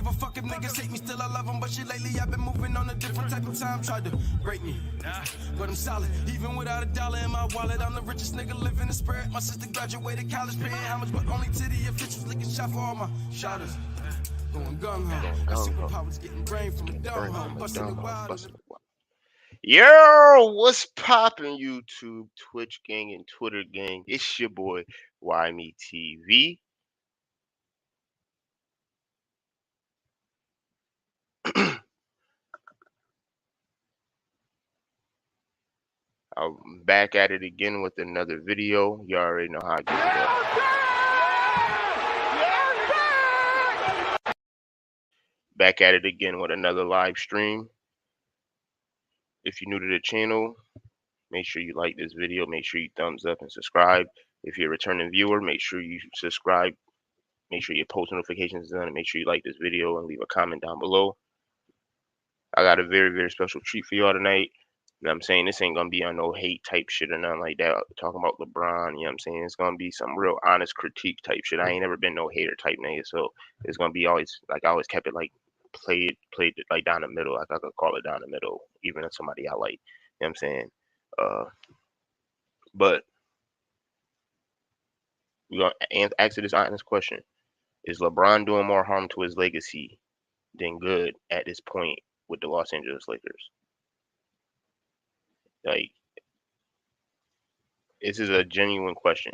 give a fuck if niggas hate me, still I love them. But shit lately, I've been moving on a different type of time. Tried to break me, but I'm solid. Even without a dollar in my wallet, I'm the richest nigga living in spirit. My sister graduated college, paying how much, but only to the officials licking shot for all my shotters. Going gung-ho. My superpowers getting brain from a dumb hoe. Busting it wild. Yo, what's poppin', YouTube, Twitch gang, and Twitter gang? It's your boy, YME TV. I'm back at it again with another video. You already know how I do that. Back at it again with another live stream. If you're new to the channel, make sure you like this video. Make sure you thumbs up and subscribe. If you're a returning viewer, make sure you subscribe. Make sure your post notifications is on, and make sure you like this video and leave a comment down below. I got a very, very special treat for y'all tonight. You know what I'm saying? This ain't gonna be on no hate type shit or nothing like that. Talking about LeBron, you know what I'm saying? It's gonna be some real honest critique type shit. I ain't never been no hater type nigga, so it's gonna be always like I always kept it like played it like down the middle. Like I could call it down the middle, even if somebody I like. You know what I'm saying? But we're gonna answer this honest question. Is LeBron doing more harm to his legacy than good at this point with the Los Angeles Lakers? Like, this is a genuine question.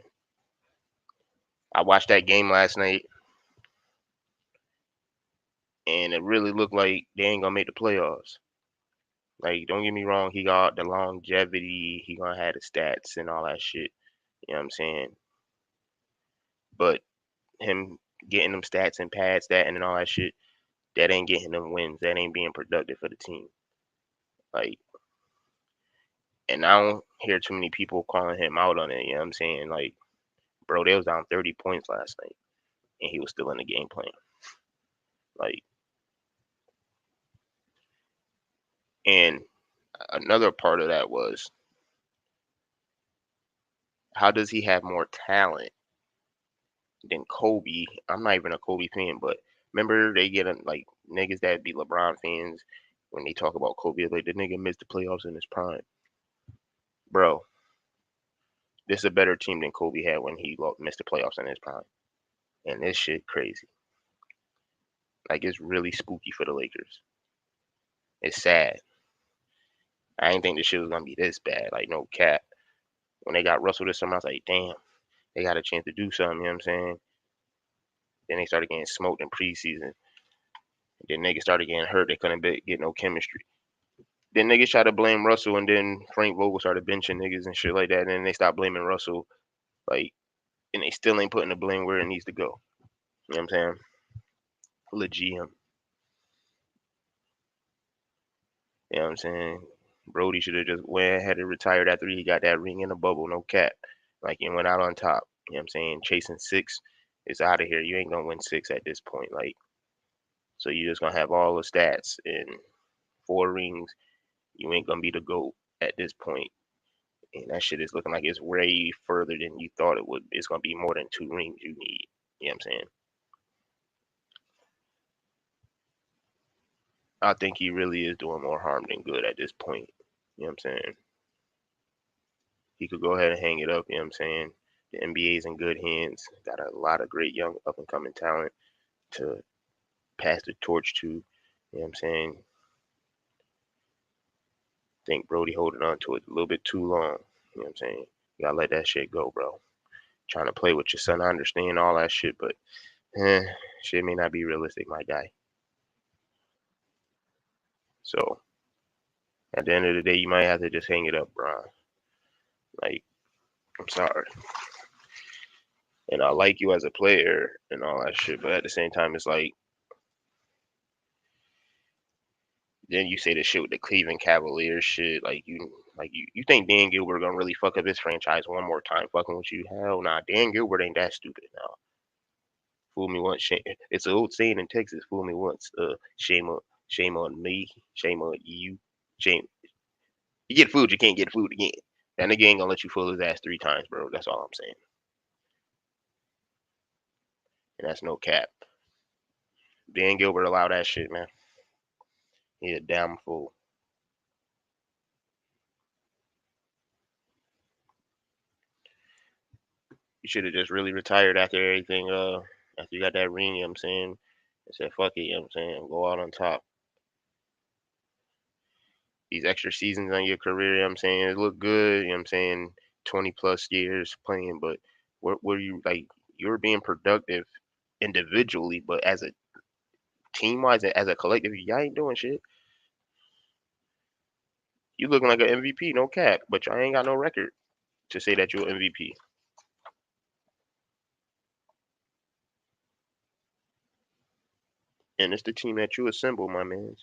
I watched that game last night, and it really looked like they ain't gonna make the playoffs. Like, don't get me wrong, he got the longevity, he gonna have the stats and all that shit. You know what I'm saying? But him getting them stats and pads, that and all that shit, that ain't getting them wins. That ain't being productive for the team. Like, and I don't hear too many people calling him out on it. You know what I'm saying? Like, bro, they was down 30 points last night, and he was still in the game playing. Like, and another part of that was, how does he have more talent than Kobe? I'm not even a Kobe fan, but remember they get like niggas that be LeBron fans when they talk about Kobe, like the nigga missed the playoffs in his prime. Bro, this is a better team than Kobe had when he missed the playoffs in his prime. And this shit crazy. Like, it's really spooky for the Lakers. It's sad. I didn't think this shit was gonna be this bad. Like, no cap. When they got Russell this summer, I was like, damn, they got a chance to do something, you know what I'm saying? Then they started getting smoked in preseason. Then niggas started getting hurt. They couldn't get no chemistry. Then niggas tried to blame Russell, and then Frank Vogel started benching niggas and shit like that. And then they stopped blaming Russell. Like, and they still ain't putting the blame where it needs to go. You know what I'm saying? Legit. You know what I'm saying? Brody should have just went ahead and retired after he got that ring in the bubble, no cap. Like, and went out on top. You know what I'm saying? Chasing 6 is out of here. You ain't gonna win 6 at this point. Like, so you just gonna have all the stats and 4 rings. You ain't gonna be the GOAT at this point. And that shit is looking like it's way further than you thought it would. It's gonna be more than 2 rings you need. You know what I'm saying? I think he really is doing more harm than good at this point. You know what I'm saying? He could go ahead and hang it up, you know what I'm saying? The NBA's in good hands. Got a lot of great young up and coming talent to pass the torch to. You know what I'm saying? I think Brody holding on to it a little bit too long. You know what I'm saying? You gotta let that shit go, bro. Trying to play with your son, I understand all that shit, but shit may not be realistic, my guy. So at the end of the day, you might have to just hang it up, bro. Like, I'm sorry. And I like you as a player and all that shit, but at the same time, it's like, then you say the shit with the Cleveland Cavaliers shit, like you think Dan Gilbert gonna really fuck up his franchise one more time fucking with you? Hell nah, Dan Gilbert ain't that stupid now. Fool me once, shame. It's an old saying in Texas, fool me once, shame on me, shame on you, shame. You get fooled, you can't get fooled again. That nigga ain't gonna let you fool his ass 3 times, bro. That's all I'm saying. And that's no cap. Dan Gilbert allow that shit, man. He a damn fool. You should have just really retired after everything. After you got that ring, you know what I'm saying? And said, fuck it, you know what I'm saying? Go out on top. These extra seasons on your career, you know what I'm saying? It look good, you know what I'm saying? 20 plus years playing, but what were you like? You were being productive individually, but as a team wise, as a collective, y'all ain't doing shit. You looking like an MVP, no cap, but y'all ain't got no record to say that you're MVP. And it's the team that you assemble, my man.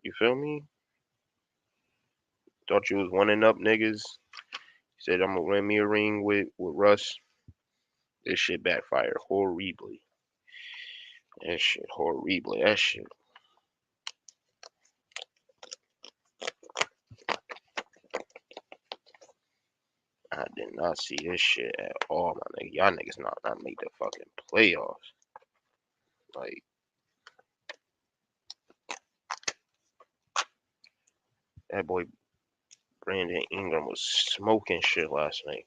You feel me? Thought you was one and up niggas. Said I'm gonna win me a ring with Russ. This shit backfired horribly. That shit horribly. That shit. I did not see this shit at all, my nigga. Y'all niggas not make the fucking playoffs. Like that boy Brandon Ingram was smoking shit last night.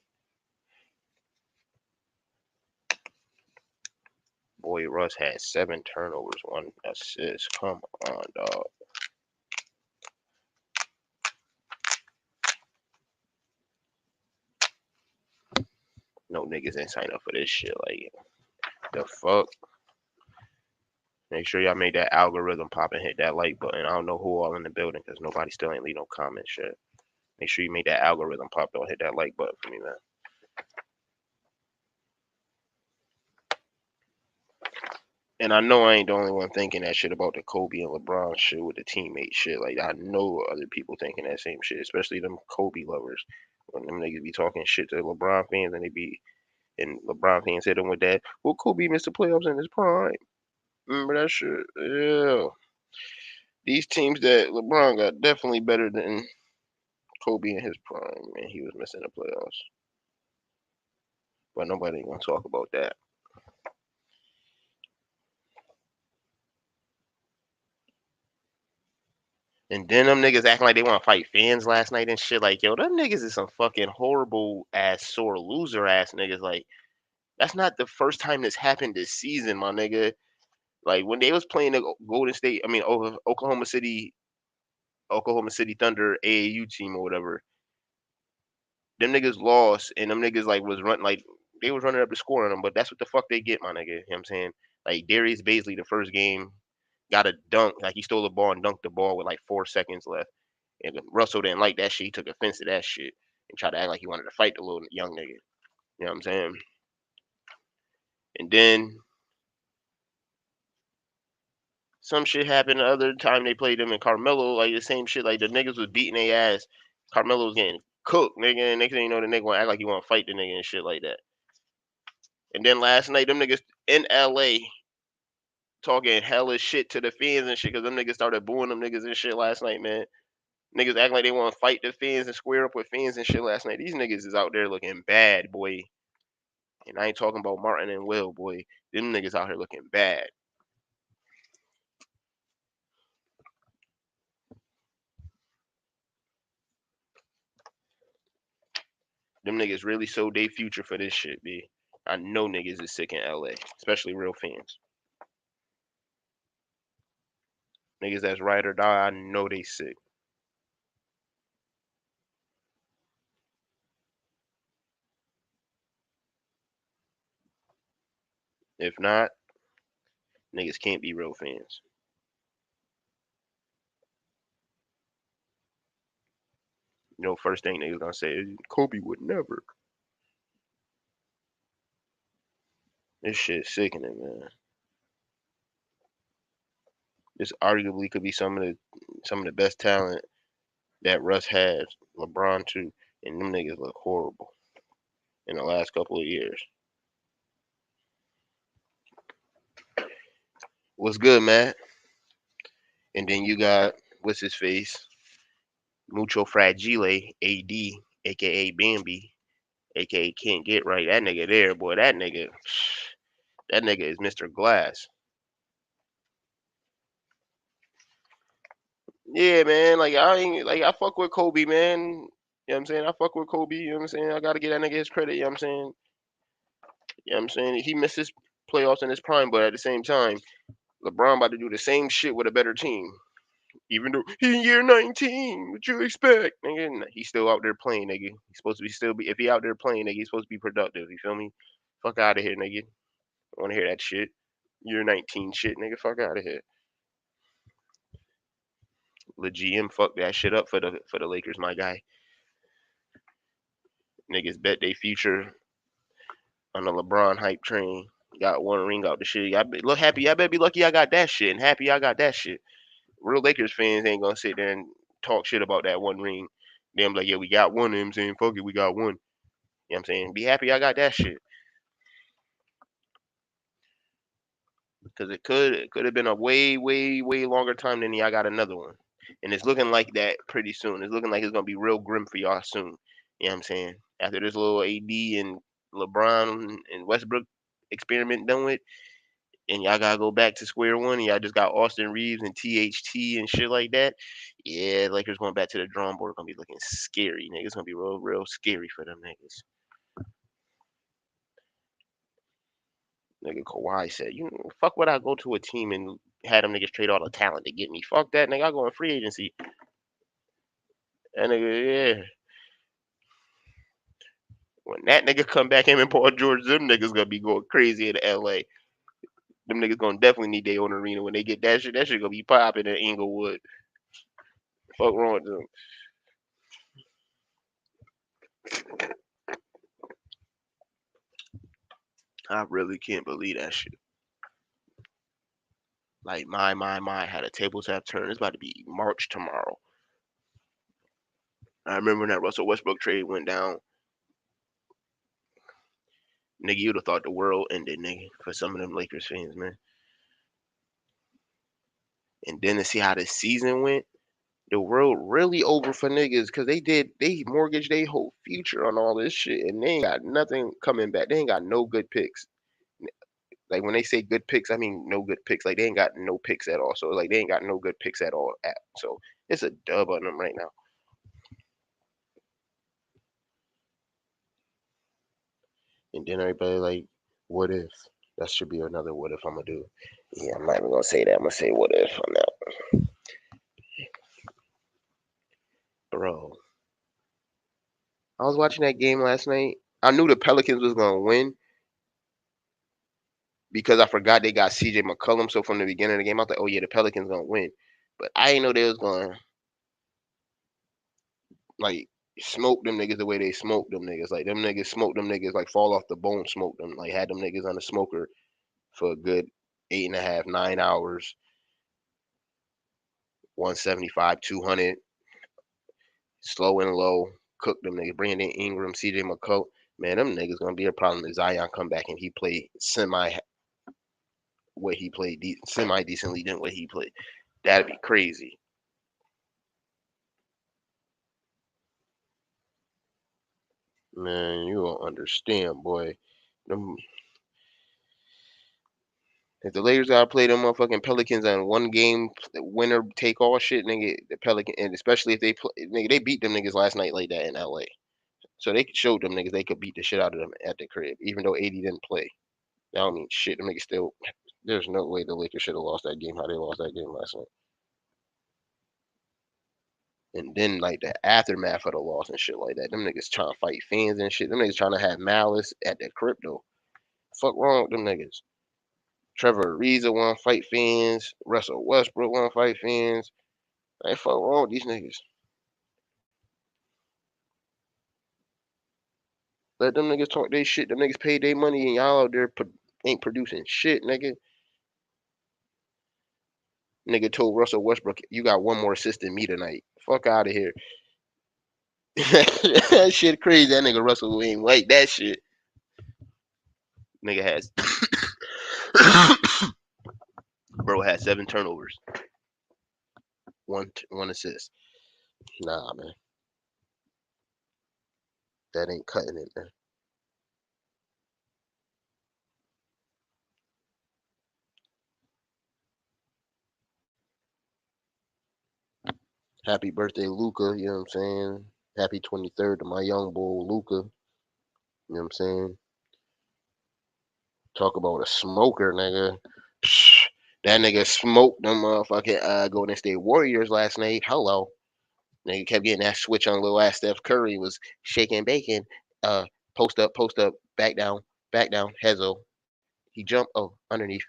Boy Russ had 7 turnovers, 1 assist. Come on, dog. No niggas ain't sign up for this shit. Like the fuck. Make sure y'all made that algorithm pop and hit that like button. I don't know who all in the building because nobody still ain't leave no comment shit. Make sure you made that algorithm pop. Don't hit that like button for me, man. And I know I ain't the only one thinking that shit about the Kobe and LeBron shit with the teammate shit. Like I know other people thinking that same shit, especially them Kobe lovers. When them niggas be talking shit to LeBron fans and LeBron fans hit them with that. Well, Kobe missed the playoffs in his prime. Remember that shit? Yeah. These teams that LeBron got definitely better than Kobe in his prime, and he was missing the playoffs. But nobody gonna talk about that. And then them niggas acting like they want to fight fans last night and shit. Like, yo, them niggas is some fucking horrible ass, sore loser ass niggas. Like, that's not the first time this happened this season, my nigga. Like when they was playing the Golden State, I mean Oklahoma City Thunder AAU team or whatever. Them niggas lost, and them niggas like was run like they was running up the score on them. But that's what the fuck they get, my nigga. You know what I'm saying? Like Darius Baisley, the first game, got a dunk. Like he stole the ball and dunked the ball with like 4 seconds left. And Russell didn't like that shit. He took offense to that shit and tried to act like he wanted to fight the little young nigga. You know what I'm saying? And then some shit happened the other time they played them in Carmelo, like the same shit. Like the niggas was beating their ass. Carmelo was getting cooked, nigga. And next thing you know, the nigga wanna act like he wanna fight the nigga and shit like that. And then last night, them niggas in LA talking hella shit to the fans and shit, cause them niggas started booing them niggas and shit last night, man. Niggas act like they want to fight the fans and square up with fans and shit last night. These niggas is out there looking bad, boy. And I ain't talking about Martin and Will, boy. Them niggas out here looking bad. Them niggas really sold their future for this shit, B. I know niggas is sick in LA, especially real fans. Niggas that's ride or die, I know they sick. If not, niggas can't be real fans. You know, first thing niggas gonna say is Kobe would never. This shit sickening, man. This arguably could be some of the best talent that Russ has. LeBron too, and them niggas look horrible in the last couple of years. What's good, Matt? And then you got what's his face, Mucho Fragile, AD, aka Bambi, aka Can't Get Right. That nigga there, boy. That nigga is Mr. Glass. Yeah, man. Like I ain't like I fuck with Kobe, man. You know what I'm saying? I fuck with Kobe, you know what I'm saying? I gotta get that nigga his credit, you know what I'm saying? You know what I'm saying? He missed his playoffs in his prime, but at the same time, LeBron about to do the same shit with a better team. Even though he in year 19, what you expect? Nigga, he's still out there playing, nigga. He's supposed to be still be if he out there playing, nigga, he's supposed to be productive. You feel me? Fuck out of here, nigga. I wanna hear that shit. Year 19 shit, nigga. Fuck out of here. The GM fucked that shit up for the Lakers, my guy. Niggas bet they future on the LeBron hype train. Got one ring out the shit. Look happy. I better be lucky I got that shit and happy I got that shit. Real Lakers fans ain't gonna sit there and talk shit about that one ring. Them like, yeah, we got one. You know what I'm saying, fuck it, we got one. You know what I'm saying? Be happy I got that shit. Because it could have been a way longer time than I got another one. And it's looking like that pretty soon. It's looking like it's gonna be real grim for y'all soon. You know what I'm saying? After this little AD and LeBron and Westbrook experiment done with, and y'all gotta go back to square one, and y'all just got Austin Reeves and THT and shit like that. Yeah, Lakers going back to the drawing board gonna be looking scary, nigga. It's gonna be real scary for them niggas. Nigga Kawhi said, "You fuck would I go to a team and had them niggas trade all the talent to get me? Fuck that, nigga. I go in free agency." And nigga, yeah. When that nigga come back, him and Paul George, them niggas gonna be going crazy in LA. Them niggas gonna definitely need their own arena when they get that shit. That shit gonna be popping in Inglewood. Fuck wrong with them. I really can't believe that shit. Like my, had a tables have turned. It's about to be March tomorrow. I remember when that Russell Westbrook trade went down. Nigga, you'd have thought the world ended, nigga, for some of them Lakers fans, man. And then to see how the season went, the world really over for niggas because they mortgaged their whole future on all this shit and they ain't got nothing coming back. They ain't got no good picks. Like when they say good picks, I mean no good picks. Like they ain't got no picks at all. So like they ain't got no good picks at all. So it's a dub on them right now. And then everybody like, what if? That should be another what if I'm gonna do. Yeah, I'm not even gonna say that. I'm gonna say what if on that, bro. I was watching that game last night. I knew the Pelicans was gonna win because I forgot they got CJ McCollum. So from the beginning of the game, I was like, oh yeah, the Pelicans gonna win. But I didn't know they was gonna like smoke them niggas the way they smoked them niggas. Like them niggas smoked them niggas like fall off the bone, smoked them. Like had them niggas on the smoker for a good 8.5, 9 hours, 175, 200, slow and low, cook them niggas. Brandon Ingram, CJ McCollum. Man, them niggas gonna be a problem if Zion come back and he play semi what he played semi decently than what he played. That'd be crazy. Man, you don't understand, boy. Them, if the Lakers gotta play them motherfucking Pelicans on one game winner take all shit, nigga, the Pelican, and especially if they play, nigga, they beat them niggas last night like that in LA. So they showed them niggas they could beat the shit out of them at the crib, even though AD didn't play. That don't mean shit. Them niggas still. There's no way the Lakers should have lost that game how they lost that game last night. And then like the aftermath of the loss and shit like that, them niggas trying to fight fans and shit. Them niggas trying to have malice at the crypto. Fuck wrong with them niggas. Trevor Ariza want to fight fans. Russell Westbrook want to fight fans. Like fuck wrong with these niggas. Let them niggas talk their shit. Them niggas paid their money and y'all out there ain't producing shit, nigga. Nigga told Russell Westbrook, you got one more assist than me tonight. Fuck out of here. That shit crazy. That nigga Russell ain't white. That shit. Nigga has bro had 7 turnovers, one assist. Nah, man, that ain't cutting it, man. Happy birthday, Luca. You know what I'm saying? Happy 23rd to my young boy, Luca. You know what I'm saying? Talk about a smoker, nigga. That nigga smoked them motherfucking Golden State Warriors last night. Hello. Nigga kept getting that switch on little ass Steph Curry. Was shaking bacon. Uh, post up, back down, Hezo. He jumped. Oh, underneath.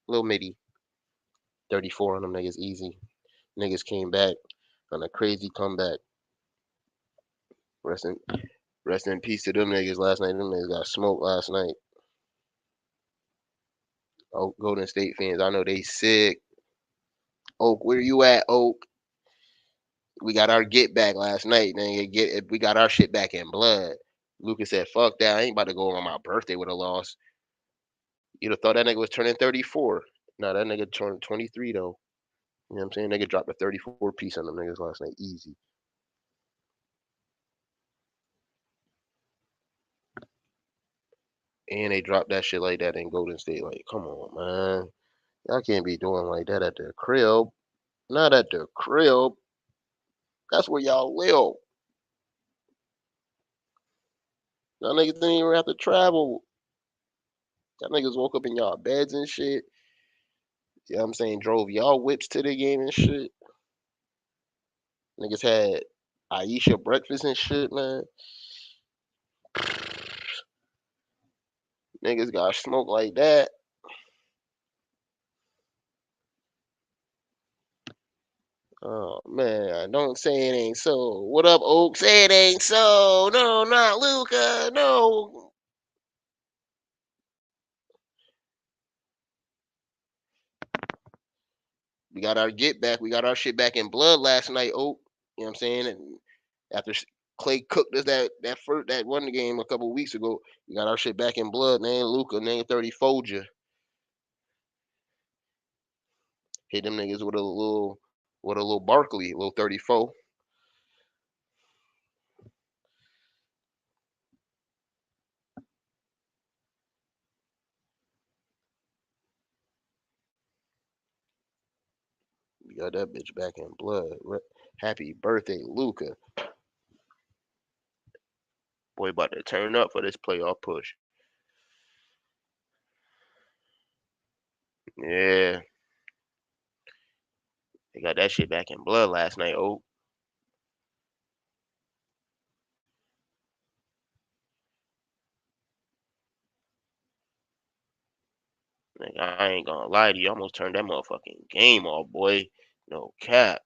Little midi. 34 on them niggas easy. Niggas came back on a crazy comeback. Rest in, rest in peace to them niggas last night. Them niggas got smoked last night. Oh, Golden State fans, I know they sick. Oak, where you at, Oak? We got our get back last night. We got our shit back in blood. Lucas said, "Fuck that! I ain't about to go on my birthday with a loss." You'd have thought that nigga was turning 34. No, that nigga turned 23 though. You know what I'm saying? Nigga dropped a 34 piece on them niggas last night, easy. And they dropped that shit like that in Golden State. Like, come on, man. Y'all can't be doing like that at the crib. Not at the crib. That's where y'all live. Y'all niggas didn't even have to travel. Y'all niggas woke up in y'all beds and shit. You know what I'm saying? Drove y'all whips to the game and shit. Niggas had Aisha breakfast and shit, man. Niggas got smoked like that. Oh man, don't say it ain't so. What up, Oak? Say it ain't so. No, not Luca. No. We got our get back. We got our shit back in blood last night, Oak. You know what I'm saying? And after Clay cooked us that one game a couple weeks ago, we got our shit back in blood. Name Luca, name 30 Folger. Hit them niggas with a little Barkley, a little 34. We got that bitch back in blood. Happy birthday, Luca. Boy, about to turn up for this playoff push. Yeah, they got that shit back in blood last night. Oh, like, I ain't gonna lie to you. I almost turned that motherfucking game off, boy. No cap.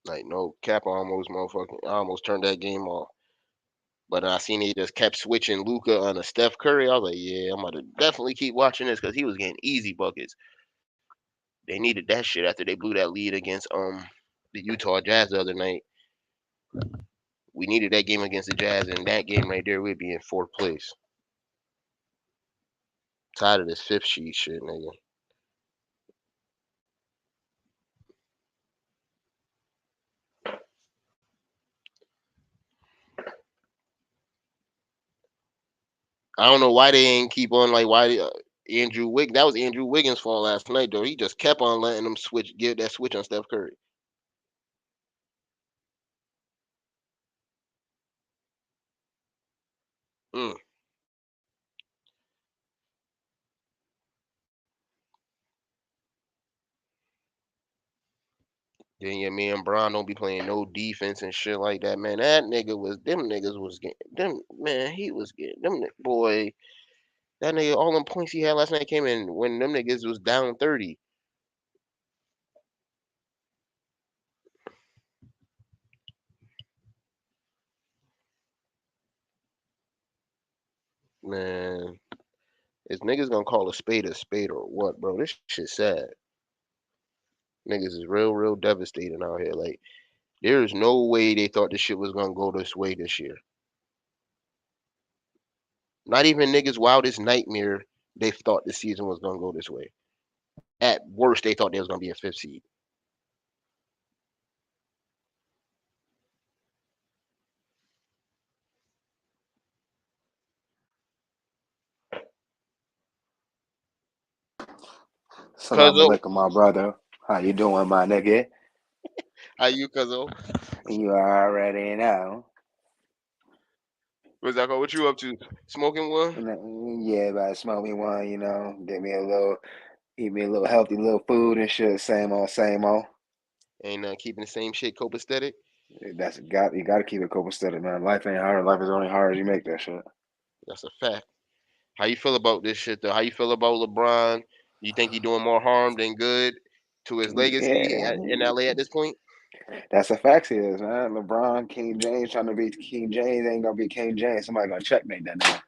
Like no cap. I almost turned that game off. But I seen he just kept switching Luca on a Steph Curry. I was like, yeah, I'm gonna definitely keep watching this because he was getting easy buckets. They needed that shit after they blew that lead against the Utah Jazz the other night. We needed that game against the Jazz, and that game right there, we'd be in fourth place. Tired of this fifth sheet shit, nigga. I don't know why they ain't keep on like Andrew Wiggins. That was Andrew Wiggins' fault last night, though. He just kept on letting them give that switch on Steph Curry. Mm. Then your man Bron don't be playing no defense and shit like that, man. Them niggas was getting them, man. He was getting them, boy. That nigga, all them points he had last night came in when them niggas was down 30. Man, is niggas gonna call a spade or what, bro? This shit sad. Niggas is real devastating out here. Like, there is no way they thought this shit was gonna go this way this year. Not even niggas' wildest nightmare, they thought the season was gonna go this way. At worst, they thought they was gonna be a fifth seed. Salam Cuzzo, alaikum, my brother. How you doing, my nigga? how you, Cuzzo? You already know. What's that? What you up to? Smoking one? Yeah, about smoke me one, get me a little, eat me a little healthy little food and shit. Same old, same old. Ain't keeping the same shit copacetic. You gotta keep it copacetic, man. Life ain't hard. Life is only hard as you make that shit. That's a fact. How you feel about this shit though? How you feel about LeBron? You think he doing more harm than good to his legacy in Yeah, LA at this point? that's a fact. He is, man. LeBron, King James trying to be King James ain't gonna be King James. Somebody gonna checkmate that nigga.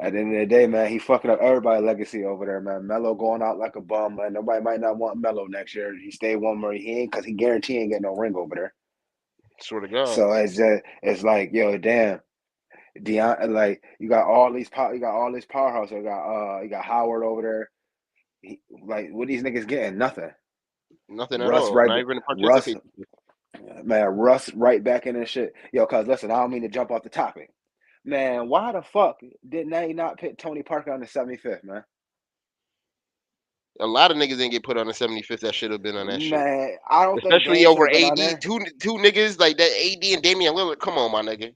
At the end of the day, man, he fucking up everybody's legacy over there, man. Melo going out like a bum, man. Nobody might not want Melo next year. He stay one more. He ain't because he guarantee he ain't getting no ring over there. Swear to God. So it's like, yo, damn, Deion, like you got all these powerhouse. You got Howard over there. Like what these niggas getting? Nothing. Nothing at Russ all. right, Not even to Russ, participate. man, Russ right back in this shit. Yo, cause listen, I don't mean to jump off the topic, man. Why the fuck did they not pick Tony Parker on the 75th, man? A lot of niggas didn't get put on the 75th that should have been on that shit. Man, I don't think Especially Dame should over have been on AD. there. Two niggas like that AD and Damian Lillard. Come on, my nigga.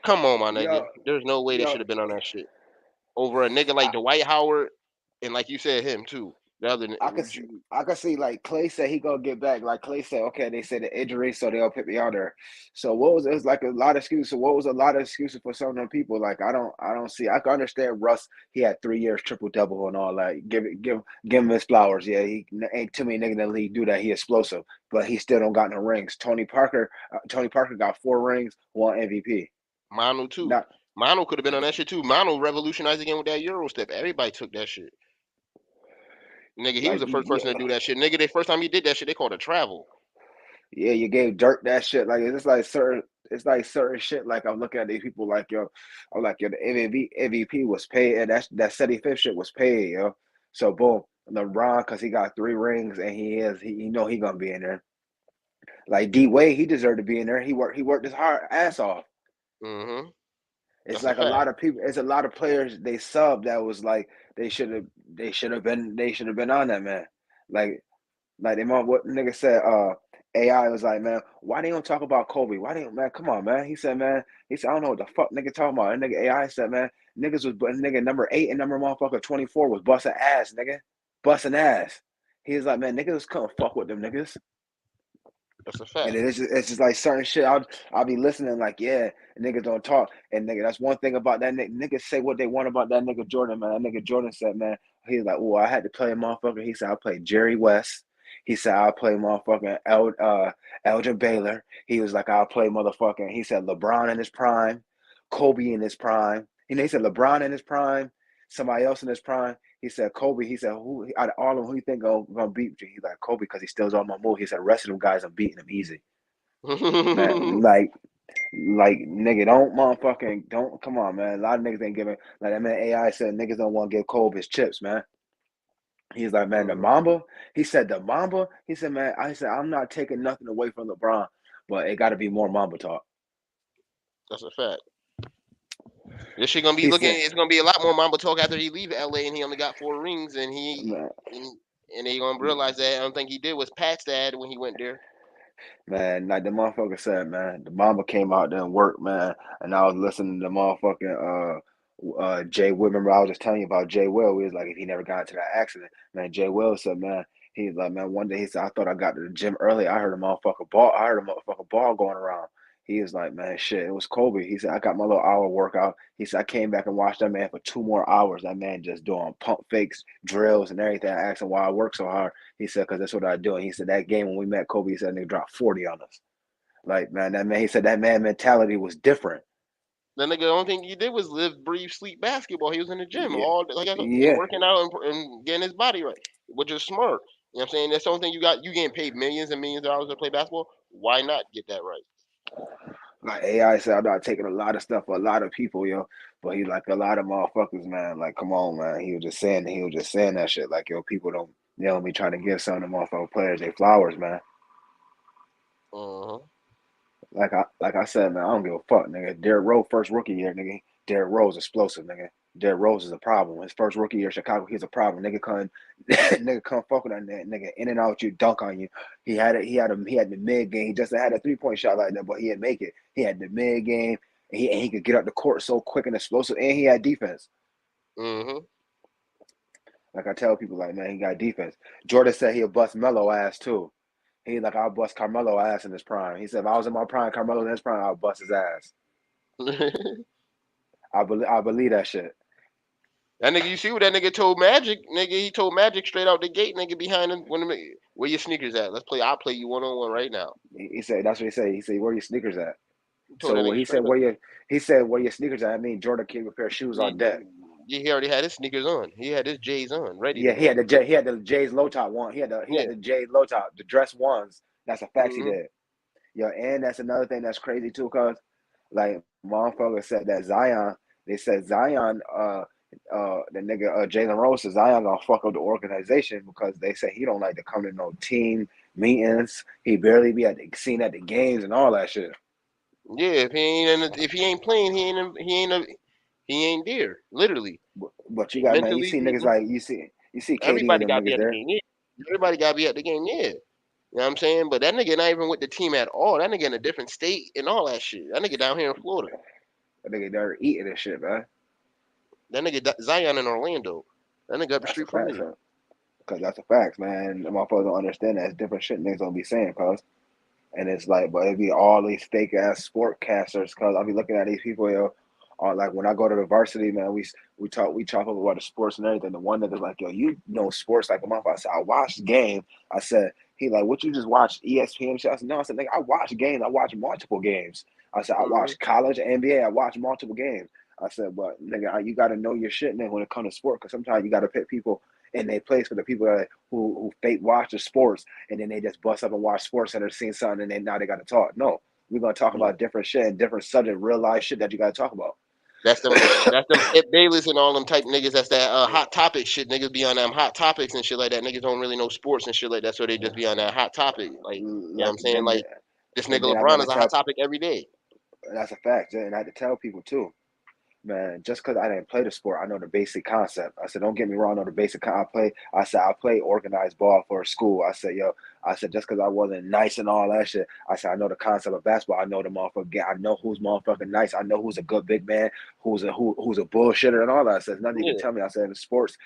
Come on, my Yo, nigga. There's no way they yo, should have been on that shit. Over a nigga I, like Dwight Howard and like you said, him too. The other I could see like Clay said he gonna get back. Like Clay said, okay, they said the injury, so they'll put me on there. So what was it was like a lot of excuses. So what was a lot of excuses for some of them people? Like I don't see. I can understand Russ. He had 3 years triple double and all that. Give him his flowers. Yeah, he ain't too many niggas in the league do that. He explosive, but he still don't got no rings. Tony Parker got 4 rings, 1 MVP. Manu too. Not Manu could have been on that shit too. Manu revolutionized again with that Euro step. Everybody took that shit. Nigga, he was like the first person to do that shit. Nigga, the first time he did that shit, they called it travel. yeah, you gave Dirk that shit. Like it's like certain shit. Like I'm looking at these people like yo, I'm like yo, the MVP was paid, and that 75th shit was paid, yo. So boom, LeBron because he got 3 rings and he know he gonna be in there. Like D Wade, he deserved to be in there. He worked his hard ass off. Mm-hmm. It's That's a like a fact. lot of people. It's a lot of players they sub that was like they should have been on that man. Like Like they mom, what nigga said, AI was like, man, why they don't talk about Kobe? Why they don't, man, come on, man. He said, I don't know what the fuck nigga talking about. And nigga AI said, man, nigga number 8 and number motherfucker 24 was busting ass, nigga. Busting ass. He was like, man, niggas couldn't fuck with them niggas. That's a And fact. it's just like certain shit. I'll be listening like, yeah, niggas don't talk. And nigga, that's one thing about that nigga. Niggas say what they want about that nigga Jordan, man. That nigga Jordan said, man, he's like, oh, I had to play a motherfucker. He said, I played Jerry West. He said, I'll play motherfucking Elgin Baylor. He was like, I'll play motherfucking, he said, LeBron in his prime, Kobe in his prime. He said, LeBron in his prime, somebody else in his prime. He said Kobe. He said who out of all of them who you think gonna beat you? He's like Kobe because he still's on my move. He said rest of them guys I'm beating them easy. Man, like nigga, don't motherfucking don't come on, man. A lot of niggas ain't giving like that man AI said niggas don't want to give Kobe his chips, man. He's like, man, the Mhm. Mamba. He said the Mamba. He said, man, I said I'm not taking nothing away from LeBron, but it got to be more Mamba talk. That's a fact. This shit gonna be He looking. said, It's gonna be a lot more Mamba talk after he leave LA and he only got 4 rings man, and they gonna realize that I don't think he did was patch that when he went there. man, like the motherfucker said, man, the mama came out there and worked, man, and I was listening to motherfucking Jay Will. Remember, I was just telling you about Jay Will. We was like, if he never got into that accident, man, Jay Will said, man, he's like, man, one day he said, I thought I got to the gym early. I heard a motherfucker ball. I heard a motherfucker ball going around. He was like, man, shit, it was Kobe. He said, I got my little hour workout. He said, I came back and watched that man for 2 more hours. That man just doing pump fakes, drills, and everything. I asked him why I work so hard. He said, because that's what I do. And he said, that game when we met Kobe, he said, nigga dropped 40 on us. Like, man, that man, he said that man mentality was different. The nigga, the only thing he did was live, breathe, sleep basketball. He was in the gym Yeah. all like and Yeah. working out and getting his body right, which is smart. You know what I'm saying? That's the only thing you got. You getting paid millions and millions of dollars to play basketball. Why not get that right? Like AI said, I'm not taking a lot of stuff for a lot of people, yo. But he like a lot of motherfuckers, man. Like, come on, man. He was just saying that shit. Like, yo, people don't, be trying to give some of the motherfucking players their flowers, man. Uh-huh. Like I said, man, I don't give a fuck, nigga. Derrick Rose first rookie year, nigga. Derrick Rose explosive, nigga. Derrick Rose is a problem. His first rookie year in Chicago, he's a problem. Nigga come fuck with that nigga in and out you, dunk on you. He had the mid game. He just had a 3-point shot like that, but he didn't make it. He had the mid game, and he could get up the court so quick and explosive, and he had defense. Mm-hmm. Like I tell people, like, man, he got defense. Jordan said he'll bust Melo ass too. He like, I'll bust Carmelo ass in his prime. He said if I was in my prime, Carmelo in his prime, I'll bust his ass. I believe that shit. That nigga, you see what that nigga told Magic? Nigga, he told Magic straight out the gate, nigga, behind him. Where your sneakers at? I'll play you 1-on-1 right now. He said that's what he said. He said, where your sneakers at? He told So that when nigga he said straight up. where your sneakers at, I mean Jordan came with a pair of shoes on deck. He already had his sneakers on. He had his J's on, ready Yeah, to go. he had the J's low top one. He had the J's low top, the dress ones. That's a fact he did. Yo, and that's another thing that's crazy too, cause like motherfucker said that Zion, they said Zion, the nigga Jalen Rose said Zion gonna fuck up the organization because they say he don't like to come to no team meetings. He barely be seen at the games and all that shit. Yeah, if he ain't playing, he ain't there. Literally, But you got, man, you mentally, see niggas like you see KD and everybody them got to be niggas at the there. game. Yeah, everybody got to be at the game. Yeah. You know what I'm saying? But that nigga not even with the team at all. That nigga in a different state and all that shit. That nigga down here in Florida. That nigga there eating and shit, man. That nigga Zion in Orlando. That nigga up the That's a street from fact, me. son. Cause that's a fact, man. The motherfuckers don't understand that it's different shit niggas don't be saying, cuz. And it's like, but it be all these fake ass sportcasters. Cause I be looking at these people, yo. Like when I go to the varsity, man, we talk about the sports and everything. The one nigga's like, yo, you know sports like a motherfucker. I said, I watched the game. I said, he like, what you just watch ESPN shit? I said, no. I said, nigga, I watch games. I watch multiple games. I said, I Mm-hmm. watch college, NBA. I watch multiple games. I said, but nigga, you got to know your shit, man, when it comes to sport. Cause sometimes you got to pick people in their place for the people who fake watch the sports and then they just bust up and watch sports and they're seeing something and then now they got to talk. No, we're gonna talk Yeah. about different shit and different subject, real life shit that you got to talk about. That's them Ed Bayless and all them type niggas. That's that hot topic shit. Niggas be on them hot topics and shit like that. Niggas don't really know sports and shit like that, so they just be on that hot topic. Like, you know what Like I'm saying? Like, this and nigga then I LeBron never is a hot tell. topic every day. That's a fact, and I had to tell people too. Man, just because I didn't play the sport, I know the basic concept. I said, don't get me wrong, I know the basic I said, I play organized ball for a school. I said, yo, I said, just because I wasn't nice and all that shit, I said, I know the concept of basketball. I know the motherfucker. I know who's motherfucking nice. I know who's a good big man, who's a bullshitter and all that. I said, nothing you can Yeah. tell me. I said, sports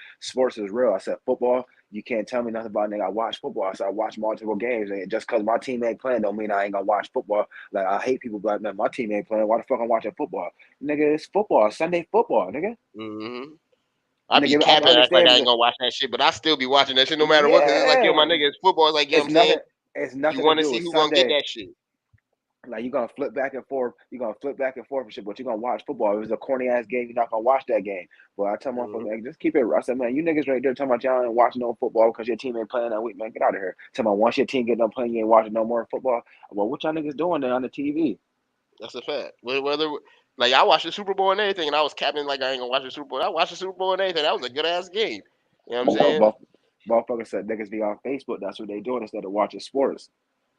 is real. I said, football, you can't tell me nothing about nigga. I watch football. I said, I watch multiple games. And just because my team ain't playing don't mean I ain't gonna watch football. Like, I hate people like, man, my team ain't playing. Why the fuck I'm watching football? Nigga, it's football. Sunday football, nigga. Mm-hmm. I be Nigga, I capping act like I ain't understand. gonna watch that shit, but I still be watching that shit no matter what, cause it's like, yo, my Yeah, nigga, it's football. It's like, you know what it's I'm saying? nothing. It's You nothing to want to do see with who gonna get Sunday. that shit. Like you're gonna flip back and forth. You're gonna flip back and forth and shit, but you're gonna watch football. If it's a corny ass game, you're not gonna watch that game. But I tell Mm-hmm. motherfuckers, like, just keep it. I said, man, you niggas right there talking about y'all ain't watching no football because your team ain't playing that week, man. Get out of here. Tell me once your team get done playing, you ain't watching no more football. Well, what y'all niggas doing there on the TV? That's a fact. Whether like I watched the Super Bowl and everything, and I was capping like I ain't gonna watch the Super Bowl. I watched the Super Bowl and everything. That was a good ass game. You know what I'm But saying? motherfuckers said niggas be on Facebook. That's what they doing instead of watching sports.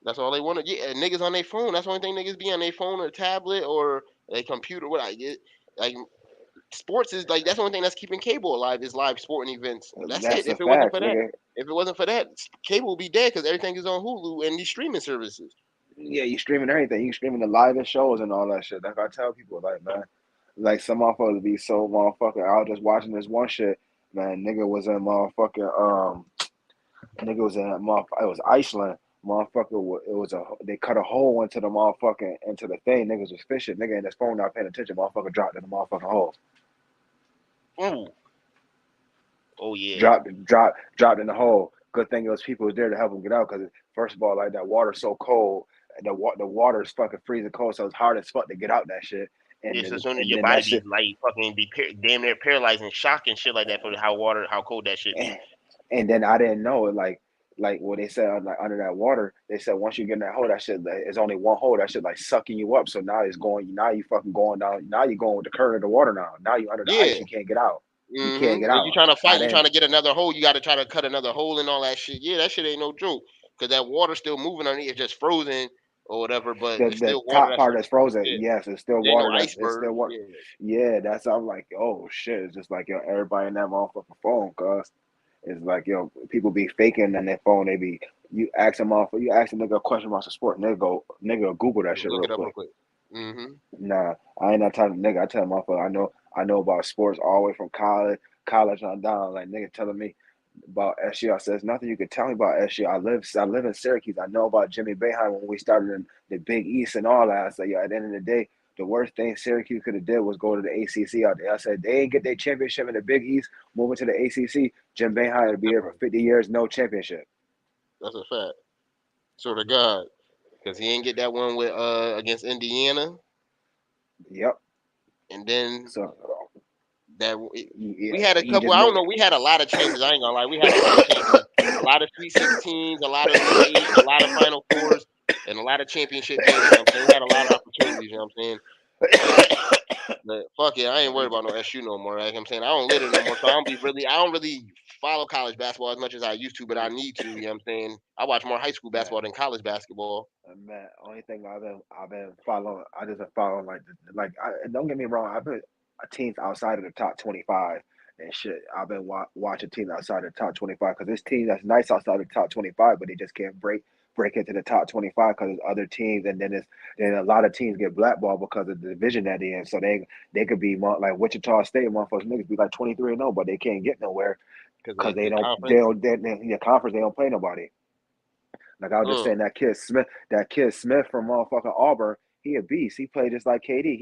That's all they want to. Yeah, niggas on their phone. That's the only thing niggas be on their phone or tablet or a computer. What I get, like sports is like that's the only thing that's keeping cable alive is live sporting events. That's it. That's a If it wasn't fact, for that, nigga. cable would be dead because everything is on Hulu and these streaming services. Yeah, you streaming everything. You streaming the live shows and all that shit. Like I tell people, like man, like some motherfuckers be so motherfucking. I was just watching this one shit, man. Nigga was in it was Iceland. It was they cut a hole into the motherfucking into the thing. Niggas was fishing. Nigga in his phone not paying attention. Motherfucker dropped in the motherfucking hole. Ooh, oh yeah. Dropped in the hole. Good thing those people was there to help him get out because first of all, like that water's so cold. The water's fucking freezing cold, so it's hard as fuck to get out that shit. Yeah, so soon as And your then body that be shit. like fucking damn near paralyzed and shock and shit like that for how cold that shit be. And then I didn't know it like what they said like under that water. They said once you get in that hole, that shit like, it's only one hole. That shit like sucking you up. So now it's going. Now you fucking going down. Now you going with the current of the water. Now you under the Yeah. ice. You can't get out. You can't Mm-hmm. get And you out. trying to I fight, you trying didn't. to get another hole, you got to try to cut another hole and all that shit. Yeah, that shit ain't no joke because that water's still moving underneath. It's just frozen. or whatever, but it's The still water top that's part that's frozen. yeah. Yes, it's still There ain't no water. It's iceberg. still water. Yeah, Yeah, that's I'm like, oh shit. It's just like yo, everybody in that motherfucking phone, cause it's like yo, people be faking on their phone. They be you ask them off, you ask a nigga a question about the sport, and they go nigga Google that you shit look real it up real quick. quick. Mm-hmm. Nah, I ain't that type of nigga. I tell motherfucker, I know about sports all the way from college on down. Like nigga telling me about SU. I says nothing you can tell me about SU. I live in Syracuse. I know about Jimmy Boeheim when we started in the Big East and all that. I said, yo, at the end of the day, the worst thing Syracuse could have did was go to the ACC out there. I said they ain't get their championship in the Big East, moving to the ACC. Jim Boeheim would be there for 50 years, no championship. That's a fact. Sort of God, because he ain't get that one with against Indiana, Yep. and then So that yeah, we had a he couple. just I don't made. know. We had a lot of chances. I ain't gonna lie. We had a lot of chances. A lot of Sweet 16s, a lot of Elite Eight, a lot of Final Fours, and a lot of championship games. You know what I'm saying? We had a lot of opportunities. You know what I'm saying? But fuck it, I ain't worried about no SU no more. Like I'm saying, I don't live there no more, so I don't really follow college basketball as much as I used to, but I need to. You know what I'm saying? I watch more high school Man, basketball than college basketball. man, only thing I've been following, I just been following and don't get me wrong, I've been teams outside of the top 25 and shit. I've been watching teams outside of the top 25 because this team that's nice outside of the top 25, but they just can't break into the top 25 because there's other teams, and then a lot of teams get blackballed because of the division that they in. So they could be like Wichita State, motherfuckers niggas be like 23-0, but they can't get nowhere Because because the they conference. don't in the conference they don't play nobody. Like I was just Mm, saying, that kid Smith from motherfucking Auburn, he a beast. He played just like KD.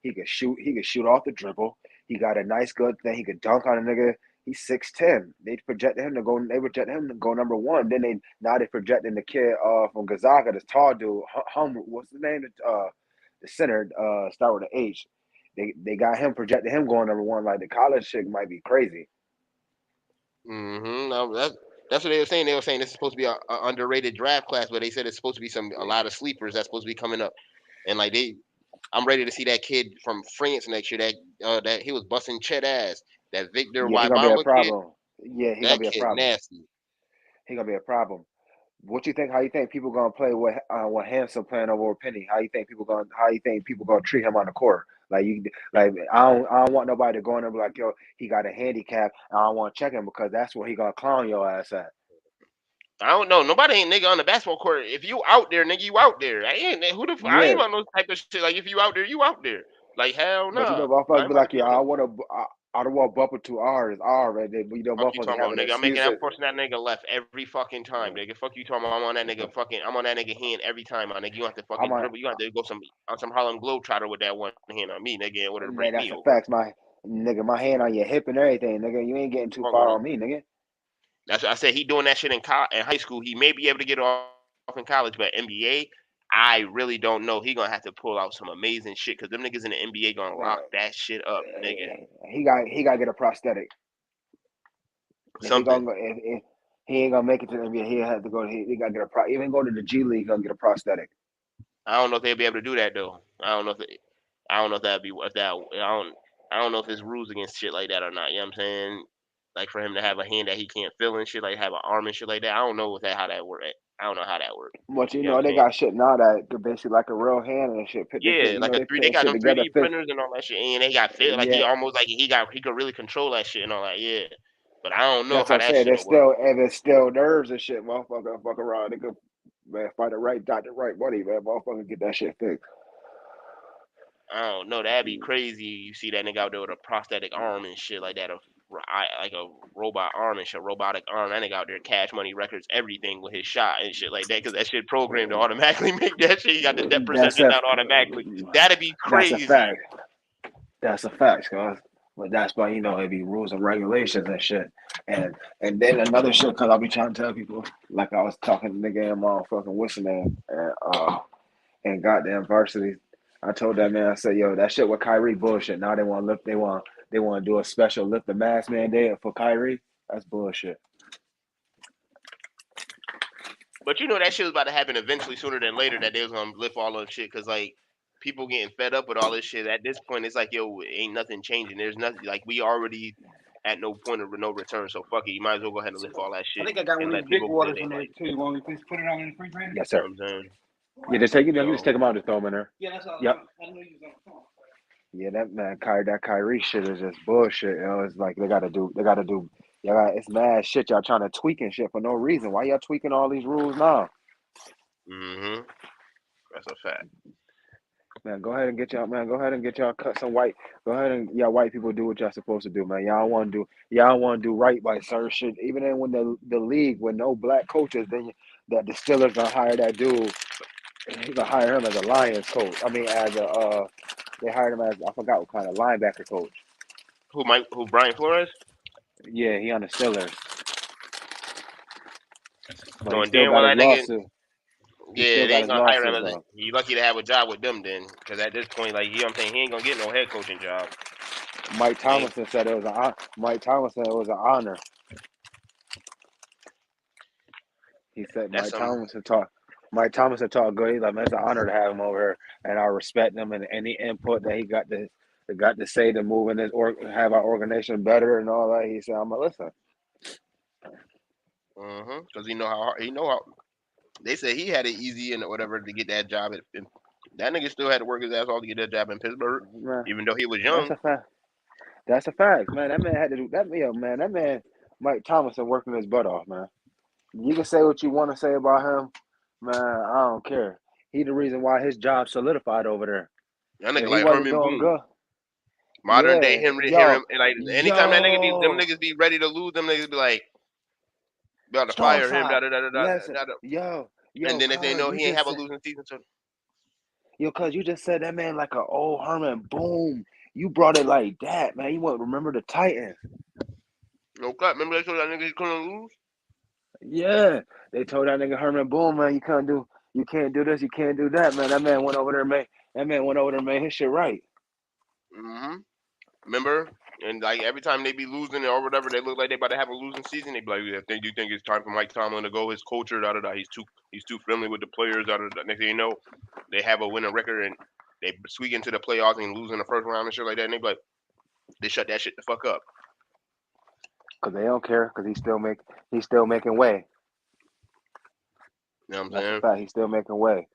He could shoot. He could shoot off the dribble. He got a nice good thing. He could dunk on a nigga. He's 6'10". They projected him to go. They projected him to go number one. Then they projecting the kid from Gonzaga, this tall dude. What's his name? The center. Start with an H. They got him projected him going number one. Like the college shit might be crazy. mm-hmm. No, that's what they were saying. They were saying this is supposed to be a underrated draft class, but they said it's supposed to be a lot of sleepers that's supposed to be coming up, and like I'm ready to see that kid from France next year. That he was busting Chet ass. That Victor Yeah, he gonna be a Wybamba kid. problem. Yeah, he gonna That be a kid problem. nasty. He gonna be a problem. What you think? How you think people gonna play with Hansel playing over Penny? How you think people gonna treat him on the court? I don't want nobody to go in there and be like, yo, he got a handicap. I don't want to check him because that's where he gonna clown your ass at. I don't know. Nobody ain't nigga on the basketball court. If you out there, nigga, you out there. I ain't Yeah, about no type of shit. Like if you out there, you out there. Like hell but you nah. know, I motherfuckers ain't be about to like, be yeah, on no I don't want bumper to R is R right there. But you know, fuck you motherfuckers be talking about, having nigga. I'm excuses. forcing that nigga left every fucking time, nigga. Fuck you talking about. I'm on that nigga hand every time, my nigga. You have to I'm fucking like, dribble. You have to go some Harlem Globetrotter with that one hand on me, nigga, in order to break me that's a over. fact. My nigga, my hand on your hip and everything, nigga. You ain't getting too Fuck far on. on me, nigga. That's what I said. He doing that shit in high school. He may be able to get it off in college, but NBA, I really don't know. He gonna have to pull out some amazing shit because them niggas in the NBA gonna lock that shit up, nigga. He got to get a prosthetic. If he Something. gonna go, if he ain't gonna make it to the NBA, he have to go. He got to get a even go to the G League, gonna get a prosthetic. I don't know if they'll be able to do that though. I don't know if that'd be if that. I don't know if there's rules against shit like that or not. You know what I'm saying? Like for him to have a hand that he can't feel and shit, like have an arm and shit like that. I don't know how that work. I don't know how that work. But you You know what know I'm they saying? got shit now that could basically like a real hand and shit. They put Yeah, you like know a they three. They putting got shit them together. 3D printers and all that shit, and they got feel like he Yeah, almost like he could really control that shit and all that. Yeah, but I don't know that's what how I'm that saying. shit'll work. There's still nerves and shit. Motherfucker, fuck around. They could man find the right doctor, right money, man. Motherfucker, get that shit fixed. I don't know. That'd be crazy. You see that nigga out there with a prosthetic arm and shit like that, like a robot arm and shit, robotic arm. That nigga out there, Cash Money Records, everything with his shot and shit like that, because that shit programmed to automatically make that shit. He got the depth That's perception a down automatically. That'd be that's a crazy. fact. That's a fact, cuz. But that's why it be rules and regulations and shit. And then another shit, cause I'll be trying to tell people, like I was talking to nigga in motherfucking what's name and goddamn varsity. I told that man, I said, yo, that shit with Kyrie bullshit. Now they want to do a special lift the mask mandate for Kyrie. That's bullshit. But you know that shit was about to happen eventually, sooner than later. That they was gonna lift all of shit, cause like people getting fed up with all this shit. At this point, it's like yo, ain't nothing changing. There's nothing like we already at no point of no return. So fuck it, you might as well go ahead and lift all that I shit think I got and one of let these big people do what waters they in there like. too. You want me to please put it on in the refrigerator? Yes, You know sir. what I'm saying? Yeah, just take you So just take him out and throw him in there. Yep. Yeah, that man, that Kyrie shit is just bullshit. It's like it's mad shit. Y'all trying to tweak and shit for no reason. Why y'all tweaking all these rules now? that's a fact. Man, go ahead and get y'all, man. Go ahead and get y'all cut some white. Go ahead and y'all white people do what y'all supposed to do, man. Y'all want to do right by certain shit. Even then, when the league with no black coaches, then that the Steelers gonna hire that dude. He's gonna hire him as a Lions coach. I mean, as a they hired him as I forgot what kind of linebacker coach. Who Brian Flores? Yeah, he on the Steelers, but he Knowing still damn got well his that nigga. lawsuit. He Yeah, still they got ain't his gonna hire him lawsuit as a, though. he lucky to have a job with them then, because at this point, like, you know what I'm saying, he ain't gonna get no head coaching job. Mike He ain't, Tomlinson said it was Mike Tomlinson it was an honor. He said that's some. Mike Tomlinson talked good. He's like, man, it's an honor to have him over here, and I respect him and any input that he got to say to move in this or have our organization better and all that. He said, I'm gonna listen. Because he know how. They said he had it easy and whatever to get that job. That nigga still had to work his ass off to get that job in Pittsburgh, Man, even though he was that's young. a fact. That's a fact, man. That man had to do that. Man, that man, Mike Tomlinson, working his butt off, man. You can say what you want to say about him, man. I don't care. He the reason why his job solidified over there. That nigga If he like wasn't Herman doing Boone. good, Modern day yeah, him, yo, and like anytime them yo, niggas be ready to lose, them niggas be like, about to strong fire him, da side. da da da da Listen, da. And yo, then if they cuz know you he ain't just have a said, losing season, so cuz you just said that man like a old Herman. Boom, you brought it like that, man. You want to remember the Titans? no cut. Remember they told that nigga he couldn't lose. Yeah, they told that nigga Herman Boom, man, you can't do this, you can't do that, man. That man went over there, and made his shit right. hmm Remember? And like every time they be losing or whatever, they look like they about to have a losing season. They be like, "Yeah, do you think it's time for Mike Tomlin to go? His culture, da da da. He's too friendly with the players, da da da." Next thing you know, they have a winning record and they squeak into the playoffs and lose in the first round and shit like that. And they be like, they shut that shit the fuck up. Cause they don't care, cause he's still making way. You know what I'm That's a saying? fact. He's still making way.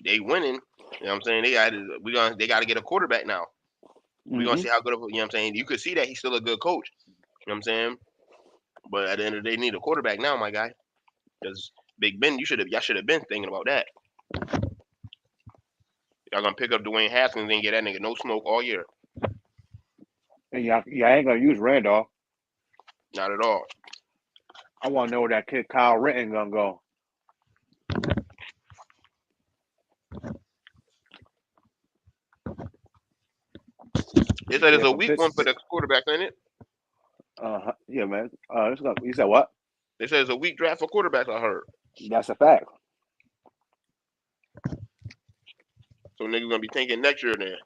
They winning. You know what I'm saying? They got to get a quarterback now. We gonna Hmm. see how good of, you know what I'm saying. You could see that he's still a good coach. You know what I'm saying? But at the end of the day, they need a quarterback now, my guy. Because Big Ben, y'all should have been thinking about that. Y'all gonna pick up Dwayne Haskins and get that nigga no smoke all year. And y'all ain't gonna use Randolph. Not at all. I want to know where that kid Kyle Ritton gonna go. They said it's Yeah, a from weak one for Pittsburgh. the quarterbacks, ain't it? Yeah, man. You said what? They said it's a weak draft for quarterbacks. I heard. That's a fact. So niggas gonna be tanking next year then.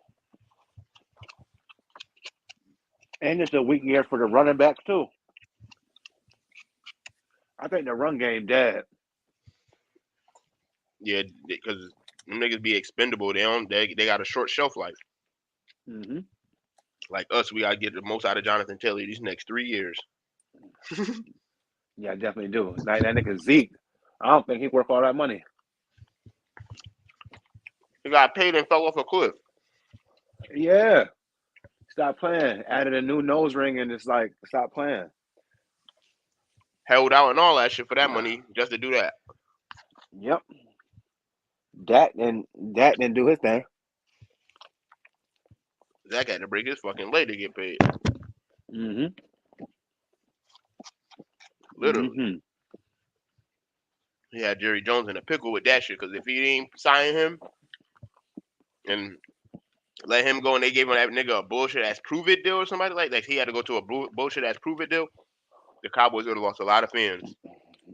And it's a weak year for the running backs too. I think the run game dead. Yeah, because them niggas be expendable. They got a short shelf life. Hmm. Like us, we gotta get the most out of Jonathan Taylor these next 3 years. Yeah, I definitely do. That nigga Zeke. I don't think he worth all that money. He got paid and fell off a cliff. Yeah. Stop playing. Added a new nose ring and it's like, stop playing. Held out and all that shit for that money just to do that. Yep. That didn't do his thing. Zach had to break his fucking leg to get paid. Hmm. Literally. Hmm. He had Jerry Jones in a pickle with that shit because if he didn't sign him and let him go and they gave him that nigga a bullshit ass prove it deal or somebody like he had to go to a bullshit ass prove it deal, the Cowboys would have lost a lot of fans.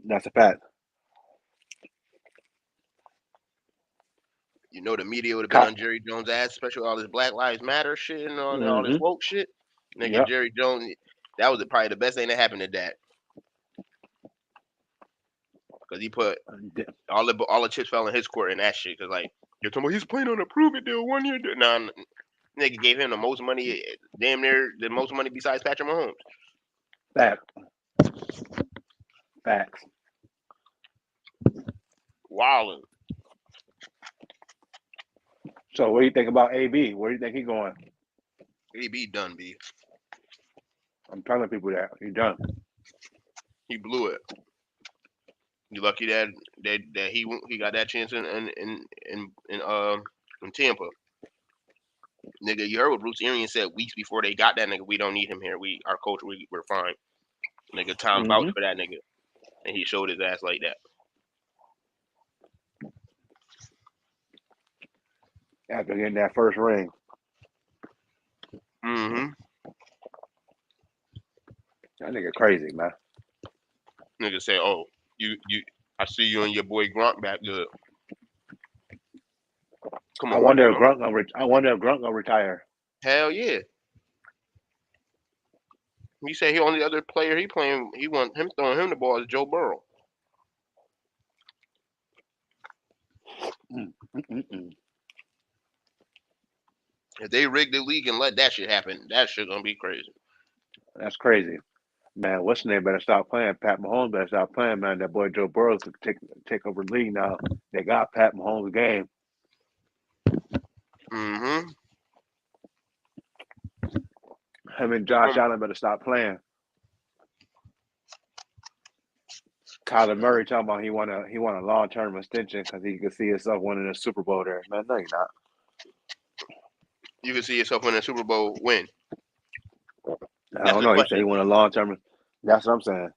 That's a fact. You know the media would have been on Jerry Jones' ass, especially all this Black Lives Matter shit and all this Mm-hmm. woke shit. Nigga, Yep. Jerry Jones, that was probably the best thing that happened to that because he put all the chips fell in his court in that shit. Because like you're talking about he's playing on a prove it deal 1 year. Nah, nigga gave him the most money, damn near the most money besides Patrick Mahomes. Facts. Facts. Wilding. So what do you think about AB? Where do you think he going? AB done, B. I'm telling people that he done. He blew it. You lucky that he got that chance in Tampa. Nigga, you heard what Bruce Arians said weeks before they got that nigga. We don't need him here. Our coach, we're fine. Nigga, Tom vouched for that nigga, and he showed his ass like that. After getting that first ring. Mm-hmm. That nigga crazy, man. Nigga say, "Oh, I see you and your boy Gronk back good." Come I on, wonder if nigga. Grunt gonna retire. Hell yeah. He said he only other player he playing. He want him throwing him the ball is Joe Burrow. If they rig the league and let that shit happen, that shit gonna be crazy. That's crazy. Man, what's the name better stop playing? Pat Mahomes better stop playing, man. That boy Joe Burrow could take over the league now. They got Pat Mahomes' game. Mm-hmm. Him and Josh Allen better stop playing. Kyler Murray talking about he want a long-term extension because he could see himself winning a Super Bowl there. Man, no, you're not. You can see yourself winning a Super Bowl win. I don't know. He said he want a long-term. That's what I'm saying.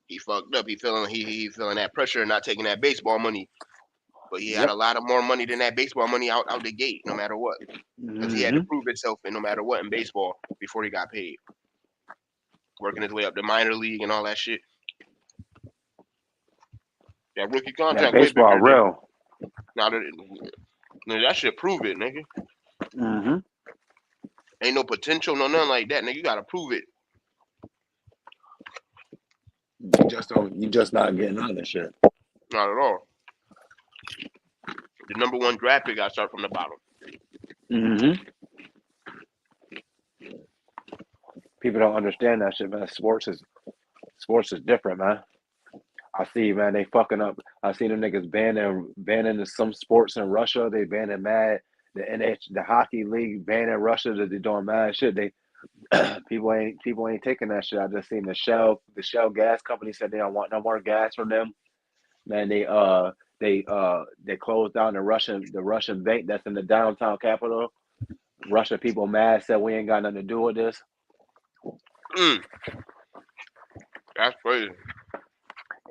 He fucked up. He feeling that pressure and not taking that baseball money. But he had a lot of more money than that baseball money out the gate, no matter what. Because he had to prove himself no matter what in baseball before he got paid. Working his way up the minor league and all that shit. That rookie contract That baseball way bigger real. Now that shit prove it, nigga. Mm-hmm. Ain't no potential, no nothing like that, nigga. You gotta prove it. You just not getting on this shit. Not at all. The number one draft pick, I start from the bottom. Mm-hmm. People don't understand that shit, man. Sports is different, man. I see, man, they fucking up. I see them niggas banning some sports in Russia. They banning mad the hockey league banning Russia. That they doing mad shit. They people ain't taking that shit. I just seen the Shell gas company said they don't want no more gas from them. Man, they closed down the Russian bank that's in the downtown capital. Russian people mad, said we ain't got nothing to do with this. That's crazy.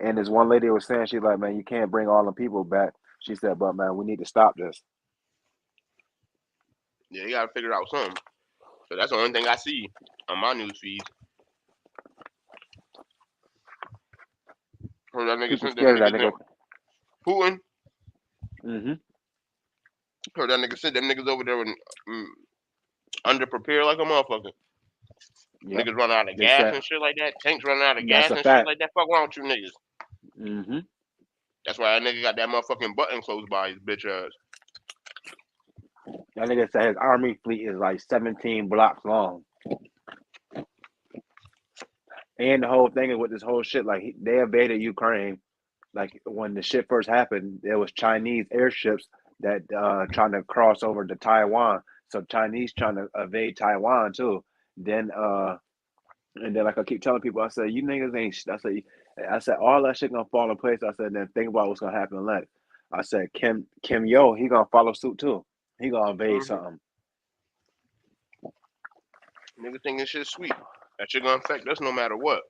And this one lady was saying, she's like, man, you can't bring all the people back. She said, but man, we need to stop this. Yeah, you gotta figure out something. So that's the only thing I see on my news feed. Heard that nigga People sent them scared of niggas that nigga. Putin. Mm-hmm. Heard that nigga sent them niggas over there and underprepared like a motherfucker. Yep. Niggas running out of gas and shit like that. Tanks running out of gas and shit like that. Fuck wrong with you niggas. Mm-hmm. That's why that nigga got that motherfucking button closed by his bitch ass. That nigga said his army fleet is like 17 blocks long. And the whole thing is with this whole shit, like they invaded Ukraine. Like when the shit first happened, there was Chinese airships that trying to cross over to Taiwan. So Chinese trying to invade Taiwan too. Then and then like I keep telling people, I said, you niggas ain't. I said all that shit gonna fall in place. I said then think about what's gonna happen next. I said Kim Yo, he gonna follow suit too. He gonna invade something. Niggas thinking shit sweet. That shit gonna affect us no matter what.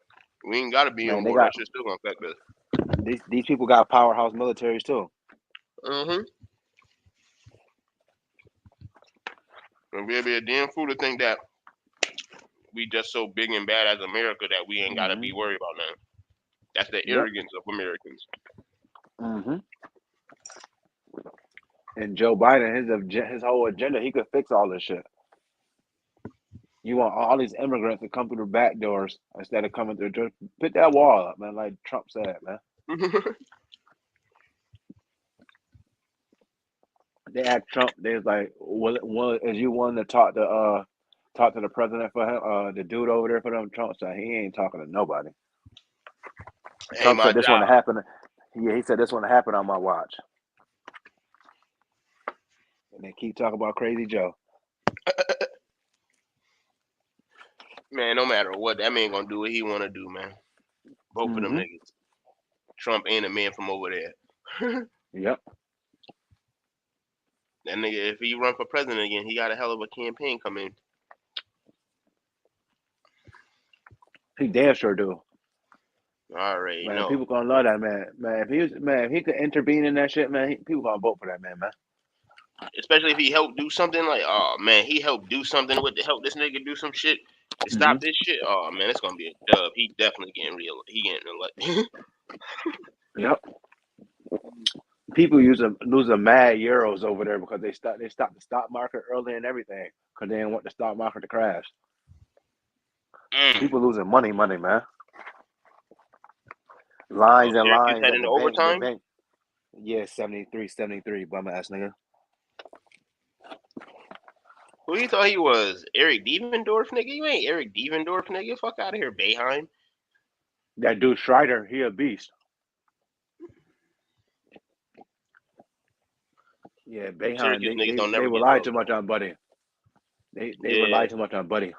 We ain't gotta be on board. That shit still gonna affect us. These people got powerhouse militaries too. Mm-hmm. And we'd be a damn fool to think that we just so big and bad as America that we ain't gotta be worried about nothing. That's the arrogance of Americans. Mm-hmm. And Joe Biden, his whole agenda, he could fix all this shit. You want all these immigrants to come through the back doors instead of coming through. Just put that wall up, man, like Trump said, man. They asked Trump, they was like, is you willing to talk to the president for him, the dude over there for them? Trump said he ain't talking to nobody. Trump said this wouldn't happen. Yeah, he said this one happened on my watch. And they keep talking about Crazy Joe. Man, no matter what, that man gonna do what he wanna do, man. Both of them niggas. Trump and the man from over there. Yep. That nigga, if he run for president again, he got a hell of a campaign coming. He damn sure do. Already Man, know. people gonna love that man. Man, if he could intervene in that shit, man, people gonna vote for that man, man. Especially if he helped do something like, oh man, he helped do something with to help this nigga do some shit to stop this shit. Oh man, it's gonna be a dub. He definitely getting real. He getting elected. Yep. People losing mad euros over there because they stopped the stock market early and everything because they didn't want the stock market to crash. People losing money, man. Lines and Syracuse lines heading at into the bank. overtime. Yeah, 73, bum ass nigga. Who you thought he was? Eric Devendorf, nigga? You ain't Eric Devendorf, nigga. Fuck out of here, Bayheim. That dude Schreider, he a beast. Yeah, Bayheim, Syracuse niggas don't they never get rely love, too much bro. on Buddy. They Yeah. rely too much on Buddy.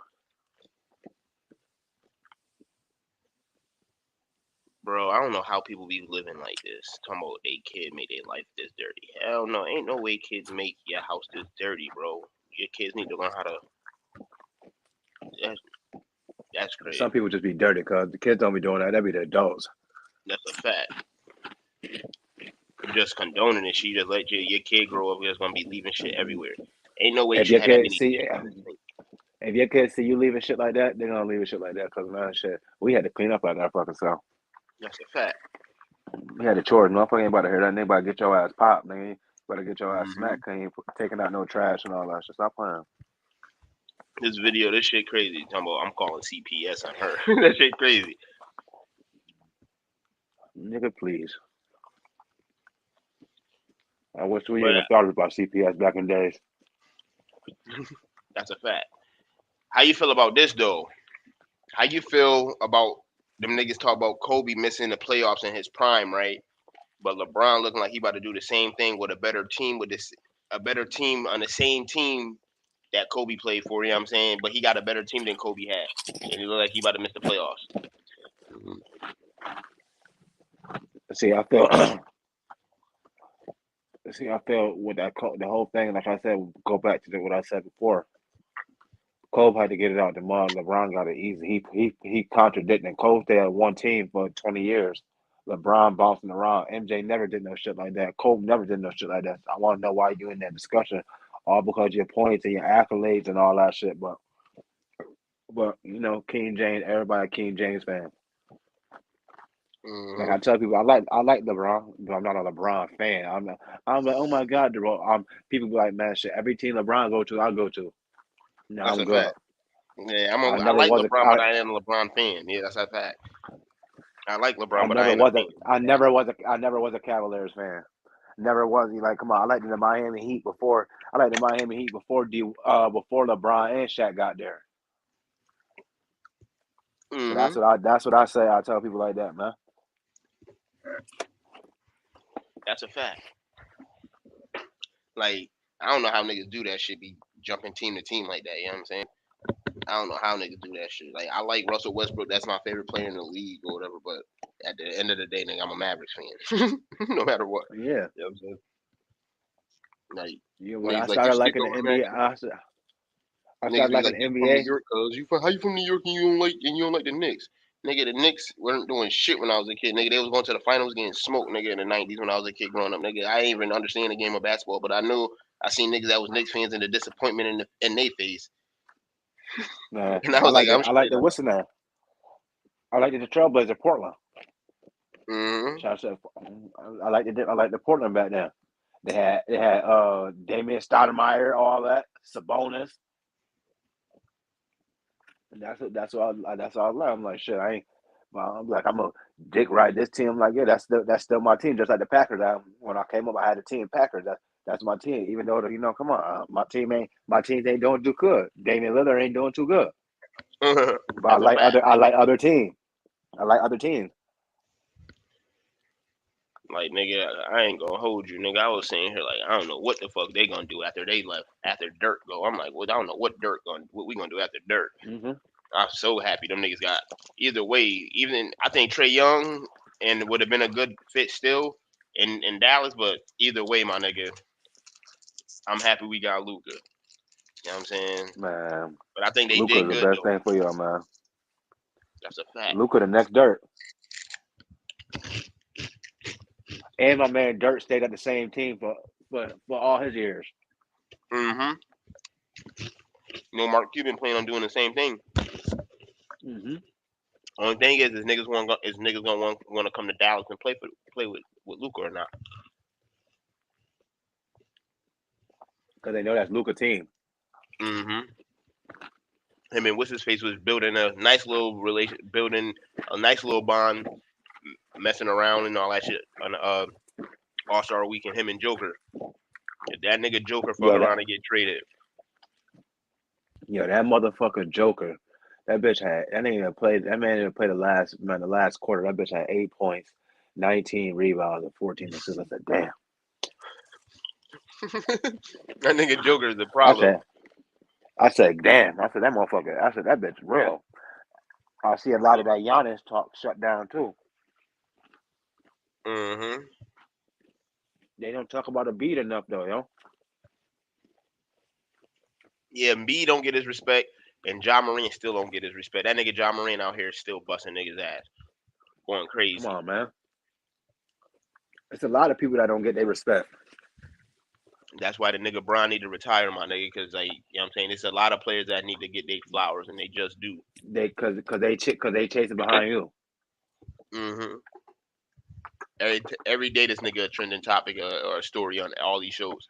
Bro, I don't know how people be living like this. Talking about they kid made their life this dirty. Hell no, ain't no way kids make your house this dirty, bro. Your kids need to learn how to. That's crazy. Some people just be dirty because the kids don't be doing that. That be the adults. That's a fact. Just condoning it, you just let your kid grow up. There's gonna be leaving shit everywhere. Ain't no way you If your should have that kids many see, kids. if your kids see you leaving shit like that, they're gonna leave shit like that. Cause man, shit, we had to clean up like that fucking self. That's a fact. We had the chores. Motherfucker ain't about to hear that. Nigga about to get your ass popped. Nigga, you better get your ass smacked. Cause you ain't taking out no trash and all that shit. Stop playing. This video, this shit crazy. Talking about I'm calling CPS on her. That shit crazy. Nigga, please. I wish we even started about CPS back in days. That's a fact. How you feel about this though? How you feel about them niggas talk about Kobe missing the playoffs in his prime, right? But LeBron looking like he about to do the same thing with a better team a better team on the same team that Kobe played for, you know what I'm saying? But he got a better team than Kobe had. And he look like he about to miss the playoffs. See, I feel with that the whole thing. Like I said, go back to what I said before. Kobe had to get it out the mud. LeBron got it easy. He contradicting. Kobe stayed at one team for 20 years. LeBron bouncing around. MJ never did no shit like that. Kobe never did no shit like that. I want to know why you in that discussion, all because your points and your accolades and all that shit. But you know, King James, everybody King James fan. Like I tell people, I like LeBron, but I'm not a LeBron fan. I'm like, oh my God, people be like, man, shit. Every team LeBron go to, I'll go to. No, That's I'm a good. fact. Yeah, I never like was LeBron, but I am a LeBron fan. Yeah, that's a fact. I like LeBron, but I ain't a fan. I never was a Cavaliers fan. Never was. Like, come on, I liked the Miami Heat before. I liked the Miami Heat before before LeBron and Shaq got there. So that's what I say. I tell people like that, man. That's a fact. Like, I don't know how niggas do that shit, be jumping team to team like that, you know what I'm saying? I don't know how niggas do that shit. Like, I like Russell Westbrook, that's my favorite player in the league or whatever, but at the end of the day, nigga, I'm a Mavericks fan. No matter what. Yeah. You know what I'm saying? Like, when I like, you started skipped liking the over NBA, Max. I Niggas started be liking like, the you from New NBA. York, cuz how you from New York and you don't like the Knicks? Nigga, the Knicks weren't doing shit when I was a kid. Nigga, they was going to the finals getting smoked, nigga, in the 90s when I was a kid growing up. Nigga, I ain't even understand the game of basketball, but I knew I seen niggas that was Knicks fans and the disappointment in their face. Man, And I was like, I'm I like straight the up. what's in there. I like the Trailblazer Portland. I like the Portland back then. They had Damian Stoudemire, all that, Sabonis. And that's what I love. I'm like, shit, I'm like, I'm gonna dick ride this team. I'm like, yeah, that's still my team. Just like the Packers. When I came up, I had a team Packers. That's my team. Even though come on, my teams ain't doing too good. Damian Lillard ain't doing too good. But I like other teams. I like other teams. Like, nigga, I ain't gonna hold you, nigga. I was saying here, like, I don't know what the fuck they gonna do after they left, after Dirk go. I'm like, well, I don't know what we gonna do after Dirk. Mm-hmm. I'm so happy them niggas got either way. Even I think Trey Young and would have been a good fit still in Dallas, but either way, my nigga, I'm happy we got Luka. You know what I'm saying? Man, But I think they Luka did is the good best though. thing for y'all, man. That's a fact. Luka the next Dirt. And my man Dirt stayed at the same team for all his years. Mm-hmm. You know, Mark Cuban planning on doing the same thing. Mm-hmm. Only thing is niggas gonna want to come to Dallas and play with Luka or not. Because they know that's Luka team. Mm-hmm. Him and what's his face was building a nice little bond, messing around and all that shit on All-Star Weekend. Him and Joker. If that nigga Joker fuck Yo, around and get traded, that motherfucker Joker. That bitch had that man didn't play the last quarter. That bitch had 8 points, 19 rebounds, and 14 assists. I said, damn. that nigga Joker is the I problem. said, damn. I said, that motherfucker. I said, that bitch real. I see a lot of that Giannis talk shut down too. Mm-hmm. They don't talk about a beat enough though, yo. Yeah, B don't get his respect, and John Moran still don't get his respect. That nigga John Moran out here still busting niggas ass, going crazy. Come on, man. It's a lot of people that don't get their respect. That's why the nigga Bron need to retire, my nigga, because like, you know what I'm saying, it's a lot of players that need to get their flowers, and they just do. Cause they chasing behind you. Mm-hmm. Every day this nigga a trending topic or a story on all these shows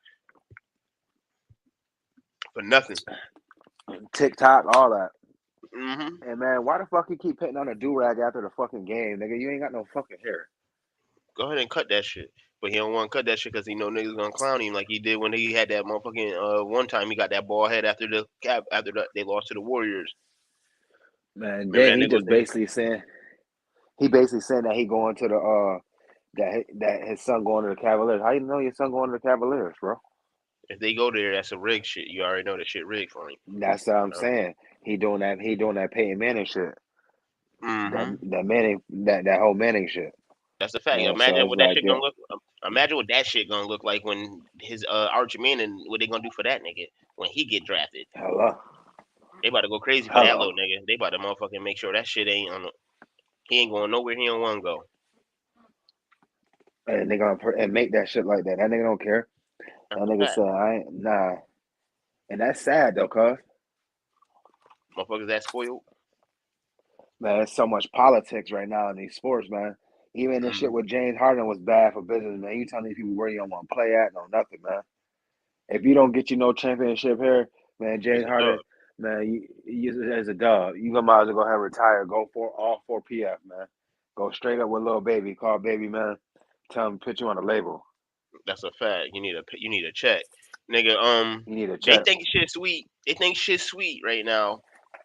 for nothing. TikTok, all that. Mm-hmm. And man, why the fuck you keep putting on a do-rag after the fucking game, nigga? You ain't got no fucking hair. Go ahead and cut that shit. But he don't want to cut that shit because he know niggas gonna clown him like he did when he had that motherfucking one time he got that ball head after they lost to the Warriors. Man, Remember then that he nigga was just basically saying that he going to the that his son going to the Cavaliers. How you know your son going to the Cavaliers, bro? if they go there, that's a rig shit. You already know that shit rigged for him. That's what I'm saying. He doing that Peyton Manning shit. Mm-hmm. That whole Manning shit. That's a fact. So Imagine it's what that like, shit yeah, gonna look. Imagine what that shit gonna look like when his Archie Manning. What they gonna do for that nigga when he get drafted? hello, They about to go crazy for that hello. little nigga. They about to motherfucking make sure that shit ain't on. He ain't going nowhere. He don't want to go. And they gonna and make that shit like that. That nigga don't care. That's That a nigga fact. said, I ain't, nah. And that's sad though, cuz. Motherfuckers that spoiled. Man, there's so much politics right now in these sports, man. Even the shit Mm-hmm. with James Harden was bad for business, man. You telling these people where you don't want to play at, no nothing, man. If you don't get you no championship here, man, It's James a dub. Harden, man, you as a dub, you might as well go ahead and retire. Go for all 4 PF, man. Go straight up with little baby. Call baby, man. Tell him to put you on the label. That's a fact. You need a check, nigga. You need a They check. think shit sweet. They think shit sweet right now,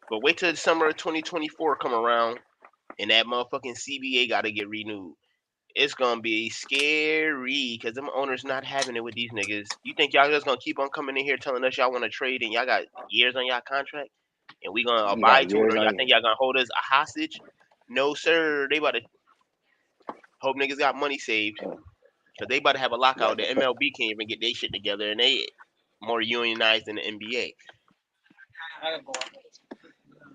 but wait till the summer of 2024 come around, and that motherfucking CBA got to get renewed. It's gonna be scary because them owners not having it with these niggas. You think y'all just gonna keep on coming in here telling us y'all want to trade and y'all got years on y'all contract and we gonna You got abide to it, years or on y'all you. think y'all gonna hold us a hostage? No, sir. They about to hope niggas got money saved because they about to have a lockout. That's The a fact. MLB can't even get their shit together, and they more unionized than the NBA.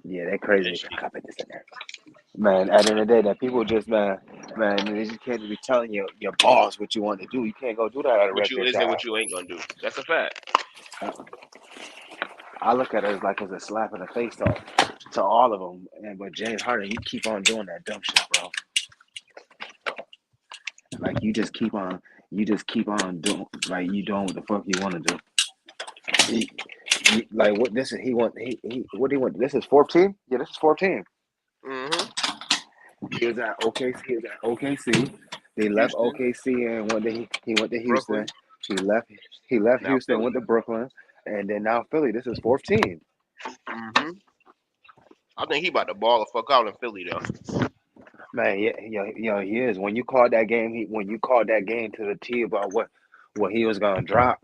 Yeah, they That crazy. shit. I gotta put this in there. Man, at the end of the day, that people just, man, they just can't be telling your boss what you want to do. You can't go do that at a What you regular is and job. what you ain't gonna do. That's a fact. I look at it as a slap in the face to all of them. And but James Harden, you keep on doing that dumb shit, bro. Like you just keep on doing like you doing what the fuck you want to do. Like what this is he what do you want? This is 14? Yeah, this is 14. Mm-hmm. He was at OKC. He was at OKC. They left Houston, OKC and he went to Houston. Brooklyn, He left he left now Houston, went Philly. to Brooklyn, and then now Philly. This is 14. Mm-hmm. I think he about to ball the fuck out in Philly though. Man, he is. When you called that game, when you called that game to the T about what he was gonna drop,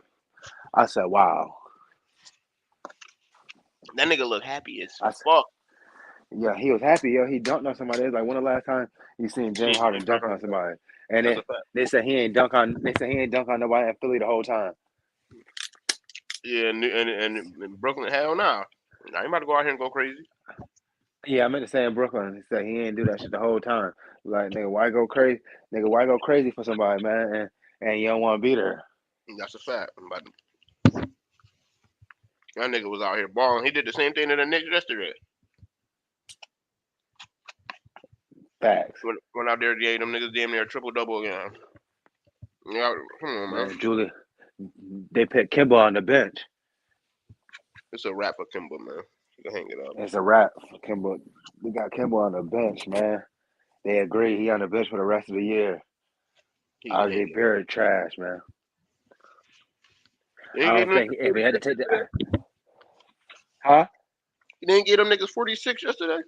I said, "Wow." That nigga look happy as I s- fuck. yeah, he was happy. Yo, he dunked on somebody. It's like when the last time you seen James Shit, Harden dunk on somebody? And that's a fact. they said he ain't dunk on. They said he ain't dunk on nobody in Philly the whole time. Yeah, and Brooklyn, hell nah. Now you about to go out here and go crazy. Yeah, I meant to say in Brooklyn. He said he ain't do that shit the whole time. Like nigga, why go crazy? Nigga, why go crazy for somebody, man? And you don't want to be there. That's a fact. But that nigga was out here balling. He did the same thing to the Knicks yesterday. Facts, Went out there, yeah, them niggas damn near triple double again. Yeah, come on, man. man. Julie, they put Kimba on the bench. It's a wrap for Kimba, man. You can hang it up. It's a wrap for Kimba. We got Kimba on the bench, man. They agree he on the bench for the rest of the year. He can hang RJ it up. Barrett trash, man. You I didn't get don't them think niggas if we had to 46 take yesterday? the huh? You didn't get them niggas 46 yesterday?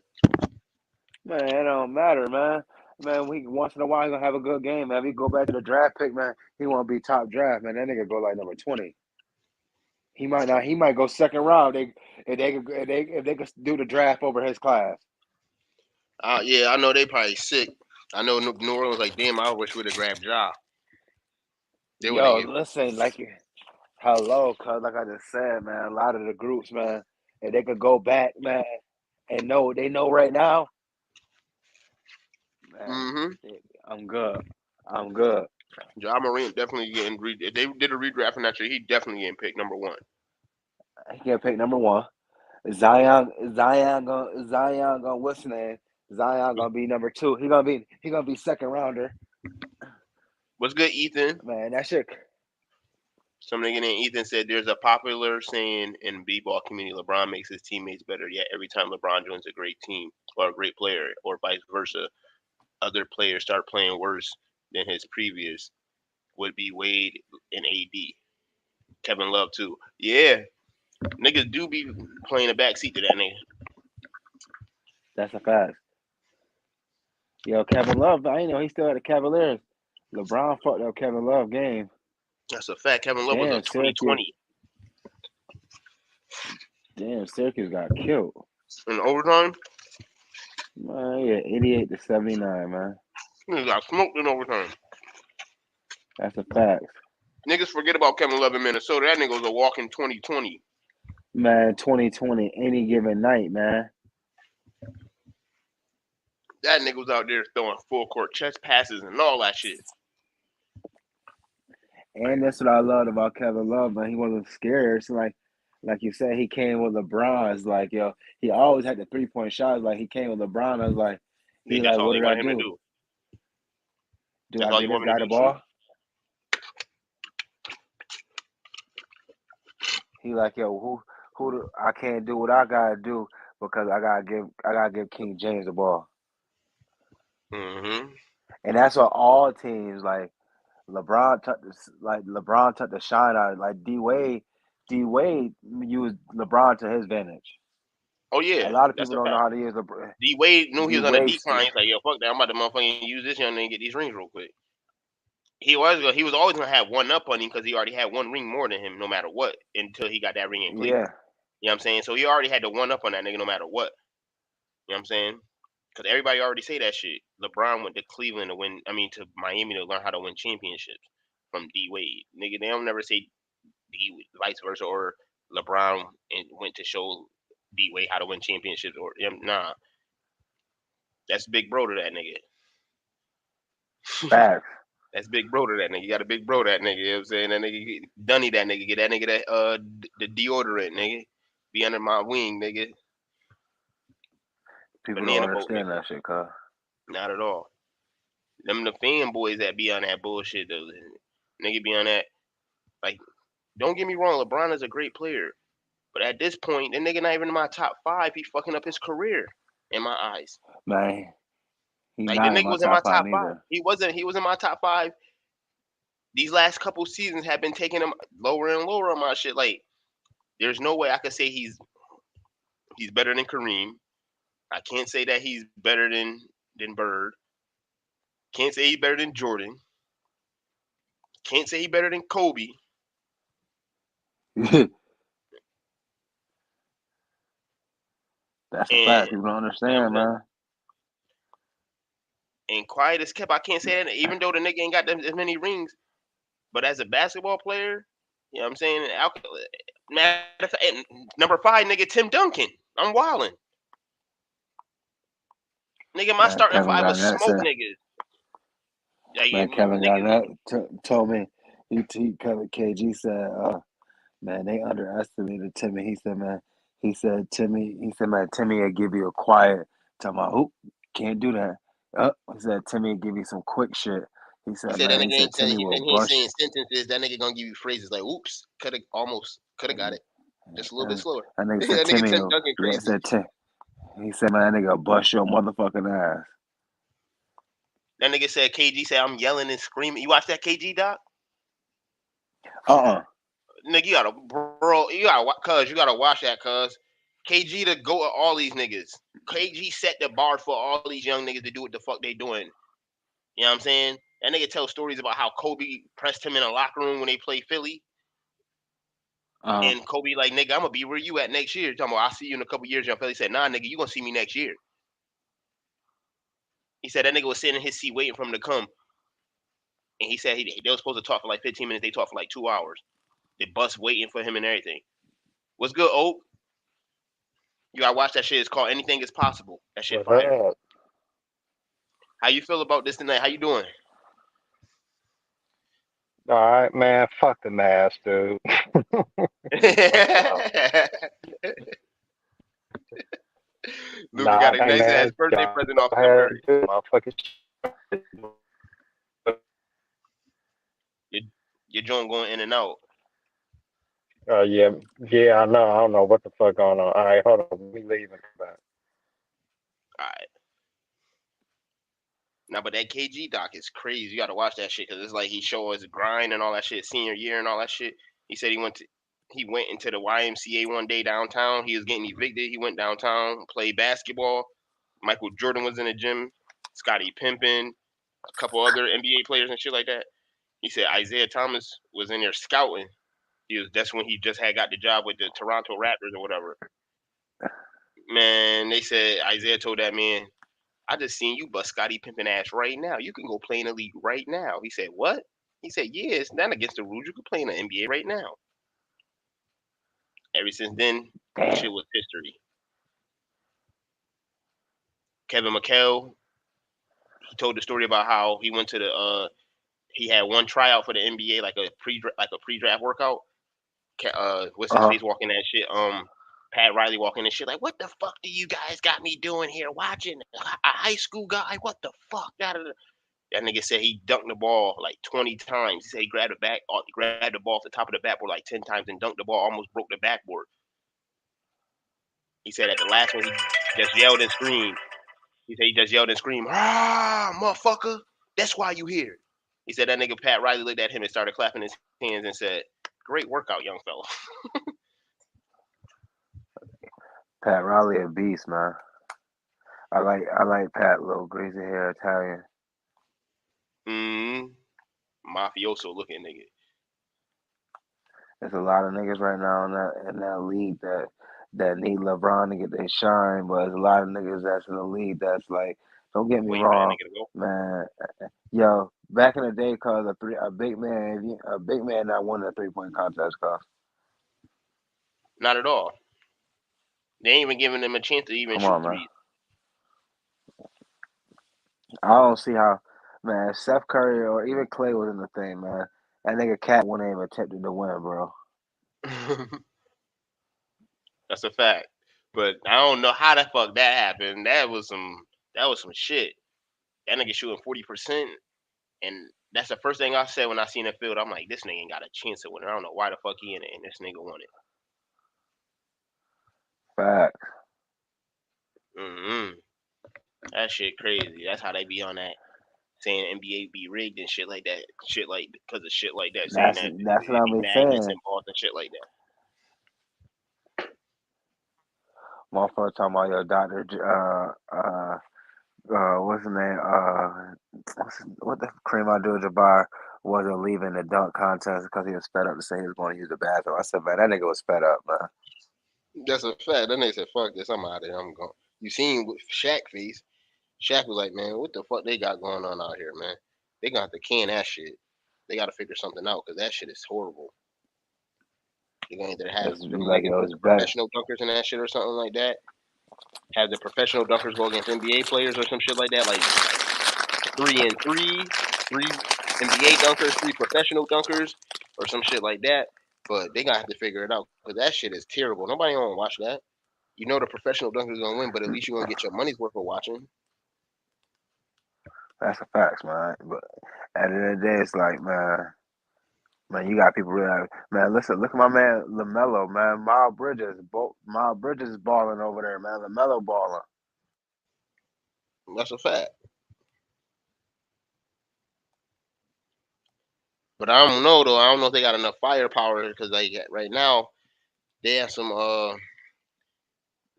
Man, it don't matter, man. Man, we once in a while he gonna have a good game, man. If he go back to the draft pick, man, he won't be top draft, man. That nigga go like number 20. He might not. He might go second round. If they could do the draft over his class. Yeah, I know they probably sick. I know New Orleans like, damn, I wish we'd have grabbed Ja. They would have Yo, gave. listen, like hello, cuz like I just said, man. A lot of the groups, man, if they could go back, man, and know they know right now, man. Mm-hmm. I'm good. I'm good. Ja Morant definitely getting if they did a redraft in that year, he definitely getting picked number one. He get pick number one. Zion gonna what's his name? Zion gonna be number two. He gonna be second rounder. What's good, Ethan? Man, that shit. Some nigga named Ethan said there's a popular saying in b-ball community: LeBron makes his teammates better. Yet every time LeBron joins a great team or a great player, or vice versa, other players start playing worse than his previous. Would be Wade and AD. Kevin Love too. Yeah, niggas do be playing a backseat to that nigga. That's a fact. Yo, Kevin Love. I ain't know he still at the Cavaliers. LeBron fucked up Kevin Love game. That's a fact. Kevin Love was a Damn, Syracuse. 2020 Damn, Syracuse got killed. in overtime. Man, yeah, 88-79, man. Niggas got smoked in overtime. That's a fact. Niggas forget about Kevin Love in Minnesota. That nigga was a walking 2020. Man, 2020, any given night, man. That nigga was out there throwing full court chest passes and all that shit. And that's what I loved about Kevin Love, man. He wasn't scared. It's like you said, he came with LeBron. It's like, yo, he always had the 3-point shots. Like he came with LeBron. I was like, he That's like, all what they did I wanted him to do? do. Do That's I all get you this want him guy to the do, shoot. ball? He like, yo, I can't do what I gotta do because I gotta give King James the ball. Mm-hmm. And that's what all teams like. LeBron took the shine out. Like D Wade used LeBron to his advantage. Oh A yeah, lot of that's people a don't know fact. how to use LeBron. D Wade knew he D was on a Wade, decline. He's like, yo, fuck that. I'm about to motherfucking use this young nigga and get these rings real quick. He was always gonna have one up on him because he already had one ring more than him, no matter what, until he got that ring in Cleveland. yeah, You know what I'm saying? So he already had the one up on that nigga, no matter what. You know what I'm saying? Because everybody already say that shit. LeBron went to Cleveland to win. I mean, to Miami to learn how to win championships from D Wade. Nigga, they don't never say D vice versa or LeBron and went to show D Wade how to win championships or nah. That's big bro to that nigga. facts. That's big bro to that nigga. You got a big bro to that nigga. You know what I'm saying? That nigga Dunny that nigga. Get that nigga that the deodorant nigga. Be under my wing, nigga. People don't Banana boat understand nigga. that shit, cuz. Not at all. Them the fanboys that be on that bullshit though. Nigga be on that. Like, don't get me wrong, LeBron is a great player. But at this point, the nigga not even in my top five. He fucking up his career in my eyes. Man, he Like the not in nigga my was in my top five top five. neither. He wasn't. He was in my top five. These last couple seasons have been taking him lower and lower on my shit. Like, there's no way I could say he's better than Kareem. I can't say that he's better than Bird. Can't say he better than Jordan. Can't say he better than Kobe. That's a And fact. People don't you know what I'm understand, saying? man. And quiet as kept. I can't say that even though the nigga ain't got as many rings. But as a basketball player, you know what I'm saying? Matter of fact, number 5, nigga, Tim Duncan. I'm wildin'. Nigga, my Man, starting Kevin 5 was Garnett smoke said, niggas. Like, man, Kevin niggas, Garnett told me, Kevin KG said, man, they underestimated Timmy. He said, man, man, Timmy will give you a quiet, talking about, oop, can't do that. He said, Timmy will give you some quick shit. He he said, said that man, he nigga said, ain't saying, Timmy will he ain't bust. saying sentences. That nigga gonna give you phrases like, oops, coulda got it. Just a little bit And slower. that nigga said, That nigga Timmy, Tim Duncan crazy. he said, man, that nigga will bust your motherfucking ass. That nigga said KG said I'm yelling and screaming. You watch that KG doc? Nigga, you gotta watch that, cuz. KG to go at all these niggas. KG set the bar for all these young niggas to do what the fuck they doing. You know what I'm saying? That nigga tells stories about how Kobe pressed him in a locker room when they played Philly. And Kobe like, nigga, I'm gonna be where you at next year. Talking about, I'll see you in a couple years. Young Philly said, nah, nigga, you gonna see me next year. He said that nigga was sitting in his seat waiting for him to come. And he said they were supposed to talk for like 15 minutes. They talked for like 2 hours. The bus waiting for him and everything. What's good, Oak? You gotta watch that shit. It's called Anything Is Possible. That shit What's fire. up? How you feel about this tonight? How you doing? All right, man. Fuck the mask, dude. Luka Nah, got a hey, nice ass man. birthday Go present off Steph ahead Curry. and do motherfucking shit. Your joint going in and out. Yeah, yeah, I know. I don't know what the fuck going on. All right, hold on. Let me leave and come back. All right. Now, but that KG doc is crazy. You gotta watch that shit because it's like he show his grind and all that shit, senior year and all that shit. He said he went into the YMCA one day downtown. He was getting evicted. He went downtown, played basketball. Michael Jordan was in the gym. Scottie Pippen, a couple other NBA players and shit like that. He said Isaiah Thomas was in there scouting. That's when he just had got the job with the Toronto Raptors or whatever. Man, they said Isaiah told that man, I just seen you bust Scottie Pippen ass right now. You can go play in the league right now. He said, what? He said, yeah, it's not against the rules. You can play in the NBA right now. Ever since then, that Damn. shit was history. Kevin McHale, he told the story about how he went to he had one tryout for the NBA, like a pre-draft workout. What's his face walking that shit? Pat Riley walking and shit. Like, what the fuck do you guys got me doing here? Watching a high school guy? What the fuck? That nigga said he dunked the ball like 20 times. He said he grabbed the ball off the top of the backboard like 10 times and dunked the ball, almost broke the backboard. He said at the last one he just yelled and screamed. He said he just yelled and screamed, ah, motherfucker, that's why you here. He said that nigga Pat Riley looked at him and started clapping his hands and said, great workout, young fella. Pat Riley a beast, man. I like Pat, little greasy hair Italian. Mafioso looking nigga. There's a lot of niggas right now in that league that need LeBron to get their shine, but there's a lot of niggas that's in the league that's like, don't get me Waiting for that wrong, nigga to go. man. Yo, back in the day, cause a big man not won a 3-point contest, cause Not at all. They ain't even giving them a chance to even come shoot on, man. threes. I don't see how, man. If Steph Curry or even Clay was in the thing, man. That nigga Cat wouldn't even attempted to win, bro. That's a fact. But I don't know how the fuck that happened. That was some shit. That nigga shooting 40%, and that's the first thing I said when I seen the field. I'm like, this nigga ain't got a chance to win. I don't know why the fuck he in it, and this nigga won it. Fact. That shit crazy. That's how they be on that, saying NBA be rigged and shit like that. Shit like because of shit like that, saying that That's what it I be be magnets saying. and balls and shit like that. Motherfucker talking about your doctor. What's his name? What the Kareem Abdul-Jabbar wasn't leaving the dunk contest because he was fed up to say he was going to use the bathroom. I said, man, that nigga was fed up, man. That's a fact. Then they said, "Fuck this, I'm out of here. I'm going." You seen with Shaq face? Shaq was like, "Man, what the fuck they got going on out here, man? They gonna have to can that shit. They got to figure something out because that shit is horrible. They're gonna either have It's them like it niggas with was the better. professional dunkers and that shit or something like that. Have the professional dunkers go against NBA players or some shit like that, like 3-3, three NBA dunkers, three professional dunkers, or some shit like that. But they gonna have to figure it out because that shit is terrible. Nobody gonna watch that. You know the professional dunkers gonna win, but at least you gonna get your money's worth of watching. That's a fact, man. But at the end of the day, it's like, man, you got people really, man. Listen, look at my man LaMelo, man. Miles Bridges is balling over there, man. LaMelo balling. That's a fact. But I don't know though. I don't know if they got enough firepower because like right now they have some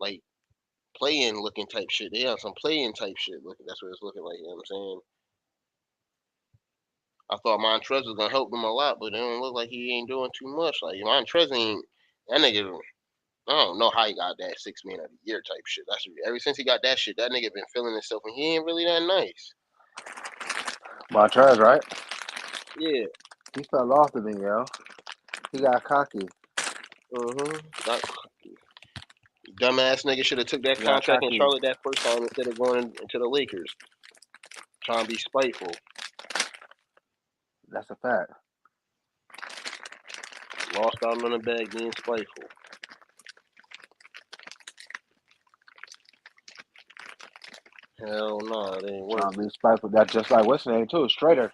like playing looking type shit. They have some playing type shit looking. That's what it's looking like. You know what I'm saying? I thought Montrez was gonna help them a lot, but it don't look like he ain't doing too much. Like Montrez ain't that nigga. I don't know how he got that 6 man of the year type shit. That's ever since he got that shit, that nigga been feeling himself, and he ain't really that nice. Montrez, right? Yeah. He fell off to me, yo. He got cocky. That dumbass nigga should have took that He got contract in cocky. Charlotte that first time instead of going into the Lakers, trying to be spiteful. That's a fact. Lost out on the bag being spiteful. Hell no, it ain't worth Trying to be it. spiteful. That's just like what's his name too, Strader.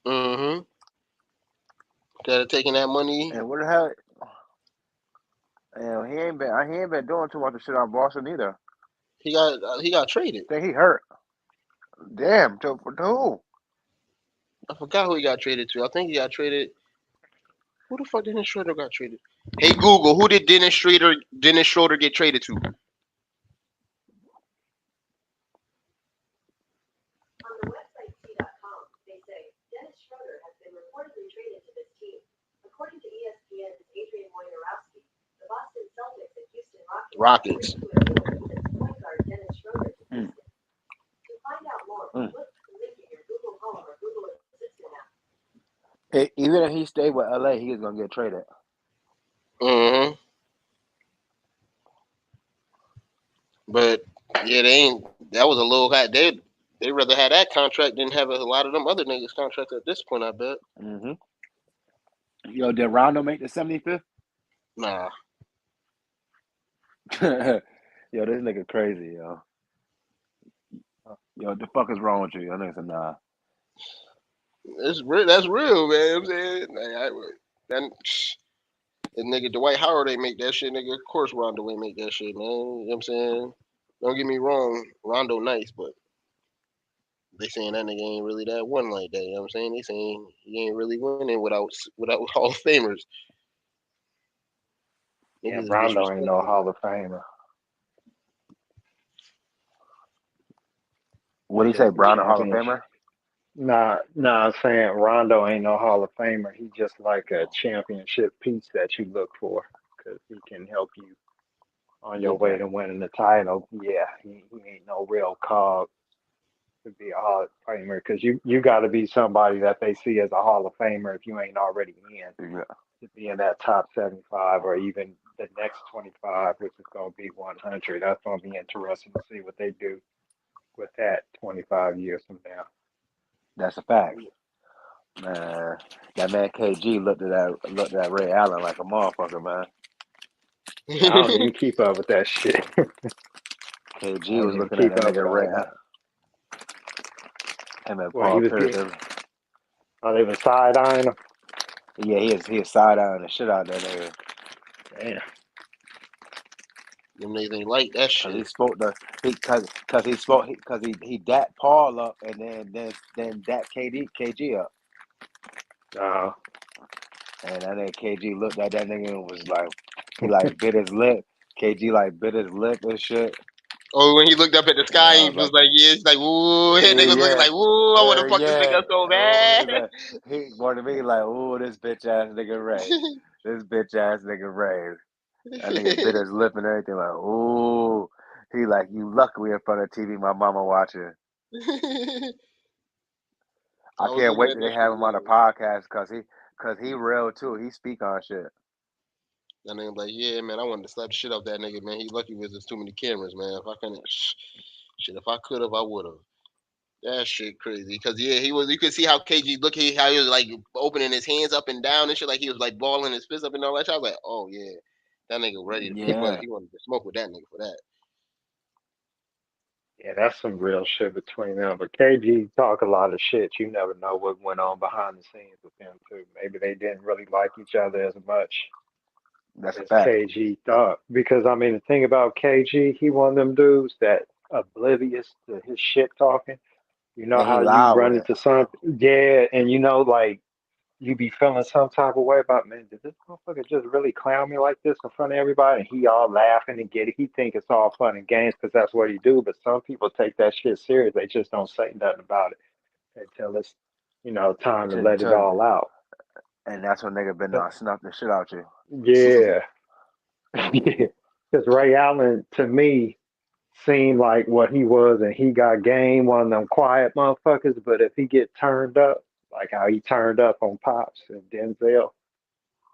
Mm-hmm. Instead of taking that money, And what the hell? And he ain't been doing too much of shit on Boston either. he got traded. I think he hurt. Damn, to who? I forgot who he got traded to. I think he got traded. Who the fuck Dennis Schroeder got traded? Hey Google, who did Dennis Schroeder get traded to? Rockets. Mm. Mm. Even if he stayed with LA, he was gonna get traded. Mm-hmm. But yeah, they ain't. That was a little high. They rather had that contract than have a lot of them other niggas contracts at this point. I bet. Mm-hmm. Yo, did Rondo make the 75th? Nah, Yo, this nigga crazy, yo. Yo, what the fuck is wrong with you? Yo, nigga said, nah. it's real. That's real, man. I'm saying that nigga Dwight Howard ain't make that shit, nigga. Of course Rondo ain't make that shit, man. You know what I'm saying? Don't get me wrong, Rondo nice, but they saying that nigga ain't really that one like that. You know what I'm saying? They saying he ain't really winning without Hall of Famers. Yeah, Niggas is Rondo ain't no disrespectful. Hall of Famer. What do you say, Just a Brown, a Hall of championship. Famer? Nah, I'm saying Rondo ain't no Hall of Famer. He just like a championship piece that you look for because he can help you on your Get way that. to winning the title. Yeah, he ain't no real cog to be a Hall of Famer because you got to be somebody that they see as a Hall of Famer if you ain't already in Yeah. to be in that top 75 or even the next 25, which is going to be 100. That's going to be interesting to see what they do with that 25 years from now. That's a fact. Man, that man KG looked at Ray Allen like a motherfucker, man. I don't even keep up with that shit. I KG don't was even looking at keep that up with nigga all Ray that. Him and Well, he Paul was Pierce. getting, they was side eyeing him. Yeah, he is side eyeing the shit out of that nigga. Damn. Them niggas ain't like that Cause he shit. spoke the he dapped Paul up and then dapped KG up. Uh, And that nigga KG looked at that nigga and was like, he like bit his lip. KG like bit his lip and shit. Oh, when he looked up at the And sky, I he was was like, like, yeah, he's like, woo. And niggas looking yeah, like, woo, I want to fuck this nigga yeah. up so Oh, bad. he wanted me like, oh, this bitch ass nigga Ray. This bitch ass nigga Ray. That nigga bit his lip and everything. Like, ooh. He like, you lucky we in front of TV. My mama watching. I I was can't looking wait at till that they shit. have him on the podcast cause he real too. He speak on shit. That nigga like, yeah, man, I wanted to slap the shit off that nigga, man. He lucky with there's too many cameras, man. If I couldn't, shit, if I could have, I would have. That shit crazy. Cause yeah, he was. You could see how KG look. How he was like opening his hands up and down and shit, like he was like balling his fist up and all that shit. I was like, oh yeah, that nigga ready to put. Yeah. He wanted to smoke with that nigga for that. Yeah, that's some real shit between them. But KG talk a lot of shit. You never know what went on behind the scenes with them too. Maybe they didn't really like each other as much That's a as fact. KG thought. Because I mean, the thing about KG, he one of them dudes that oblivious to his shit talking. You know And he how you loud with run it. into something, yeah, and you know like you be feeling some type of way about, man, did this motherfucker just really clown me like this in front of everybody? And he all laughing and get it. He think it's all fun and games because that's what he do. But some people take that shit serious. They just don't say nothing about it until it's, time to let it To, all out. and that's when nigga been But snuff the shit out you. yeah, yeah. Because Ray Allen, to me, seemed like what he was, and he got game, one of them quiet motherfuckers. But if he get turned up, like how he turned up on Pops and Denzel,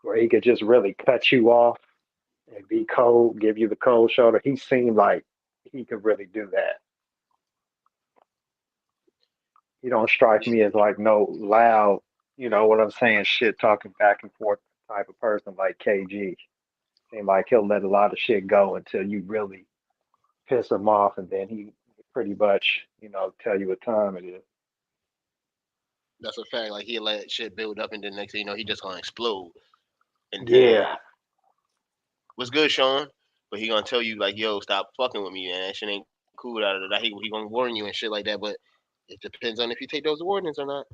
where he could just really cut you off and be cold, give you the cold shoulder. He seemed like he could really do that. He don't strike me as like no loud, you know what I'm saying, shit talking back and forth type of person like KG. Seem like he'll let a lot of shit go until you really piss him off, and then he pretty much, tell you what time it is. That's a fact. Like he let shit build up, and then next thing you know, he just gonna explode. And Yeah, then what's good, Sean? But he gonna tell you like, yo, stop fucking with me, man. That shit ain't cool. That he gonna warn you and shit like that. But it depends on if you take those warnings or not.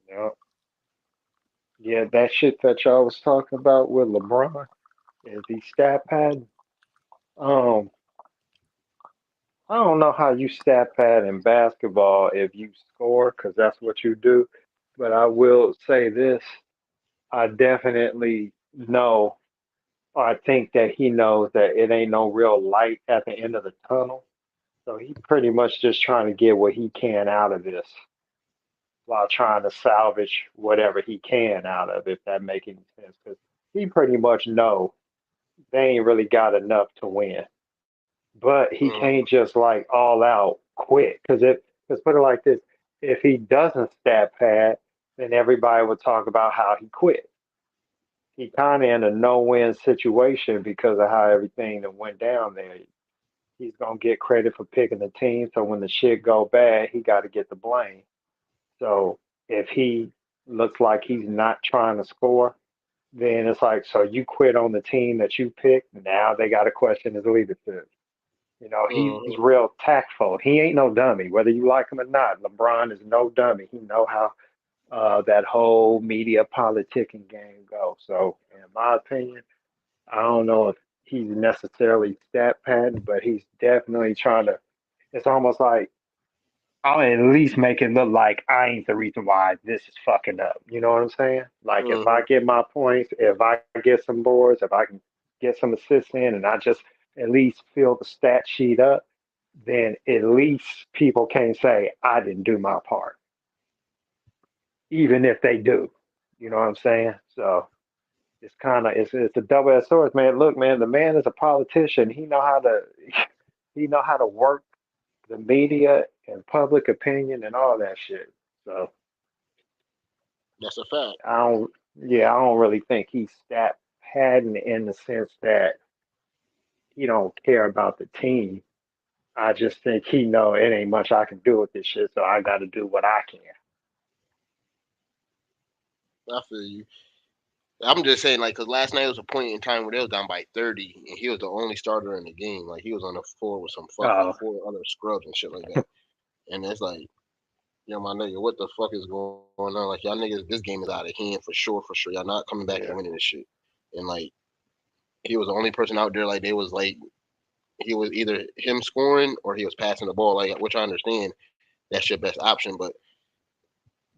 yeah, yeah. That shit that y'all was talking about with LeBron is he stat padding. Um, I don't know how you stat pad in basketball if you score, because that's what you do. But I will say this: I definitely know, or I think that he knows that it ain't no real light at the end of the tunnel. So he pretty much just trying to get what he can out of this while trying to salvage whatever he can out of it, if that make any sense. Because he pretty much know they ain't really got enough to win. But he Mm, can't just like all out quit. Because put it like this, if he doesn't stat pad, then everybody would talk about how he quit. He kind of in a no-win situation because of how everything that went down there. He's gonna get credit for picking the team, so when the shit go bad, he got to get the blame. So if he looks like he's not trying to score, then it's like, so you quit on the team that you picked. Now they got to question his leadership. He's mm, real tactful. He ain't no dummy, whether you like him or not. LeBron is no dummy. He know how that whole media politicking game goes. So, in my opinion, I don't know if he's necessarily stat padding, but he's definitely trying to. It's almost like I'll at least make it look like I ain't the reason why this is fucking up. You know what I'm saying? Like if I mm. get my points, if I get some boards, if I can get some assists in, and I just at least fill the stat sheet up, then at least people can't say I didn't do my part, even if they do. You know what I'm saying? So it's a double edged sword, man. Look, man, the man is a politician. He know how to he know how to work the media and public opinion and all that shit. So That's a fact. I don't, yeah, I don't really think he's stat padding in the sense that he don't care about the team. I just think he know it ain't much I can do with this shit, so I got to do what I can. I feel you. I'm just saying, like, cause last night was a point in time where they was down by 30, and he was the only starter in the game. Like, he was on the floor with some fucking Oh, four other scrubs and shit like that. And it's like, yo, my nigga, what the fuck is going on? Like, y'all niggas, this game is out of hand for sure, for sure. Y'all not coming back and yeah, winning this shit. And like, he was the only person out there. Like, they was like he was either him scoring or he was passing the ball. Like, which I understand that's your best option, but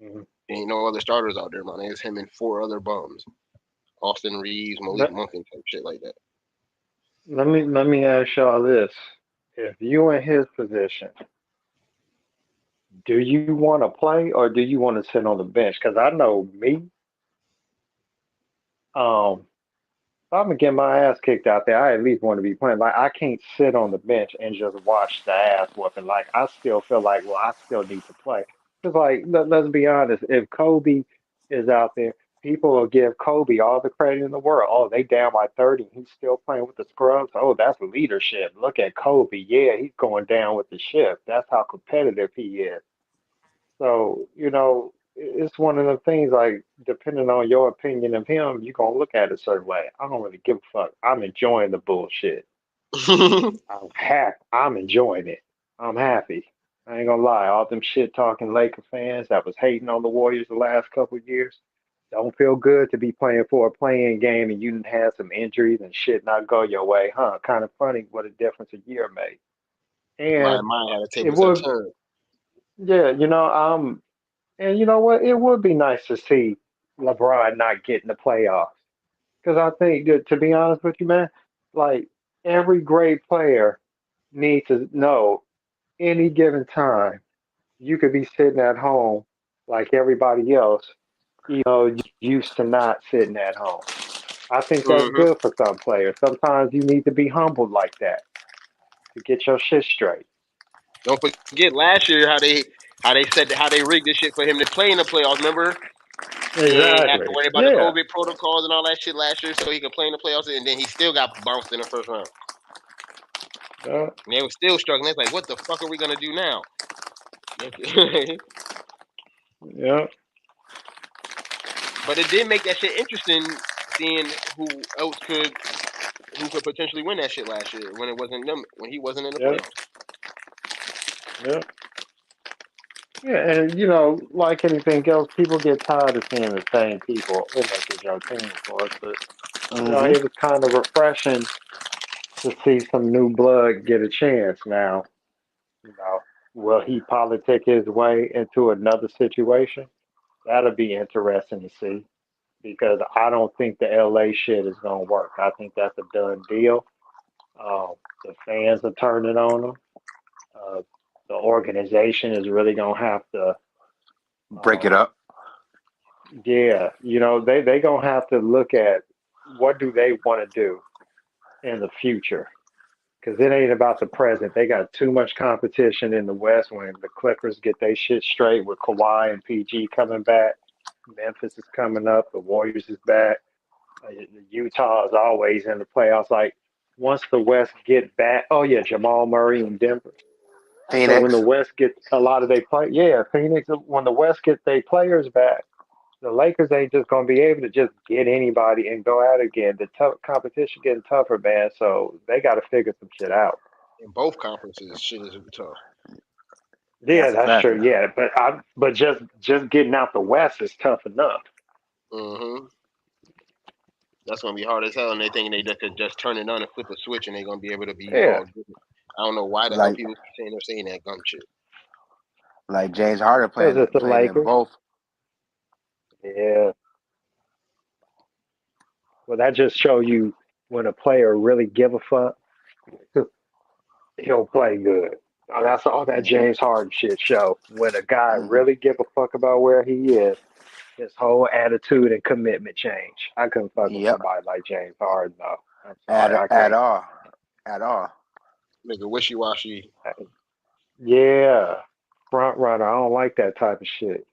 Mhm. there ain't no other starters out there, man. It's him and four other bums: Austin Reeves, Malik Let, Monk, type shit like that. let me ask y'all this: if you in his position, do you want to play or do you want to sit on the bench? Because I know me, um, if I'm gonna get my ass kicked out there, I at least want to be playing. Like I can't sit on the bench and just watch the ass whooping. Like I still feel like, well, I still need to play. Because like, let's be honest, if Kobe is out there, people will give Kobe all the credit in the world. Oh, they down by 30, he's still playing with the scrubs. Oh, that's leadership. Look at Kobe. Yeah, he's going down with the ship. That's how competitive he is. So, it's one of the things like depending on your opinion of him, you're gonna look at it a certain way. I don't really give a fuck. I'm enjoying the bullshit. I'm enjoying it. I'm happy. I ain't gonna lie, all them shit talking Laker fans that was hating on the Warriors the last couple of years. Don't feel good to be playing for a playing game and you didn't have some injuries and shit not go your way, huh? Kind of funny what a difference a year made. My And mind had a it table set would, turn. yeah, and you know what? It would be nice to see LeBron not get in the playoffs. Because I think that, to be honest with you, man, like every great player needs to know any given time you could be sitting at home like everybody else, used to not sitting at home. I think that's Hmm. good for some players. Sometimes you need to be humbled like that to get your shit straight. Don't forget last year how they rigged this shit for him to play in the playoffs. Remember, he ain't have to Exactly. worry about the Yeah. COVID protocols and all that shit last year, so he could play in the playoffs, and then he still got bounced in the first round. Yeah. And they were still struggling. It's like, what the fuck are we gonna do now? Yeah. But it did make that shit interesting, seeing who could potentially win that shit last year when it wasn't them when he wasn't in the Yeah. playoffs. Yeah. Yeah. And like anything else, people get tired of seeing the same people in your team, of course. But Mm-hmm. it was kind of refreshing to see some new blood get a chance now. You know, will he politic his way into another situation? That'll be interesting to see because I don't think the LA shit is gonna work. I think that's a done deal. The fans are turning on him. Uh, the organization is really gonna have to, Break it um, up. yeah, they gonna have to look at what do they want to do in the future because it ain't about the present. They got too much competition in the West when the Clippers get their shit straight with Kawhi and PG coming back. Memphis is coming up. The Warriors is back. Utah is always in the playoffs. Like once the West get back, oh yeah, Jamal Murray in Denver. So when the Phoenix. West get a lot of their play, yeah, Phoenix. When the West get their players back, the Lakers ain't just gonna be able to just get anybody and go out again. The competition getting tougher, man. So they got to figure some shit out. In both conferences, shit is tough. Yeah, That's a that's fact. true. Yeah, but just getting out the West is tough enough. Hmm. That's gonna be hard as hell, and they thinking they just could just turn it on and flip a switch, and they're gonna be able to be Yeah, all different. I don't know why the hell Like people keep saying they're saying that gum shit. like James Harden because playing it's the playing in Lakers. both. Yeah, well, that just show you when a player really give a fuck, he'll play good. That's all that Mm-hmm. James Harden shit show. When a guy Mm-hmm. really give a fuck about where he is, his whole attitude and commitment change. I couldn't fuck with Yep. somebody like James Harden though. I'm sorry, I At can't. all. At all. Nigga, wishy washy. Yeah, front runner. I don't like that type of shit.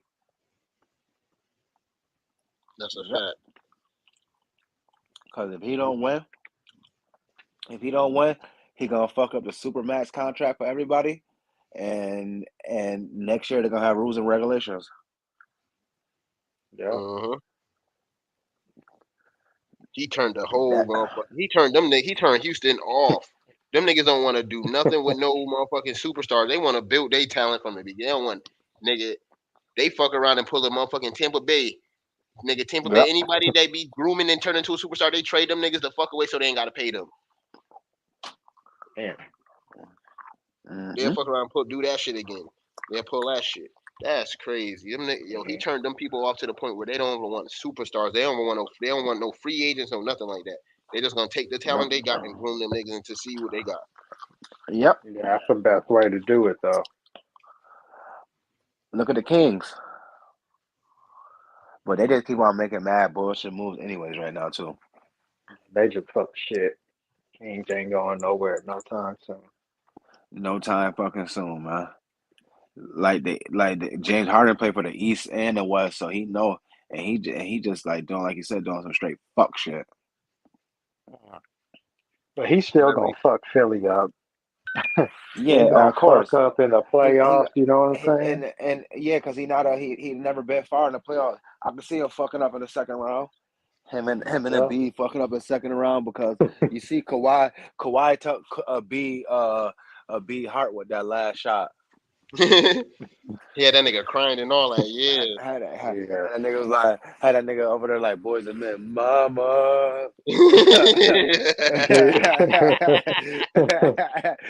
That's a Yep. fact. Because if he don't win, he gonna fuck up the super max contract for everybody, and next year they're gonna have rules and regulations. Yeah, Hmm. He turned the whole That motherfucker. He turned them. He turned Houston off. Them niggas don't want to do nothing with no motherfucking superstars. They want to build their talent from the beginning. They don't want nigga. They fuck around and pull a motherfucking Tampa Bay. Nigga, Tampa Bay, yep. anybody they be grooming and turn into a superstar, they trade them niggas the fuck away so they ain't gotta pay them. Damn. They'll Mm-hmm. fuck around and do that shit again. They'll pull that shit. That's crazy. Yo, he Yeah. turned them people off to the point where they don't even want superstars. They don't even want no. They don't want no free agents or nothing like that. They just gonna take the talent they got and groom them niggas to see what they got. Yep. Yeah, that's the best way to do it, though. Look at the Kings, but they just keep on making mad bullshit moves anyways right now too. They just fuck shit. Kings ain't going nowhere no time soon. No time fucking soon, man. James Harden played for the East and the West, so he know, and he just like doing like you said, doing some straight fuck shit. But he's And still I gonna make fuck Philly up. He Yeah, ain't gonna of fuck course. up in the He playoffs. You know what I'm he saying? and yeah, because he not a he never been far in the playoffs. I can see him fucking up in the second round. Him and Yeah. Embiid fucking up in the second round because you see Kawhi took B Hart with that last shot. he had that nigga crying and all like, yeah. Yeah. That nigga was like had that nigga over there like boys and men, mama.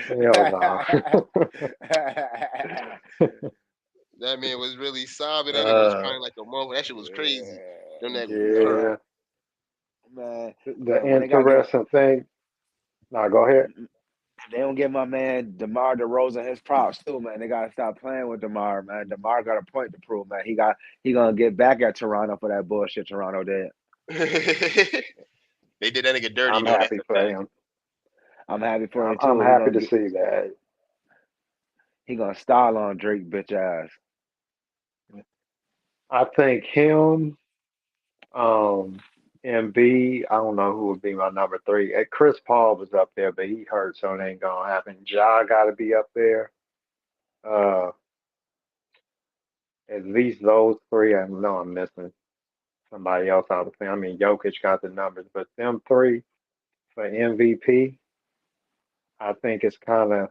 Hell no. That man was really sobbing. That nigga was uh, crying like a mother. That shit was crazy. Them that hurt. man, yeah. man, The when they gotta give interesting thing. Now go ahead. they don't give my man DeMar DeRozan his props too, man. They gotta stop playing with DeMar, man. DeMar got a point to prove, man. He gonna get back at Toronto for that bullshit Toronto did. They did that nigga dirty I'm though. That's happy a for fact. him. I'm happy for him I'm too. happy to see that. He gonna style on Drake bitch ass. I think him, MB. I don't know who would be my number three. Chris Paul was up there, but he hurt, so it ain't gonna happen. Ja got to be up there. Uh, at least those three. I know I'm missing somebody else out of the thing. I mean, Jokic got the numbers, but them three for MVP, I think it's kind of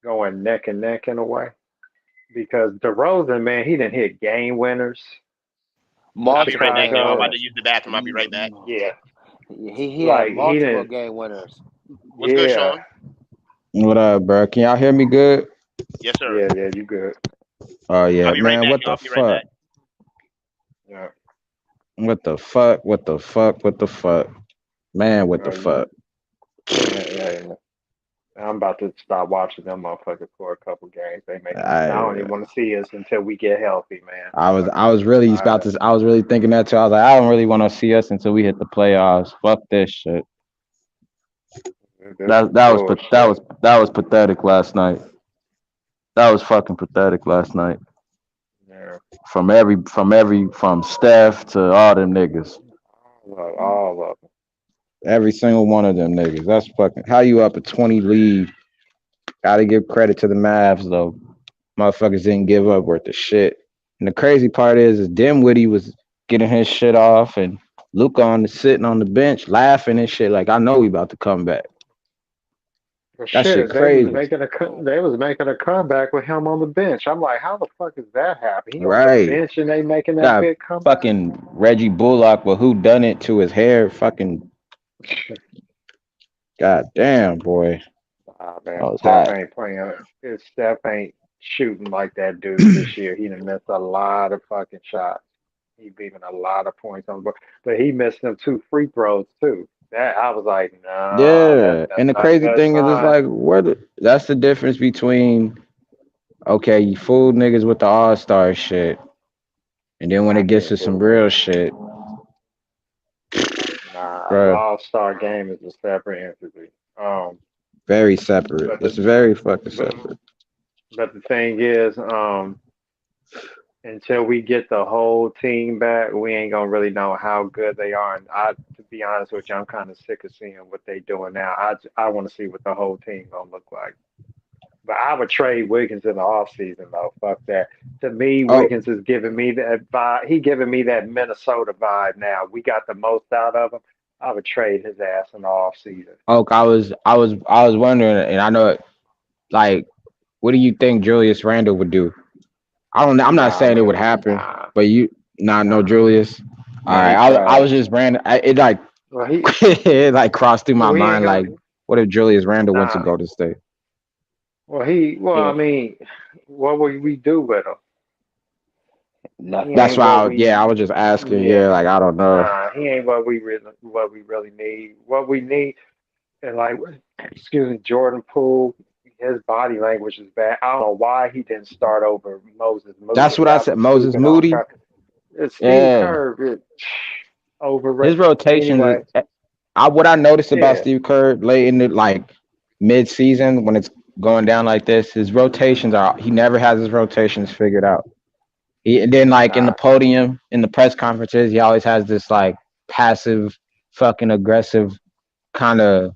going neck and neck in a way because DeRozan, man, he didn't hit game winners for I'll be right Multiple back, game y'all. I'm Chicago. about to winners. use the bathroom. I'll be right back. Mm, Yeah, he had like he multiple didn't. game winners. What's good, Yeah, Sean? What up, bro? Can y'all hear me good? Yes, sir. yeah, you good. Oh I'll yeah, be right man. back, What y'all. the I'll be right fuck? back. Yeah, What the fuck? What the fuck? What the fuck? Man, what the you, fuck? yeah. I'm about to stop watching them motherfuckers for a couple games. They making me. I I don't even want to see us until we get healthy, man. I was Fuck I it. was really I, about to I was really thinking that too. I was like, I don't really want to see us until we hit the playoffs. Fuck this shit. this That is that was pa- that bullshit. was that was pathetic last night. That was fucking pathetic last night. Yeah, From Steph to all them niggas. all of them. Every single one of them niggas. That's fucking how you up a 20 lead. Gotta give credit to the Mavs though. Motherfuckers didn't give up worth the shit. And the crazy part is Dimwitty was getting his shit off and Luca sitting on the bench laughing and shit. Like I know we about to come back. But That shit shit, crazy. they was making a comeback with him on the bench. I'm like, how the fuck is that happening? He on the Right. bench and they making that Got big comeback. fucking Reggie Bullock with who done it to his hair. Fucking god damn boy. Ah I man, was Steph hot. ain't playing. Steph ain't shooting like that dude this year. He done missed a lot of fucking shots. He leaving a lot of points on the board, but he missed them two free throws too. That I was like, no, Yeah. that's And the not a crazy good thing is it's sign. like that's the difference between okay, you fool niggas with the all-star shit. And then when I it gets can't to some fool real niggas. shit, Nah, the bro, All Star game is a separate entity. very separate. But It's the very fucking but separate. but the thing is, until we get the whole team back, we ain't gonna really know how good they are. And to be honest with you, I'm kind of sick of seeing what they doing now. I want to see what the whole team gonna look like. But I would trade Wiggins in the off season though. Fuck that. To me, Oh, Wiggins is giving me that vibe. He giving me that Minnesota vibe now. We got the most out of him. I would trade his ass in the off season. Oak, I was wondering, and I know, like, what do you think Julius Randle would do? I don't know. I'm not Nah, saying it would man. happen, Nah, but you not know nah. Julius. All Man, right, he I was trash. just random. It like Well, he it like crossed through my we ain't mind. gonna. Like, What if Julius Randle went to Nah. Golden State? Well, I Yeah, mean, what would we do with him? He Nothing. That's ain't why. what Yeah, I we, was just asking. yeah, Yeah, like I don't know. nah, he ain't what we really need. What we need, and like, excuse me, Jordan Poole, his body language is bad. I don't know why he didn't start over Moses That's Moody. what I That said. was Moses stupid on Moody. top. It's Steve Yeah, Kerr, his overrated. rotations. Anyway, I what I noticed about yeah, Steve Kerr late in the like mid season when it's going down like this, his rotations are. He never has his rotations figured out. And then like in the nah, podium, in the press conferences, he always has this like passive, fucking aggressive kind of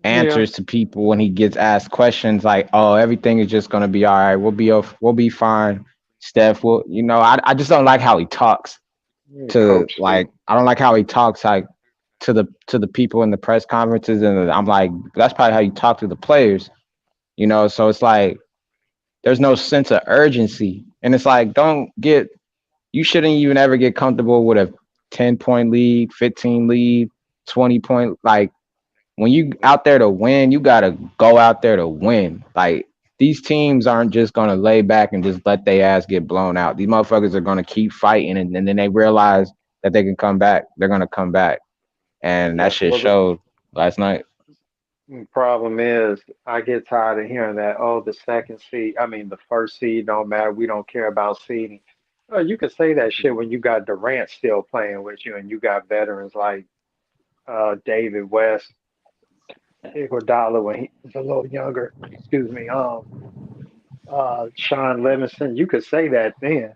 yeah, answers to people when he gets asked questions like, "Oh, everything is just gonna be all right. We'll be fine." Steph, will I just don't like how he talks to coach like speak. I don't like how he talks like to the people in the press conferences, and I'm like, that's probably how you talk to the players, So it's like there's no sense of urgency, and it's like don't get you shouldn't even ever get comfortable with a 10-point lead, 15 lead, 20-point like when you out there to win, you gotta go out there to win. Like these teams aren't just gonna lay back and just let their ass get blown out. These motherfuckers are gonna keep fighting, and then they realize that they can come back. They're gonna come back, and that Yeah. shit Well, showed last night. the problem is, I get tired of hearing that. Oh, the second seed. I mean, the first seed don't matter. We don't care about seeding. Well, you can say that shit when you got Durant still playing with you, and you got veterans like David West, Iguodala when he was a little younger. Excuse me. Sean Livingston. You could say that then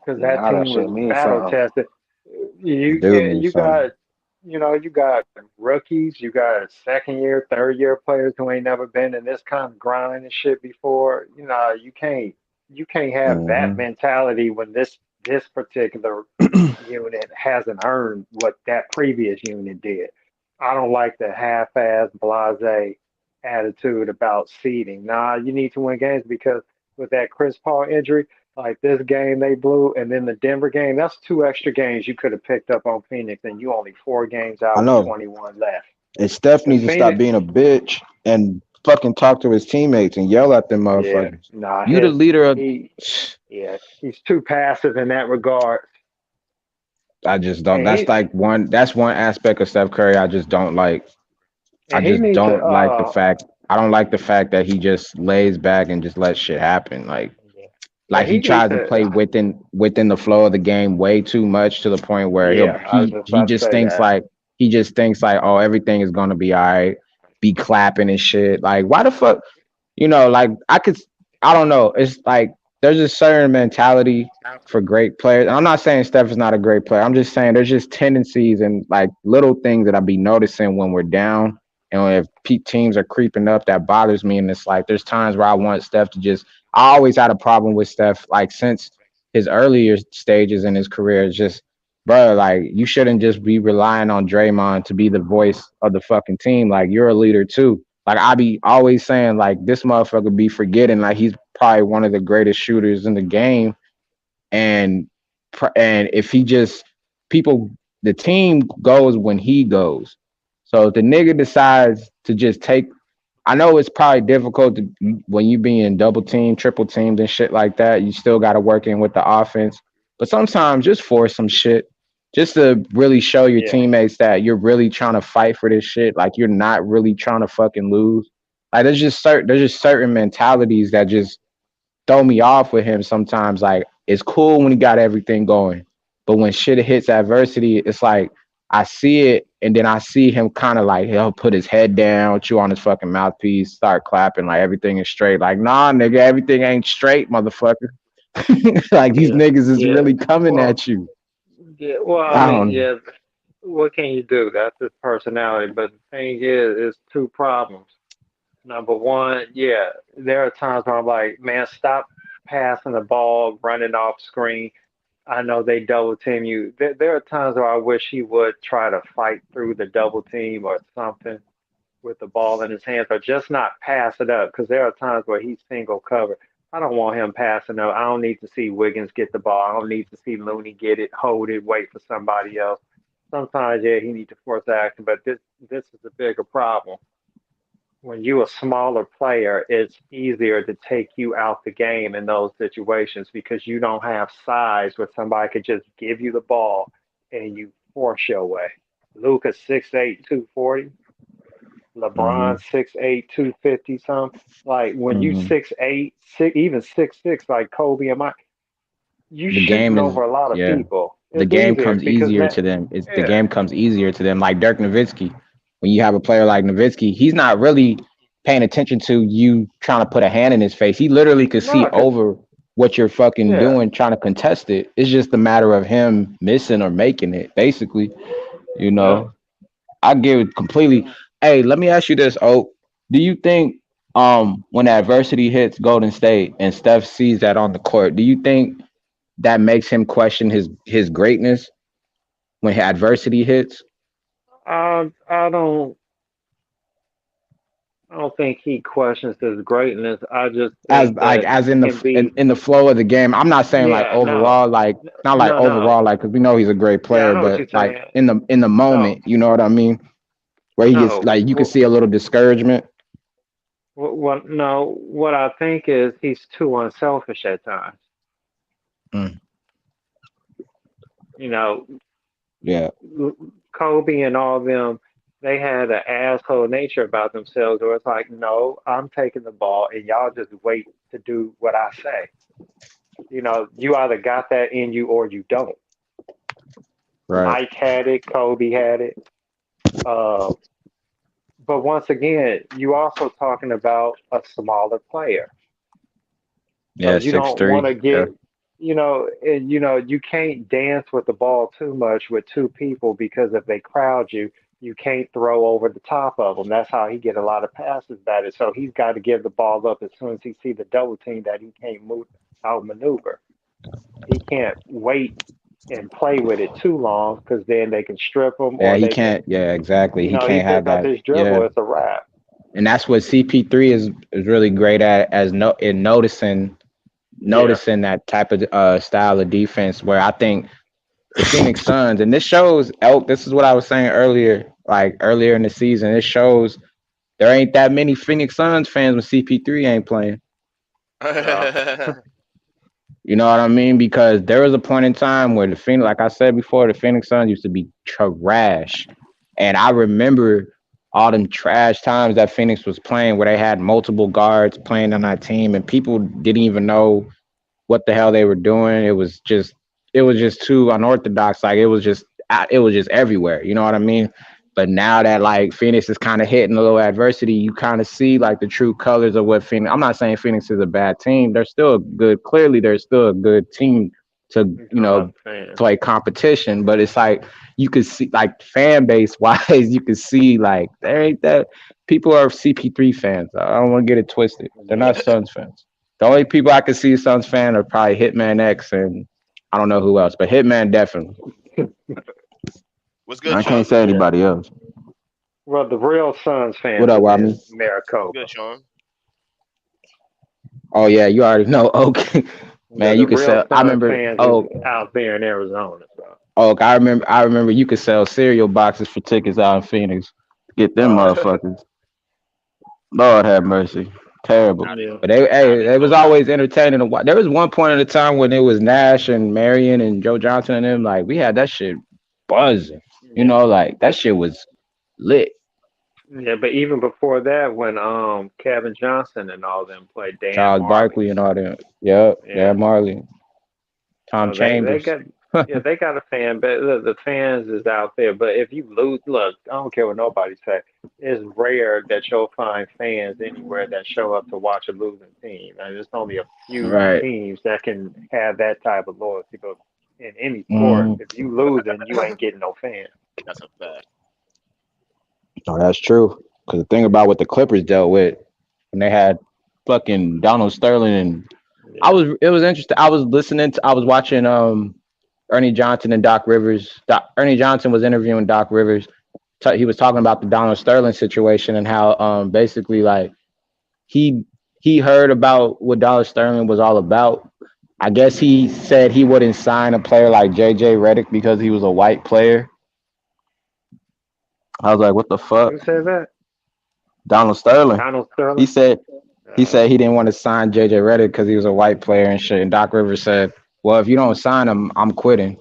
because that Now that team shit was means battle something. tested. You Dude yeah, means you something. got you got rookies, you got second year, third year players who ain't never been in this kind of grind and shit before. You can't have that Hmm. mentality when this particular unit hasn't earned what that previous unit did. I don't like the half-ass blase attitude about seeding. Nah, you need to win games because with that Chris Paul injury, like this game they blew, and then the Denver game, that's two extra games you could have picked up on Phoenix, and you only 4 games I out with know. 21 left. And Steph Because needs to stop Phoenix, being a bitch and fucking talk to his teammates and yell at them yeah, motherfuckers. nah, You the leader of. he, yeah, he's too passive in that regard, I just don't. and That's like one. That's one aspect of Steph Curry I just don't like. I he just need to, don't like the fact. I don't like the fact that he just lays back and just lets shit happen. yeah, yeah, Like he he need tries to to, play within the flow of the game way too much to the point where yeah, I was just he about to just say thinks that. like oh everything is gonna be all right, be clapping and shit. Like why the fuck like I don't know. It's like there's a certain mentality for great players. And I'm not saying Steph is not a great player. I'm just saying there's just tendencies and like little things that I be noticing when we're down and if teams are creeping up that bothers me. And it's like there's times where I want Steph to just. I always had a problem with Steph like since his earlier stages in his career. It's just, bro, like you shouldn't just be relying on Draymond to be the voice of the fucking team. Like you're a leader too. Like I be always saying, like this motherfucker be forgetting, like he's probably one of the greatest shooters in the game, and and if he just people, the team goes when he goes. So if the nigga decides to just take, I know it's probably difficult to when you being double team, triple teamed and shit like that. You still got to work in with the offense, but sometimes just force some shit, just to really show your Yeah, teammates that you're really trying to fight for this shit. Like you're not really trying to fucking lose. Like there's just certain mentalities that just throw me off with him sometimes. Like it's cool when he got everything going, but when shit hits adversity, it's like I see it, and then I see him kind of like he'll put his head down, chew on his fucking mouthpiece, start clapping like everything is straight. Like nah, nigga, everything ain't straight, motherfucker. Like these yeah, niggas is yeah. really coming Well, at you. yeah. Well, I I mean, don't know. yeah. What can you do? That's his personality. But the thing is two problems. Number one, yeah, there are times where I'm like, man, stop passing the ball, running off screen. I know they double team you. There are times where I wish he would try to fight through the double team or something with the ball in his hands, or just not pass it up because there are times where he's single covered. I don't want him passing up. I don't need to see Wiggins get the ball. I don't need to see Looney get it, hold it, wait for somebody else. sometimes yeah he need to force action, but this is a bigger problem. When you a smaller player, it's easier to take you out the game in those situations because you don't have size where somebody could just give you the ball and you force your way. Luka's 6'8", 240. Hmm. LeBron 6'8", 250 some. Like when you Hmm. 6'8", even 6'6", like Kobe and Mike, you The shooting game is, over a lot of yeah. people. The It's game easier comes because easier now, to them. It's the yeah, game comes easier to them. Like Dirk Nowitzki, when you have a player like Nowitzki, he's not really paying attention to you trying to put a hand in his face. He literally could see no, cause over what you're fucking yeah, doing, trying to contest it. It's just a matter of him missing or making it, basically. You yeah. know, I give it completely. Hey, let me ask you this, Oak. Do you think when adversity hits Golden State and Steph sees that on the court, do you think that makes him question his greatness when adversity hits? I don't think he questions his greatness. I just As think like that as he in can be. in the flow of the game. I'm not saying like Yeah, no, overall, like not like no. overall, like because we know he's a great Yeah, I player, know what but you're like saying. in the No, moment, you know what I mean? Where he gets no. like you can see a little discouragement. What? No. What I think is he's too unselfish at times. Mm, You know, yeah, Kobe and all them, they had an asshole nature about themselves where it's like, no, I'm taking the ball and y'all just wait to do what I say. You either got that in you or you don't. right. Mike had it, Kobe had it. Uh, but once again, you also talking about a smaller player. So Yeah, you six don't want three. to Yeah, get, and you can't dance with the ball too much with two people because if they crowd you, you can't throw over the top of them. That's how he get a lot of passes batted. So he's got to give the ball up as soon as he see the double team that he can't move outmaneuver. He can't wait and play with it too long because then they can strip him yeah. or He they can, can't. Yeah, exactly. He he can't have pick up that. his Yeah, dribble, it's a wrap. and that's what CP3 is really great at as no in Yeah, noticing that type of style of defense. Where I think the Phoenix Suns, and this shows Elk. This is what I was saying earlier, like earlier in the season. It shows there ain't that many Phoenix Suns fans when CP3 ain't playing. yeah, You know what I mean? Because there was a point in time where the Phoenix, like I said before, the Phoenix Suns used to be trash, and I remember all them trash times that Phoenix was playing, where they had multiple guards playing on that team, and people didn't even know what the hell they were doing. It was just too unorthodox. Like it was just everywhere. You know what I mean? But now that like Phoenix is kind of hitting a little adversity, you kind of see like the true colors of what Phoenix. I'm not saying Phoenix is a bad team. They're still a good. Clearly, they're still a good team to you talking about know the fans. play competition. But it's like you could see like fan base wise, you could see like there ain't that people are CP3 fans. I don't want to get it twisted. They're not Yeah. Suns fans. The only people I could see Suns fan are probably Hitman X and I don't know who else, but Hitman definitely. What's good, I can't Sean? say Yeah. anybody else. Well, the real Suns What fans up, is Rodney? in What's good, Maricopa. Sean? Oh yeah, you already know. Okay, Yeah, man, the you could real sell. I Suns remember. fans is Oh, out there in Arizona. So, oh, I remember. I remember you could sell cereal boxes for tickets out in Phoenix. Get them oh, motherfuckers. Lord have mercy. Terrible. Now they yeah, But they, now hey, they it was sold out. always entertaining to watch. There was one point in the time when it was Nash and Marion and Joe Johnson and them. Like we had that shit buzzing. You yeah, know, like that but shit was lit. yeah, but even before that, when Kevin Johnson and all them played Dan Charles Marley. Barkley and all them. Yep, Yeah, Dan Marley, Tom so they Chambers. got yeah they got a fan, but the fans is out there. But if you lose, look, I don't care what nobody say. It's rare that you'll find fans anywhere that show up to watch a losing team, and there's only a few Right. teams that can have that type of loyalty. But in any sport, Mm. if you losing, you ain't getting no fans. That's a fact. Oh, that's true. Because the thing about what the Clippers dealt with when they had fucking Donald Sterling and Yeah, it was interesting. I was watching Ernie Johnson and Doc Rivers. Ernie Johnson was interviewing Doc Rivers. He was talking about the Donald Sterling situation and how basically like he he heard about what Donald Sterling was all about. I guess he said he wouldn't sign a player like JJ Redick because he was a white player. I was like, what the fuck? Who said that? Donald Sterling. Donald He Sterling. said he Uh, said he didn't want to sign JJ Redick because he was a white player and shit. And Doc Rivers said, well, if you don't sign him, I'm quitting.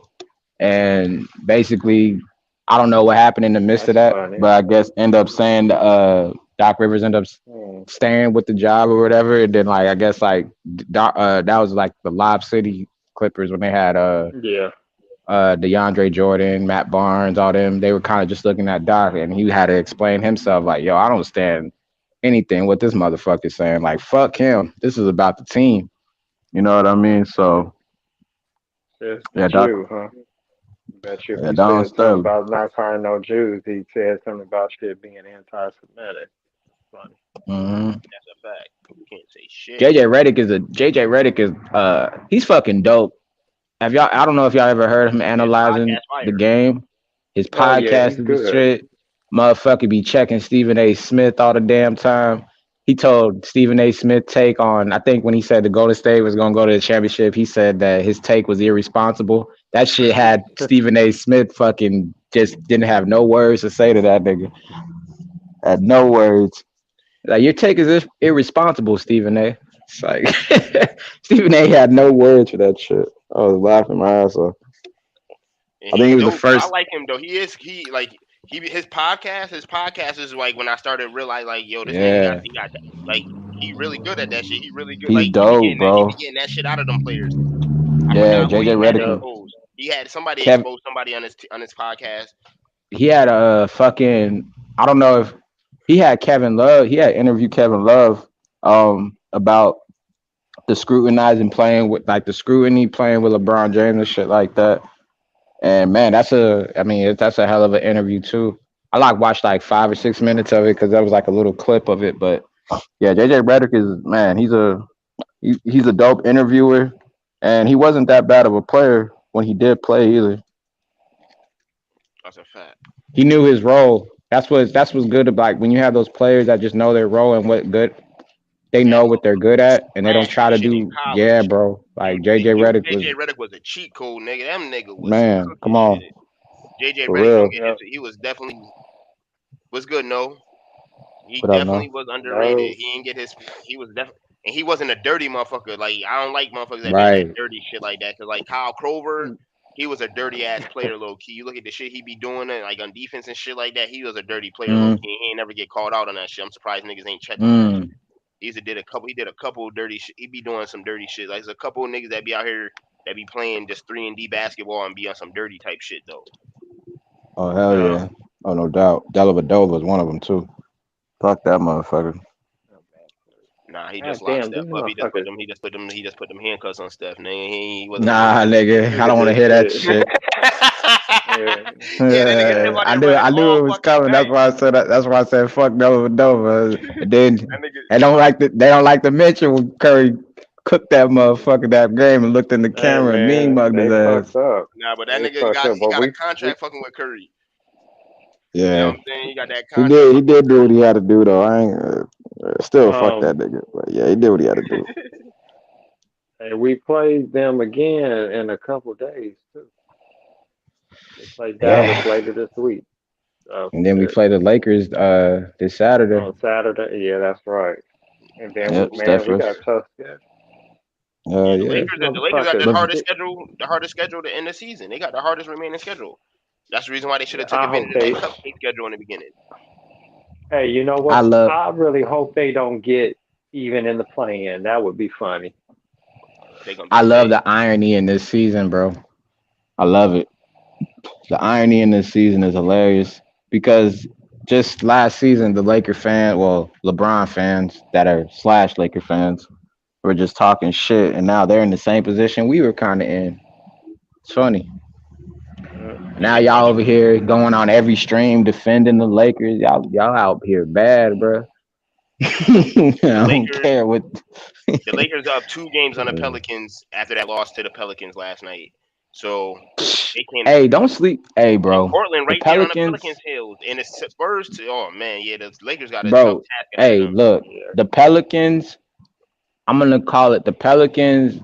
And basically, I don't know what happened in the midst of that's that, funny. but I guess end up saying Doc Rivers ended up Hmm. staying with the job or whatever. And then like I guess like that was like the Lob City Clippers when they had Yeah. DeAndre Jordan, Matt Barnes, all them. They were kind of just looking at Doc, and he had to explain himself like, "Yo, I don't stand anything what this motherfucker's saying. Like, fuck him. This is about the team. You know what I mean?" So It's the yeah, Doc, Jew, huh? Bet you if yeah, you Donald said something Sterling. about not hiring no Jews, he said something about shit being anti-Semitic. Funny. Mm-hmm. That's a fact. You can't say shit. JJ Redick is he's fucking dope. Have y'all? I don't know if y'all ever heard him His analyzing podcast the fire. game. His Oh yeah, podcast he's is the good. shit. Motherfucker be checking Stephen A. Smith all the damn time. He told Stephen A. Smith take on. I think when he said the Golden State was gonna go to the championship, he said that his take was irresponsible. That shit had Stephen A. Smith fucking just didn't have no words to say to that nigga. Had no words. Like your take is irresponsible, Stephen A. It's like Stephen A. had no words for that shit. I was laughing my ass off. And I think he he was the dope though. I first. like him though. He like his podcast is like when I started realizing like yo this nigga Yeah, got like he really good at that shit. He really good. he's Like dope, he bro. be getting that shit out of them players. I Yeah, forgot who JJ he had Redick. Yep. exposed. He had somebody Kev, expose somebody on his podcast. he had a fucking. I don't know if he had Kevin Love. He had interviewed Kevin Love about the scrutinizing playing with like the scrutiny playing with LeBron James and shit like that. And man, I mean, that's a hell of an interview too. I like watched like 5 or 6 minutes of it because that was like a little clip of it. But yeah, JJ Redick is man, he's a dope interviewer, and he wasn't that bad of a player when he did play either. That's a fact. He knew his role. That's what's good about like, when you have those players that just know their role and what good they And know what they're good at, and they don't mastered try to shit in do. Yeah, college. bro. And Like JJ Redick was JJ Redick was a cheat code nigga. Them nigga was man. cooking Come on, shit. JJ for Redick don't real. get his. Yep. He was definitely was good. No, he What up, no? definitely was underrated. No. He didn't get his. He was definitely, and he wasn't a dirty motherfucker. Like I don't like motherfuckers that be on that Right. dirty shit like that. Cause like Kyle Krover, he was a dirty ass player, low key. You look at the shit he be doing, and like on defense and shit like that. He was a dirty player, low Mm, key. He ain't never get called out on that shit. I'm surprised niggas ain't checked him on that shit. mm. He did a couple. He did a couple dirty shit. He be doing some dirty shit. Like there's a couple of niggas that be out here that be playing just 3-and-D basketball and be on some dirty type shit though. Oh hell No. yeah. Oh no doubt. Dellavedova was one of them too. Fuck that motherfucker. Nah, he just God locked damn, Steph these up. He just put motherfuckers. them. He just put them handcuffs on Steph. Nigga, he wasn't supposed Nah, to. nigga. I Look don't at want to this hear that shit. shit. Yeah. Yeah, that nigga Steph out I there knew running I knew all it was fucking coming. That's night. why I said that. That's why I said fuck Dellavedova. And then That nigga, they don't like to mention when Curry cooked that motherfucker that game and looked in the Hey camera and mean man, mugged his they ass. fucked up. nah, but that They nigga fucked got up. he But got a we contract fucking with Curry. You know Yeah. what I'm saying? He got that He contract did. He fucking with did do what Curry. he had to do, though. I ain't still fuck um that nigga, but yeah, he did what he had to do. and we played them again in a couple days too. They play Dallas Yeah, later this week. So and then we shit. play the Lakers this Saturday. On Saturday. Yeah, that's right. And then Yep, man, we Steph. got tough schedule. Yeah, the Yeah, These Lakers got motherfuckers. but the hardest schedule to end the season. They got the hardest remaining schedule. That's the reason why they should have took I advantage hope of that they. cupcake schedule in the beginning. Hey, you know I what? love I really hope they don't get even in the play-in. That would be funny. They gonna be I love sick. the irony in this season, bro. I love it. The irony in this season is hilarious because just last season, the Laker LeBron fans that are slash Laker fans were just talking shit, and now they're in the same position we were kind of in. It's funny. Uh, Yeah, Now they y'all funny. over here going on every stream defending the Lakers. Y'all out here bad, bro. I The don't Lakers care what. the Lakers are up 2 games on the Pelicans after that loss to the Pelicans last night. So they can Hey, don't sleep. Hey, and bro. Portland The right there on the Pelicans, Pelicans hills and the Spurs to oh man, yeah, the Lakers got a tough bro. task ahead of Hey, them. look. yeah. The Pelicans. I'm gonna call it the Pelicans.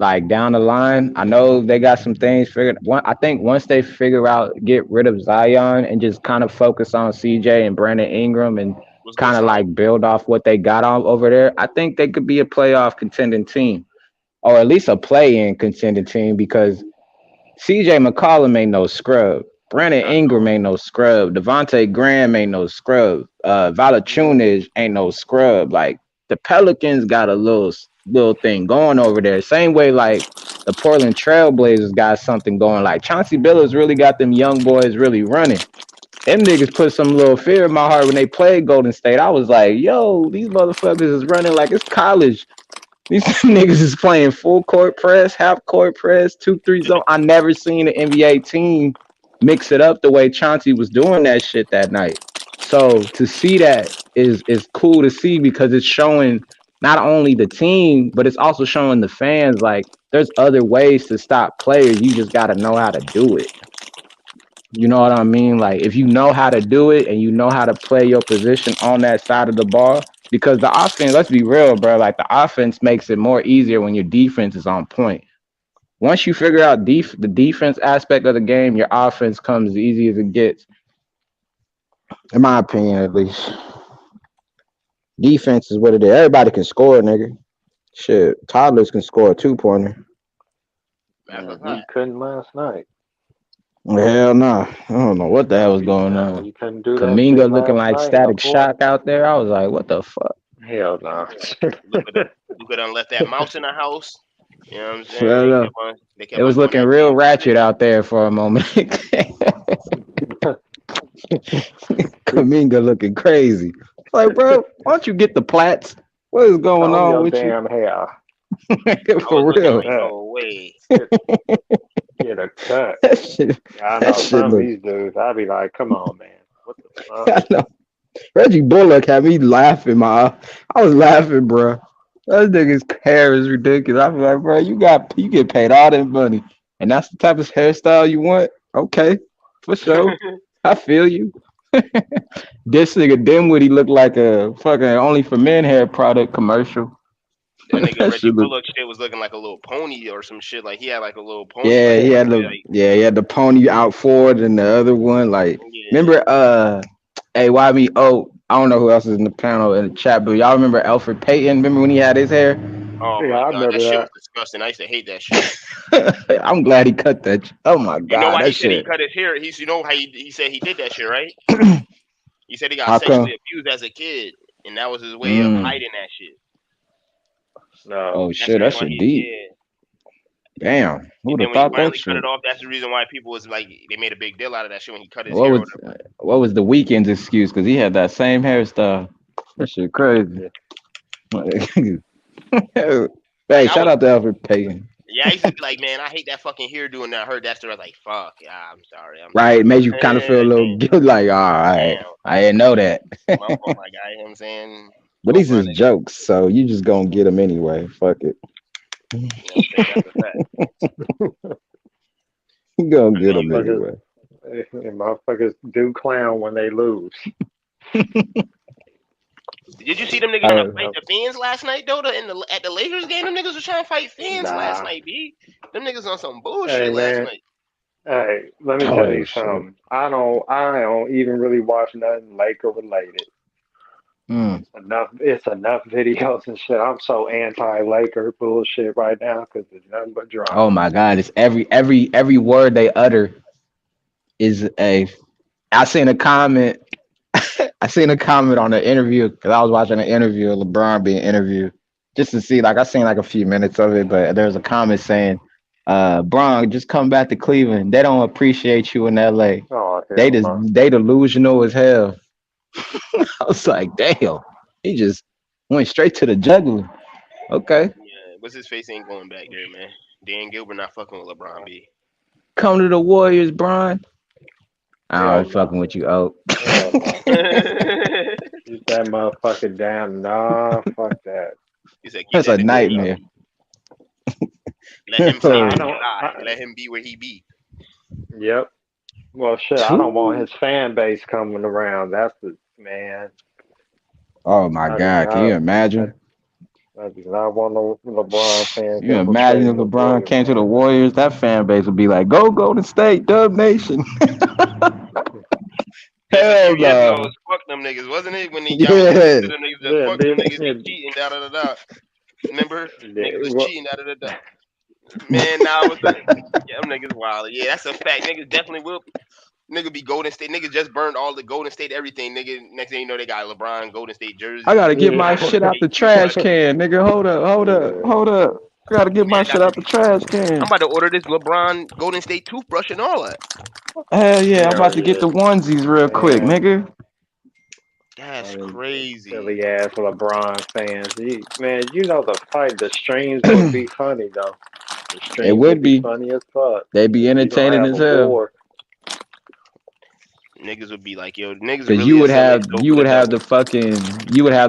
like down the line. I know they got some things figured. I think once they figure out get rid of Zion and just kind of focus on CJ and Brandon Ingram and What's good, kind of Slime? like build off what they got on over there, I think they could be a playoff contending team or at least a play-in contending team because CJ McCollum ain't no scrub. Brandon Not at Ingram all. ain't no scrub. Devontae Graham ain't no scrub. Mhm. Valachunas ain't no scrub. Like the Pelicans got a little thing going over there. Same way like the Portland Trailblazers got something going. Like Chauncey Billups really got them young boys really running. Them niggas put some little fear in my heart when they played Golden State. I was like, yo, these motherfuckers is running like it's college. These niggas is playing full court press, half court press, 2-3 zone. I never seen an NBA team mix it up the way Chauncey was doing that shit that night. So to see that is cool to see because it's showing not only the team, but it's also showing the fans like there's other ways to stop players. You just got to know how to do it. You know what I mean? Like if you know how to do it and you know how to play your position on that side of the ball, because the offense, let's be real, bro. Like the offense makes it more easier when your defense is on point. Once you figure out the defense aspect of the game, your offense comes as easy as it gets. In my opinion, at least. Defense is what it is. Everybody can score, nigga. Shit, toddlers can score a 2-pointer. That's a He fact. couldn't last night. Hell no. I don't know what the hell was going Nah, on. he couldn't do that shit Kaminga looking last like night in the Static fourth. Shock out there. I was like, what the fuck? Hell no. Luka done left that mouse in the house. You know what I'm saying? Fair enough. They It kept on was doing looking that real dance and ratchet shit. out there for a moment. Kaminga looking crazy. Like, bro, why don't you get the plats? What is going Comb on your with you? damn hair. I was For looking real. like, Cut. no way. Get, get a cut. That shit, I that know shit some of look. these dudes. I'd be like, come on, man. What the fuck? I know. Reggie Bullock had me laughing. I was laughing, bro. That nigga's hair is ridiculous. I was like, bro, you get paid all that money, and that's the type of hairstyle you want. Okay, for sure. I feel you. This nigga Dinwiddie looked like a fucking only for men hair product commercial. That nigga That Reggie shit look. Bullock shit was looking like a little pony or some shit. Like he had like a little pony, Yeah, like he on had his the he had the pony out forward and the other one like yeah. remember hey why me I don't know who else is in the panel in the chat but y'all remember Alfred Payton remember when he had his hair. Oh Yeah, my I god, that remember shit that. was disgusting. I used to hate that shit. I'm glad he cut that. Oh my You know god, why he that said he shit. cut his hair? He's you know how he said he did that shit, right? He said he got How sexually come? abused as a kid, and that was his way of Mm. hiding that shit. No. Oh That's shit, the that reason why shit he deep. yeah. Damn, who And would then have when he thought that finally cut it shit? off, that's the reason why people was like they made a big deal out of that shit when he cut his What hair or was whatever. what was the weekend's excuse? Because he had that same hairstyle. That shit crazy. Yeah. Like Hey, I shout was out to Alfred Payton. yeah, I used to be like, man, I hate that fucking hairdo, and I heard that story. I was like, fuck, yeah, I'm Right, it sorry. made you kind of feel a little guilt, like, all right, Damn, I didn't know that. my fault, my guy. You know what I'm saying? But Don't these run is it. jokes, so you just gonna get them anyway. Fuck it, You know what I'm saying? That's a fact. you gonna I get know them you. Motherfuckers, anyway. motherfuckers do clown when they lose. Did you see them niggas trying to Uh, fight Yep. the fans last night, though? At the Lakers game, them niggas was trying to fight fans last Nah. night, b. Them niggas on some Hey bullshit last man. night. Hey, let me tell oh you shit. something. I don't even really watch nothing Laker related. Mm. It's enough videos and shit. I'm so anti-Laker bullshit right now because there's nothing but Oh drama. my God, it's every word they utter is a. I seen a comment. I seen a comment on the interview because I was watching an interview of LeBron being interviewed just to see. Like I seen like a few minutes of it, but there was a comment saying, "Bron, just come back to Cleveland. They don't appreciate you in L.A. Oh hell no. They delusional as hell." I was like, "Damn, he just went straight to the jugular." Okay, Yeah, what's his face ain't going back there, man. Dan Gilbert not fucking with LeBron, b. come to the Warriors, Bron. I Hell ain't fucking no. with you, oh. Hell no. Keep that motherfucker down. Nah, fuck that. He said, keep That's that a nigga Hell down. nightmare. Let him say nah, I where Oh, he don't. lie. Let him be where he be. Yep. Well, shit. I don't want his fan base coming around. That's the man. oh my I do God, can you not. I, imagine? I do not want no LeBron fans You imagine if infiltrating the LeBron Warrior came to the locker. Warriors, that fan base would be like, "Go Golden State, Dub Nation." This a few Hell years ago. It no. was fuck them niggas, wasn't it? When y'all was listening to Yeah. them niggas, that Yeah, fuck them this, niggas yeah, be cheating, da da da da. Remember, niggas yeah, was well, cheating, da da da da. Man, now what's that? Yeah, them niggas wild. Yeah, that's a fact. Niggas definitely will. Nigga be Golden State. Niggas just burned all the Golden State everything. Nigga, next thing you know, they got LeBron Golden State I jerseys, gotta get Golden my yeah, shit out State the trash toothbrushes. can, nigga. Hold up, hold up, yeah. hold up. I gotta get Man, my I shit got out this. the trash can. I'm about to order this LeBron Golden State toothbrush and all that. Hell yeah, I'm Hell about to get yeah, the onesies real quick, man. nigga. That's I mean, crazy. silly ass LeBron fans. Man, you know the streams would be funny though. The It streams would would be be. funny as fuck. They be You gonna entertaining have as a hell. war. Niggas would be like, yo, niggas Cause really a selling dope you for the would have devil.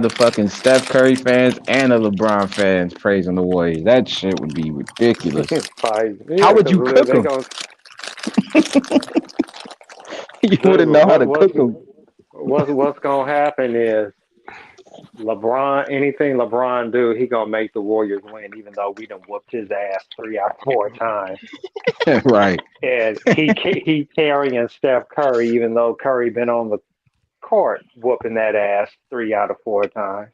the fucking Steph Curry fans and the LeBron fans praising the Warriors. That shit would be ridiculous. Fight, How yeah, would you because cook they them? gonna You wouldn't dude. know how to cook them. What's gonna happen is LeBron. Anything LeBron do, he gonna make the Warriors win, even though we done whooped his ass 3 or 4 times. Right. And he carrying Steph Curry, even though Curry been on the court whooping that ass 3 out of 4 times.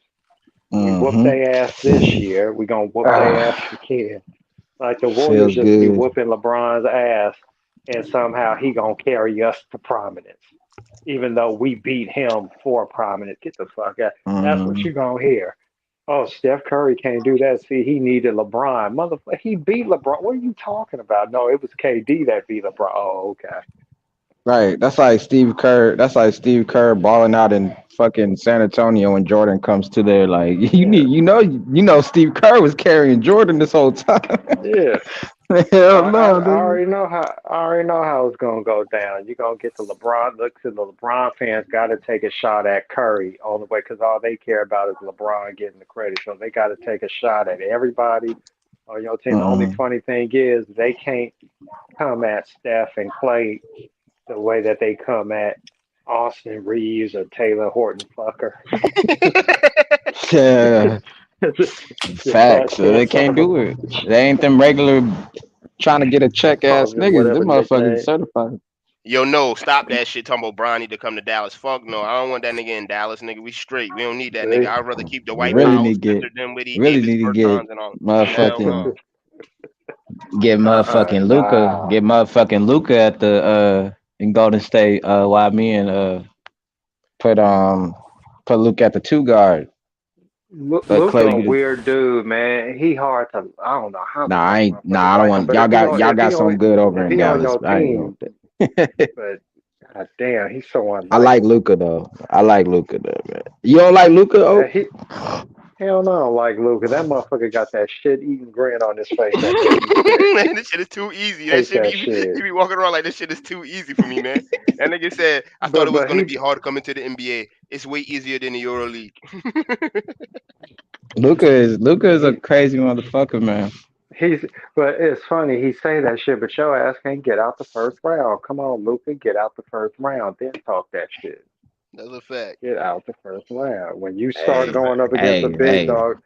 We whooped Mm-hmm. their ass this year. We gonna whoop their ass Ah, again. Like the Warriors feels just be good. whooping LeBron's ass, and somehow he gonna carry us to prominence, even though we beat him for prominence. Get the fuck out. That's what Mm. you gonna hear. Oh, Steph Curry can't do that. See, he needed LeBron. Motherfucker, he beat LeBron. What are you talking about? No, it was KD that beat LeBron. Oh, okay. Right. That's like Steve Kerr. That's like Steve Kerr balling out in fucking San Antonio when Jordan comes to there. Like Yeah, you know Steve Kerr was carrying Jordan this whole time. yeah. Hell no, I dude. already know how. I already know how it's gonna go down. You're gonna get the LeBron. Look, to the LeBron fans, got to take a shot at Curry all the way because all they care about is LeBron getting the credit. So they got to take a shot at everybody on your team. The only Mm-mm. funny thing is they can't come at Steph and Clay the way that they come at Austin Reeves or Taylor Horton Fucker. Yeah, The fat facts. shit They son can't of a do it. bitch. They ain't them regular trying to get a check Call ass him niggas. whatever Them motherfuckers nickname. certified. Yo, no, stop that shit. Talking about Brian need to come to Dallas. Fuck no, I don't want that nigga in Dallas, nigga. We straight. We don't need that nigga. See? I'd rather keep Dwight Really Powell, need to Spencer get Dinwiddie, really Davis need to get Bertans, and all. Hell no. motherfucking get Nah. motherfucking Luca at the in Golden State. While me and put put Luke at the two guard. Let Luca Clay a be the weird dude, man. He hard to. I don't know how the fuck motherfuckers I don't like him. want But y'all got some good over if in he on Dallas. your I ain't going team, with that. but god damn, he's so I like unlikable. Luca though. I like Luca though, man. You don't like Luca? Oh, He hell no, I don't like Luca. That motherfucker got that shit eating grin on his face that make me sick. Man, this shit is too easy. That Hate shit be that you shit. be walking around like this shit is too easy for me, man. That nigga said I thought But it was but gonna he be hard coming to the NBA. It's way easier than the Euro League. Luca is a he crazy motherfucker, man. he's but it's funny he say that shit, but your ass can't get out the first round. Come on, Luca, get out the first round, then talk that shit. That's a fact. Get out the first round. When you That's start a Hey, fact. going up against a hey, big hey. dog,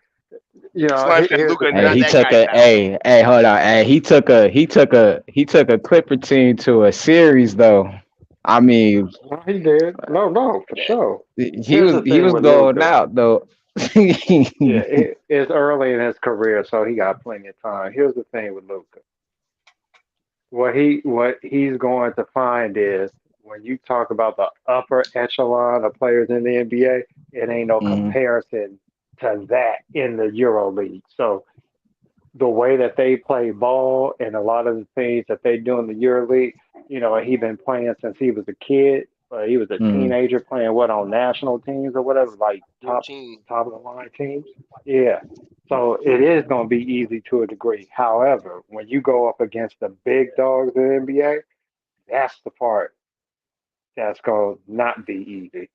you know, Slime said here's the Luca Hey, not thing. he that took guy a style. hey, hold on. Hey, he took a Clipper team to a series though. I mean, No, he did. No, for sure. Here's the he thing was with going Luca. out though. Yeah, it's early in his career, so he got plenty of time. Here's the thing with Luca. What he's going to find is when you talk about the upper echelon of players in the NBA, it ain't no Mhm, comparison to that in the Euro League. So the way that they play ball and a lot of the things that they do in the EuroLeague, he been playing since he was a kid. He was a mhm, teenager playing what on national teams or whatever, like top 14. top of the line teams. Yeah. So it is going to be easy to a degree. However, when you go up against the big dogs in the NBA, that's the part that's going to not be easy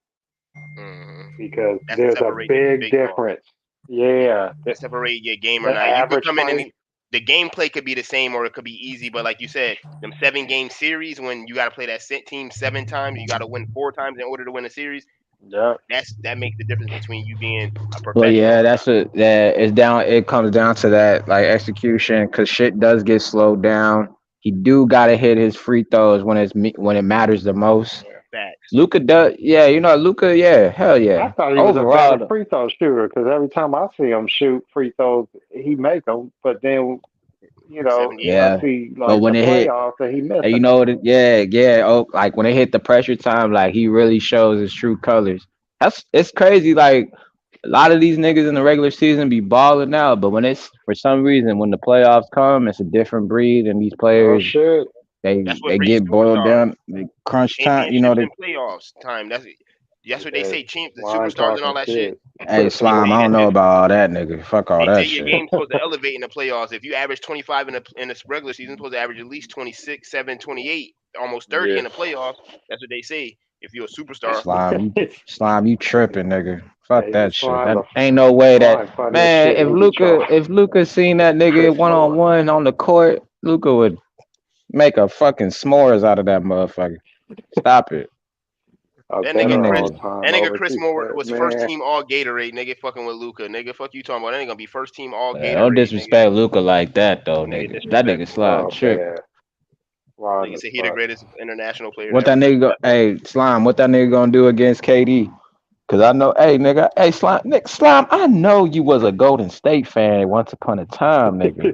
Mm. because That's to there's a separate the big big dogs. difference. Yeah, Yeah, to separate your game or the not. You could average come in and fight. the gameplay could be the same or it could be easy, but like you said, them 7 game series when you got to play that team 7 times, you got to win 4 times in order to win a series. Yeah. That makes the difference between you being a Well, professional yeah, or not. it's down. It comes down to that like execution, cause shit does get slowed down. He do gotta hit his free throws when it matters the most. Facts. Luca does, yeah, Luca, yeah, hell I yeah. thought he was a Overall, better though, free throw shooter because every time I see him shoot free throws, he make them. But then, I 78%. yeah. see But like when the it hit, playoffs and he and missing them. yeah, yeah. Oh, like when it hit the pressure time, like he really shows his true colors. It's crazy. Like a lot of these niggas in the regular season be balling out, but when it's for some reason when the playoffs come, it's a different breed, and these Oh players shit! they That's what they makes get boiled superstars. down. They crunch time. Championships They and playoffs time. That's what they Hey, say. The Slime superstars and all talking that shit. shit. hey They slime. say I don't that know about all that, nigga. Fuck all they say that your shit. game's supposed to elevate in the playoffs. If you average 25 in the regular season, supposed to average at least 26, 7, 28, almost 30 Yeah. in the playoffs. That's what they say. If you're a superstar, Slime, you tripping, nigga. Fuck Hey, that shit. slime That the ain't no way that slime funny as man. shit. He be trolling If Luca seen that nigga Chris one on Moore. one on the court, Luca would make a fucking s'mores out of that motherfucker. Stop it. A that Them nigga better Chris, all niggas. time that nigga over Chris Moore 2K. was first Man, team All Gatorade, nigga. Fucking with Luca, nigga. Fuck you talking about? That ain't gonna be first team All Don't Gatorade, nigga. disrespect Luca like that though, That nigga nigga. That nigga disrespectful. slide oh, trip. bad. Slime Nigga as said he the fuck. greatest international player to What that ever nigga go? step on. Hey, slime. What that nigga gonna do against KD? Cause I know, hey nigga, hey slime, slime. I know you was a Golden State fan once upon a time, nigga.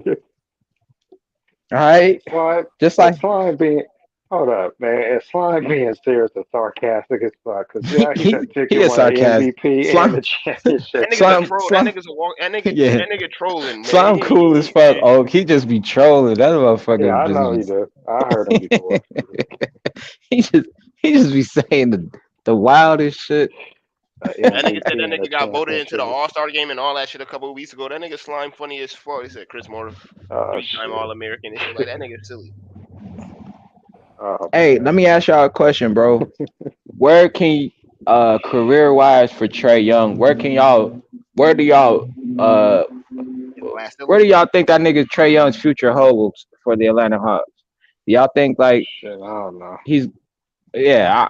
All right, Slime, just is like Slime being, hold up, man. Is Slime being serious or sarcastic as fuck? Because, yeah, he done took he you is one of the sarcastic. MVP and Slime, the championship. That nigga's a slime, troll. That slime. nigga's a walk. Yeah, That nigga trolling, man. slime cool as fuck. Man. Oh, he just be trolling. That Yeah, motherfucker I just know be. he do. I heard him before. he just he just be saying the wildest shit. That nigga said MVP that and a nigga got voted into the championship. All Star game and all that shit a couple of weeks ago. That nigga slime funny as fuck. He said Chris Moore, Oh, 3-time shit. All American and shit like that. Nigga silly. Oh, Hey, let man. me ask y'all a question, bro. Where can career wise for Trey Young, where do y'all uh In the last where do syllable, y'all think that nigga Trey Young's future holds for the Atlanta Hawks? Do y'all think like Shit, I don't know. he's yeah,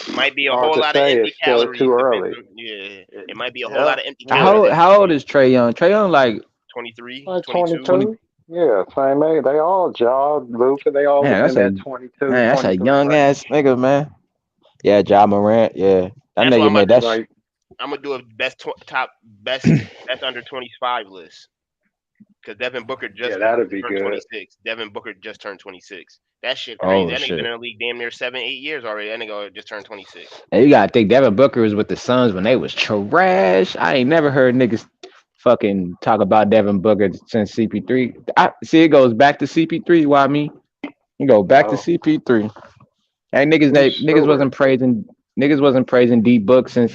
it might be a Hard whole to lot of say. empty It's still calories. too early. Yeah, It, it might be a whole yeah, lot of empty yeah. calories as how old is Trey Young? Trey Young like 23, Like 22. 20. 22. Yeah, same age. They all job, Luca. They all Man, within that 22, that's a 23 young ass range. nigga, man. Yeah, Ja Morant, yeah. That That's why nigga made that Like, I'm gonna do a best under 25 list. Because Devin Booker yeah, just that'd be turned good. 26. Devin Booker just turned 26. That shit crazy. oh That nigga been shit. in the league damn near 7, 8 years already. That nigga just turned 26. And you gotta think Devin Booker was with the Suns when they was trash. I ain't never heard niggas fucking talk about Devin Booker since CP3. I see it goes back to CP3. Why me? You go back to Oh, CP3. Hey who's Stewart? niggas wasn't praising D Book since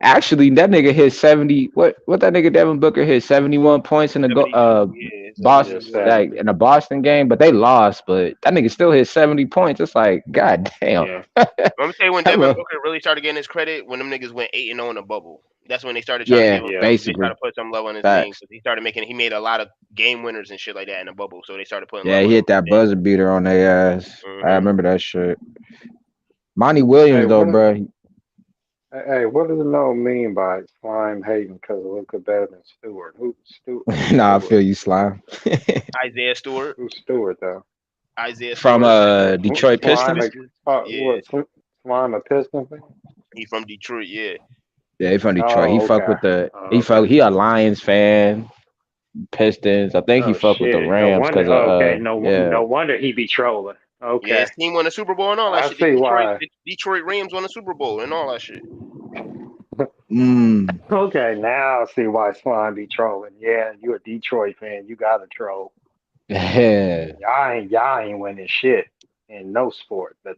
actually that nigga hit 70. What that nigga Devin Booker hit 71 points in the 72. Yeah, Boston Yeah, 71. like 70. in the Boston game, but they lost. But that nigga still hit 70 points. It's like god damn. Yeah. Let me tell you when That Devin mo- Booker really started getting his credit when them niggas went 8-0 in the bubble. That's when they started trying to yeah, give him Yeah. some. They basically started to put some love on his name facts. because he made a lot of game winners and shit like that in the bubble. So they started putting Yeah, love he on him. hit that buzzer beater on their ass. I Mm-hmm. remember that shit. Monty Hey, Williams though, bro. what does no mean by slime hating because of Luca better than Stewart? Who's Nah, I Stewart? feel you, Slime. Isaiah Stewart. Who's Stewart though? Isaiah From Stewart. Detroit Slime, Pistons. Pistons. Yeah, what? Slime a Piston fan? he from Detroit. Yeah. Yeah, he from Detroit. He Oh, fuck okay. with the Oh, okay. he a Lions fan, Pistons. I think he Oh fuck with the shit! No Rams wonder. because of Okay, yeah. no wonder he be trolling. Yeah, Okay, his team won the Super Bowl and all that I shit. see why. The Detroit Rams won the Super Bowl and all that shit. Mm. Okay, now I see why Slime be trolling. Yeah, you a Detroit fan. You got to troll. Yeah. Y'all ain't winning shit in no sport. The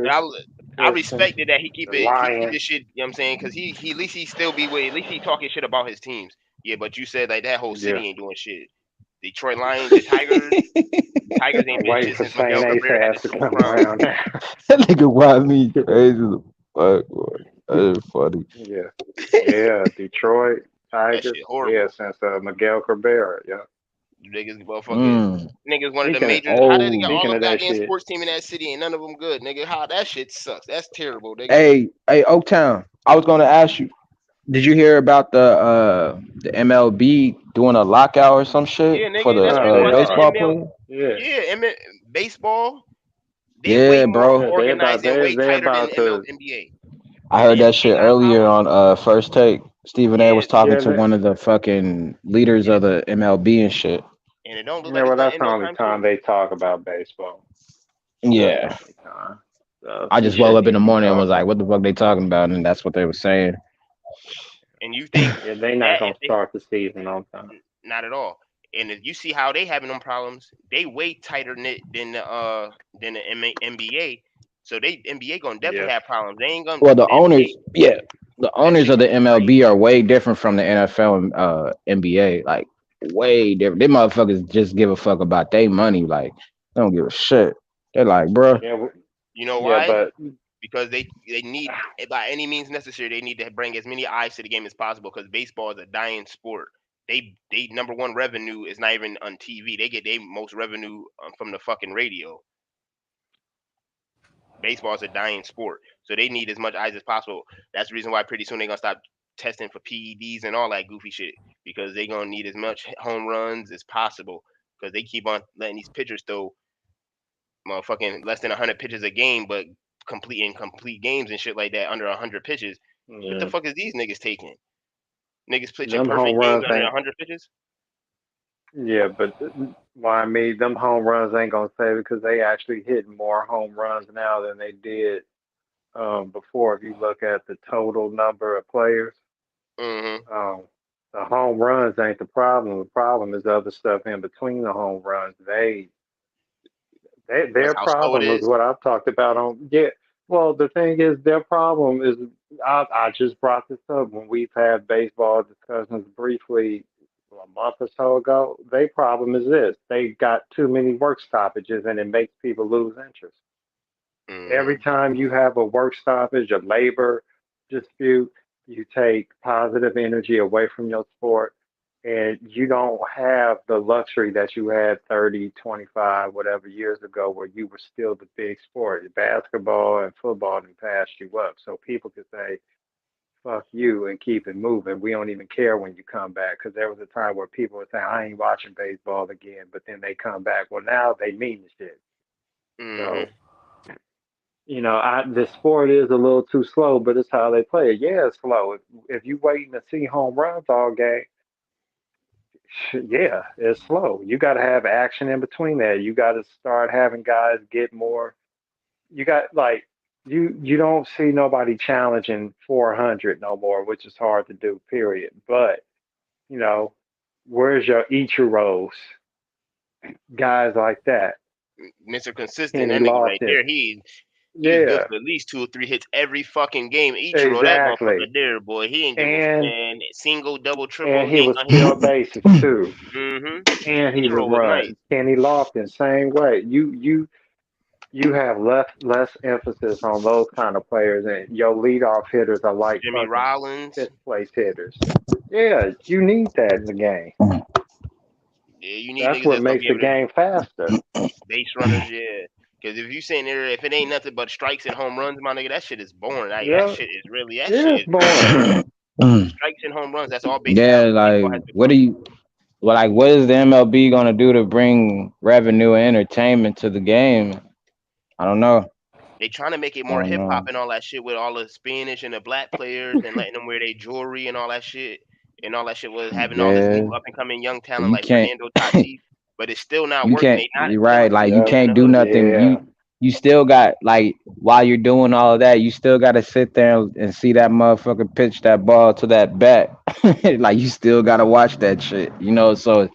But Tigers, the I Pistons, respected that the he keep Lions. his shit. You know what I'm saying? Because he at least he still be with. At least he talking shit about his teams. Yeah, but you said like that whole Yeah, city ain't doing shit. Detroit Lions, the Tigers ain't I'm been waiting shit for since Saint Miguel Ace Cabrera had the ass to triple come crown. around now. That nigga why me crazy as fuck, boy. That is funny. Yeah, yeah, Detroit That Tigers. shit Yeah, horrible. since Miguel Cabrera. Yeah. You niggas, motherfucker, Mm. niggas one of the Speaking of majors. How they got Oh. all speaking them of that goddamn shit, sports team in that city? Ain't none of them good, nigga. How that shit sucks. That's terrible, nigga. Hey, Oaktown. I was gonna ask you, did you hear about the MLB doing a lockout or some shit Yeah, for nigga, the that's the reason why I said the baseball NBL. players? Yeah, Yeah, baseball. They way Yeah, more bro. yeah. organized and way They tighter than about to. NBA. I And the heard that NBA shit got earlier power. on First Take. Stephen A Yeah, was talking Yeah, to one of the fucking leaders and of it the MLB and shit. and it don't look yeah. like it's Well, gonna that's end the no only time time soon. they talk about baseball. That's the Yeah. only time. So I he just woke shouldn't up in the even be morning and was talking. like, what the fuck they talking about? And that's what they were saying. And you think Yeah, they not that gonna if they start the season on time. not at all. And if you see how they having them problems, they way tighter knit than the NBA. So they NBA gonna Yeah. definitely have problems. They ain't gonna Well, the the NBA owners, yeah, the that owners shit of gonna the be tight. MLB are way different from the NFL and NBA. Like, way different. They motherfuckers just give a fuck about their money. Like, they don't give a shit. They're like, bro, Yeah. You know Yeah. why? But Because they need by any means necessary. They need to bring as many eyes to the game as possible. Because baseball is a dying sport. They number one revenue is not even on TV. They get their most revenue from the fucking radio. Baseball is a dying sport, so they need as much eyes as possible. That's the reason why pretty soon they're gonna stop testing for PEDs and all that goofy shit because they're gonna need as much home runs as possible because they keep on letting these pitchers throw motherfucking less than 100 pitches a game, but complete games and shit like that under 100 pitches. What the yeah, fuck is these niggas taking? Niggas pitching them home perfect games runs under ain't. 100 pitches? Yeah, but why me? Them home runs ain't gonna save it because they actually hit more home runs now than they did before. If you look at the total number of players, Mm-hmm. um, the home runs ain't the problem. The problem is the other stuff in between the home runs. That's Their how slow it problem is is. what I've talked about on. Yeah, well, the thing is, their problem is. I just brought this up when we've had baseball discussions briefly a month or so ago. Their problem is this: they got too many work stoppages, and it makes people lose interest. Every Mm-hmm. time you have a work stoppage, a labor dispute, you take positive energy away from your sport, and you don't have the luxury that you had 30, 25, whatever years ago where you were still the big sport. Basketball and football done passed you up. So people could say, fuck you and keep it moving. We don't even care when you come back. Because there was a time where people would say, I ain't watching baseball again, but then they come back. Well, now they mean the shit. So Mm-hmm. the sport is a little too slow, but it's how they play it. Yeah, it's slow. If you waiting to see home runs all game, yeah, it's slow. You got to have action in between that. You got to start having guys get more. You got like you don't see nobody challenging 400 no more, which is hard to do. Period. But you know, where's your Ichiros, guys like that? Mr. Consistent, Kenny that nigga right Lofton. there, he's good Yeah, for at least 2 or 3 hits every fucking game. Ichiro, that exactly. motherfucker there, boy, he ain't give a And man single, double, triple. and He he ain't was gonna hit. steal bases too. Mm-hmm. And he would Ichiro was nice. run. Kenny Lofton, same way. You have less emphasis on those kind of players, and your leadoff hitters are like Jimmy fucking Rollins. fifth place hitters. Yeah, you need that in the game. Yeah, you need That's niggas what that's gonna makes be the able to game faster. base runners. Yeah, because if you sitting there, if it ain't nothing but strikes and home runs, my nigga, that shit is boring. Like that Yeah, shit is really that yeah, shit it's is really boring. boring. Strikes and home runs. That's all yeah, like, baseball has what become. do you, well, like, what is the MLB gonna do to bring revenue and entertainment to the game? I don't know. They trying to make it I more don't hip hop know. and all that shit with all the Spanish and the black players and letting them wear their jewelry and all that shit. And all that shit was having all this Yeah, new up and coming young but talent you like can't. Fernando Tatis, but it's still not You working. can't. They not You're them right. Like, you niggas Yeah, in the can't do hood. nothing. yeah. You still got, like, while you're doing all of that, you still got to sit there and see that motherfucker pitch that ball to that bat. Like, you still got to watch that shit. So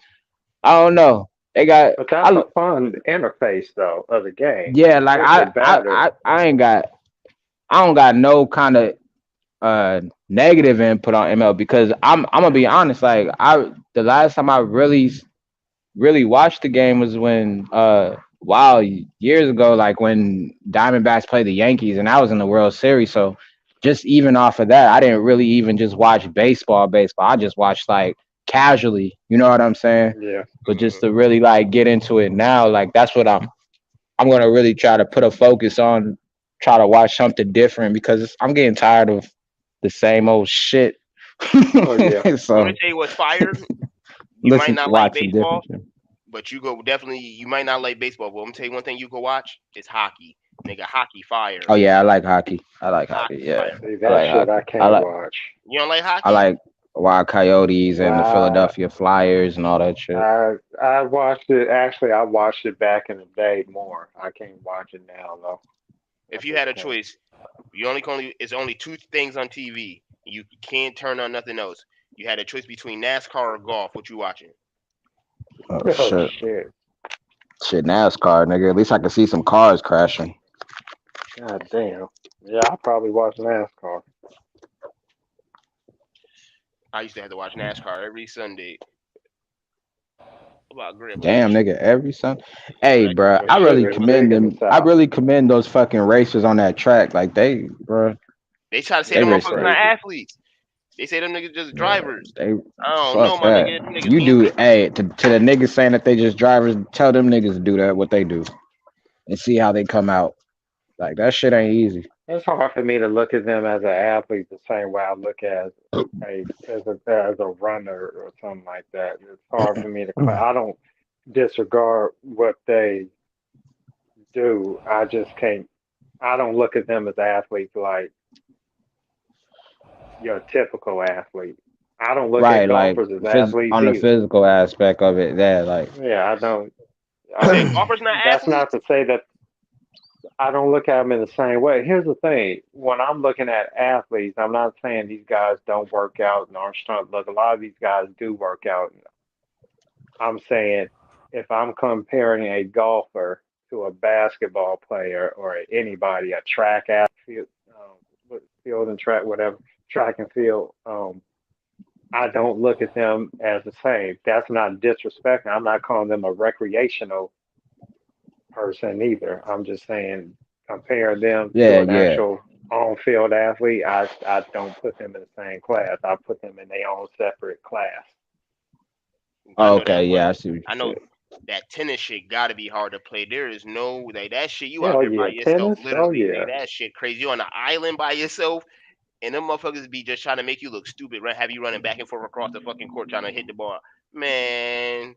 I don't know. They got. But that's a I fun interface though of the game. Yeah. Like, The batter. I ain't got. I don't got no kind of negative input on ML because I'm gonna be honest. Like, the last time I really watched the game was when wow, years ago, like when Diamondbacks played the Yankees and I was in the World Series. So just even off of that, I didn't really even just watch baseball. I just watched, like, casually, you know what I'm saying? Yeah, But just Hmm. to really, like, get into it now, like, that's what I'm gonna really try to put a focus on, try to watch something different because I'm getting tired of the same old shit. Oh yeah. I'm gonna So tell you what's fire. You might listen, not like watch some baseball, different shit. but you go definitely. You might not like baseball, but I'm gonna tell you one thing you go watch is hockey. Nigga, hockey fire. Oh yeah, I like hockey. I like hockey. Hockey Yeah, fire. See I that like shit I hockey. I can't like watch. You don't like I hockey? like Wild Coyotes and the I Philadelphia Flyers and all that shit. I watched it. Actually, I watched it back in the day more. I can't watch it now though. I If you just had a can't. choice, you only it's only two things on TV. You can't turn on nothing else. You had a choice between NASCAR or golf. What you watching? Oh Oh shit, shit. shit NASCAR, nigga. At least I can see some cars crashing. God damn. Yeah, I probably watch NASCAR. I used to have to watch NASCAR every Sunday. About grandma that Damn, shit. nigga, every Sunday. Hey, Like, bro, Well, I shit really is big commend in the them. I South. really commend those fucking racers on that track. Like they, bro, they try to say they them Yeah, it's risk motherfuckers it. not crazy. athletes. They say them niggas just Yeah, drivers. they I don't know, fuck my that. nigga. Them niggas You being do, people. hey, to the niggas saying that they just drivers, tell them niggas to do that what they do and see how they come out. Like that shit ain't easy. It's hard for me to look at them as an athlete the same way I look at as a runner or something like that. It's hard for me to. I don't disregard what they do. I just can't. I don't look at them as athletes like your typical athlete. I don't look at Right, like golfers as athletes on the either. physical aspect of it, yeah, like Yeah, I don't. You said Um, golfers not that's not athletes? to say that I don't look at them in the same way. Here's the thing: when I'm looking at athletes, I'm not saying these guys don't work out and aren't strong. Look, a lot of these guys do work out. I'm saying if I'm comparing a golfer to a basketball player or anybody, a track athlete, field and track, whatever, track and field, I don't look at them as the same. That's not disrespecting. I'm not calling them a recreational person either. I'm just saying compare them yeah, to an yeah. actual on-field athlete. I don't put them in the same class. I put them in their own separate class. I Oh, know that okay, one. yeah, I see what I you know said. that tennis shit gotta be hard to play. There is no like that shit. You out Hell there by yeah, yourself, tennis. Oh literally, yeah. nigga. That shit crazy. You on an island by yourself, and them motherfuckers be just trying to make you look stupid. Right? Have you running back and forth across the fucking court trying to hit the ball? Man,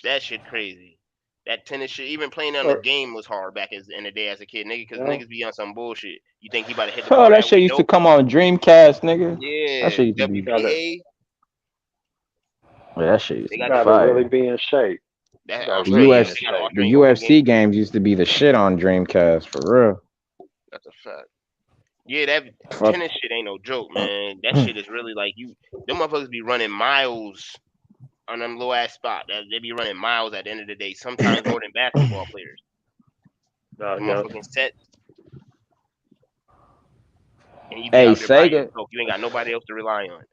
that shit crazy. That tennis shit, even playing on the Or, game was hard back in the day as a kid, nigga. Cause yeah. niggas be on some bullshit. You think he about to hit the Oh, ball that that shit way? used to Nope. come on Dreamcast, nigga. That Yeah, shit used to be, Gotta WPA. yeah, that shit used They to got be the gotta really fire. be in shape. that Gotta The really be Australian. in They US, got an shape. the Australian Open game. UFC games used to be the shit on Dreamcast for real. That's a fact. Yeah, that Fuck. tennis shit ain't no joke, man. That shit is really like you. Them motherfuckers be running miles on them low ass spot. They be running miles at the end of the day. Sometimes more than basketball players. The Yep. motherfucking set, and you be Hey, out there by Sega, yourself. You ain't got nobody else to rely on.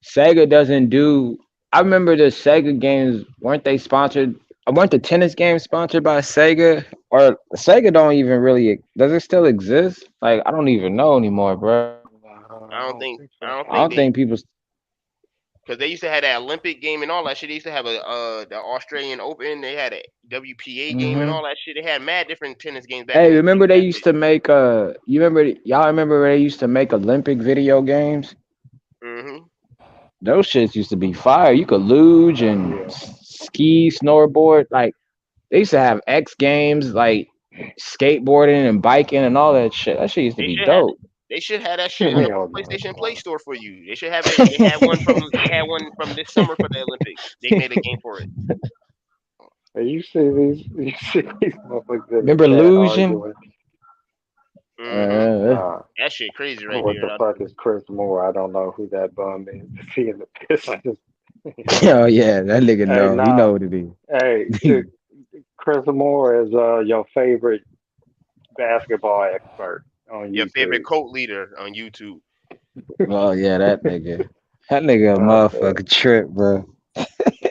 Sega doesn't do. I remember the Sega games weren't they sponsored? Weren't the tennis games sponsored by Sega? Or Sega don't even really. Does it still exist? Like I don't even know anymore, bro. I I don't don't think. think I so. don't I think don't they. think people. Because they used to have that Olympic game and all that shit. They used to have the Australian Open. They had a WPA game and Hmm. all that shit. They had mad different tennis games back Hey, in the day. remember they That used shit. to make you remember y'all remember where they used to make Olympic video games? Mhm. Those shits used to be fire. You could luge Oh and yeah. ski, snowboard. Like they used to have X Games, like skateboarding and biking and all that shit. That shit used to They be should have dope. they should have that shit in the Hell no, PlayStation Play boy. Store for you. They should have it. They had one from this summer for the Olympics. They made a game for it. Hey, you see these? You see these motherfuckers in the Remember chat luging? arguing? Mhm. Nah. That shit crazy right What there. the fuck is Chris Moore? I don't know who that bum is. Is he in the Pistons? Oh yeah, that nigga Hey, know. He nah. know what it is. Hey, Chris Moore is your favorite basketball expert on Your favorite YouTube. cult leader on YouTube. Oh yeah, that nigga. That nigga a I bet. motherfucking trip, bro.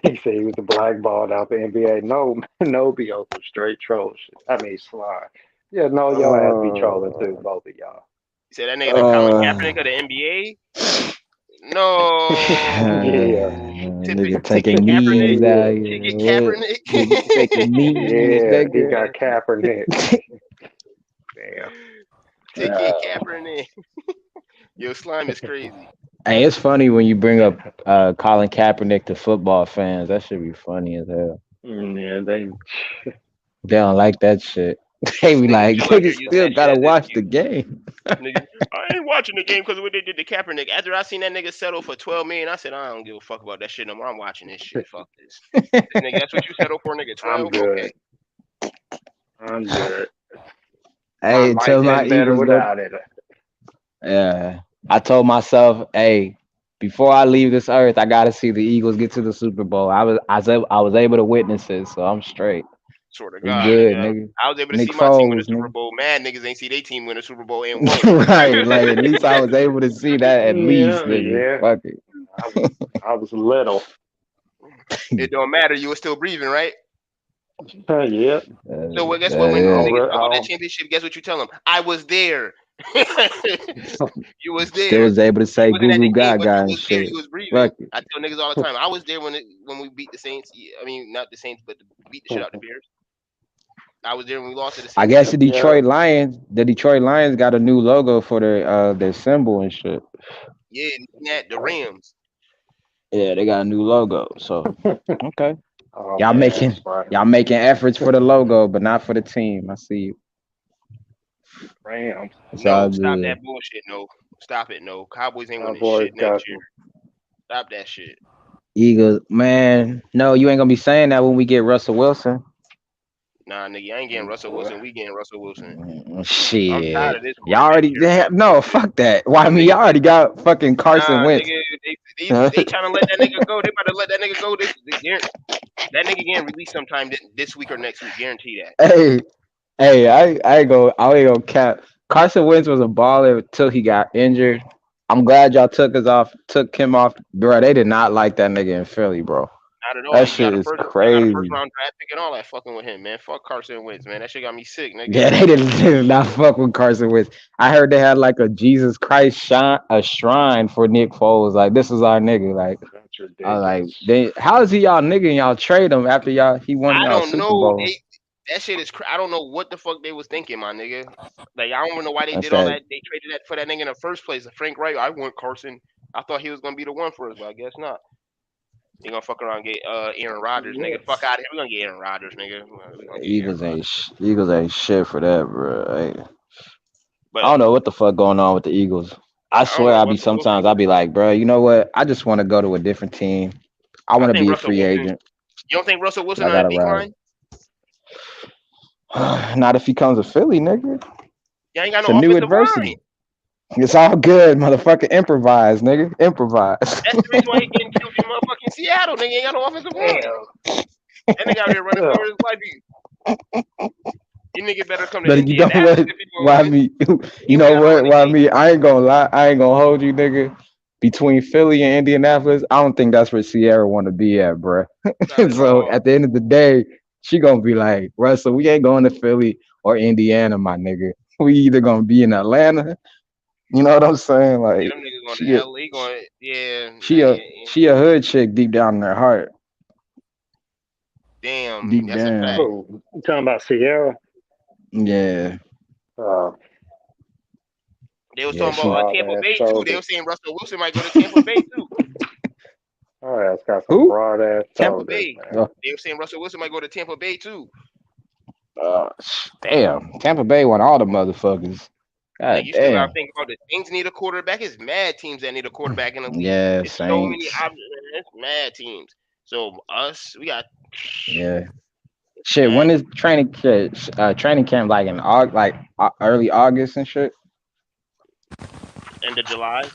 He said he was blackballed out the NBA. No, no, be on some straight troll shit. I mean, slide. Yeah, no, your ass be trolling too, Uh, both of y'all. You say that nigga the Colin Kaepernick uh, of the NBA? No. Yeah, nigga Ticket taking Kaepernick. knees out yeah, Ticket here. Kaepernick. Nigga taking knees, yeah. He nigga. got Kaepernick. Damn. Ticket Kaepernick. Yo, slime is crazy. Hey, it's funny when you bring up Colin Kaepernick to football fans. That should be funny as hell. Yeah, they. They don't like that shit. They be Niggas like, still out here niggas using still that shit gotta as an watch the excuse. game. Niggas, I ain't watching the game because of what they did to Kaepernick. After I seen that nigga settle for 12 million, I said I don't give a fuck about that shit no more. I'm watching this shit. Fuck this. This nigga, that's what you settled for, nigga. I'm 12. good. Okay. I'm good. My Hey, life tell my been better Eagles go. without it. Yeah, I told myself, hey, before I leave this earth, I gotta see the Eagles get to the Super Bowl. I was able to witness it, so I'm straight. Swear to We God, good, nigga. nigga. I was able to Nick see my team win a Foles, Super nigga. Bowl. Mad niggas ain't see their team win a Super Bowl and won. Right, like at least I was able to see that at least, Yeah, nigga. yeah. Fuck it. I was little. It don't matter. You were still breathing, right? Yeah. So well, guess what? When Yeah. niggas Already, talk about that championship, guess what you tell them? I was there. You was Still there. was able to You say wasn't goo at goo the game, but gaga you and was there. shit. You was breathing. Fuck it. I tell niggas all the time. I was there when we beat the Saints. I mean, not the Saints, but beat the shit out the Bears. I was there when we lost to the I Saints guess too. yeah. The Detroit Lions got a new logo for their symbol and shit. Yeah, and the Rams. Yeah, they got a new logo. So okay. Oh Y'all yeah, making that's right. y'all making efforts for the logo, but not for the team. I see you. Rams. It's all No, stop good. that bullshit. No, stop it. No, Cowboys ain't winning Cowboys shit got next year. Stop that shit. Eagles, man. No, you ain't gonna be saying that when we get Russell Wilson. Nah, nigga, I ain't getting Russell boy. Wilson. We getting Russell Wilson. I'm tired Shit. of this Y'all quarterback already shit. Fuck that no, shit. fuck that. Why I Them mean y'all niggas, already got fucking Carson nah, Wentz. nigga, they trying to let that nigga go. They about to let that nigga go. That nigga getting released sometime this week or next week. Guarantee that. Hey, hey, I ain't gonna cap. Carson Wentz was a baller until he got injured. I'm glad y'all took him off, bro. They did not like that nigga in Philly, bro. Not at all. That You got shit a is first. Y'all got a first crazy. round draft pick and all that fucking with him, man. Fuck Carson Wentz, man. That shit got me sick, nigga. Yeah, they did not fuck with Carson Wentz. I heard they had like a Jesus Christ a shrine for Nick Foles. Like this is our nigga. Like That's I was like, ridiculous. how is he y'all nigga and y'all trade him after he won I y'all don't Super know. Bowl? That shit is. I don't know what the fuck they was thinking, my nigga. Like I don't even know why they That's did all that. that. They traded that for that nigga in the first place. Frank Wright. I want Carson. I thought he was gonna be the one for us, but I guess not. They gonna fuck around and get Aaron Rodgers, nigga. Fuck Yes. out of here. We gonna get Aaron Rodgers, nigga. We gonna get Aaron Rodgers. Eagles ain't shit for that, bro. I But don't know what the fuck going on with the Eagles. I I don't swear, know. Russell Wilson. I'll be like, bro, you know what? I just want to go to a different team. I I want to think be a Russell free Wilson. agent. You don't think Russell But Wilson I on a gotta ride. decline? Not if he comes to Philly, nigga. You ain't got It's no a new offensive line. adversity. It's all good, motherfucker. Improvise, nigga. Improvise. That's the reason why he getting killed in motherfucking Seattle. Nigga ain't got no offensive line. Damn. That nigga out here running Yeah. for his life. You nigga better come to But you know what? Indianapolis if you gonna Why win. me? He You ain't know got no what? money. Why me? I ain't gonna lie. I ain't gonna hold you, nigga. Between Philly and Indianapolis, I don't think that's where Sierra want to be at, bro. Not at So all. at the end of the day, she gonna be like, Russell, we ain't going to Philly or Indiana, my nigga. We either gonna be in Atlanta. You know what I'm saying? Yeah, Like them niggas going to she a LA going yeah, she a she a hood chick deep down in her heart. damn, Deep that's a fact. down. Oh, you talking about Sierra? Yeah. Uh, They was Yeah, talking about she broad Tampa ass Bay too. They shoulders. were saying Russell Wilson might go to Tampa Bay too. Oh, yeah, it's got some who? broad ass Tampa Tampa. shoulders, Bay. man. Oh, They were saying Russell Wilson might go to Tampa Bay too. damn. Tampa Bay won all the motherfuckers. Nigga, God you still gotta damn. think about the Saints need a quarterback. It's mad teams that need a quarterback in the league. Yeah, It's so many Saints. options. It's mad teams. So us, we got Yeah. it's Shit, when mad is training camp like in early August and shit? end of July.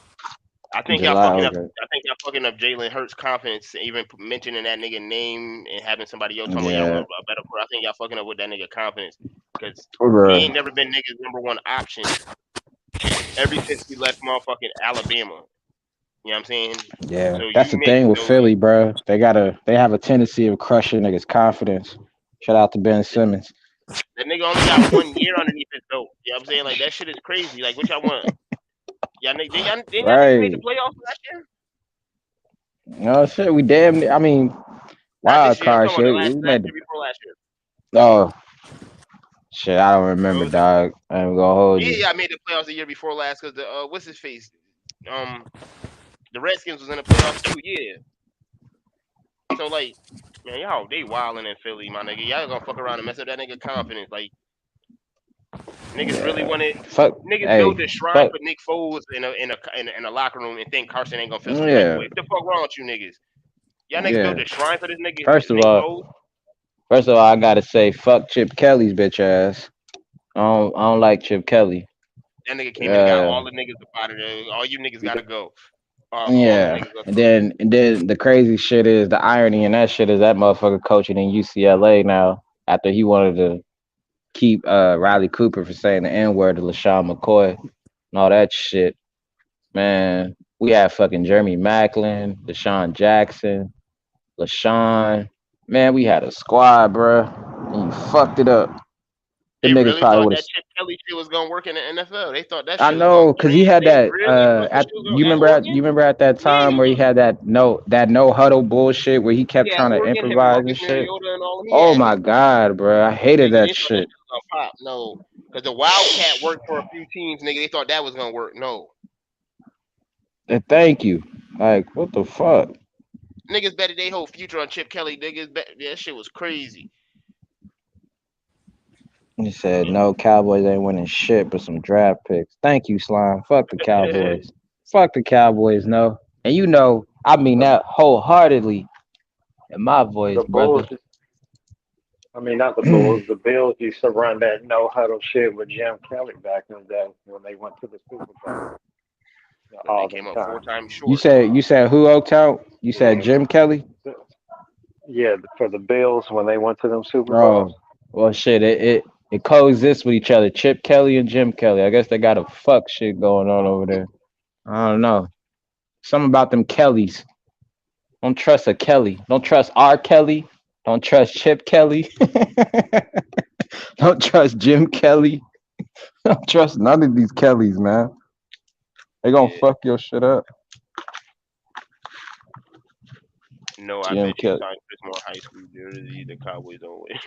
I think y'all July, fucking up. okay. I think y'all fucking up Jalen Hurts' confidence, even mentioning that nigga name and having somebody else talking about y'all Yeah. want a better player. I think y'all fucking up with that nigga confidence because he Bruh. ain't never been nigga's number one option ever since we left motherfucking Alabama. You know what I'm saying? Yeah. So That's you the make thing with so Philly, bro. They have a tendency of crushing niggas' confidence. Shout out to Ben Simmons. that nigga only got 1 year underneath his belt. You know what I'm saying? Like that shit is crazy. Like what y'all want? Y'all niggas made the Right. playoffs last year? No shit. We damn I mean, Not this wild year. I'm card talking about the shit. last We last made the year before last year. oh shit, I don't remember, What was it? dog. I ain't gonna hold Yeah, you. yeah, I made the playoffs the year before last because the what's his face? the Redskins was in the playoffs too. Yeah. So like, man, y'all they wilding in Philly, my nigga. Y'all gonna fuck around and mess up that nigga confidence. Like niggas really Yeah. wanted. Fuck. Niggas Hey. built a shrine Fuck. for Nick Foles in a locker room and think Carson ain't gonna feel some type of Yeah. way. What the fuck wrong with you niggas? Y'all niggas built Yeah. a shrine for this nigga First of Nick all, Foles. I gotta say, fuck Chip Kelly's bitch ass. I don't like Chip Kelly. That nigga came in and got Uh, all the niggas up out of there. All you niggas gotta go. All the yeah. niggas up. And then the crazy shit is the irony in that shit is that motherfucker coaching in UCLA now after he wanted to keep Riley Cooper for saying the N word to LaShawn McCoy and all that shit. Man, we had fucking Jeremy Maclin, Deshaun Jackson, LaShawn. Man, we had a squad, bruh. And you fucked it up. The They niggas really probably thought would have. that Chip Kelly shit was gonna work in the NFL. They thought that I shit was gonna know, cause he change. had They that. really thought that shit was You gonna at Oregon. you remember at that time where he Yeah. had that no huddle bullshit where he kept Yeah, at trying to Oregon, him and improvise and Marcus shit. Mariota and all of them, he Oh had my them. god, bro, I hated Nigga, that they thought that shit. shit was gonna pop. No. Because the Wildcat worked for a few teams, nigga. They thought that was gonna work. No. And thank you. Like, what the fuck? Niggas betted their whole future on Chip Kelly. Niggas bet that shit was crazy. He said no, Cowboys ain't winning shit but some draft picks. Thank you, Slime. Fuck the Cowboys. Fuck the Cowboys, no. And you know, I mean The that wholeheartedly in my voice, the Bulls, brother. I mean not the Bulls, the Bills used to run that no huddle shit with Jim Kelly back in the day when they went to the Super Bowl But they all came them up four times. times You short. said who oaked out? You said Yeah, Jim Kelly? yeah, for the Bills when they went to them Super Bowls. Oh, well, shit. It coexists with each other. Chip Kelly and Jim Kelly. I guess they got a fuck shit going on over there. I don't know. Something about them Kellys. Don't trust a Kelly. Don't trust R. Kelly. Don't trust Chip Kelly. Don't trust Jim Kelly. Don't trust none of these Kellys, man. They gonna Yeah. fuck your shit up. No, I Jim bet you Kelly. signed Chris Moore high school jersey. The Cowboys don't win.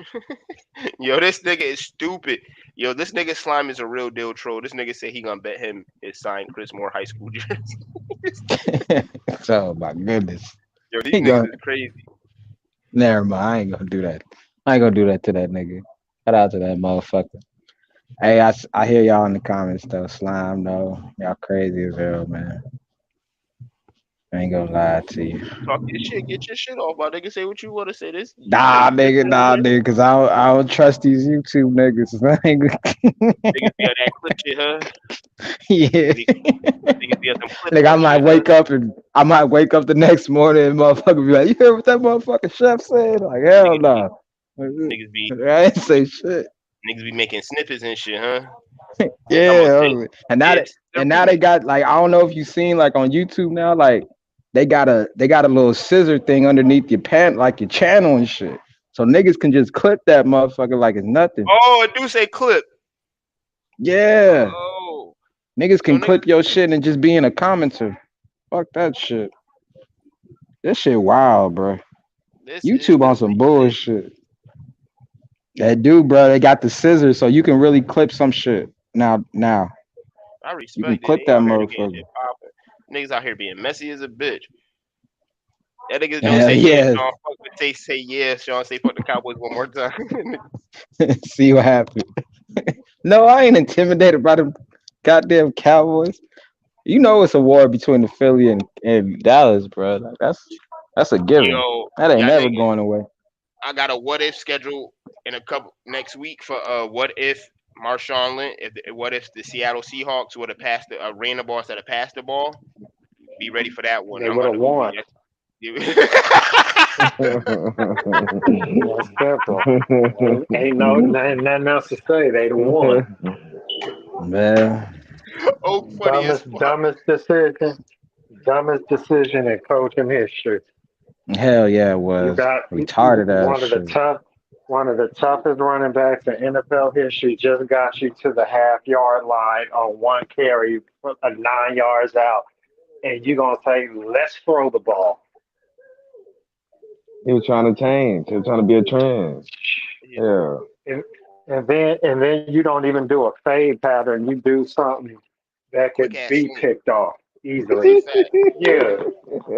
Yo, this nigga is stupid. Yo, this nigga Slime is a real deal troll. This nigga said he gonna bet him his signed Chris Moore high school jersey. Oh my goodness. Yo, these He niggas gonna is crazy. never mind. I ain't gonna do that. I ain't gonna do that to that nigga. Shout out to that motherfucker. Hey, I hear y'all in the comments though. Slime, no, y'all crazy as hell, man. I ain't gonna lie to you. Talk your shit. Get your shit off, my nigga. Say what you want to say. This, you know, Nah, you nigga, listening nah, here. nigga, cause I don't trust these YouTube niggas. I ain't Niggas be on that clip shit, huh? yeah. Niggas be on some clip Like ass shit, huh? I might wake up the next morning and motherfucker be like, you heard what that motherfucking chef said? Like, hell Niggas be, no. niggas be, I ain't say shit. niggas be making snippets and shit, huh? Talking about Yeah. this, And this, the now they remix. got like I don't know if you seen like on YouTube now, like they got a little scissor thing underneath your pan like your channel and shit. So niggas can just clip that motherfucker like it's nothing. Oh, it do say clip. Yeah. Oh, Niggas so can niggas, clip your shit and just be in a commenter. Fuck that shit. This shit wild, bro. this is YouTube the on some bullshit. They do, bro. They got the scissors, so you can really clip some shit. Now I you can respect it. clip They that out here to get motherfucker. shit popping. Niggas out here being messy as a bitch. That niggas do Hell say yeah, yeah. Sean. Fuck with say yeah, Sean. Say fuck the Cowboys one more time. See what happened. No, I ain't intimidated by them goddamn Cowboys. You know it's a war between the Philly and Dallas, bro. Like, that's a given. Yo, That ain't y'all never niggas. going away. I got a what if schedule in a couple next week for what if Marshawn Lynch, what if the Seattle Seahawks would have passed ran the ball instead of passed the ball? Be ready for that one. They I'm would about have to go won. be. That's simple. Ain't nothing else to say. They'd have won. Man, Oh, funny as fuck. Dumbest decision in coaching history. hell yeah, it You was got retarded ass one of the shit. one of the toughest running backs in NFL history just got you to the half-yard line on one carry, 9 yards out, and you're gonna say, "Let's throw the ball." He was trying to change. He was trying to be a trend. Yeah, Yeah. And, and then you don't even do a fade pattern. You do something that quick could ass be sling. picked off. That's a easily. fact. Yeah,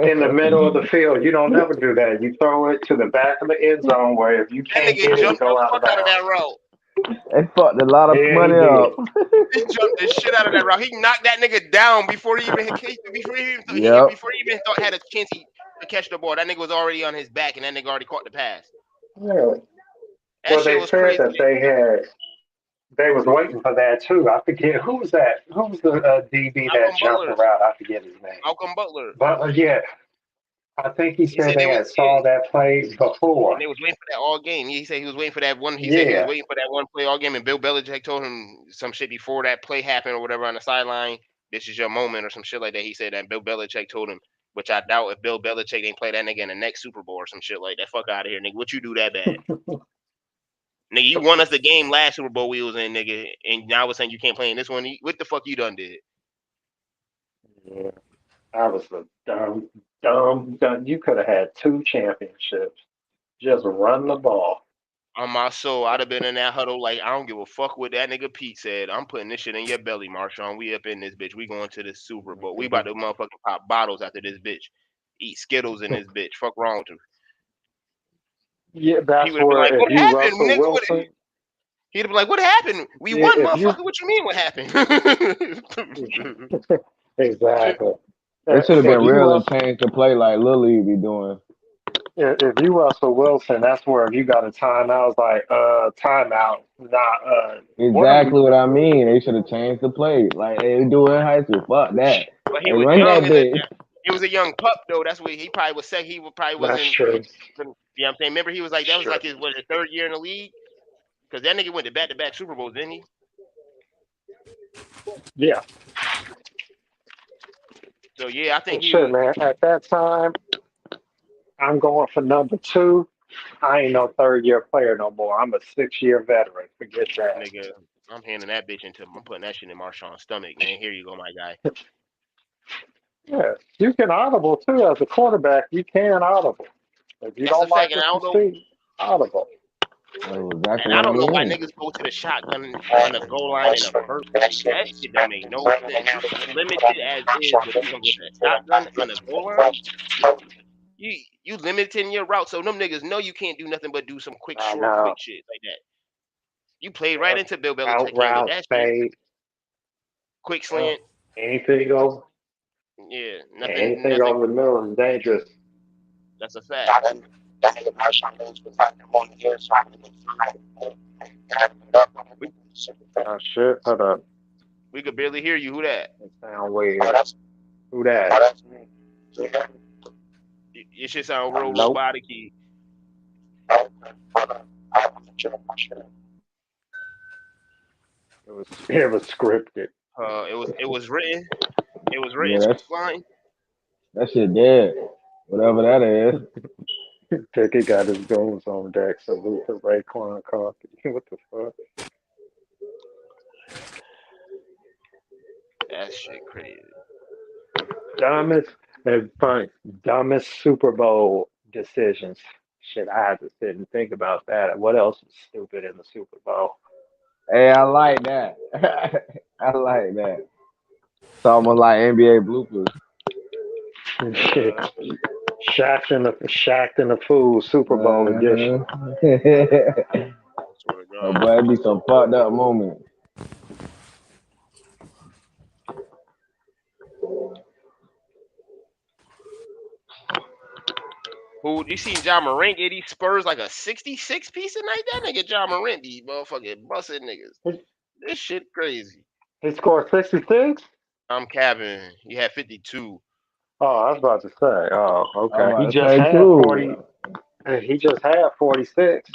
in the middle of the field, you don't never do that. You throw it to the back of the end zone where if you That can't nigga get it, it jumped the go out of fuck out of that bounds. route. They fucked a lot of Yeah, he money did. up. He jumped the shit out of that route. He knocked that nigga down before he even Yep. before he even thought had a chance to catch the ball. That nigga was already on his back, and that nigga already caught the pass. Yeah. That Well, shit they was said crazy. that they was waiting for that too. I forget who's that. Who's the DB that Malcolm jumped Butler, around? I forget his name. Malcolm Butler. But yeah, I think he He said said they they was had saw that play and before. they was waiting for that all game. He said he was waiting for that one. He said he was Yeah. waiting for that one play all game, and Bill Belichick told him some shit before that play happened or whatever on the sideline. This is your moment or some shit like that. He said that Bill Belichick told him, which I doubt if Bill Belichick didn't play that nigga in the next Super Bowl or some shit like that. Fuck out of here, nigga. What you do that bad? Nigga, you won us the game last Super Bowl we was in, nigga, and now we're saying you can't play in this one. What the fuck you done did? Yeah. I was a dumb. You could have had 2 championships. Just run the ball. On my soul, I'd have been in that huddle like I don't give a fuck what that nigga Pete said. I'm putting this shit in your belly, Marshawn. We up in this bitch. We going to the Super Bowl. We about to motherfucking pop bottles after this bitch. Eat Skittles in this bitch. Fuck wrong with you. Yeah, He that's would have been like, where "What if you happened, Russell nigga? What?" Wilson, He'd have been like, "What happened? We yeah, won, if you motherfucker. What you mean? What happened?" exactly. They should have If been you real and Russell, changed the play like Lil League be doing. if you Russell Wilson, that's where if you got a timeout, it's like timeout. Nah, what are we? Exactly what I mean. They should have changed the play like they do in high school. Fuck that. But he Hey, was run that young, and bitch. he was a young pup though. That's what he probably was saying. He would probably That's wasn't. true. You know what I'm saying? Remember, he was like that was Sure. like his third year in the league because that nigga went to back Super Bowls, didn't he? Yeah. So yeah, I think And he shit, was. man. At that time, I'm going for number 2. I ain't no 3rd-year player no more. I'm a 6-year veteran. Forget that. Nigga, I'm handing that bitch into. I'm putting that shit in Marshawn's stomach, man. Here you go, my guy. Yeah, you can audible too as a quarterback. You can audible. If you That's a don't fact, like and what you see, audible. That's and exactly I what I don't know why mean. niggas go to the shotgun on the goal line in the first place. That shit don't make no sense. You limited as is, but you gonna go to the shotgun on the goal line? You limiting your route, so them niggas know you can't do nothing but do some quick, I short, know. quick shit like that. You play right into Bill Out Belichick hand with route, that shit. fade, Quick uh, slant, anything over, yeah, anything nothing. over the middle is dangerous. That's a fact. We, Oh shit! Hold up. we could barely hear you. Who that? It sound weird. Who that? Your shit sound real Nope. robotic. It was scripted. It was written. It was written Yeah, script line. that shit dead. Whatever that is. Picky got his goons on deck. Salute to Raekwon Coffee. What the fuck? That shit crazy. Dumbest and funny, dumbest Super Bowl decisions. Shit, I had to sit and think about that. What else is stupid in the Super Bowl? Hey, I like that. I like that. It's almost like NBA bloopers. Shit, Uh, Shaq and the Fool Super Bowl edition. Uh-huh. swear to Oh God. boy, it be some fucked up moments. Who you seen John Morant get these Spurs like a 66 piece a night? That nigga John Morant be motherfucking busting niggas. He, This shit crazy. he scored 66? I'm capping. He had 52. Oh, I was about to say. Oh, I'm okay. He about to just say had too. 40. He just had 46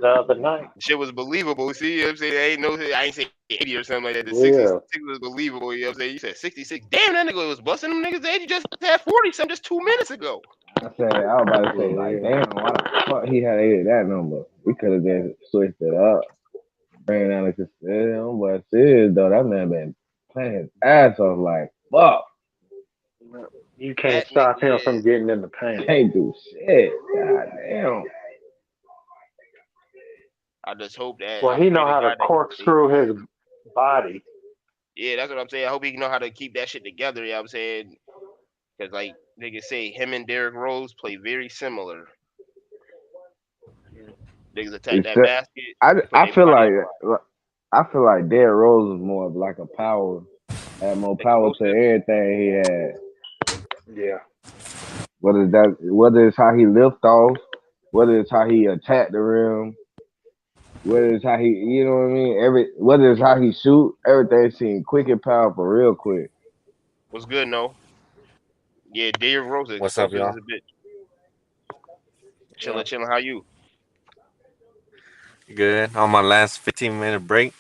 the other night. The shit was believable. See, you know what I'm saying? I ain't say 80 or something like that. The Yeah. 66 was believable. You know what I'm saying? You said 66. Damn, that nigga was busting them niggas' head. You just had 40 something just 2 minutes ago. I was about to say, like, Yeah. damn, why the fuck he had 80 that number? We could have just switched it up. Bring down the casino, but serious though, that man been playing his ass off like fuck. You can't That nigga, stop him from getting in the paint. Can't do shit. God damn. I just hope that Well, I he pray know to how to God that he corkscrew his body. Yeah, that's what I'm saying. I hope he know how to keep that shit together. You know what I'm saying? Because like niggas say, him and Derrick Rose play very similar. Niggas attack that Except, basket, put I their feel body like on block. I feel like Derrick Rose is more of like a power, had more power to Explosive. everything he had. Yeah. Whether it's how he lift off, whether it's how he attack the rim, whether it's how he, you know what I mean. Whether it's how he shoot, everything seemed quick and powerful, real quick. What's good, no? Yeah, Derrick Rose is What's up, explosive as y'all? a bitch. Yeah. Chilling. How you? Good. On my last 15-minute break.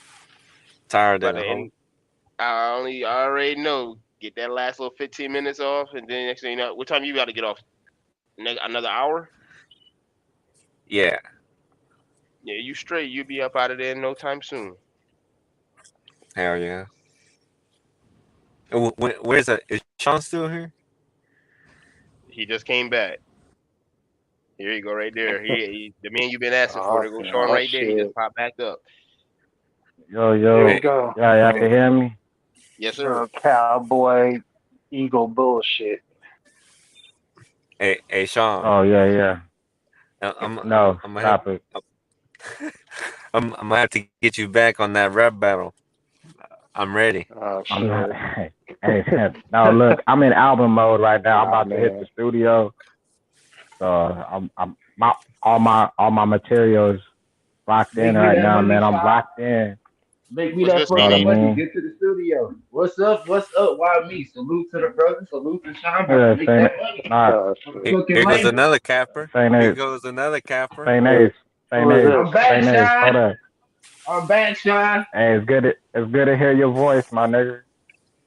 Tired About than to a hoe. end. I already know. Get that last little 15 minutes off, and then next thing you know, what time you got to get off? Another hour? Yeah. Yeah, you straight. You be up out of there in no time soon. Hell yeah. Where's that? Is Sean still here? He just came back. Here you go, right there. The man you've been asking for. There goes Sean Oh right there. He just shit. popped back up. Here Yo, we Hey, go. y'all can hear me? Yes, sir. Cowboy Eagle bullshit. hey, Sean. Oh yeah. I'm No, I'm gonna have stop it. I'm gonna have to get you back on that rap battle. I'm ready. Oh I'm not. shit. Hey, no, look, I'm in album mode right now. I'm Nah, about to hit man. the studio, so I'm all my materials locked in Make me right that now, money, man. I'm shot. locked in. Make me What's that good, You know what I fucking Speedy? money. mean? Get to the studio. What's up? What's up? Why me? Salute to the brother. Salute to Sean. About to Yeah, make Saint, that money. nah, Oh I'm shit. cooking Here goes later. another capper. Saint Here Ace, goes another capper. Saint Who, Ace, Saint who is Ace, I'm this? back, Saint Ace. Hold Sean. up. I'm back, Sean. Hey, it's good to hear your voice, my nigga.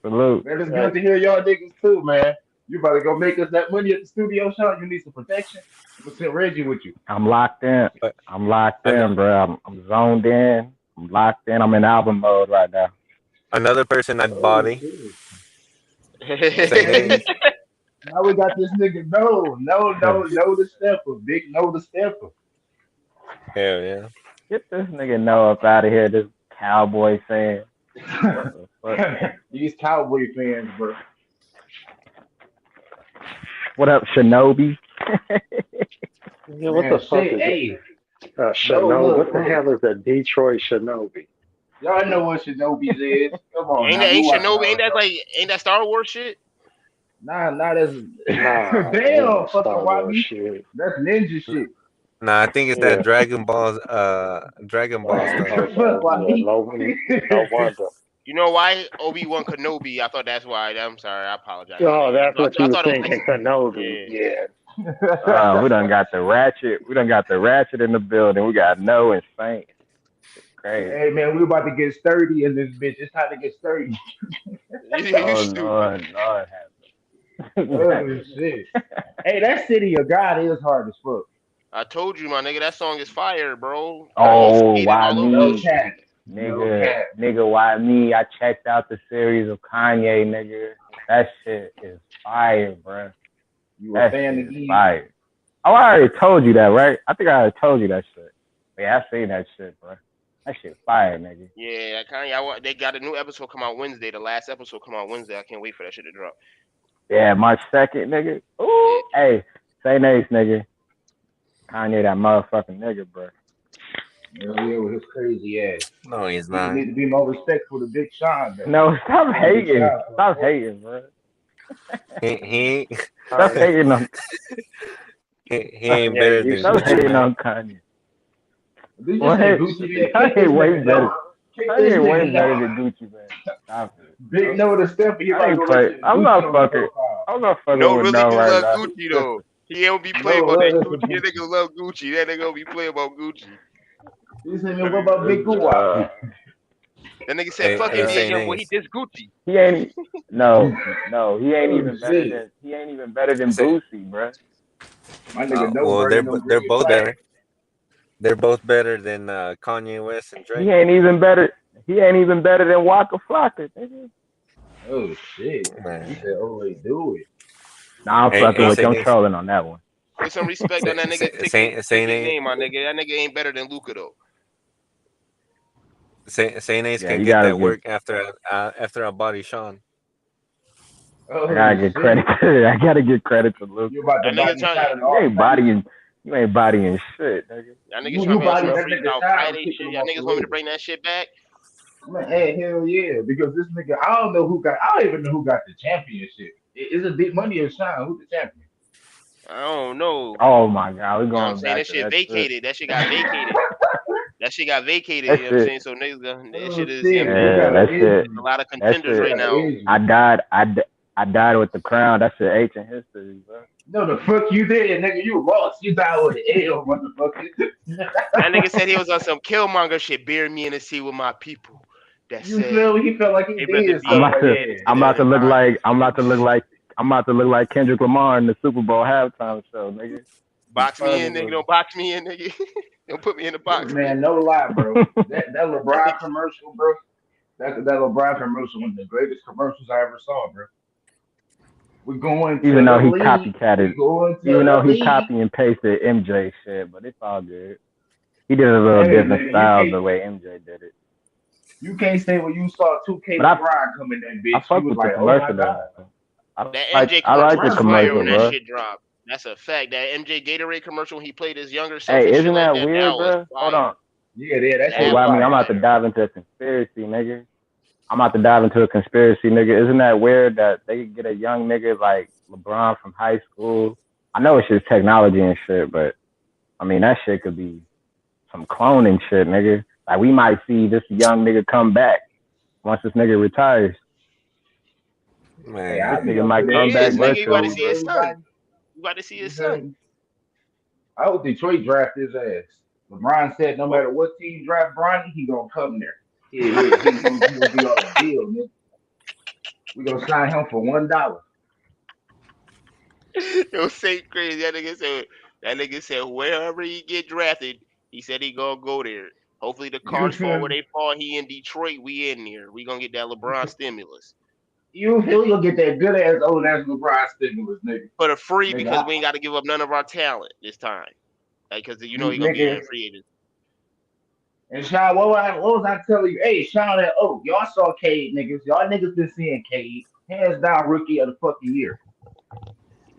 Salute. Man, it's Hey, good to hear y'all niggas too, man. You about to go make us that money at the studio, Sean. You need some protection. I'm gonna send Reggie with you. I'm locked in. But I'm locked an- in, bro. I'm zoned in. I'm locked in. I'm in album mode right now. another person at Oh body. shit. Say Okay. hey. Now we got this nigga. No, the stepper. Big no, the stepper. Hell yeah. Get this nigga Noah up out of here. This cowboy fan. What the fuck? These Cowboy fans, bro. What up, Shinobi? yeah, what the Man, fuck say, is it? hey, no, Shinobi. What the hell is a Detroit Shinobi? y'all know what Shinobi's is. Come on ain't now, that we ain't watching Shinobi? our show. Ain't that Star Wars shit? Nah, not as Nah, ain't no damn fucking Star Wars YB. shit. That's ninja shit. Nah, I think it's that Yeah. Dragon Ball stuff. Fuck Okay. Yeah. YB. No wonder. You know why? Obi-Wan Kenobi. I thought that's why. I'm sorry. I apologize, my Oh, nigga. that's what I you was thought it was like, thinking, Kenobi. yeah. Yeah. We done got the ratchet. We done got the ratchet in the building. We got No and Saint. Crazy. Hey man, we about to get sturdy in this bitch. It's time to get sturdy. You Oh stupid. Lord, have Oh shit. Hey, that city of God is hard as fuck. I told you, my nigga, that song is fire, bro. Almost Oh, skated why all over that No me? shit. cap. No Nigga, cap. why me? I checked out the series of Kanye, nigga. That shit is fire, bro. You a That fan shit of is Yeezy? fire. Oh, I already told you that, right? I think I already told you that shit. Yeah, I seen that shit, bro. That shit fire, nigga. Yeah, Kanye. They got a new episode come out Wednesday. The last episode come out Wednesday. I can't wait for that shit to drop. Yeah, March 2nd, nigga. Yeah. Ooh, hey, say nice, nigga. Kanye, that motherfucking nigga, bro. Hell yeah, with his crazy ass. No, he's People not. need to be more respectful to Big Sean though. No, stop Let Big hating. Sean talk. Stop hating, bro. He ain't Stop Kanye, hating on. he ain't Kanye, better you than Stop should Gucci, hating man. on Kanye. Did you What? say Gucci man? Kick this Kanye way nigga, better. no. Kick this Kanye way nigga, better no. than Gucci, man. Stop it. Big no to step. He I about to ain't go play. listen to Gucci on his profile. I'm not fucking No, with really no do right love now. Gucci though. He don't be playing No, about that love Gucci. some That Gucci. nigga love Gucci. That nigga gonna be playing about Gucci. He said, man, what about Big Uh, Guwap? That nigga said, Hey, "Fuck hey, NBA Saint young boy." He Ace. dissed Gucci. he ain't. No. He ain't Oh even better shit. than. He ain't even better than Say, Boosie, bro. My nigga no well, burning no they're green both flag. better. They're both better than Kanye West and He Drake. ain't even better. He ain't even better than Waka Flocka, nigga. Oh shit. He Man. said, oh wait, do it. Nah, I'm fucking Hey, Nah, with you. Saint I'm Ace. trolling on that one. put some respect on that nigga Saint ticket Ace. name, my nigga. That nigga ain't better than Luca though. Saint Ace Yeah, can you get gotta that get. work after a body Sean. I Oh gotta get shit! credit. I gotta get credit to Luke. You about to That nigga body trying. shot in You all ain't Friday? bodying. You ain't bodying shit, nigga. Y'all niggas You trying to on body some that nigga freestyle shot and Friday kicking shit. him Y'all off the niggas want me to ledge. bring that shit back? Man, hey, hell yeah! Because this nigga, I don't know who got. I don't even know who got the championship. Is it Big Money or Shine? Who's the champion? I don't know. Oh my god, we You know what I'm going saying? back That to shit that shit. vacated. That shit got vacated. That shit got vacated. That You know what I'm shit. saying? So niggas, that Oh shit is. You know what I shit! He mean? Yeah, got an that shit. It's a injury. lot of That contenders He shit. right got an now. I injury. died. I died with the crown. That shit ancient history, bro. No, the fuck you did, nigga. You lost. You died with an L, motherfucker. That nigga said he was on some Killmonger shit. Bury me in the sea with my people. That You said feel me? He felt like he they rather did be I'm something about right to. dead there. instead I'm of about to in look bondage. like. I'm about to look like Kendrick Lamar in the Super Bowl halftime show, nigga. You Box me in, nigga. fucking Don't box me in, nigga. Don't put me in the Look, box, nigga. man, no lie, bro. with That That LeBron nigga, commercial, bro. That LeBron commercial, one of the greatest commercials I ever saw, bro. We're going to even the though he league. We're copycatted, going to even though the he league. copy and pasted MJ shit, but it's all good. He did it a little Hey, different nigga, style the way MJ did it. you can't say when you saw 2K But LeBron come in that I bitch, you fuck was with the like, oh my commercial god. though. I that like MJ I like commercial the was LeBron was fire commercial, when that bro. crazy. shit dropped. That's a fact. That MJ Gatorade commercial when he played his younger self Hey, and shit isn't like that that. That weird, was bro? Hold fire. on. Yeah, yeah, that shit Hey, That was why was me? I'm fire. about to fire. dive into a conspiracy, nigga. I'm about to dive into a conspiracy, nigga. Isn't that weird that they could get a young nigga like LeBron from high school? I know it's just technology and shit, but I mean that shit could be some cloning shit, nigga. Like we might see this young nigga come back once this nigga retires. Hey, Man, This I'll be nigga up for might the He come back is, NBA nigga. You about to shows, virtually. see bro. his son. Everybody, You about to see you his feel son. me? I hope Detroit draft his ass. LeBron said no Oh, matter what team draft Bronny, he gonna come there. He gonna be on a deal, nigga. We gonna sign him for $1. yo, say crazy. That nigga said wherever he get drafted, he said he gonna go there. Hopefully the You cards fall feel where me? they fall. He in Detroit. We in there. We gonna get that LeBron stimulus You feel you'll get that good ass old ass LeBron stimulus, nigga. for the free Nigga, because we ain't got to give up none of our talent this time. Like, cause you know he gonna be nigga. a free agent. And Sean, what was I telling you? Hey, Sean, y'all saw Cade, niggas. Y'all niggas been seeing Cade. Hands down, rookie of the fucking year.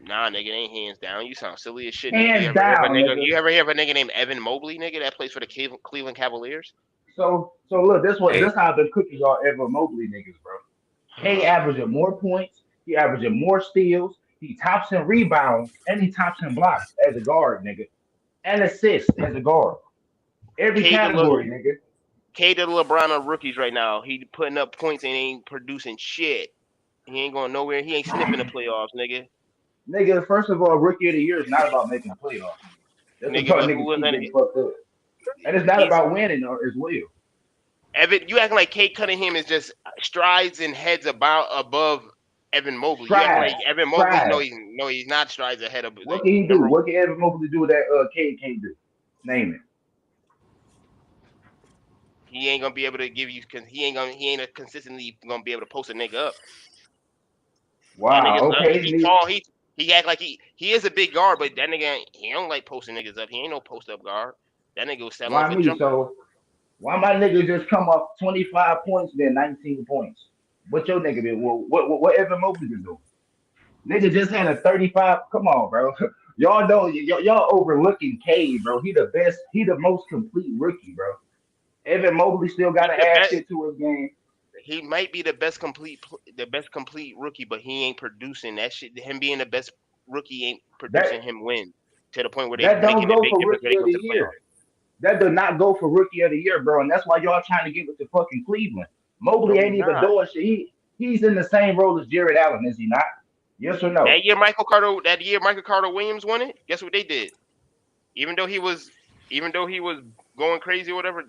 Nah, nigga, it ain't hands down. You sound silly as shit, nigga. You Hands ever hear of a down, nigga? nigga. You ever hear of a nigga named Evan Mobley, nigga, that plays for the Cleveland Cavaliers? So look, this hey, how I've been cooking y'all ever Mobley niggas, bro. K averaging more points, he averaging more steals, he tops in rebounds, and he tops in blocks as a guard, nigga. And assists as a guard. Every K to Le, category, nigga. K to LeBron on rookies right now. He putting up points and ain't producing shit. He ain't going nowhere. He ain't sniffing the playoffs, nigga. Nigga, first of all, rookie of the year is not about making the playoffs, nigga. That's what Nigga, y'all but who niggas was keep in getting it? fucked up. And it's not He's about winning as well. Evan. You acting like Kate Cunningham is just strides and heads about above Evan Mobley. You acting like Strides. Evan Mobley? No, Strides. he's not strides ahead of What like can he do? number. What can Evan Mobley do that Cade can't do? Name it. He ain't gonna be able to give you because he ain't a consistently gonna be able to post a nigga up. That nigga, Wow. Okay. he tall. He act like he is a big guard, but that nigga he don't like posting niggas up. He ain't no post up guard. That nigga was settling Why for me? jumpers. So why my nigga just come off 25 points then 19 points? What your nigga did? What Evan Mobley been doing? Nigga just had a 35. Come on, bro. Y'all know y'all overlooking Cade, bro. He the best. He the most complete rookie, bro. Evan Mobley still got He to the add best. shit to his game. He might be the best complete rookie, but he ain't producing that shit. Him being the best rookie ain't That producing him win to the point where they that don't making a go big for difference when rookie they of go the to the year. playoffs. That does not go for rookie of the year, bro. And that's why y'all trying to get with the fucking Cleveland. Mobley No, ain't he's even not. doing shit. He's in the same role as Jared Allen, is he not? Yes or no? That year Michael Carter Williams won it. Guess what they did? Even though he was, even though he was going crazy or whatever,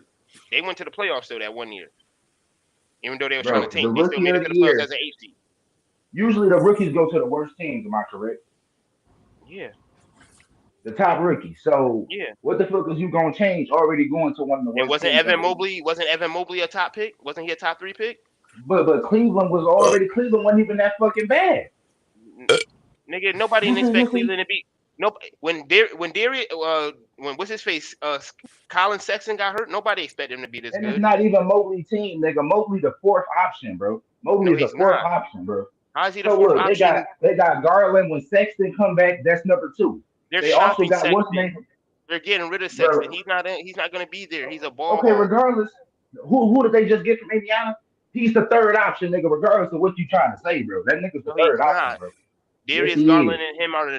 they went to the playoffs still that one year. Even though they were trying to Bro, the tank, they still rookie made of it to the the playoffs as year. an eight seed. Usually the rookies go to the worst teams. Am I correct? Yeah, The top rookie. So yeah. what the fuck is you gonna change? Already going to one of the And worst teams in the league. Wasn't Evan Mobley a top pick? Wasn't he a top three pick? But Cleveland wasn't even that fucking bad. Nigga, nobody You didn't see you expect see Cleveland to beat. Nope. When what's his face? Colin Sexton got hurt. Nobody expected him to be this And it's good. not even Mobley team, nigga. Mobley the fourth option, bro. Mobley No, is the he's fourth not. option, bro. How is he the So fourth look, they got option? they got Garland when Sexton come back. That's number two. They're They also shopping got what's Sexton. name, They're getting rid of bro. Sexton. He's not going to be there. He's a ball Okay, hog. regardless, who did they just get from Indiana? He's the third option, nigga. Regardless of what you trying to say, bro, that nigga's the No, he's third option, not. bro. Yes, Darius he is. Garland and him are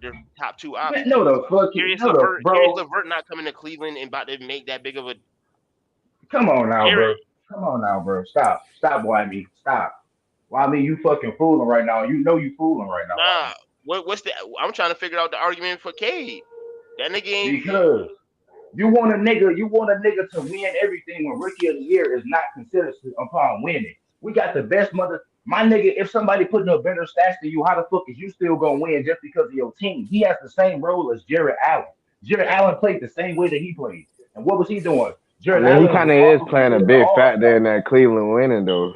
their top two Man, options. no the fuck, no the Darius bro. LeVert not coming to Cleveland and about to make that big of a Come on now, Darius. bro. Come on now, bro. Stop, YB. Stop. YB, you fucking fooling right now. You know you fooling right now, Nah. YB. What's the? I'm trying to figure out the argument for Cade. That nigga ain't. Because you want a nigga to win everything when rookie of the year is not considered upon winning. We got the best mother. My nigga, if somebody putting up better stats than you, how the fuck is you still gonna win just because of your team? He has the same role as Jared Allen. Jared Allen played the same way that he played. And what was he doing? I Jared mean, he Allen kind was of is also playing a considered an big all-star. factor in that Cleveland winning though.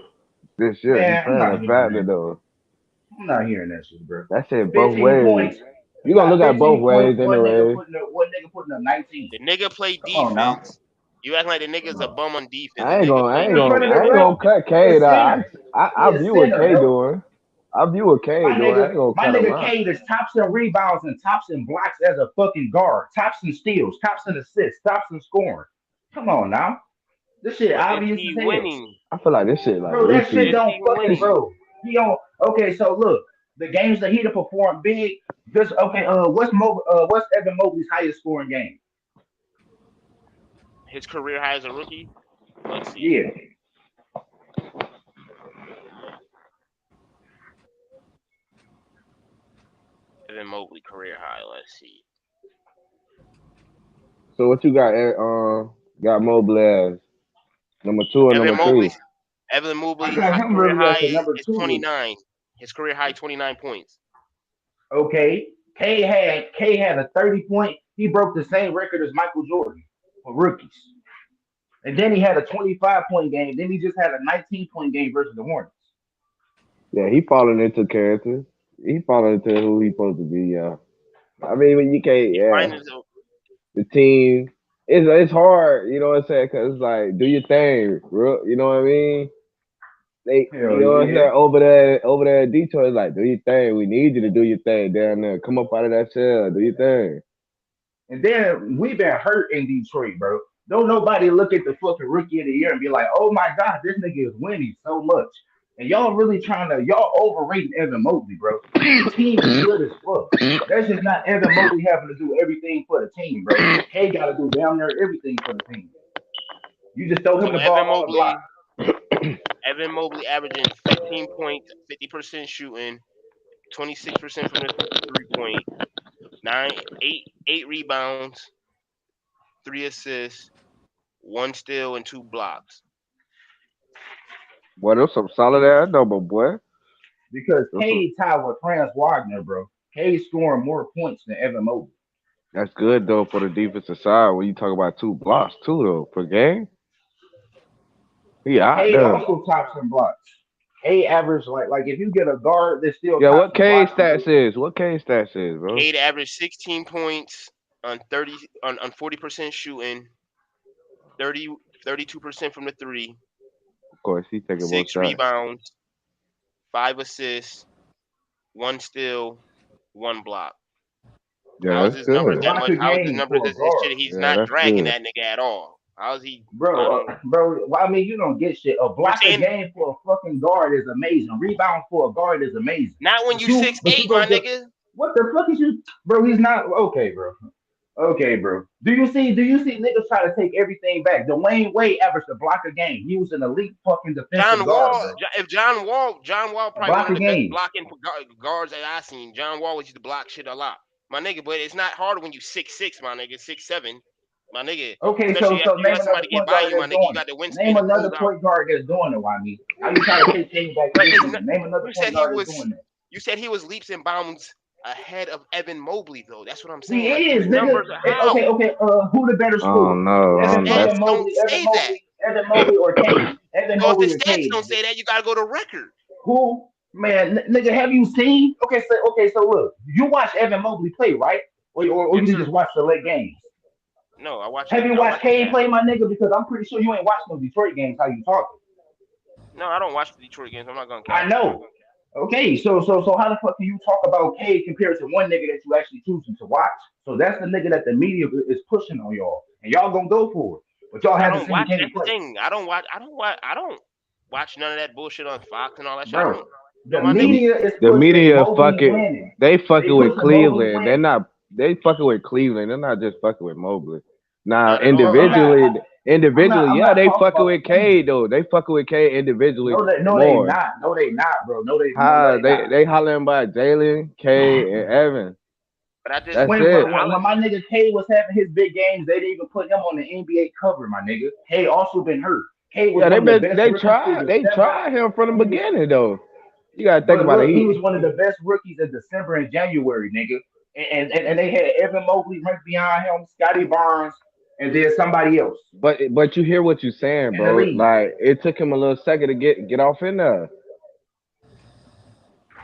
This year, he Man, I'm playing a not hearing factor that. though. I'm not hearing that shit, bro. That shit both 15 ways. points. You You gonna got look at both 15 points. ways anyway. One nigga putting up 19. The nigga play Come on now. defense. You acting like the Come nigga's a on. bum on defense. The I ain't nigga gonna, I play ain't He's gonna, running the I defense. ain't gonna route. cut He a Cade out. center. He I a view what center, Cade bro. doing. I view what Cade doing. I ain't gonna My cut him nigga out. Cade is tops in rebounds and tops in blocks as a fucking guard. Tops in steals, tops in assists, tops in scoring. Come on now. This shit But is obvious he as hell. winning? I feel like this shit like Bro, that shit Is repeat. don't he fucking winning? bro. He don't okay, so look, the games that he done performed big, this okay, what's Evan Mobley's highest scoring game? His career high as a rookie? Let's see. Yeah. Evan Mobley career high. Let's see. So what you got? Got Mobley as number two or Evan number three? Mobley's Evan I Mobley got him career really high as the number is two. 29. His career high 29 points. Okay. K had a 30 point. He broke the same record as Michael Jordan for rookies. And then he had a 25-point game. Then he just had a 19-point game versus the Hornets. Yeah, he falling into character. He falling into who he supposed to be. Yeah. I mean, when you can't. He Yeah, finds the team. It's hard. You know what I'm saying? Cause it's like do your thing, bro. You know what I mean? You Hell know what I'm yeah. saying? Over there in Detroit, it's like, do your thing. We need you to do your thing down there. Come up out of that shell. Do your thing. And then we've been hurt in Detroit, bro. Don't nobody look at the fucking rookie of the year and be like, oh my God, this nigga is winning so much. And y'all really y'all overrating Evan Mobley, bro. His team is good as fuck. That's just not Evan Mobley having to do everything for the team, bro. K got to do down there everything for the team. You just throw him so the ball on the block. Evan Mobley averaging 15 points, 50% shooting, 26% from the 3 point, 8 rebounds, 3 assists, 1 steal, and 2 blocks. Boy, those some solid ass number, boy. Because Those some, K tied with Franz Wagner, bro. K scoring more points than Evan Mobley. that's good though for the defensive side. When you talk about 2 blocks too though per game, he out K there. also tops in blocks. K average like if you get a guard that still Yeah, tops what in K blocks, stats is? What K stats is, bro? Cade averaged 16 points on 40% shooting, 30 32% from the 3, Of course, he taking both 6 sides. rebounds, 5 assists, 1 steal, 1 block. Yeah, How is that's his numbers good. that block much? a How is his game numbers for a this guard. shit? He's Yeah, not that's dragging good. that nigga at all. How is he? I Bro, don't. well, I mean, you don't get shit. A You're block a saying game for a fucking guard is amazing. Rebound for a guard is amazing. not when But you you, six but you eight, my go to nigga. what the fuck is you, bro? He's not okay, bro. Okay, bro. Do you see niggas try to take everything back? Dwayne Wade averaged a block a game. He was an elite fucking defensive John guard, Wall. bro. If John Wall A probably one block of a the best game. blocking guards that I seen. John Wall used to block shit a lot, my nigga. But it's not hard when you 6'6", my nigga, 6'7", my nigga. Okay, Especially so after you name let another somebody get point by guard you, my that's nigga. You doing it. got the Name wingspan to close another out. point guard that's doing it, Why me? Now you try to take things back But away his from me. Name another you point said he guard that's was doing that. you said he was leaps and bounds ahead of Evan Mobley though. That's what I'm He saying. Like his is, nigga. numbers are Okay, how okay. Who the better I don't scorer? know. Evan stats Evan don't Mobley, Evan say that. Mobley, Evan Mobley, or Cade? Evan So if the Mobley or stats Cade, don't nigga. say that, you gotta go to record. Who? Man, nigga, have you seen? Okay, so look, you watch Evan Mobley play, right? Or Yes, you sir. just watch select games. No, I watch Have it. you I watched watch it Cade now. play, my nigga? Because I'm pretty sure you ain't watched no Detroit games. How you talking? No, I don't watch the Detroit games. I'm not gonna I cap. know. Okay, so how the fuck can you talk about Cade compared to one nigga that you actually choosing to watch? So that's the nigga that the media is pushing on y'all, and y'all gonna go for it, but y'all I haven't don't seen watch. Cade That's the play, thing. I don't watch. I don't watch. I don't watch none of that bullshit on Fox and all that shit. I bro. don't. The My nigga. media is The pushing media Mobley fucking winning. they They fucking with pushing Mobley Cleveland. They're winning. not they fucking with Cleveland. They're not just fucking with Mobley. Now Not at all. Bro, I'm not. individually, I'm not. I'm yeah, not they talking fucking about with Cleveland. Cade though. They fucking with Cade individually No, they more. not. No, they not, bro. No, How they not. they hollering about Jalen, Cade, and Evan. But I just. That's When, it. when when when my nigga K was having his big games, they didn't even put him on the NBA cover, my nigga. K also been hurt. K was Yeah, one of the best rookies through they December. tried him from the He was, beginning though. You gotta think but about it. look, he was one of the best rookies in December and January, nigga. And they had Evan Mobley right behind him, Scotty Barnes, and then somebody else But you hear what you're saying, in the bro. league, Like it took him a little second to get off in there.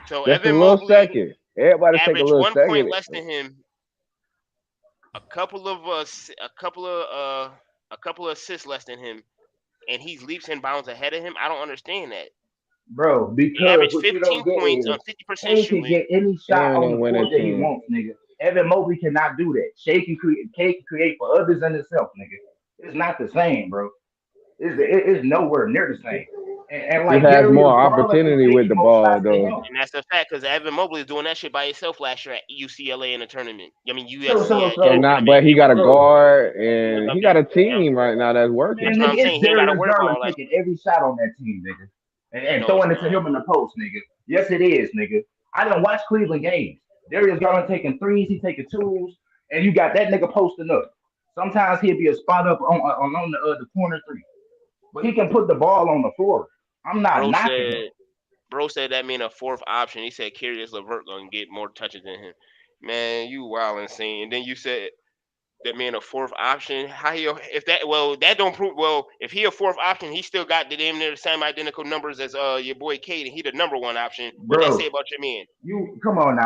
So Just a Evan little Mobley second. Everybody take a averaged little 1 point second. less than him. A couple of a couple of assists less than him, and he's leaps and bounds ahead of him. I don't understand that. bro. He Because averaged what you don't 15 get points is on 50% K can shooting. get any They shot ain't on no the winning court that he team. wants, nigga. Evan Mobley cannot do that. K can create for others and himself, nigga. It's not the same, bro. It's nowhere near the same. And He like has Darius more Garland is opportunity with taking the more ball shots than though. him. And that's a fact because Evan Mobley is doing that shit by himself last year at UCLA in the tournament. I mean So USC so at So the so, not, tournament. but he He got a wasn't. bro, guard He was and up he there. got a Yeah. team right now that's That's man, working. what nigga, I'm it's saying. He ain't got to Darius worry about Garland all that. taking every shot on that team, nigga, and No, it's throwing it to not. him in the post, nigga. Yes, it is, nigga. I didn't watch Cleveland games. Darius Garland taking threes, he taking twos, and you got that nigga posting up. Sometimes he'll be a spot up on the corner three, but he can put the ball on the floor. I'm not Bro knocking him. said. Bro said that mean a fourth option. He said Curious Levert gonna get more touches than him. Man, you wild insane. And then you said that man a fourth option. How he if that that don't prove if he a fourth option, he still got the damn near the same identical numbers as your boy Cade, and he the number one option. What that say Bro, about your man? you come on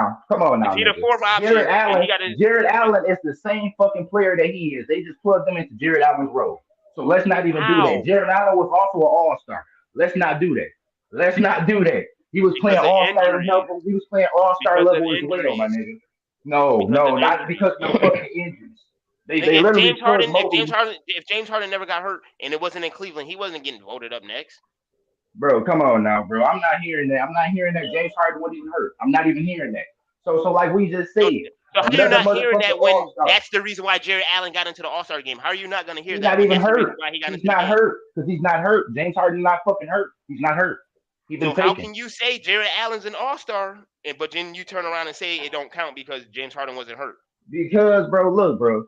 If now, he the nigga. fourth option and he got his Jared Allen is the same fucking player that he is. They just plugged him into Jared Allen's role. So let's not even do that. how Jared Allen was also an All Star. Let's not do that. Let's not do that. He was playing because of All Star injuries, level. He was playing All Star because of level as well, my injuries, nigga. No, because of no, not injuries. because of no fucking injuries. They Nigga, literally plugged Mobley. If James Harden never got hurt and it wasn't in Cleveland, he wasn't getting voted up next. Bro, come on now, bro. I'm not hearing that. I'm not hearing that James Harden wasn't even hurt. I'm not even hearing that. So like we just So, said, so how you another not hearing motherfucking that All when Star. that's the reason why Jared Allen got into the All Star game? How are you not gonna hear He's that not when even that's the reason hurt. why he got He's into the not game? hurt because he's not hurt. James Harden's not fucking hurt. He's not hurt. He been So how taken. can you say Jared Allen's an All Star, and but then you turn around and say it don't count because James Harden wasn't hurt? Because bro, look, bro.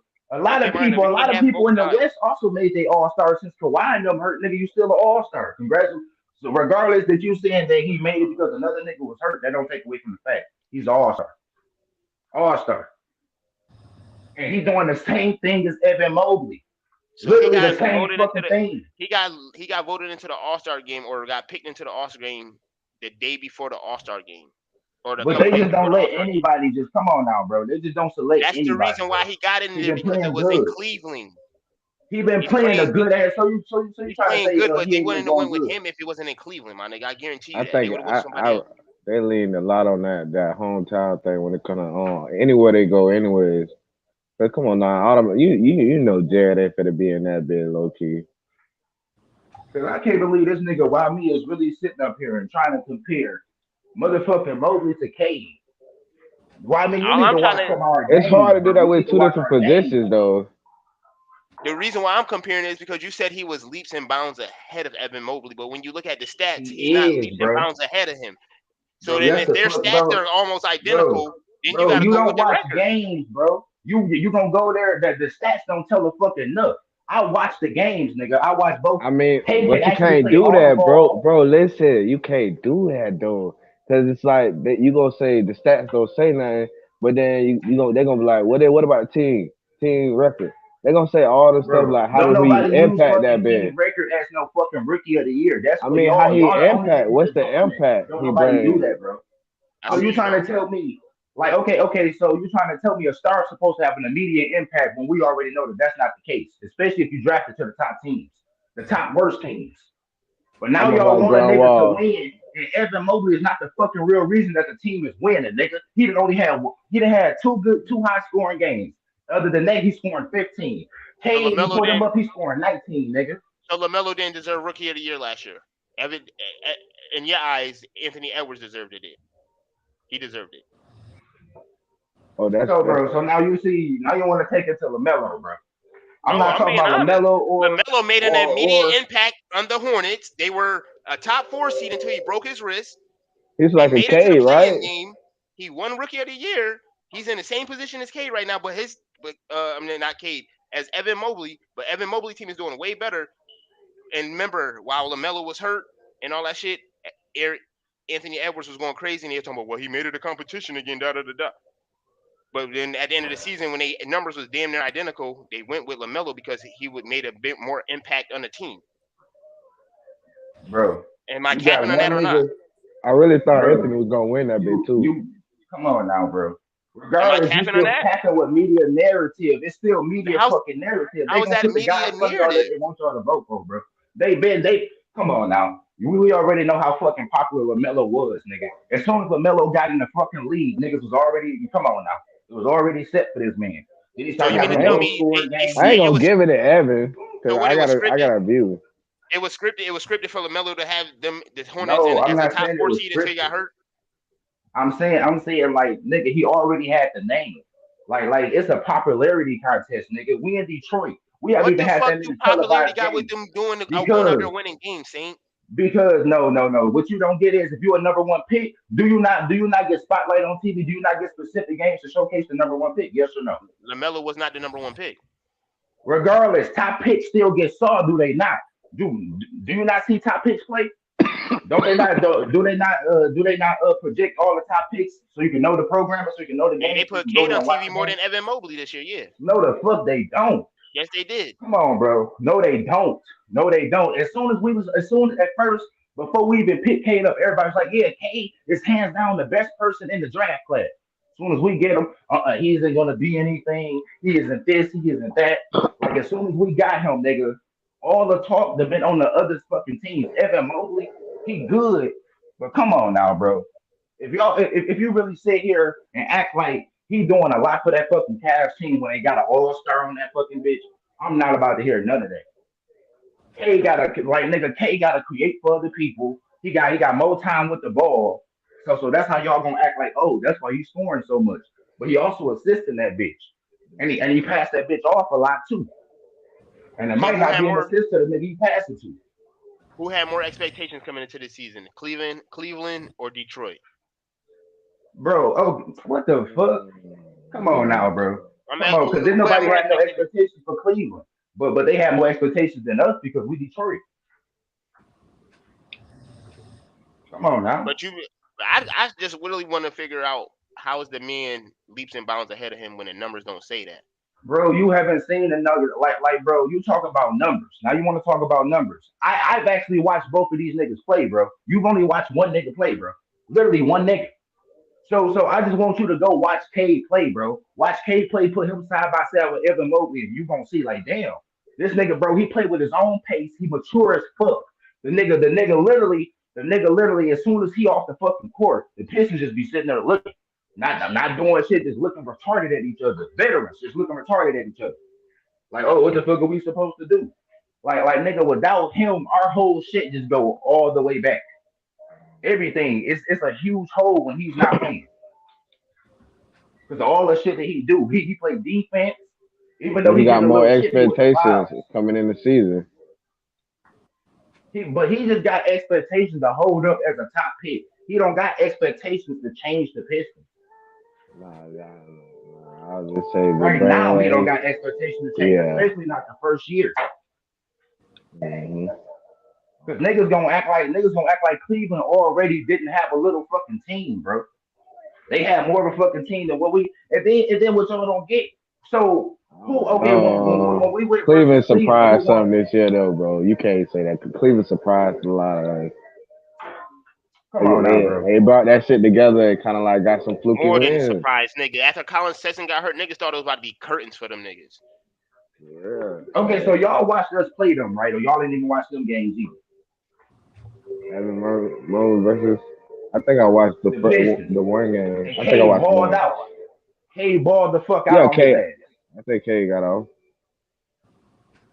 Okay, Rhino, A we lot can't of have people both in the sides. West also made their All Star since Kawhi and them hurt. Nigga, you still an All Star. Congratulations. So regardless that you saying that he made it because another nigga was hurt, that don't take away from the fact he's an All Star. All Star. And he's doing the same thing as Evan Mobley. So he Literally got the same voted into fucking the thing. he got voted into the All Star game or got picked into the All Star game the day before the All Star game or a But couple they days just before don't the All let Star game. anybody just come on now, bro. They just don't select That's the anybody, reason bro. why he got in He there been because it playing was in good. Cleveland. He been He's playing a playing good ass. So you he's trying to playing say good, but he they ain't been wouldn't have going went with good? him if it wasn't in Cleveland, my nigga. I guarantee I you that they think would have went with somebody else. they lean a lot on that hometown thing when it comes on anywhere they go, anyways. But come on now, you know Jared ain't finna be in that bit low key. Cause I can't believe this nigga why me is really sitting up here and trying to compare motherfucking Mobley to Cade. Why me? You All need I'm to trying watch to some of our It's hard games, to do bro. that You need with to two watch different our games, positions my nigga. though. the reason why I'm comparing it is because you said he was leaps and bounds ahead of Evan Mobley, but when you look at the stats, he's not He is, leaps and bro. bounds ahead of him. So Bro, then that's if the their fuck, stats bro. are almost Bro, identical, then you bro, got to you go don't with the watch record. games, bro. You gonna go there that the stats don't tell a fucking nothing. I watch the games, nigga. I watch both. I mean, K can but you actually can't play do all the that, bro. ball. Bro, listen, you can't do that though, because it's like you gonna say the stats don't say nothing, but then you they're gonna be like, what about team record? They gonna say all the stuff Bro, like how don't does he nobody use impact that fucking bitch? Kenny Record as no fucking rookie of the year. That's I for mean, how y'all. he Y'all the only impact? niggas What's that's the doing that. impact Don't he nobody do brings? that, bro. I So see you what you're trying going to with. tell me, like, okay, so you trying to tell me a star's supposed to have an immediate impact when we already know that that's not the case, especially if you drafted to the top teams, the top worst teams. But now Almost y'all like want a John nigga to Wall. win, and Evan Mobley is not the fucking real reason that the team is winning, nigga. He done had two high scoring games. Other than that, he's scoring 15. So Hey, you LaMelo put him didn't. up, he's scoring 19, nigga. So LaMelo didn't deserve Rookie of the Year last year. Evan, in your eyes, Anthony Edwards deserved it. He deserved it. Oh, that's So, bro, so now you see, now you want to take it to LaMelo, bro. I'm No, not I'm talking being about honest. LaMelo LaMelo made an immediate or impact on the Hornets. They were a top 4 seed until he broke his wrist. he's They like a made it to the K, right? play-in game. He won Rookie of the Year. He's in the same position as Cade right now, I mean not Cade, as Evan Mobley. But Evan Mobley team is doing way better. And remember, while LaMelo was hurt and all that shit, Anthony Edwards was going crazy, and they were talking about, well, he made it a competition again, da da da da. But then at the end of the season, when they numbers was damn near identical, they went with LaMelo because he would made a bit more impact on the team. bro, Am I you got capping on that one or not? nigga, I really thought bro. Anthony was gonna win that bit too. You come on now, bro. Am I Regardless, you capping on still that? capping with media narrative. It's still media How's fucking narrative. They how is gonna that a put the guy media in front of y'all that narrative? they want y'all to vote for, bro. They come on now. We already know how fucking popular LaMelo was, nigga. As soon as LaMelo got in the fucking league, niggas was already come on now. It was already set for this man. Then he So started you mean having to I them tell ain't, low me scoring I games. ain't gonna give it to Evan So because what it was I scripted? got a view. It was scripted. It was scripted for LaMelo to have the Hornets No, I'm as a not top saying it 4 was seed until he got scripted. hurt. I'm saying like nigga, he already had the name. Like it's a popularity contest, nigga. We in Detroit. We haven't What even the had fuck that do many popularity televised got with games. them doing going out there Because winning games, Saint? no. What you don't get is if you're a number one pick, do you not get spotlight on TV? Do you not get specific games to showcase the number one pick? Yes or no? LaMelo was not the number 1 pick. Regardless, top picks still get saw, do they not? Do you not see top picks play? Don't they not do they not project all the top picks so you can know the programmer, so you can know the They game, so you put can go Cade there on and watch TV the more game? than Evan Mobley this year. Yeah, No, the fuck they don't. yes they did. Come on, bro. No, they don't. No, they don't. As soon as at first, before we even picked Cade up, everybody's like, yeah, Cade is hands down the best person in the draft class. As soon as we get him, he isn't gonna be anything. He isn't this. He isn't that. Like as soon as we got him, nigga, all the talk that been on the other fucking teams. Evan Mobley, he good, but come on now, bro. If you really sit here and act like he doing a lot for that fucking Cavs team when they got an all star on that fucking bitch, I'm not about to hear none of that. K gotta create for other people. He got more time with the ball. So that's how y'all gonna act like, oh, that's why he's scoring so much. But he also assisting that bitch. And he passed that bitch off a lot too. And it So might not be an assist to the nigga he passed it to. who had more expectations coming into this season? Cleveland, or Detroit? Bro, oh, what the fuck? Come on now, bro. I'm Come at on, because then who had nobody more had no expectations? expectations for Cleveland. But they had more expectations than us because we Detroit. Come on now. But I just really want to figure out how is the man leaps and bounds ahead of him when the numbers don't say that. Bro, you haven't seen the nuggets. Like, bro, you talk about numbers. Now you want to talk about numbers. I've actually watched both of these niggas play, bro. You've only watched one nigga play, bro. Literally one nigga. So I just want you to go watch Cade play, bro. Watch Cade play, put him side by side with Evan Mobley, and you gonna see like, damn, this nigga, bro, he played with his own pace. He mature as fuck. The nigga literally, as soon as he off the fucking court, the Pistons just be sitting there looking, not doing shit, just looking retarded at each other. Veterans just looking retarded at each other. Like, oh, what the fuck are we supposed to do? Like nigga, without him, our whole shit just go all the way back. Everything, it's a huge hole when he's not playing. Because all the shit that he do, he play defense, even though But he he got get a more little chippy with the expectations fouls. coming in the season. But he just got expectations to hold up as a top pick. He don't got expectations to change the Pistons. I'll just say the Right now, he don't brainwave. got expectations to change, Yeah. especially not the first year. hmm Because niggas gonna act like Cleveland already didn't have a little fucking team, bro. They have more of a fucking team than what we and then what y'all don't get. So who? Okay, when we went versus Cleveland Cleveland, who surprised won? something this year though, bro. You can't say that. Cleveland surprised a lot of us. Come on now, bro. They brought that shit together and kind of like got some fluky More than a wins. surprise, nigga. After Colin Sexton got hurt, niggas thought it was about to be curtains for them niggas. Yeah. Okay, so y'all watched us play them, right? Or y'all didn't even watch them games either. Evan Mobley versus. I think I watched The Pistons. the one game. And I think I K watched balled one. out. K balled the fuck out Yeah, on his K. ass. I think K got off.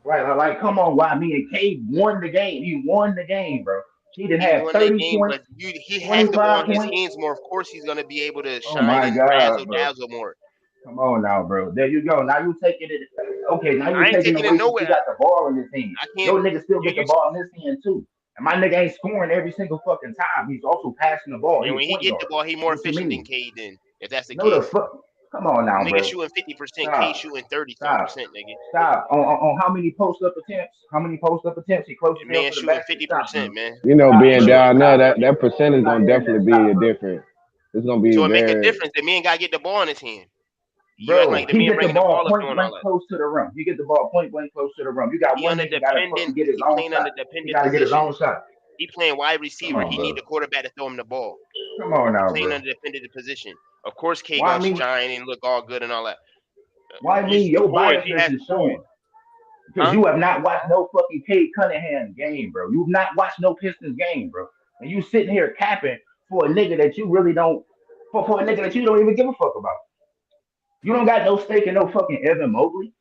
Right, like, come on, why me and K won the game. He won the game, bro. He didn't He have won that 30 game, points, but he has the ball 25 in his points. hands more. Of course, he's gonna be able to Oh shine my and God, razzle bro. dazzle more. Come on now, bro. There you go. Now you taking it. Okay, now you I ain't taking taking it away since he nowhere. got the ball in his hand. I can't. Your nigga still You, get the you ball in his hand too. And my nigga ain't scoring every single fucking time. He's also passing the ball. and He a when he point get the guard. ball, he more What you efficient than mean? Cade. Then, if that's the No the case, fuck. Come on now, nigga bro. shooting 50%, Cade Stop. shooting 30 some Stop. percent, nigga. Stop. On how many post up attempts? How many post up attempts? He close The as hell man to the shooting basket. Stop, bro. 50%, man. You know, Stop, being bro. down there, Stop. that percent is I'm not gonna hearing that. definitely be Stop, a bro. difference. It's gonna be So it make a very. difference. The man gotta get the ball in his hand. You acting Bro, like the he man get the bringing the ball ball up point doing all blank that. close to the rim. He get the ball point blank close to the rum. You got He one under nigga got to dependent. fucking get his He own playing shot. under He dependent got to get his position. own shot. He playing wide Come receiver. on, He need bro. the quarterback to throw him the ball. Come on He now, playing bro. under dependent position. Of course, K Why gonna me? shine and look all good and all that. Why me? He's the Your boys. He biasness has is the boys, showing because huh? you have not watched no fucking Cade Cunningham game, bro. You've not watched no Pistons game, bro. And you sitting here capping for a nigga that you really don't for a nigga that you don't even give a fuck about. You don't got no stake in no fucking Evan Mobley.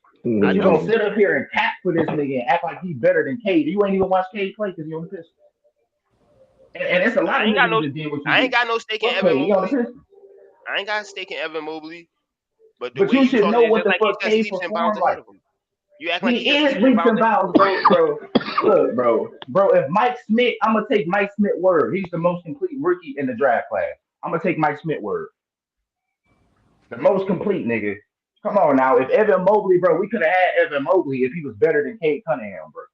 I But you gonna don't. sit up here and cap for this nigga and act like he better than Cade. You ain't even watch Cade play because you on the Pistons. And it's a lot I of ain't got niggas no. that did what you I ain't did. got no stake in Fuck Evan Cade, he on the Mobley. Pistons. I ain't got a stake in Evan Mobley. But the But way you you should talking know is what just the like he's fuck just Cade leaps and bounds performed ahead like. of him. You act like He he just is leaps and leaps bounds and ahead of bounds, him. bro. Look, bro. If Mike Smith, I'm gonna take Mike Smith word. He's the most complete rookie in the draft class. I'm gonna take Mike Smith word. The most complete nigga. Come on now. If Evan Mobley, bro, we could have had Evan Mobley if he was better than Cade Cunningham, bro.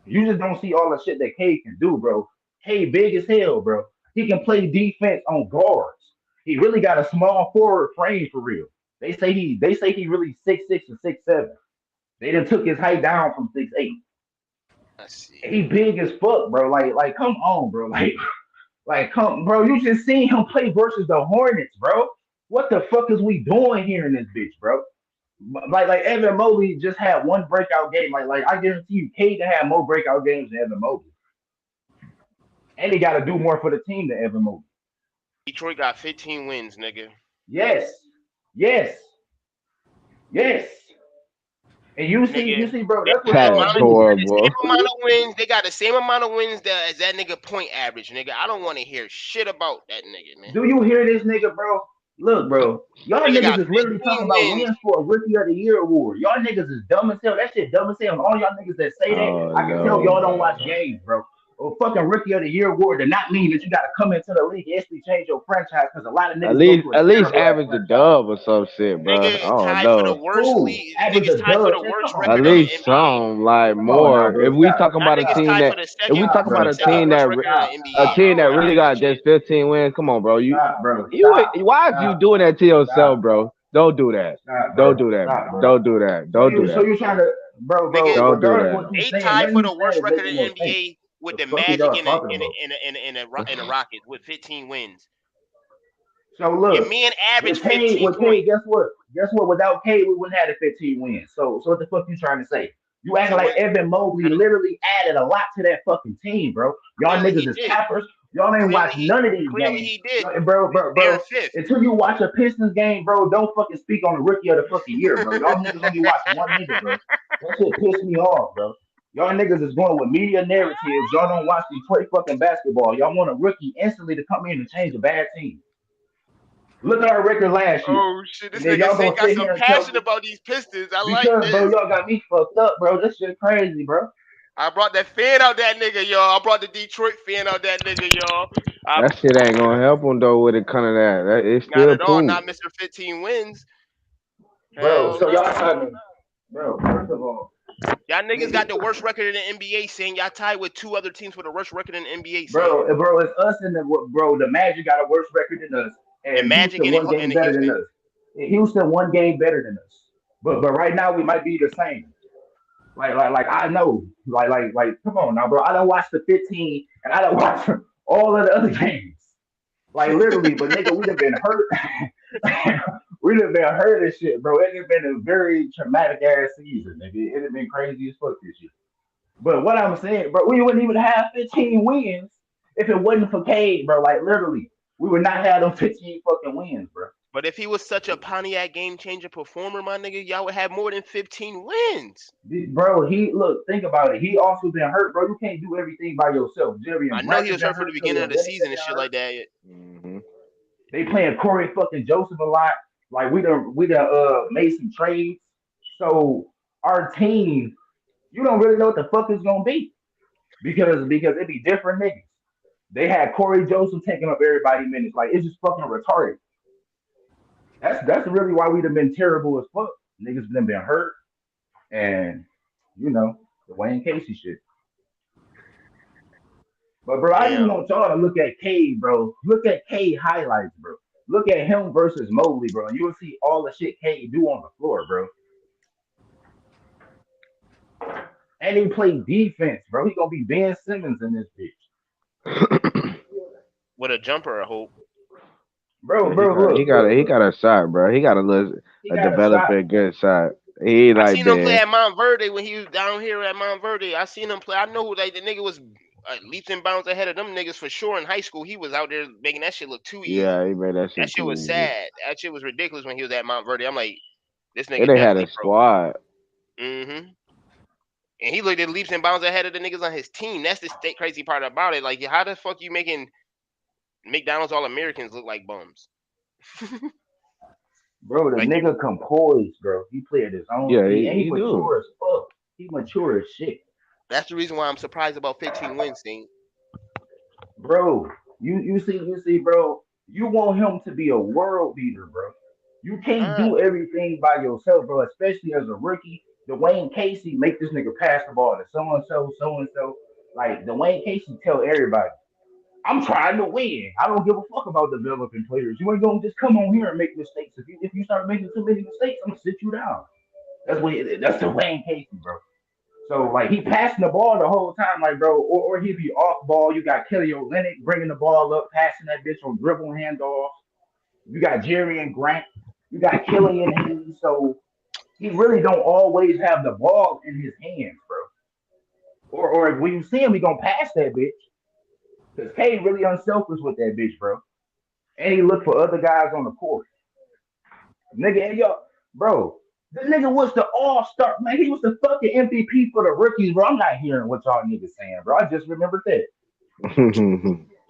You just don't see all the shit that Cade can do, bro. Cade big as hell, bro. He can play defense on guards. He really got a small forward frame for real. They say he really 6'6" or 6'7". They done took his height down from 6'8". Let's see. He big as fuck, bro. Like come on, bro. Like come, bro. You just seen him play versus the Hornets, bro. What the fuck is we doing here in this bitch, bro? Like Evan Mobley just had one breakout game. Like I guarantee you, Cade had more breakout games than Evan Mobley, and he got to do more for the team than Evan Mobley. Detroit got 15 wins, nigga. Yes, yes, yes. And Nigga, bro. they That's what got the y'all amount of do. the Horrible. same amount of wins. They got the same amount of wins that as that nigga point average, nigga. I don't want to hear shit about that nigga, man. Do you hear this nigga, bro? Look, bro. Y'all Nigga niggas got is literally 15 talking about wins. wins for a rookie of the year award. Y'all niggas is dumb as hell. That shit dumb as hell. And all y'all niggas that say that, Oh I can tell no, y'all don't watch bro. games, bro. A fucking rookie of the year award does not mean that you gotta come into the league and instantly change your franchise because a lot of niggas go to a At least terrible ass average a franchise. dub or some shit, bro. I Nigga don't tied for the know. worst Cool. league. Average Niggas a tied for dub. the Man, come worst At on, record in bro. the least NBA. some, like Come on now, more. bro. If we Stop. talking Y'all about niggas Stop. tied for the if we second Stop, talking for about the bro. second Stop. worst record in the Stop. a NBA. Stop. I team don't that want to really hear Stop. that got shit. just 15 wins, come on, bro. Stop, bro. You Stop. why is you Stop. doing that to yourself, Stop. bro? Don't do that. Stop, Don't bro. do that, Stop, bro. bro. Don't do that. So Don't do you so that. you trying to bro, Nigga, Don't do regardless of that. what you they saying, tied none of for you the worst saying is record in making the no sense. NBA with The the fuck is Magic y'all talking about? and the Rockets with 15 wins. So Your look, man averaged with 15 Cade, points. guess what? Guess what? Without Cade, we wouldn't have the 15 wins. So what the fuck you trying to say? You acting So like what? Evan Mobley literally added a lot to that fucking team, bro. Y'all Clearly niggas he is did. cappers. Y'all ain't watch none of these Clearly games. he did. They're Bro. in fifth. Until you watch a Pistons game, bro, don't fucking speak on the rookie of the fucking year, bro. Y'all niggas only watch one nigga, bro. That shit pissed me off, bro. Y'all niggas is going with media narratives. Y'all don't watch Detroit fucking basketball. Y'all want a rookie instantly to come in and change a bad team. Look at our record last year. Oh shit! And This then nigga y'all say gonna got sit some here and tell passion me about these Pistons. I like because bro, this. y'all got me fucked up, bro. This shit crazy, bro. I brought that fan out that nigga, y'all. I brought the Detroit fan out that nigga, y'all. That shit ain't gonna help him though with it kind of that. It's Not still at all. poop. Not Mr. 15 wins. Bro, Hell so y'all no. trying to bro, first of all, Y'all niggas nigga, got the worst record in the NBA, saying y'all tied with two other teams with the worst record in the NBA, saying. bro, it's us and the bro, the Magic got a worse record than us, And and Magic Houston one game and better than Houston. us. Houston one game better than us, but right now we might be the same. Like I know, come on now, bro. I don't watch the 15, and I don't watch all of the other games. Like literally, but nigga, we'd have been hurt. We'd have been hurt and shit, bro. It has been a very traumatic ass season, nigga. It have been crazy as fuck this year. But what I'm saying, bro, we wouldn't even have 15 wins if it wasn't for Cade, bro. Like literally, we would not have them 15 fucking wins, bro. But if he was such a Pontiac game changer performer, my nigga, y'all would have more than 15 wins. Bro, he look, think about it. He also been hurt, bro. You can't do everything by yourself. Jerry I and know Grant he have was been hurt for the hurt. beginning Taylor of the Dennis season have and been shit hurt. like that. Mm-hmm. They playing Corey fucking Joseph a lot. Like we done made some trades. So our team, you don't really know what the fuck it's gonna be because it be different niggas. They had Corey Joseph taking up everybody minutes. Like it's just fucking retarded. That's really why we'd have been terrible as fuck. Niggas been hurt and you know the Wayne Casey shit. But bro, I just Damn. want y'all to look at Cade, bro. Look at Cade highlights, bro. Look at him versus Mobley, bro, and you will see all the shit Cade do on the floor, bro. And he play defense, bro. He gonna be Ben Simmons in this bitch, With a jumper, I hope. bro. he Bro, got he look, got look, a he look. got a shot, bro. He got He a got a shot, developing good shot. He ain't I like seen him play Ben. at Mount Verde when he was down here at Mount Verde. I seen him play. I know who like the nigga was leaps and bounds ahead of them niggas for sure in high school. He was out there making that shit look too easy. Yeah, he made that That shit shit too was easy. sad. That shit was ridiculous when he was at Mount Verde. I'm like, this And nigga they had a definitely broke. squad. Mm-hmm. And he looked at leaps and bounds ahead of the niggas on his team. That's the crazy part about it. Like, how the fuck you making McDonald's All Americans look like bums? bro. The Like you. nigga composed, bro. He play at his own Yeah, speed, and he he do. mature as fuck. He mature as shit. That's the reason why I'm surprised about 15 wins, thing. Bro, you see, bro. You want him to be a world beater, bro. You can't Ah, do everything by yourself, bro. Especially as a rookie. Dwayne Casey make this nigga pass the ball to so and so, so and so. Like Dwayne Casey tell everybody, I'm trying to win. I don't give a fuck about developing players. You ain't gonna just come on here and make mistakes. If you start making too many mistakes, I'm gonna sit you down. That's Dwayne Casey, bro. So like he passing the ball the whole time, like bro, or he'd be off ball. You got Kelly Olynyk bringing the ball up, passing that bitch on dribble handoffs. You got Jerry and Grant. You got Killian Hayes. So he really don't always have the ball in his hands, bro. Or when you see him, he gonna pass that bitch. Cause K really unselfish with that bitch, bro. And he look for other guys on the court. Nigga, and yo, bro, the nigga was the all-star, man. He was the fucking MVP for the rookies, bro. I'm not hearing what y'all niggas saying, bro. I just remembered that.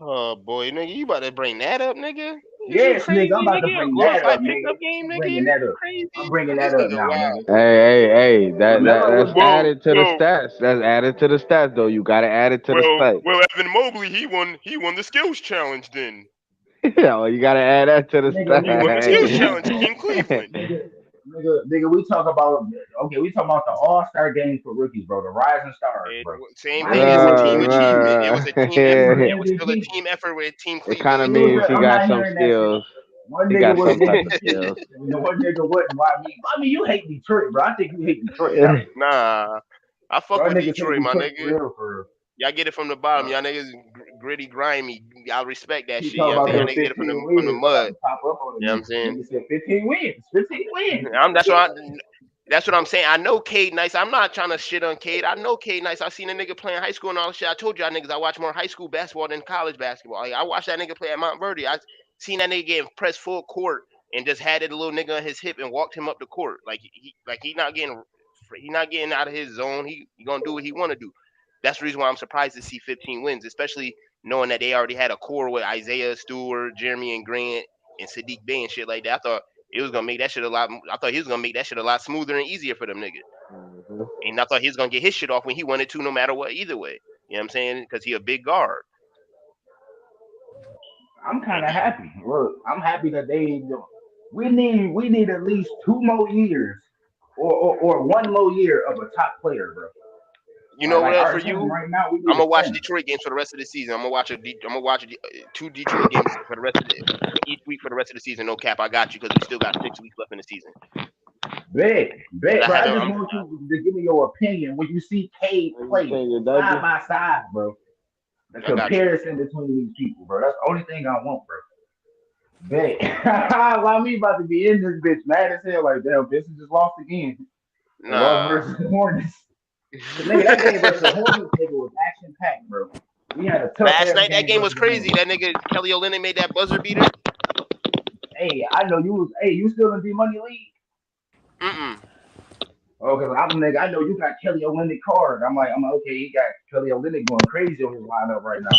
oh boy, nigga, you about to bring that up, nigga? Is you Yes, nigga, I'm crazy, about to nigga? A bring that glorified up, nigga. pickup game, I'm nigga? bringing Is that you up. I'm crazy? bringing This that up nigga now, wild. nigga. Hey, Lamelo that's was the added to the stats. That's added to the stats though. You gotta add it to the stats. Well, Evan Mobley, he won the skills challenge then. Yeah, well, you gotta add that to the nigga, He nigga, won the nigga, skills nigga, challenge, Team Cleveland. nigga, nigga. We talk about okay. We talk about the All-Star game for rookies, bro. The Rising Stars, bro. Same My thing. nigga It's a was team achievement. It Nah. was a team he effort. was It was still a MVP. team effort with Team It kind Cleveland. of He was. means he I'm got not some hearing that shit. skills. One He nigga got was some type of MVP. skills. The one nigga wasn't. Why me? I mean, you hate Detroit, bro. I think you hate Detroit now. Nah, I fuck Y'all with niggas hate Detroit, my Detroit for nigga. real, for real. Y'all get it from the bottom. Uh, Y'all niggas gritty, grimy. Y'all respect that he shit. You talk know what I'm about saying? Y'all them niggas get it 15 from the wins. I'm about mud. to pop up on You know what I'm the saying? nigga. Nigga said 15 wins. 15 wins. That's what I'm saying. I know Cade Nice. I'm not trying to shit on Cade. I know Cade Nice. I seen a nigga play in high school and all that shit. I told y'all niggas I watch more high school basketball than college basketball. Like, I watched that nigga play at Mount Verde. I seen that nigga getting pressed full court and just had it a little nigga on his hip and walked him up the court. He not getting out of his zone. He gonna do what he want to do. That's the reason why I'm surprised to see 15 wins, especially knowing that they already had a core with Isaiah Stewart, Jeremy and Grant, and Sadiq Bey and shit like that. I thought it was gonna make that shit a lot. I thought he was gonna make that shit a lot smoother and easier for them niggas. Mhm. And I thought he was gonna get his shit off when he wanted to, no matter what, either way. You know what I'm saying? Because he a big guard. I'm kind And of he, happy. Look, I'm happy that they. We need at least 2 more years, or 1 more year of a top player, bro. You know Like what? our For team you, right now, we I'm need a gonna watch center. Detroit games for the rest of the season. I'm gonna watch 2 Detroit games for the rest of each week for the rest of the season. No cap, I got you because we still got 6 weeks left in the season. Because Bet, I bro. I haven't. just want you to give me your opinion when you see Cade Are you play saying your side diaper? by side, bro. The I got you. comparison between these people, bro. That's the only thing I want, bro. Bet. Why me about to be in this bitch mad as hell like damn, bitch just lost again. They lost Nah. versus the Hornets. Cause nigga, that game versus the Hornets, nigga, was action packed, bro. We had a tough Last ass night that game game was versus the crazy. Hornets. That nigga Kelly Olynyk made that buzzer beater. Hey, I know you was. Hey, you still in D Money League? Mm-mm. Oh, cause I'm nigga. I know you got Kelly Olynyk card. I'm like, okay, he got Kelly Olynyk going crazy on his lineup right now.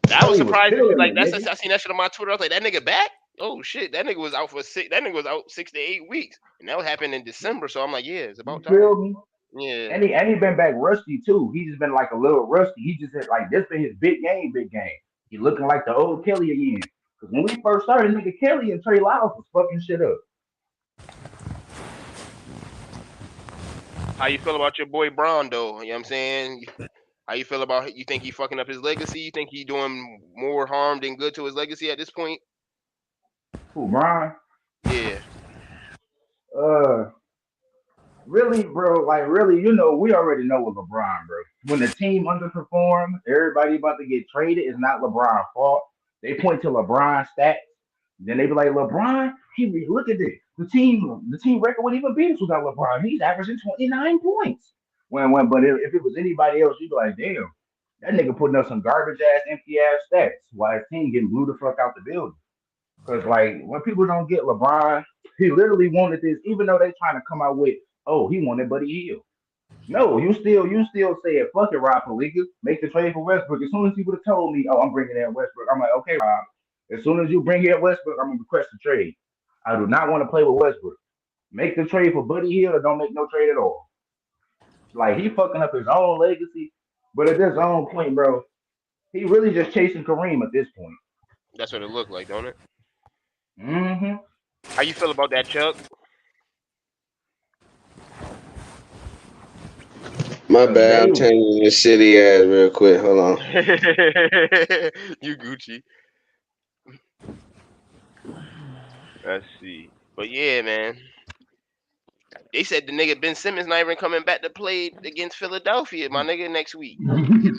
That was Kelly was surprising. feeling Like it, that's nigga. I seen that shit on my Twitter. I was like, that nigga back? Oh shit, that nigga was out for 6. That nigga was out 6 to 8 weeks, and that happened in December. So I'm like, yeah, it's You about time. feel me? Yeah, And he been back rusty too. He just been like a little rusty. He just had like this been his big game, big game. He looking like the old Kelly again. Cause when we first started, nigga Kelly and Trey Lyles was fucking shit up. how you feel about your boy Braun though? You know what I'm saying? How you feel about? You think he fucking up his legacy? You think he doing more harm than good to his legacy at this point? Who, Brian? Yeah, Uh, really, bro. Like, really, we already know with LeBron, bro. When the team underperforms, everybody about to get traded. It's not LeBron's fault. They point to LeBron's stats. Then they be like, LeBron, look at this. The team record wouldn't even beat us without LeBron. He's averaging 29 points. But if it was anybody else, you'd be like, damn, that nigga putting up some garbage ass, empty ass stats while his team getting blew the fuck out the building. Because like when people don't get LeBron, he literally wanted this, even though they trying to come out with, oh, he wanted Buddy Hield. No, you still said, fuck it, Rob Pelinka, make the trade for Westbrook. As soon as he would have told me, oh, I'm bringing in Westbrook, I'm like, okay, Rob. As soon as you bring in Westbrook, I'm gonna request a trade. I do not want to play with Westbrook. Make the trade for Buddy Hield or don't make no trade at all. Like he fucking up his own legacy, but at this own point, bro, he really just chasing Kareem at this point. that's what it looked like, don't it? Mm-hmm. How you feel about that, Chuck? My Cause bad. they I'm changing this shitty ass real quick. Hold on. You Gucci. Let's see. But yeah, man. They said the nigga Ben Simmons not even coming back to play against Philadelphia, my nigga, next week.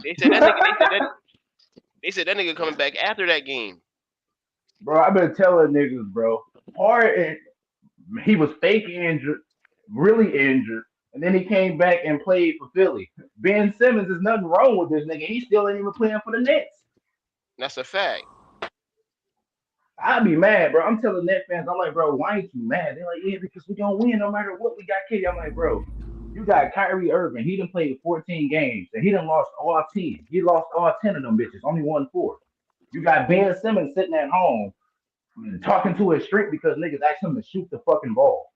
They said that nigga. They said that nigga coming back after that game. bro, I've been telling niggas, bro. Harden, he was fake injured, really injured, and then he came back and played for Philly. Ben Simmons, there's nothing wrong with this nigga. He still ain't even playing for the Nets. That's a fact. I'd be mad, bro. I'm telling Net fans, I'm like, bro, why ain't you mad? They're like, yeah, because we gonna win no matter what. We got KD. I'm like, bro, you got Kyrie Irving. He done played 14 games, and he done lost all 10. He lost all 10 of them bitches. Only won 4. You got Ben Simmons sitting at home talking to his strength because niggas asked him to shoot the fucking ball.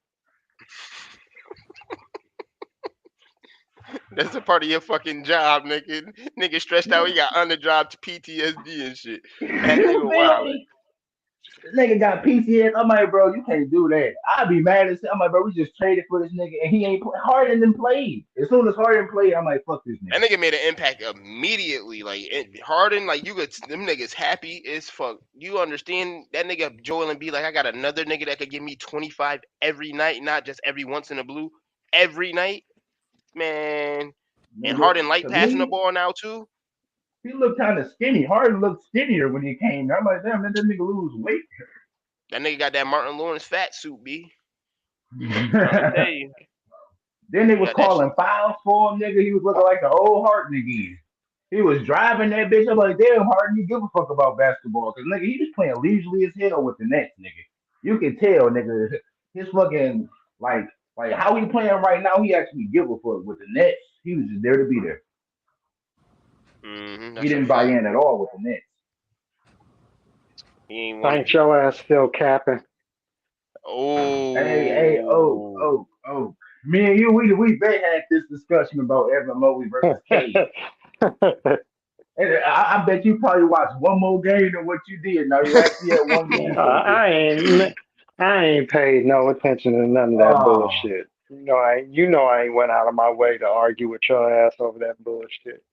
That's a part of your fucking job, nigga. Nigga stressed out. He got on the job PTSD and shit. That You nigga feel wild. me? Nigga got PCS. I'm like, bro, you can't do that. I'd be mad as hell. I'm like, bro, we just traded for this nigga and he ain't Harden didn't play. As soon as Harden played, I'm like, fuck this That nigga. nigga made an impact immediately. Like Harden, like you could them niggas happy as fuck. You understand that nigga Joel and be like, I got another nigga that could give me 25 every night, not just every once in a blue. Every night, man. And Nigga, Harden light to passing the me, ball now too. he looked kind of skinny. Harden looked skinnier when he came. I'm like, damn, that nigga lose weight. That nigga got that Martin Lawrence fat suit, B. Trying to tell you. Then they He was got that calling fouls for him, nigga. He was looking like the old Harden again. He was driving that bitch. I'm like, damn, Harden, you give a fuck about basketball. Because, nigga, he was playing leisurely as hell with the Nets, nigga. You can tell, nigga, his fucking, like how he playing right now, he actually give a fuck with the Nets. He was just there to be there. He That's a didn't buy fact. in at all with the Nets. He ain't want Ain't your ass still capping? Hey, Oh. oh. Me and you, we been had this discussion about Evan Mobley versus Cade. And I bet you probably watched one more game than what you did. Now you actually had one game for the bitch. I ain't paid no attention to none of that Oh, bullshit. I ain't went out of my way to argue with your ass over that bullshit.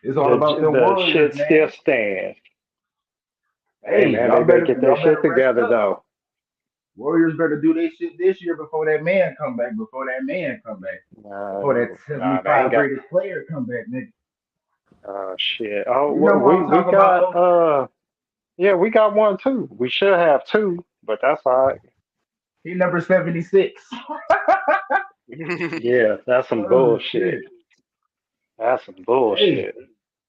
It's all about them The Warriors, shit still man. stands. Hey Hey, man, they better get their y'all shit better rest together up. though. Warriors better do their shit this year before that man come back. Before that man come back. Before that They ain't 75 got. greatest player come back, nigga. Oh shit. Oh, You know what I'm we talking about, got though? yeah, we got one too. We should have two, but that's all right. He number 76. Yeah, that's some Oh bullshit. shit. That's some Hey, bullshit.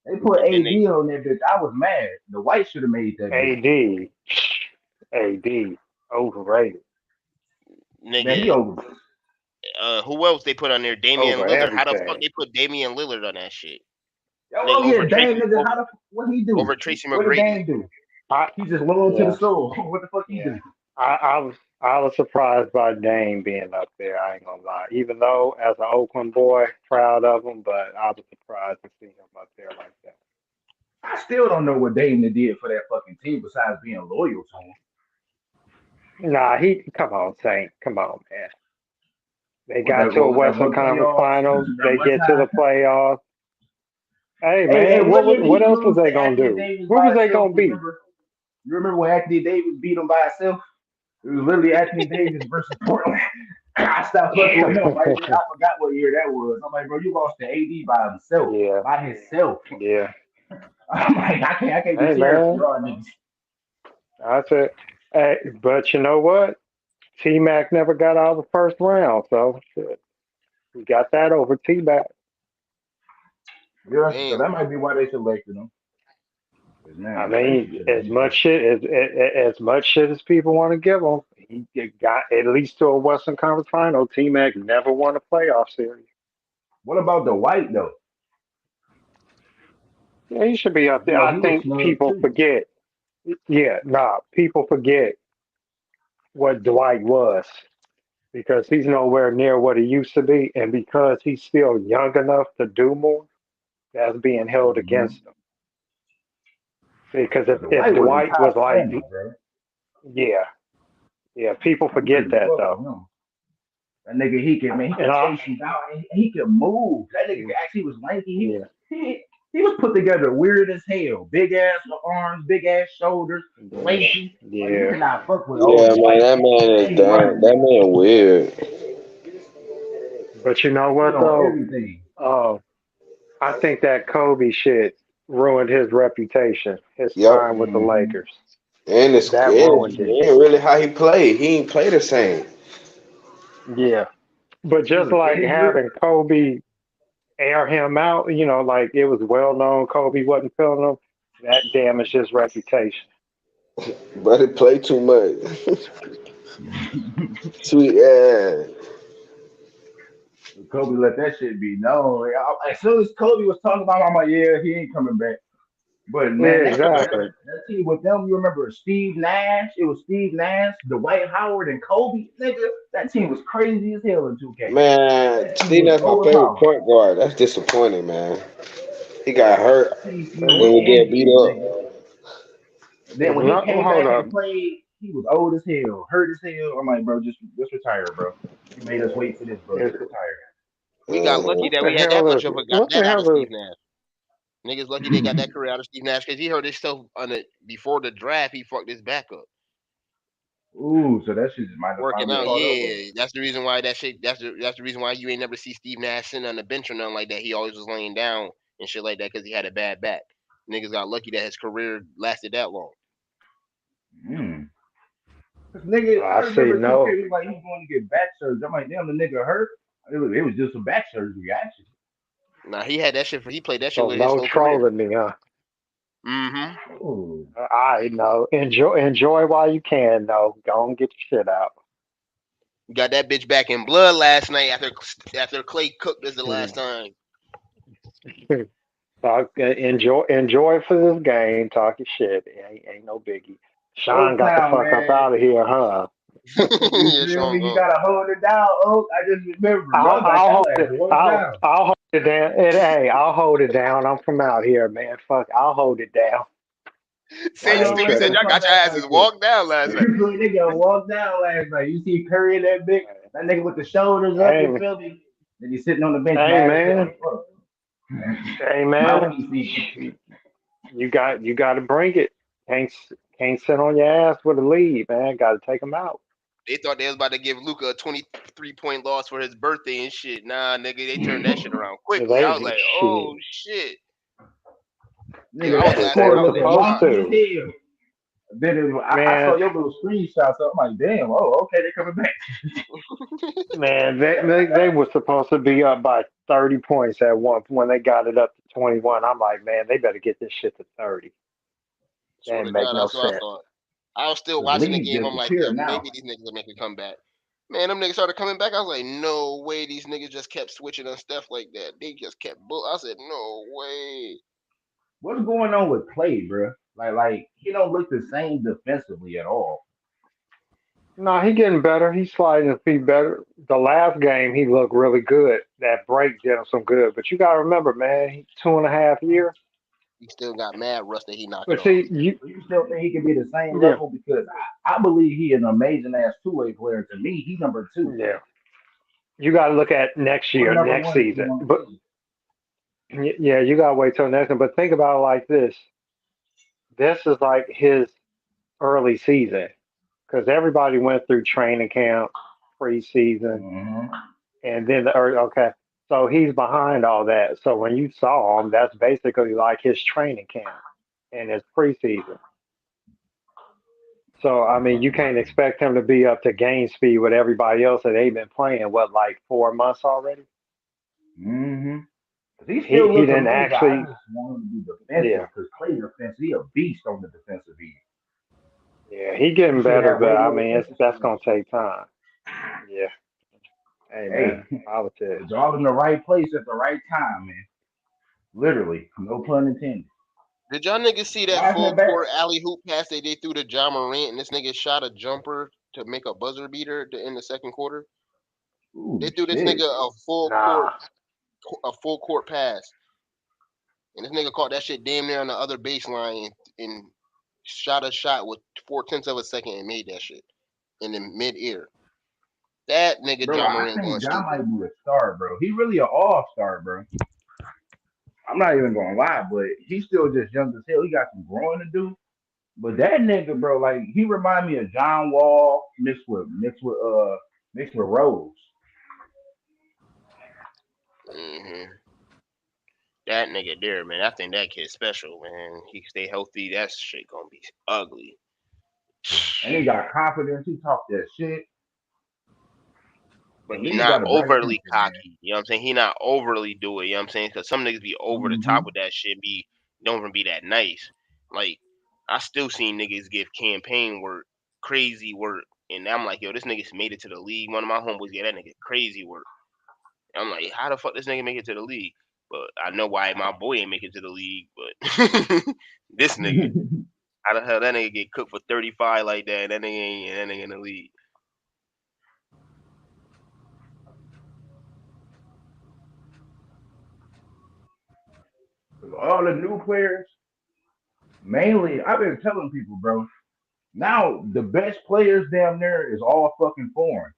they put And then AD they on that bitch. I was mad. The White should have made that bitch. AD, AD, overrated, Man, he nigga, over. who else they put on there? Damian over Lillard. How the fuck everything. they put Damian Lillard on that shit? Oh Nigga yeah, over Dame Tracy nigga, how the what he do? over Tracy What did McGrady. Dame do? I He just loyal to the yeah, soul. What the fuck he yeah. do? I was surprised by Dame being up there. I ain't gonna lie. Even though as an Oakland boy, proud of him, but I was surprised to see him up there like that. I still don't know what Dame did for that fucking team besides being loyal to him. Nah, he come on, Saint, come on, man. They got to What a was that Western one Conference playoffs? Finals. That They one get to the time. playoffs. Hey Hey, man, what year did what he else was lose they to gonna Anthony do? Davis What by was they himself? gonna beat? You remember when Anthony Davis beat him by himself? It was literally Anthony Davis versus Portland. I stopped fucking with him right there. I forgot what year that was. I'm like, bro, you lost to AD by himself. Yeah, By himself. yeah. I'm like, I can't be Hey cheering for man, y'all niggas. I said, hey, but you know what? T Mac never got out of the first round, so shit, we got that over T Mac. Yeah, so Damn. that might be why they selected him. 'Cause, I man, Tracy mean, should have beat that. as much shit as people want to give him, he got at least to a Western Conference Final. T Mac never won a playoff series. What about the White though? Yeah, he should be I up feel there. like I he was think snubbed people too. forget. Yeah, nah, people forget what Dwight was because he's nowhere near what he used to be, and because he's still young enough to do more, that's being held Mm-hmm. against him. Because But the if White was a Dwight was top like, center, bro. yeah, yeah, people I'm forget ready to that fuck though. with him. That nigga, he can man, he And could I, chase you down. And he could move. That nigga actually was lanky. yeah, He was put together weird as hell. Big ass arms, big ass shoulders, yeah, lanky. Like you yeah, cannot fuck with Yeah, old man, Dwight. that man is And he damn. running. That man weird. but you know He what on though? everything. Uh, I think that Kobe shit ruined his reputation. His Yep. time with the Mm-hmm. Lakers, And that ruined it. ain't really how he played. He ain't play the same. Yeah, but just Dude, like injury. having Kobe air him out, like it was well known Kobe wasn't feeling him, that damaged his reputation. But he played too much. Sweet ass. Kobe let that shit be known. Like, as soon as Kobe was talking about him, I'm like, yeah, he ain't coming back. But Yeah, man, exactly. that team with them, you remember Steve Nash? It was Steve Nash, Dwight Howard, and Kobe. Nigga, that team was crazy as hell in 2K. Man, That team Steve was that's my favorite overpowered. point guard. That's disappointing, man. He got hurt That team filled Uh, with when we get beat injuries, up. nigga. And then when he No, came hold back and up. played, he was old as hell, hurt as hell. I'm like, bro, just retire, bro. You made us wait for this, bro. Is, Just retire. We got lucky Mhm. that we had that much of a got what the that out of hell Steve Nash. Niggas lucky they got that career out of Steve Nash because he hurt himself on the before the draft. He fucked his back up Ooh, so that shit just might have working finally out. caught up with him. Yeah, that's the reason why that shit. That's the reason why you ain't never see Steve Nash sitting on the bench or nothing like that. He always was laying down and shit like that because he had a bad back. Niggas got lucky that his career lasted that long. Mm. Cause nigga, I I see. remember 2K No, was like he was going to get back surgery. I'm like, damn, the nigga hurt. It was just some back surgery, actually. Nah, he had that shit for he played that shit so with his no whole career. trolling me, huh? Mm-hmm. Oh, I know. Enjoy while you can. Though, go and get your shit out. Got that bitch back in blood last night after Clay cooked us the last time. Enjoy for this game. Talk your shit. Ain't no biggie. Sean got the Oaktown, fuck up man. out of here, huh? You Yeah, feel Sean me? You gone. gotta hold it down, Oak. I just remember, y'all got I'll that hold last it. one down. I'll hold it down. Hey, I'll hold it down. I'm from out here, man. Fuck, I'll hold it down. Why Same I ain't y'all stupid let said tripping. them y'all come got your back asses like this? walked down last night. They got walked down last night. You see Curry in that big. That nigga with the shoulders up, you Hey, feel me? Then he's sitting on the bench hey, mad as hell. man. Like, fuck. Hey, man. Mouthpiece nigga. You got to bring it. Can't can't sit on your ass with a lead, man. Got to take them out. They thought they was about to give Luca a 23-point loss for his birthday and shit. Nah, nigga, they turned that shit around quickly. I was They like, shit. oh shit. Yo, Nigga, I was that Shit, laughing. they score were I was looked like, yo, supposed wonky as to, hell. Then I saw man. your little screenshots. So I'm like, damn. Oh, okay, they coming back. Man, they were supposed to be up by 30 points at one when they got it up to 21. I'm like, man, they better get this shit to 30. That swear didn't to make God, no that's what I sense. thought. I was still The watching the lead game. I'm like, yo, disappeared now. maybe these niggas will make a comeback. Man, them niggas started coming back. I was like, no way. These niggas just kept switching on stuff like that. They just kept. I said, no way. What's going on with Clay, bro? Like he don't look the same defensively at all. No, he getting better. He's sliding his feet better. The last game he looked really good. That break did him some good. But you gotta remember, man, 2.5 years. He still got mad rust that he knock it But off. see, you Do you still think he could be the same yeah, level? Because I believe he an amazing ass two-way player. To me, he number two yeah. You gotta look at next or year, number next one if you season. want But to. yeah, you gotta wait till next one. But think about it like this. This is like his early season because everybody went through training camp, preseason, Mm-hmm. and then okay. So he's behind all that. So when you saw him, that's basically like his training camp and his preseason. So I mean, you can't expect him to be up to game speed with everybody else that they've been playing. What, like 4 months already? Mm-hmm. He He still he look didn't amazing. I actually. just want him to be defensive Yeah, because Clay defense, he a beast on the defensive end. yeah, he He getting should better, have but way I more mean, attention that's to him. gonna take time. Yeah. Hey Hey, man, politics. it's all in the right place at the right time, man. Literally, no pun intended. Did y'all niggas see that Why is full that back? court alley hoop pass they threw to John Morant and this nigga shot a jumper to make a buzzer beater in the second quarter? They Ooh, threw this shit. nigga Nah, a full court pass, and this nigga caught that shit damn near on the other baseline and shot a shot with 4/10 of a second and made that shit in the mid air. That nigga Bro, John I Morant think going John stupid. might be a star, bro. He really an all-star, bro. I'm not even gonna lie, but he's still just young as hell. He got some growing to do. But that nigga, bro, like he remind me of John Wall mixed with Rose. Hmm. That nigga there, man. I think that kid's special, man. He stay healthy. That shit gonna be ugly. And he got confidence. He talk that shit. The But he league not got a bright overly future, man. cocky. You know what I'm saying? He not overly do it. You know what I'm saying? Because some niggas be over the top Hmm. with that shit. Don't even be that nice. Like I still seen niggas give campaign work, crazy work, and I'm like, yo, this nigga's made it to the league. One of my homeboys get that nigga crazy work. I'm like, how the fuck this nigga make it to the league? But I know why my boy ain't make it to the league. But this nigga, how the hell that nigga get cooked for 35 like that? That nigga ain't that nigga in the league. All the new players, mainly, I've been telling people, bro. Now the best players down there is all fucking foreign.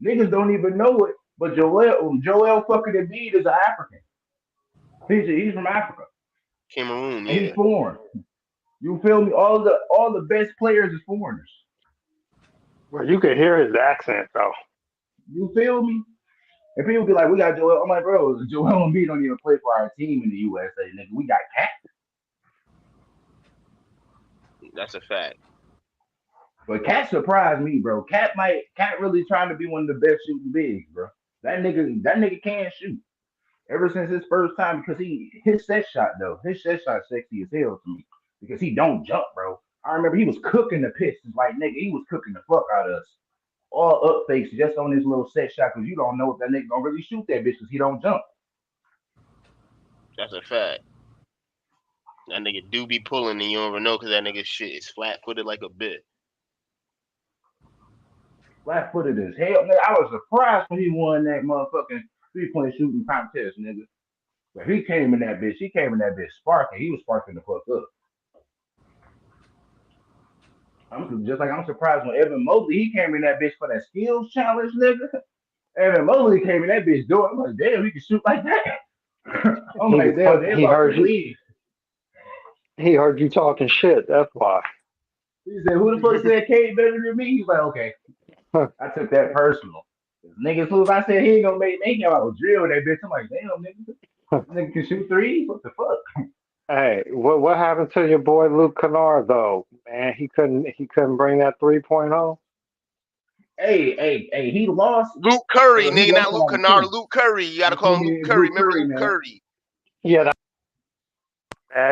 Niggas don't even know it, but Joel fucking Embiid is an African. He's from Africa Cameroon, and he's yeah. foreign. You feel me? All the best players is foreigners. well, you could hear his accent though. You feel me? And people be like, "We got Joel." I'm like, bro, Joel Embiid don't even play for our team in the USA, nigga. We got Cat, That's a fact. but Cat surprised me, bro. Cat really trying to be one of the best shooting bigs, bro. That nigga can shoot. Ever since his first time, because his set shot sexy as hell to me because he don't jump, bro. I remember he was cooking the Pistons, like nigga, he was cooking the fuck out of us. All up fakes just on this little set shot because you don't know if that nigga gonna really shoot that bitch because he don't jump. That's a fact. That nigga do be pulling and you don't even know because that nigga shit is flat footed like a bit. Flat footed as hell. Nigga, I was surprised when he won that motherfucking 3-point shooting contest, nigga. But he came in that bitch sparking. He was sparking the fuck up. I'm surprised when Evan Mobley he came in that bitch for that skills challenge, nigga. Evan Mobley came in that bitch doing. I'm like, damn, he can shoot like that. I'm like, damn, they He about to heard you. leave. He heard you talking shit. That's why. He said, "Who the fuck said Kate better than me?" He's like, "Okay, I took that personal." Nigga, as soon as I said he ain't gonna make me, I was drill that bitch. I'm like, damn, nigga, this nigga can shoot threes. What the fuck? Hey, what happened to your boy Luke Kennard though? Man, he couldn't bring that 3-point home. Hey, he lost. Luke Curry, He nigga, lost not to Luke like Kennard. two. Luke Curry. You gotta You call feel him Luke me? It's Curry. Luke Remember Curry, Luke man. Curry? Yeah,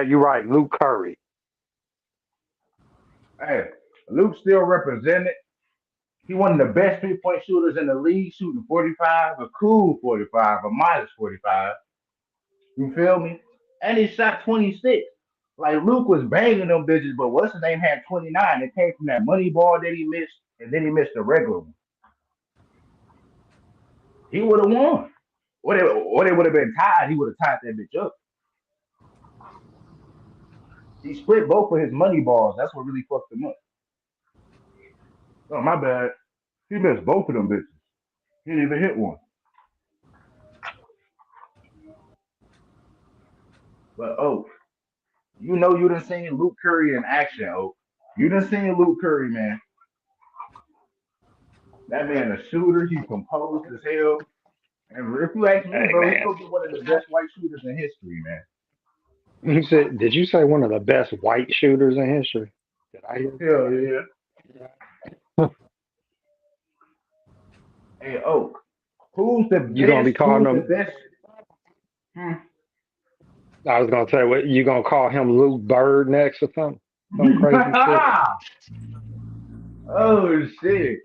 you're right, Luke Curry. Hey, Luke still represented. He one of the best 3-point shooters in the league, shooting 45, a cool 45, a modest 45. You feel me? And he shot 26. Like Luke was banging them bitches, but what's his name had 29. It came from that money ball that he missed, and then he missed the regular one. He would have won. Or they would have been tied. He would have tied that bitch up. He split both of his money balls. That's what really fucked him up. Oh, my bad. He missed both of them bitches. He didn't even hit one. But you know you done seen Luke Curry in action, You done seen Luke Curry, man. That man a shooter. He composed as hell. And if you ask me, Hey bro, he man, gonna be one of the best white shooters in history, man. you said, did you say one of the best white shooters in history? Did I hear? Hell yeah. Hey, who's the You gonna best? be calling Who's the him? best? Hmm. I was gonna say, what you gonna call him Luke Bird next or something? Some crazy shit. Oh shit.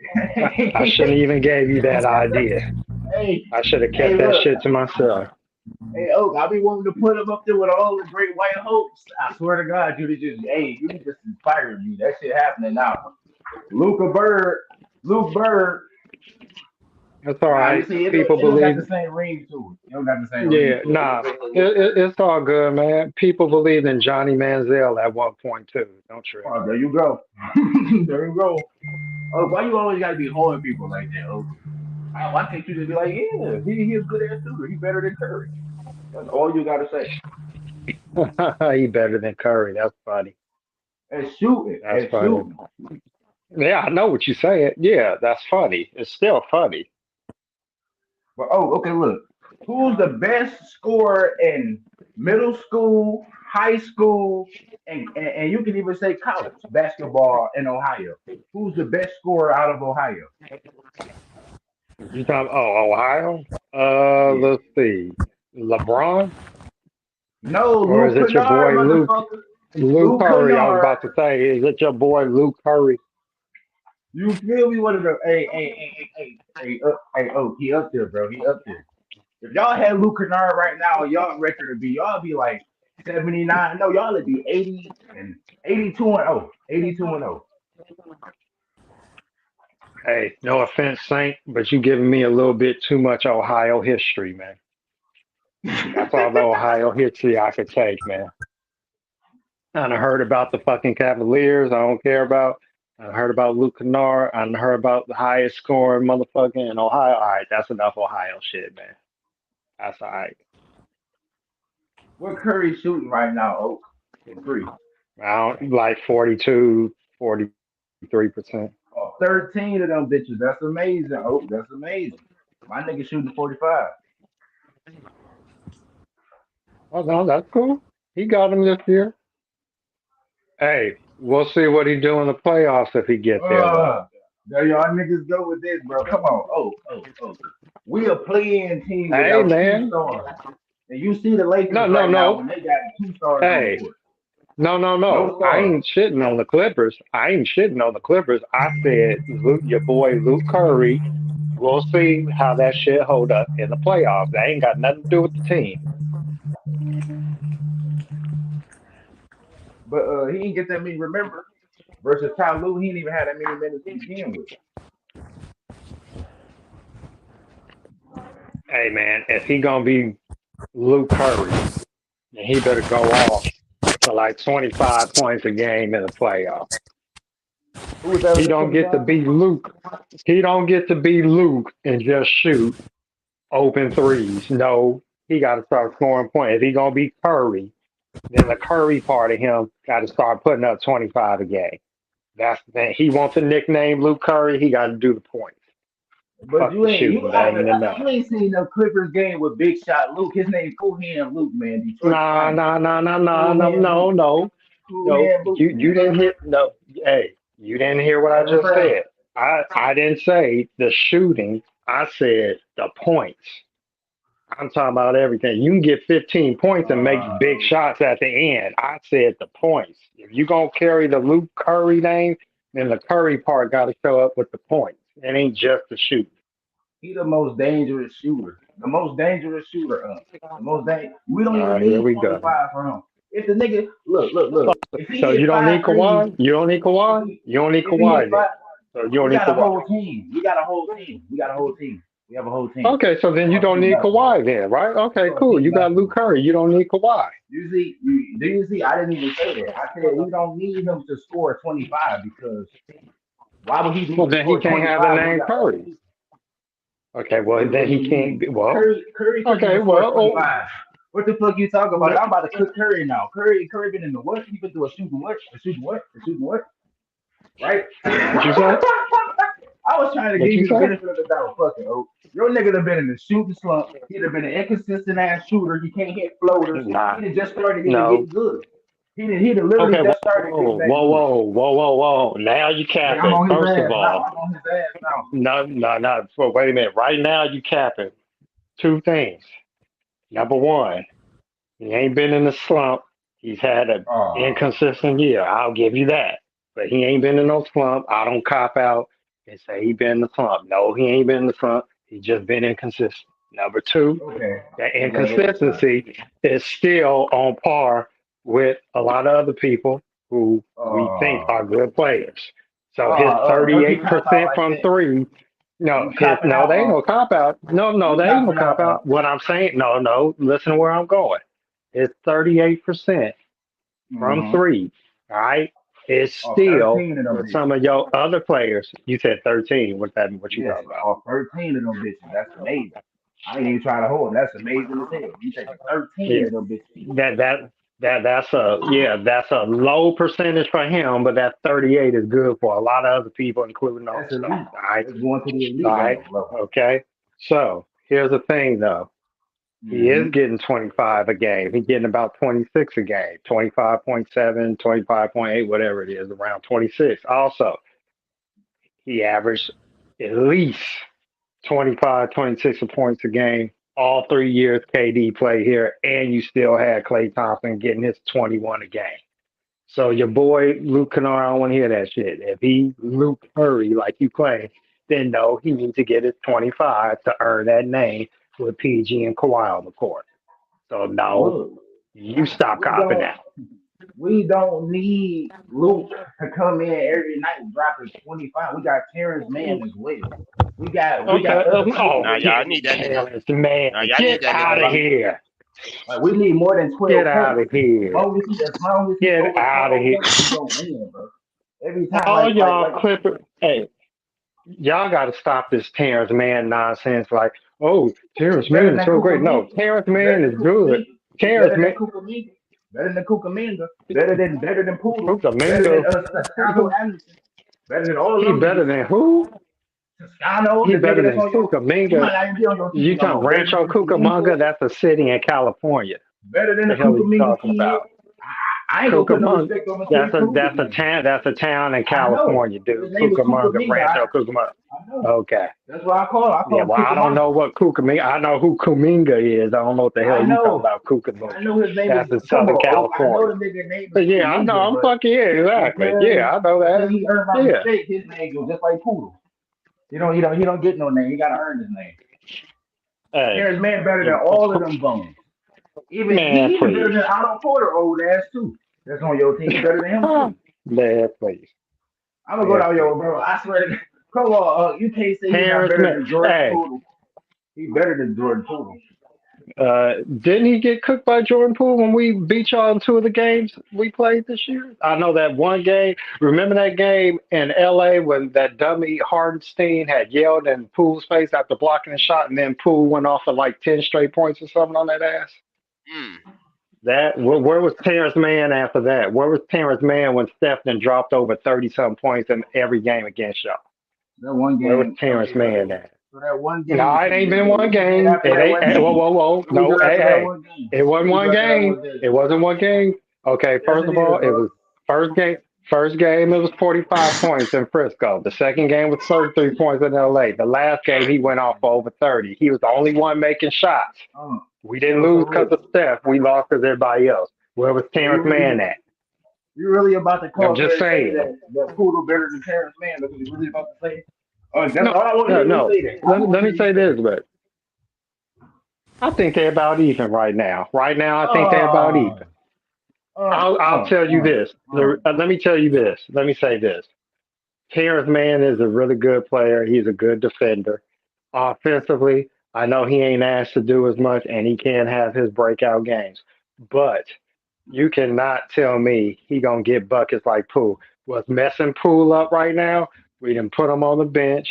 I shouldn't even gave you that idea. hey, I should have hey, kept that look. shit to myself. Hey, I be wanting to put him up there with all the great white hopes. I swear to God, you just inspired me. That shit happening now. Luca Bird, Luke Bird. That's all Nah, you right. see, People it don't got believe. the same ring to it. It don't got the same ring Yeah, to it. nah, it's all good, man. People believed in Johnny Manziel at one point too. Don't trip. Oh, there you go. there you go. Oh, why you always gotta be holding people like that? Oh, why can't you just be like, yeah, he a good ass shooter. He better than Curry. That's all you gotta say. He better than Curry. That's funny. And shooting, That's and funny. shooting. Yeah, I know what you're saying. Yeah, that's funny. It's still funny. But okay, look. Who's the best scorer in middle school, high school, and you can even say college basketball in Ohio? Who's the best scorer out of Ohio? You talking? Oh, Ohio. Yeah. Let's see. LeBron, No, or is Luke it your Kennard, boy Luke? motherfucker. Luke Luke Curry. I was Kennard. about to say, is it your boy Luke Curry? You feel me? One of the he up there, bro. He up there. If y'all had Luke Kennard right now, y'all be like 79. No, y'all would be 80 and 82 and 0. 82 and 0. Hey, no offense, Saint, but you giving me a little bit too much Ohio history, man. That's all the Ohio history I could take, man. I done heard about the fucking Cavaliers. I don't care about. I heard about Luke Kennard. I done heard about the highest scoring motherfucker in Ohio. All right, that's enough Ohio shit, man. That's all right. What Curry shooting right now, Oak? From three. I don't like 42, 43%. Oh, 13 of them bitches. That's amazing, Oak. That's amazing. My nigga shooting 45. Oh no, that's cool. He got him this year. Hey, we'll see what he do in the playoffs if he get there though. Uh, there y'all niggas go with this, bro. Come on. Oh. We a playing team Hey without two man. stars. And you see the Lakers No, right now no. when they got two stars on the Hey, court. no. No I stars. ain't shitting on the Clippers. I ain't shitting on the Clippers. I said Luke, your boy Luke Curry. We'll see how that shit hold up in the playoffs. That ain't got nothing to do with the team. But he didn't get that many, remember? Versus Ty Lue, he didn't even have that many minutes to begin with. Hey man, if he gonna be Luke Curry, then he better go off for like 25 points a game in the playoffs. Who was He averaging don't get to 25? be Luke. He don't get to be Luke and just shoot open threes. No, he got to start scoring points. If he gonna be Curry, then the Curry part of him got to start putting up 25 a game. That's the thing. He wants a nickname, Luke Curry. He got to do the points. But Fuck the shooting. That ain't enough. you ain't seen no Clippers game with Big Shot Luke. His name Cool Hand Luke, man. Detroit's Nah, finest. nah, nah, nah, nah, Cool no, Hand Luke. no, no, Cool no. Hand Luke, You man. didn't hear no. Hey, you didn't hear what I That's just forever. said. I didn't say the shooting. I said the points. I'm talking about everything. You can get 15 points and make big Uh, shots at the end. I said the points. If you gonna carry the Luke Curry name, then the Curry part got to show up with the points. It ain't just the shoot. he the most dangerous shooter. The most dangerous shooter. The most We don't All even right, here need we go. 25 for him. If the nigga look, if he So hit you don't five need threes, Kawhi? You don't need if Kawhi? he You don't need if he hit Kawhi then. five, So you don't we need got a Kawhi. whole team. We got a whole team. We got a whole team. We have a whole team. Okay, so then you Fuck don't team need basketball. Kawhi then, right? Okay, Fuck cool. team You got Luke basketball. Curry. You don't need Kawhi. Do you see? I didn't even say that. I said we don't need him to score 25 because why would he need Well, to then he score can't have the 25 when we name got other Curry. people? Okay, well, What then do he you can't mean? be. Well, Curry couldn't okay, even score well, oh, 25. What the fuck you talking about? I'm about to cook Curry now. Curry been in the what? He been through a shooting what? A shooting what? A shooting what? Right? what you say? I was trying to What give you you the say? benefit of the doubt. Fuck it, oh. Your nigga done been in the shooting slump. He'd have been an inconsistent ass shooter. He can't hit floaters. Nah, He done just started even no. getting good. He done literally Okay, whoa, just started getting back whoa, good. whoa, whoa, whoa, whoa. Now you Like I'm capping. on his First of ass now. all, I'm on his ass now. no, no, no. So wait a minute. Right now you capping. Two things. Number one, he ain't been in the slump. He's had an Oh, inconsistent year. I'll give you that. But he ain't been in no slump. I don't cop out and say he been in the slump. No, he ain't been in the slump. He just been inconsistent. Number two, okay. that You gotta give him that. inconsistency is still on par with a lot of other people who we think Uh, are good players. So his don't you cop out 38% like from that. three, no, You his copping no, out, they ain't no cop out. No, no, You they ain't no copping out, cop out. What I'm saying, no, no, listen to where I'm going. It's 38% from Mm-hmm. three. All right. It's Off still 13 of them with bitches. some of your other players. You said 13. What you Yes, talking about? off 13 of them bitches. That's amazing. I ain't even trying to hold. That's amazing as hell. You taking 13 Yeah. of them bitches. That that that's a low percentage for him, but that 38 is good for a lot of other people, including all That's stars. elite. All right. That's going to the All elite right. level. Okay. So here's the thing though. He Mm-hmm. is getting 25 a game. He's getting about 26 a game, 25.7, 25.8, whatever it is, around 26. Also, he averaged at least 25, 26 points a game all 3 years KD played here, and you still had Klay Thompson getting his 21 a game. So your boy Luke Kennard, I don't want to hear that shit. If he Luke Curry like you claim, then no, he needs to get his 25 to earn that name with PG and Kawhi on the court. So no, Look, you stop we copping don't out. we don't need Luke to come in every night dropping 25. We got Terrence Mann as well. We got Okay. other people Nah, that y'all can need that nigga. Terrence, man, Nah, y'all need get that nigga out of like here. like we need more than Get 12 out points. of here. As long as he Get over out of 12 here. points, we gonna win, bro. Every time, All y'all like Clippers, hey, y'all got to stop this Terrence Mann nonsense. Like, oh, he Terrence better Mann is than so Cooper great. No, Minka. Terrence He better Mann than is Cooper good. Minka. He Terrence better than Mann, Cooper Minka. Better than Cooper Minka. Better than Poodle. Puka Better than Mingo, Toscano Anderson. Better than all he them better niggas. than who? Toscano, He the nigga better that's than on your, Puka he Minga. might not even be on your You team no talking more. Better than Rancho Cooper Minka. Cucamonga? That's a city in California. Better than The the hell are Cooper you Minga talking kid. about? I ain't gonna put no Cucamonga. respect on the kid Poodle's name. That's a town in I know. California, His dude. name is Cooper Cucamonga, Minga. Rancho Cucamonga. I know. Okay. That's what I call him. I call Yeah, him well, I don't Cucamonga. know what Cucamonga. I know who Kuminga is. I don't know what the hell I you talking know. about, I Cucamonga. know his name is. That's in Come Southern on, Oak. I know California. the nigga name is But yeah, I know. Kuminga, I'm but fucking yeah, exactly. until Yeah, I know until that. he earned my Yeah, respect, his name goes just like Poodle. He don't get no name. He gotta earn his name. hey, Terrence Mann better than yeah, all of them bones. man, He even better please, than Otto Porter, old ass too. That's on your team. He better than him too. man, please, I'm gonna go man, down, please. yo, bro. I swear to God. Come on, you can't say he's not Terrence, better man, than Jordan hey, Poole. He better than Jordan Poole. Didn't he get cooked by Jordan Poole when we beat y'all in two of the games we played this year? I know that one game. Remember that game in LA when that dummy Hardenstein had yelled in Poole's face after blocking a shot, and then Poole went off for like 10 straight points or something on that ass? Mm. That where was Terrence Mann after that? Where was Terrence Mann when Steph then dropped over 30 something points in every game against y'all? That one Where was game. Terrence Okay, so, Mann at? so that one No, game. it ain't been What one we did game. after It that ain't. one game? Whoa, whoa, whoa. What we No, do hey, after that hey. one game? It What wasn't we do one after that game. one game? It wasn't one game. Okay, Yes, first it of is, all, it bro. was first game. First game, it was 45 points in Frisco. The second game was 33 points in LA. The last game, he went off for over 30. He was the only one making shots. We didn't So lose because look, of Steph. We lost because everybody else. Where was so Terrence Mann at? you really about to I'm come just here and say saying. that Poodle better than Terrence Mann? That's what you really about to say? That's No, all I want to no, hear you no. say that. I want Let to me hear you say say this, that. but I think they're about even right now. Right now, I think they're about Uh, even. uh, I'll uh, tell you uh, this. uh. Let me tell you this. Let me say this. Terrence Mann is a really good player. He's a good defender. Offensively, I know he ain't asked to do as much, and he can have his breakout games. But you cannot tell me he gonna get buckets like Poole. What's messing Poole up right now? We didn't put him on the bench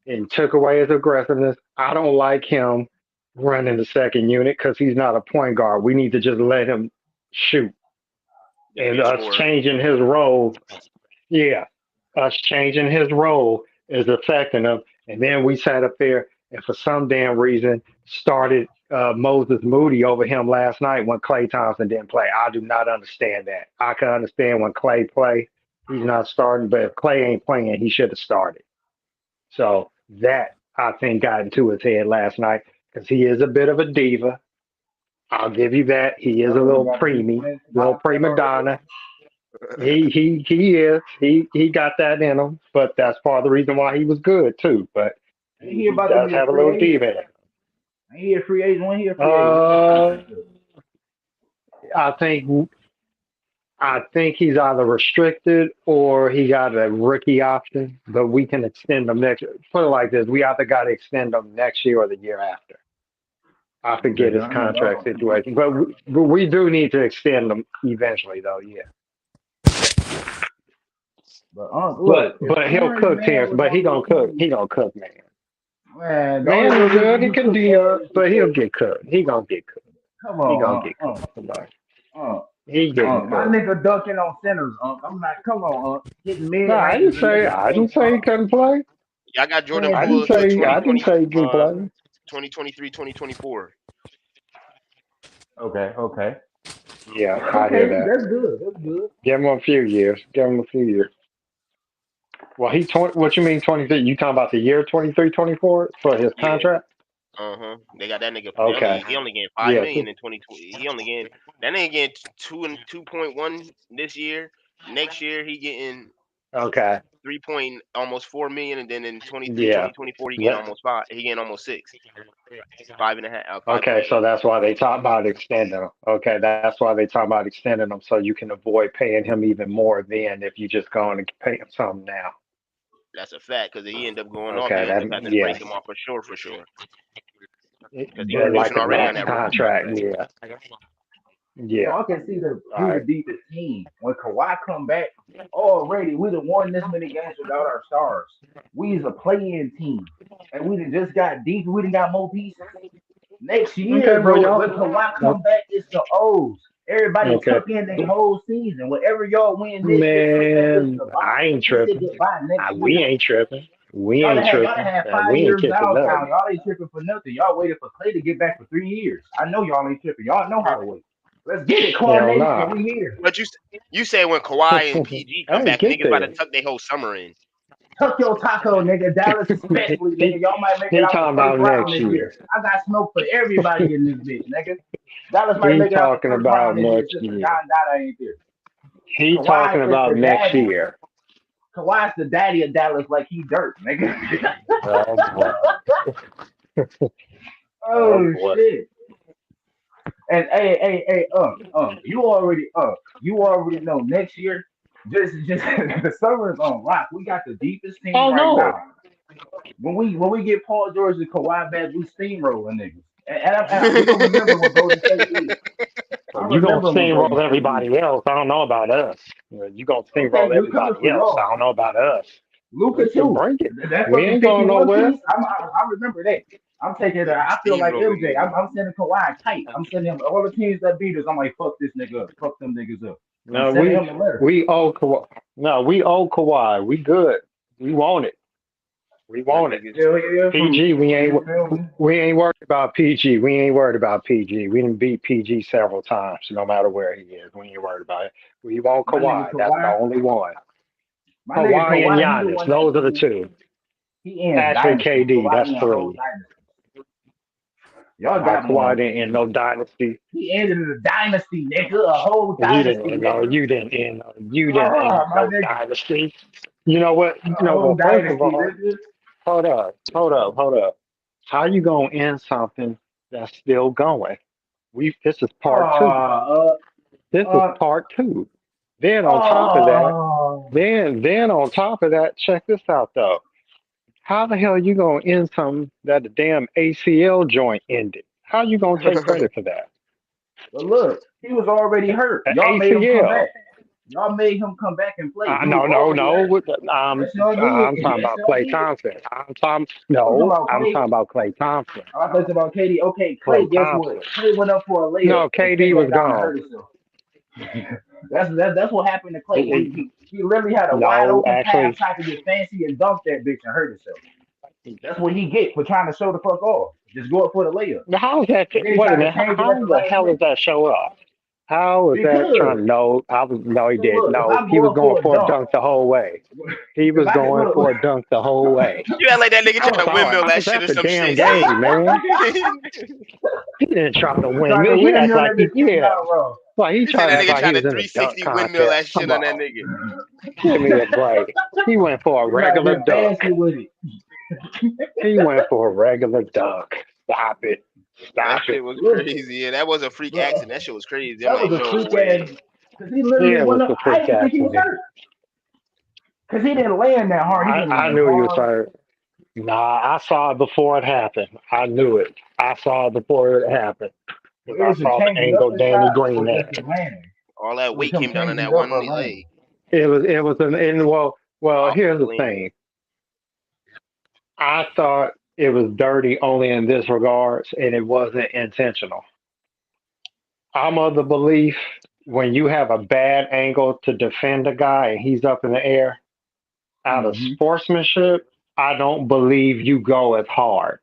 and took away his aggressiveness. I don't like him running the second unit because he's not a point guard. We need to just let him shoot. Just be And a us scorer. changing his role, yeah, us changing his role is affecting him. And then we sat up there and for some damn reason started Moses Moody over him last night when Clay Thompson didn't play. I do not understand that. I can understand when Clay play, he's not starting, but if Clay ain't playing, he should have started. So that I think got into his head last night because he is a bit of a diva. I'll give you that. He is a Already little got a deep preemie, mental little mindset prima already. donna. He is. He got that in him, but that's part of the reason why he was good too. But Ain't he, he he about to does be a have a free little agent? diva in him. Ain't he a free agent? When he a free agent? When his Uh, contract up? I think he's either restricted or he got a rookie option, but we can extend him next. Put it like this: we either got to extend him next year or the year after. I Okay, forget then his I know contract y'all. situation, but we do need to extend him eventually, though. Yeah, But but look, if but he'll Terrence cook Mann Terrence. was But on he this gonna cook. team, He gonna cook, man. man, the only Man is reason he good. He can can cook D man up, is but he'll because get cooked. He gonna get cooked. come He gonna on, get cooked. Somebody. uh, He getting my cooked. nigga dunking on centers, I'm not. Come on, hitting No, mid ranges and niggas I didn't face, say he couldn't play. Y'all got Jordan playing Poole defense, for I didn't say he couldn't play. 2023, 2024. Okay, okay, Yeah, I hear okay. that. That's good. That's good. Give him a few years. Give him a few years. Well, he 20. What you mean 23? You talking about the year 23, 24 for his Yeah. contract? Uh-huh. They got that nigga. Okay. He only getting 5 million Yeah. in 2020. He only getting that nigga getting 2.1 this year. Next year he getting Okay. 3 point almost 4 million, and then in 23, Yeah. 2024 he getting Let- almost five. He getting almost six, 5.5, Okay, 5.8. so that's why they talk about extending him. Okay, that's why they talk about extending him so you can avoid paying him even more then if you just go on and pay him something now. That's a fact because he end up going off. Okay, They end that up having to yeah, break him off for sure. Because he But like producing a already on max that rookie contract. contract. Yeah, so yeah. I can see All who the right. deepest team. When Kawhi come back, already we done won this many games without our stars. We is a play-in team, and we done just got deep. We done got more pieces. Next Okay, year, well bro, when y'all. Kawhi come back, it's the O's. Everybody Okay, tuck in their whole season. Whatever y'all win this year, put that bitch man. to buy. I ain't We say tripping. goodbye next We year. ain't tripping. We Y'all done ain't had y'all done tripping. had 5 years We ain't kissing now, town. nothing. Y'all ain't tripping for nothing. Y'all waited for Clay to get back for 3 years. I know y'all ain't tripping. Y'all know how to wait. Let's get it, Claw Hell Nation. nah. We here. But you say when Kawhi and PG come Hey, back, get niggas about to there. tuck their whole summer in. Tuck your taco, nigga. Dallas especially, nigga. he Y'all might make it he out the talking first about round next this year. year. I got smoke for everybody in this bitch, nigga. Dallas might He make it out the talking first about round this year next since year. John Dada ain't there. He talking Kawhi is about the next daddy. year. Kawhi's the daddy of Dallas like he dirt, nigga. Oh boy. Oh Oh boy. shit. And you already know next year, just the summer is on rock. We got the deepest team Oh right no. now. When we get Paul George and Kawhi back, we steamrolling niggas. We gonna remember what Golden State did. I You gonna remember what steamroll Golden State did. everybody else. I don't know about us. You gonna Okay, steamroll we coming everybody for else. I don't y'all. know about us. Luca We can too. bring it. That We fucking ain't going 51 nowhere. piece. I remember that. I'm taking. Yeah, we I feel like steamrolling MJ. niggas. I'm sending Kawhi tight. I'm sending him all the teams that beat us. I'm like, fuck this nigga up. Fuck them niggas up. I'm No, sending we him a letter. we owe Kawhi. No, we owe Kawhi. We good. We want it. We Them want it. niggas. Hell yeah, fruit. PG. You feel me? We ain't worried about PG. We ain't worried about PG. We done beat PG several times. No matter where he is, we ain't worried about it. We want My nigga Kawhi. That's the Kawhi. only one. My nigga Kawhi and Kawhi. He the Giannis. one that Those are the two. he ends Patrick dynasty. KD. Kawhi That's ends whole three. dynasty. Y'all Nah, got Kawhi more. didn't end no dynasty. He ended the dynasty, nigga. A whole You didn't dynasty, end no. nigga. You didn't Oh, end my no nigga. dynasty. You know what? You A know whole what? First of dynasty, all, nigga. How you gonna end something that's still going? This is part two. Uh, This is uh, part two. Then on top of that, oh. then on top of that, check this out though. How the hell you gonna end something that the damn ACL joint ended? How you gonna take credit for that? But look, he was already hurt. The Y'all made him come back. ACL. Y'all made him come back and play. He was No, no, already no. hurt. Yes, y'all did. I'm talking Yes, about y'all Clay did. Thompson. I'm talking about I'm Clay. talking about Clay Thompson. I thought about Katie. Okay, Clay Clay, guess what? Thompson. Clay went up for a layup No, and Clay KD was went down and gone. hurt himself. That's what happened to Clay. It- He literally had a wide no, open pass, actually, tried to get fancy and dunk that bitch and hurt himself. That's what he get for trying to show the fuck off. Just go up for the layup. how is that? And then he Wait a tried to minute. change it at How the the last hell is minute. that show up? How is that trying Because to know? No, he so did. look, if No, I he go was up going for a for a dunk, dunk the whole way. He if was I can going look, for a dunk the whole way. You act like that nigga I trying was to I, windmill I that was shit at or the some damn shit. game, man. He didn't try to was trying to windmill. He act windmill like that bitch in and yeah. out wrong. Like he He said tried to that act nigga like he trying to was in a dunk 360 windmill contest. that shit Come on that on, nigga. give me a break. He went for a He tried to regular get dunk. fancy with it. He went for a regular dunk. Stop it. That Stop shit it. was Look, crazy. Yeah, that was a freak look, accident. That shit was crazy. I'm that like, was a no freak ass way. because he literally Yeah, it went was up. the I freak didn't think he was accident. hurt because he didn't land that hard. He didn't I land knew he was hard. hurt. Nah, I saw it before it happened. I knew it. I saw it before it happened So because I it should saw the change it up angle a Danny shot Green or just had. him landing. All that It was weight him came down on changing that it up one or landing. leg. It was an and well. Off Here's the lean. thing. I thought it was dirty only in this regards, and it wasn't intentional. I'm of the belief when you have a bad angle to defend a guy and he's up in the air, out of Mm-hmm. sportsmanship, I don't believe you go as hard.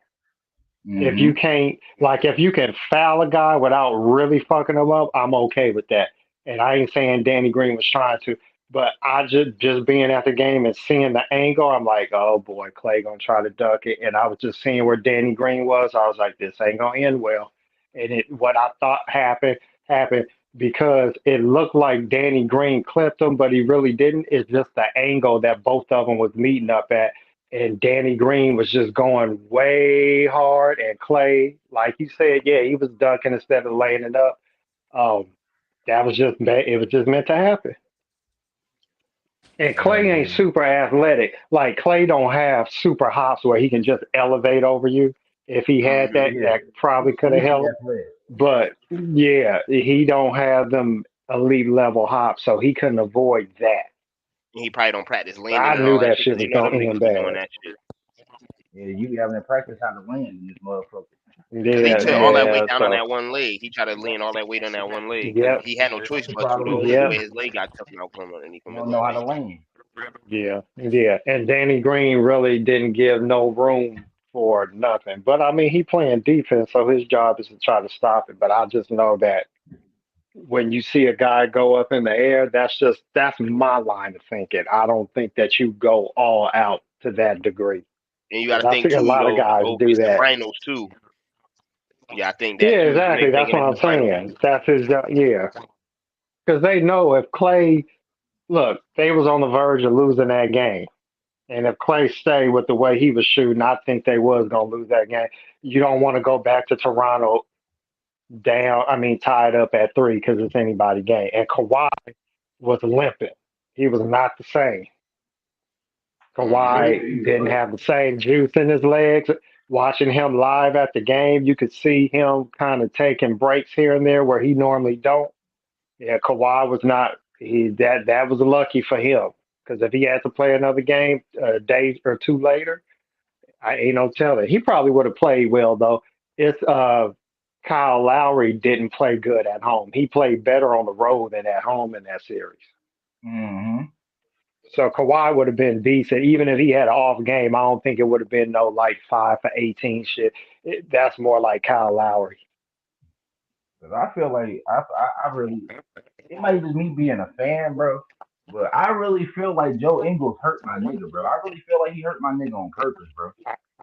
If Mm-hmm. you can't, like, if you can foul a guy without really fucking him up, I'm okay with that. And I ain't saying Danny Green was trying to, but I just being at the game and seeing the angle, I'm like, oh boy, Clay gonna try to duck it. And I was just seeing where Danny Green was. I was like, this ain't gonna end well. And what I thought happened because it looked like Danny Green clipped him, but he really didn't. It's just the angle that both of them was meeting up at, and Danny Green was just going way hard, and Clay, like you said, yeah, he was dunking instead of laying it up. Um, that was just it was just meant to happen. And Hell Clay ain't yeah. super athletic. Like Clay don't have super hops where he can just elevate over you. If he had Hmm. that, Yeah. that probably could have He's helped. athletic. But yeah, he don't have them elite level hops, so he couldn't avoid that. He probably don't practice landing I and knew all that that shit shit because was you know gonna them niggas end be doing bad. that shit. Yeah, you be having to practice how to land in this motherfucker. Because he Yeah, took But all that weight yeah. down on So, that one leg. He tried to lean all that weight on that one leg because yep, he had no choice the but to problem though is because the yep. way his leg got toughened out from underneath you him his don't know own how to weight. land. Yeah, yeah. And Danny Green really didn't give no room for nothing. But I mean, he playing defense, so his job is to try to stop it. But I just know that when you see a guy go up in the air, that's my line of thinking. I don't think that you go all out to that degree. And you got Because to I think see a too, lot of though. guys Oh, do it's the that. finals too. Yeah, I think that Yeah, too. Them exactly. niggas That's thinking what it's I'm the finals saying. too. That's his job. Yeah, because they know if Clay, look, they was on the verge of losing that game. And if Clay stayed with the way he was shooting, I think they was gonna lose that game. You don't want to go back to Toronto down. I mean, tied up at three because it's anybody game. And Kawhi was limping. He was not the same. Hmm. Yeah, Kawhi he didn't was. have the same juice in his legs. Watching him live at the game, you could see him kind of taking breaks here and there where he normally don't. Yeah, Kawhi was not. He that was lucky for him because if he had to play another game a day or two later, I ain't no telling. He probably would have played well though. It's Kyle Lowry didn't play good at home. He played better on the road than at home in that series. Mm-hmm. So Kawhi would have been decent, even if he had an off game. I don't think it would have been no like 5 for 18 shit. That's more like Kyle Lowry. Cause I feel like I really it might just me being a fan, bro. But I really feel like Joe Ingles hurt my nigga, bro. I really feel like he hurt my nigga on purpose, bro.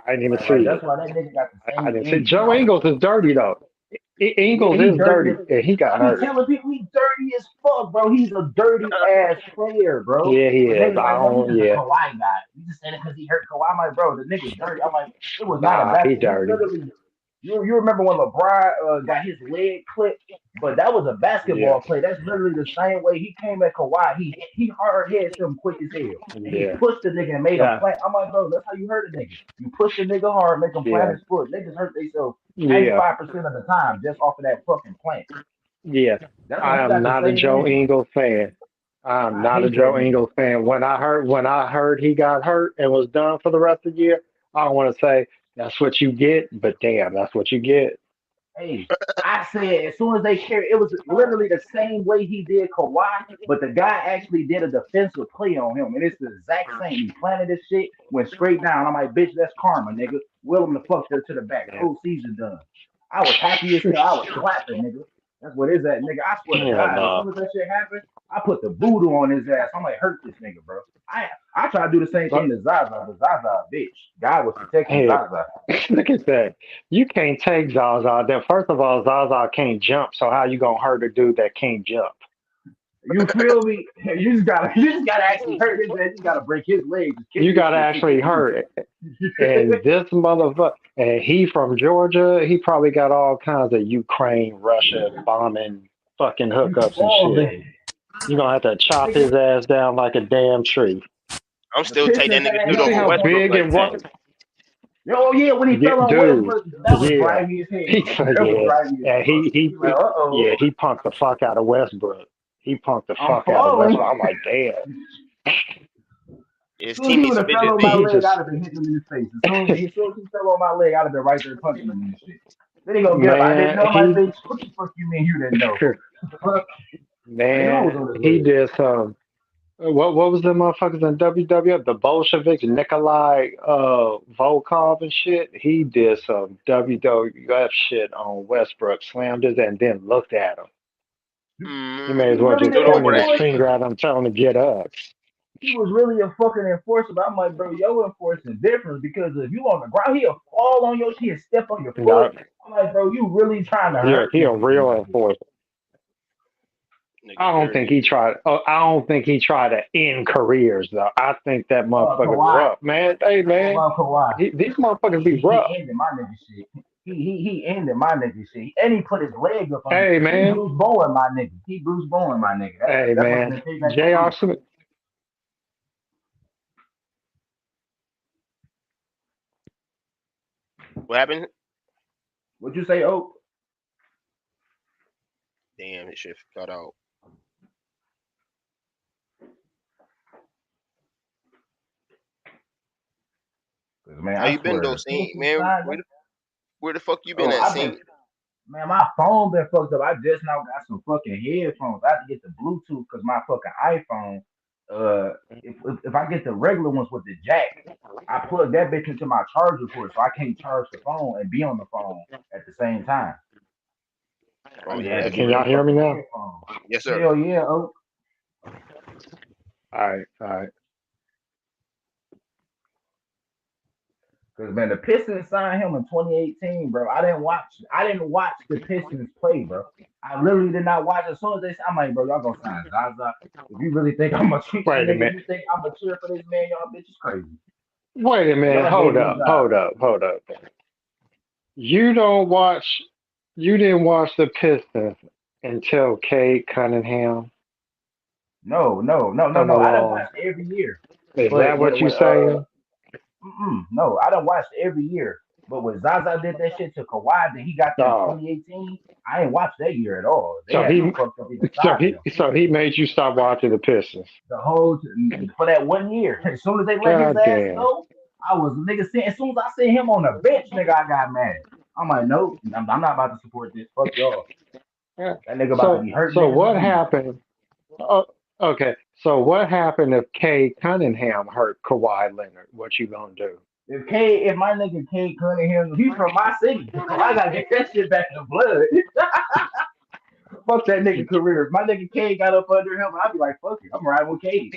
I didn't even Like see that's it. why that nigga got the I same didn't see. energy. Joe I was Ingles is dirty though. Yeah, Ingles he is dirty. dirty, and he I got be hurt. telling people he's dirty as fuck, bro. He's a dirty ass player, bro. Yeah, he But is. niggas I like, no, he's don't. just a Yeah, Kawhi guy. You just saying it because he hurt Kawhi. I'm like, bro, the nigga's dirty. I'm like, it was not a nah, he basket. He dirty. literally, you remember when LeBron got his leg clipped? But that was a Yeah, basketball play. That's literally the same way he came at Kawhi. He hard hit him quick as hell. And he yeah, pushed the nigga and made him yeah, plant. I'm like, bro, that's how you hurt a nigga. You push the nigga hard, make him plant yeah, his foot. Niggas hurt themselves yeah, 95% of the time just off of that fucking plant. yeah. That's why I he am got the not a same Joe energy. Ingles fan. I'm I not a hate that Joe nigga. Ingles fan. When I heard he got hurt and was done for the rest of the year, I don't want to say that's what you get, but damn, that's what you get. Hey, I said as soon as they carried, it was literally the same way he did Kawhi, but the guy actually did a defensive play on him, and it's the exact same. He planted his shit, went straight down. I'm like, bitch, that's karma, nigga. Will him the fuck there to the back. The Man. whole season done. I was happy as hell. I was clapping, nigga. That's what is that, nigga. I swear to Hell God, as no. soon as that shit happened, I put the voodoo on his ass. I'm like, hurt this nigga, bro. I try to do the same thing But to Zaza, but Zaza, a bitch. God was protecting hey, Zaza. look at that. You can't take Zaza. Then first of all, Zaza can't jump. So how you gonna hurt a dude that can't jump? You feel me? You just gotta actually hurt his ass. You gotta break his legs, just kick You his gotta shit, kick his actually feet. hurt it. And this motherfucker, and he from Georgia, he probably got all kinds of Ukraine, Russia bombing fucking You hookups and all shit. that. You gonna have to chop Nigga, his ass down like a damn tree. I'm the still take that Pistons nigga had You stood him see over at how point. Westbrook big like and that. what? Oh yeah, when he Yeah, fell on dude. Westbrook, that was Yeah, grimy as hell. he That was yeah, grimy as and fuck. He's like, yeah, uh-oh, he punked the fuck out of Westbrook. He punked the I'm fuck out of falling. Westbrook. I'm like, damn. Yeah, his As soon as he teammates would some have fell bitches on my B. He leg, I'd just have been hitting him in his face. As soon as he fell on my leg, I'd have been right there punching him in the shit. Then he gonna get up. I didn't man, know my he bitch. What the fuck you mean you didn't know? I knew I was man, on his he leg. did some. What was the motherfuckers in WWF? The Bolsheviks, Nikolai Volkov and shit. He did some WWF shit on Westbrook, slammed his and then looked at him. He may He as Mm, well really just stood an over pointed his that enforcer. nigga. finger at him, telling him to get up. He was really a fucking enforcer. But I'm like, bro, your enforcing different because if you on the ground, he'll fall on your shit, step on your foot. No, I'm like, bro, you really trying to hurt he this a nigga real right here. enforcer. Nigga I don't think dirty. he tried. Oh, I don't think he tried to end careers though. I think that motherfucker's Kawhi, rough, man. Hey, what man, about Kawhi? these motherfuckers be He rough. ended my nigga shit. He ended my nigga shit. And he put his leg up on him. Hey, He man. Bruce Bowen my nigga. He Bruce Bowen my nigga. Hey, That's what's man. gonna take back from J.R. me. Smith. What happened? What you say, Oak? Damn, it shit got out. Cause man, How I you been swear though, the Saint? Pistons Man, signed him. where the fuck you been Oh, at, I've been Saint? Man, my phone been fucked up. I just now got some fucking headphones. I have to get the Bluetooth because my fucking iPhone. If I get the regular ones with the jack, I plug that bitch into my charger port, so I can't charge the phone and be on the phone at the same time. I Oh just yeah, had to that's get Can them y'all crazy. hear me fucking now? headphones. Yes, sir. Hell yeah, oh. All right, all right. Because man, the Pistons signed him in 2018, bro. I didn't watch the Pistons play, bro. I literally did not watch. As soon as I'm like, bro, y'all gonna sign Zaza. If you really think I'm gonna treat Wait a nigga, if minute. you think I'm gonna cheer for this man, y'all bitches crazy. Wait a minute. Y'all Hold gave me up. Zaza. Hold up. Hold up. You don't watch. You didn't watch the Pistons until Cade Cunningham No, no, no, no, come no. I don't along. watch every year. Is But that what you saying? no, I don't watch every year. But when Zaza did that shit to Kawhi, then he got there in Oh, 2018. I ain't watched that year at all. They so had he them fucked up even so signing he him. so he made you stop watching the Pistons. The whole for that 1 year. As soon as they let his God ass damn. go, I was nigga. As soon as I see him on the bench, nigga, I got mad. I'm like, nope, I'm not about to support this. Fuck y'all. Yeah. That nigga about to So be hurting so niggas what again. happened? Oh, okay. So what happened if Kay Cunningham hurt Kawhi Leonard? What you gonna do? If my nigga Kate Cunningham, he's from my city. I gotta get that shit back in the blood. Fuck that nigga career. If my nigga Cade got up under him, I'd be like, fuck it. I'm riding with Cade.